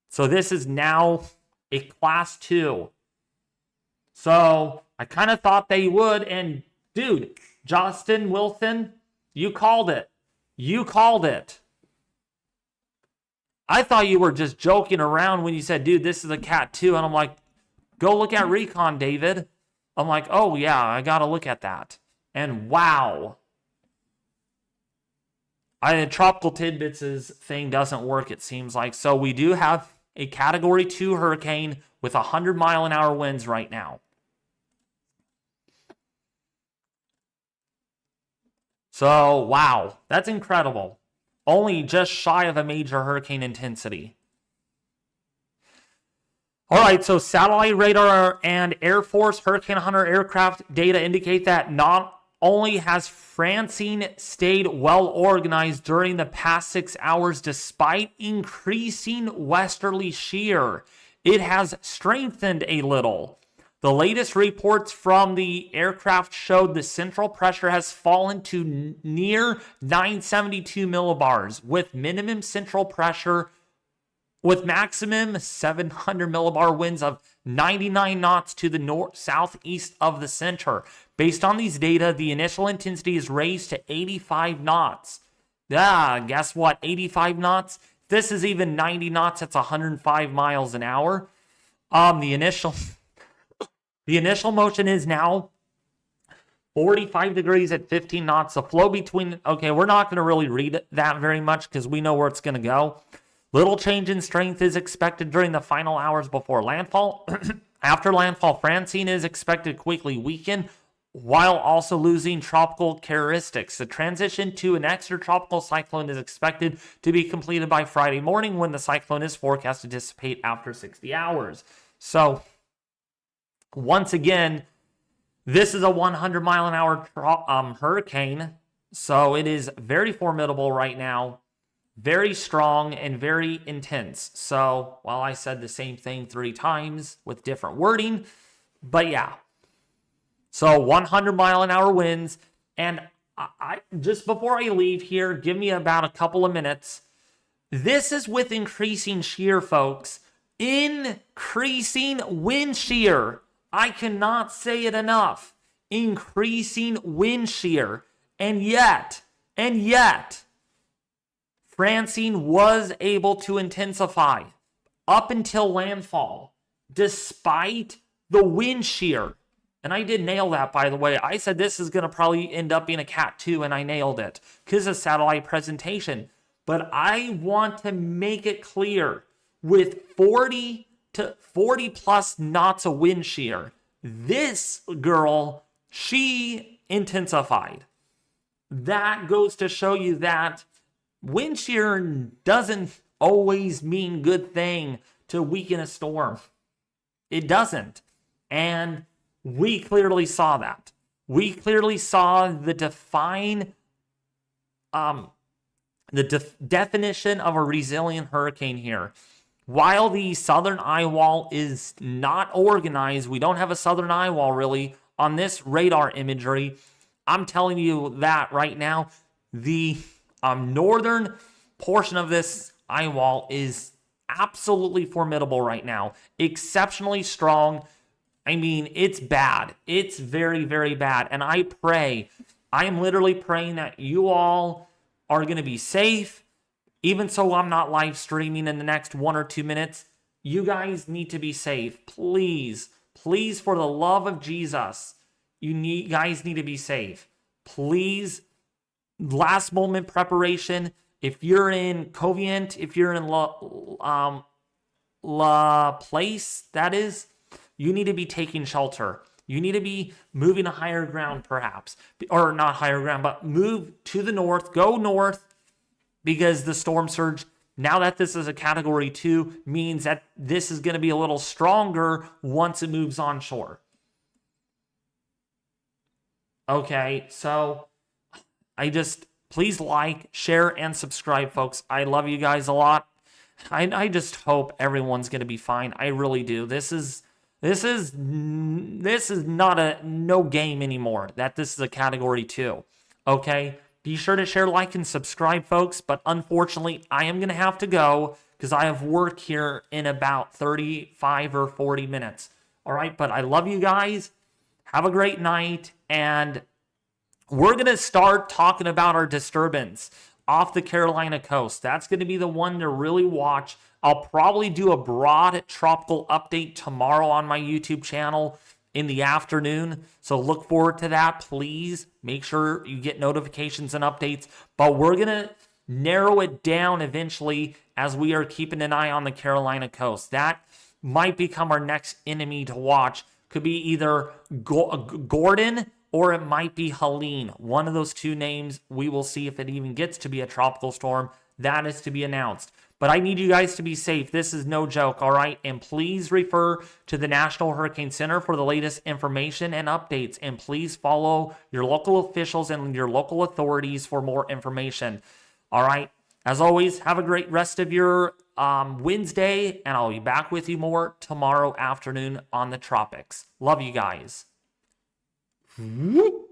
So this is now a Class 2. So I kind of thought they would. And dude, Justin Wilson, you called it. You called it. I thought you were just joking around when you said, dude, this is a Cat 2. And I'm like, go look at Recon, David. I'm like, oh, yeah, I got to look at that. And wow. Tropical Tidbits' thing doesn't work, it seems like. So we do have a Category 2 hurricane with 100 mile an hour winds right now. So, wow, that's incredible. Only just shy of a major hurricane intensity. All right, so satellite radar and Air Force Hurricane Hunter aircraft data indicate that not only has Francine stayed well organized during the past 6 hours despite increasing westerly shear, it has strengthened a little. The latest reports from the aircraft showed the central pressure has fallen to near 972 millibars with minimum central pressure with maximum 700 millibar winds of 99 knots to the north southeast of the center. Based on these data, the initial intensity is raised to 85 knots. Guess what? 85 knots? This is even 90 knots. That's 105 miles an hour. The initial motion is now 45 degrees at 15 knots. The flow between... Okay, we're not going to really read that very much because we know where it's going to go. Little change in strength is expected during the final hours before landfall. After landfall, Francine is expected to quickly weaken while also losing tropical characteristics. The transition to an extratropical cyclone is expected to be completed by Friday morning when the cyclone is forecast to dissipate after 60 hours. So, once again, this is a 100 mile an hour hurricane. So it is very formidable right now. Very strong and very intense. So, well, I said the same thing 3 times with different wording, but yeah. So 100 mile an hour winds. And I just before I leave here, give me about a couple of minutes. This is with increasing shear, folks. Increasing wind shear. I cannot say it enough. Increasing wind shear. And yet, Francine was able to intensify up until landfall, despite the wind shear. And I did nail that, by the way. I said this is going to probably end up being a Cat 2, and I nailed it because of satellite presentation. But I want to make it clear, with 40 plus knots of wind shear, this girl, she intensified. That goes to show you that wind shear doesn't always mean good thing to weaken a storm. It doesn't. And we clearly saw that. We clearly saw the definition of a resilient hurricane here. While the southern eyewall is not organized, we don't have a southern eyewall really on this radar imagery. I'm telling you that right now, the northern portion of this eyewall is absolutely formidable right now. Exceptionally strong. I mean, it's bad. It's very, very bad. And I am literally praying that you all are going to be safe. Even so, I'm not live streaming in the next 1 or 2 minutes. You guys need to be safe. Please, please, for the love of Jesus, guys need to be safe. Please, last moment preparation. If you're in Covient, if you're in La Place, that is, you need to be taking shelter. You need to be moving to higher ground, perhaps. Or not higher ground, but move to the north. Go north, because the storm surge, now that this is a category 2, means that this is going to be a little stronger once it moves onshore. Okay, so please like, share, and subscribe, folks. I love you guys a lot. I just hope everyone's going to be fine. I really do. This is not no game anymore, that this is a category 2. Okay? Be sure to share, like, and subscribe, folks. But unfortunately, I am going to have to go because I have work here in about 35 or 40 minutes. All right? But I love you guys. Have a great night. And we're going to start talking about our disturbance off the Carolina coast. That's going to be the one to really watch. I'll probably do a broad tropical update tomorrow on my YouTube channel in the afternoon. So look forward to that. Please make sure you get notifications and updates. But we're going to narrow it down eventually as we are keeping an eye on the Carolina coast. That might become our next enemy to watch. Could be either Gordon or it might be Helene. One of those two names. We will see if it even gets to be a tropical storm. That is to be announced. But I need you guys to be safe. This is no joke, all right? And please refer to the National Hurricane Center for the latest information and updates. And please follow your local officials and your local authorities for more information. All right? As always, have a great rest of your Wednesday, and I'll be back with you more tomorrow afternoon on the tropics. Love you guys. Whoop.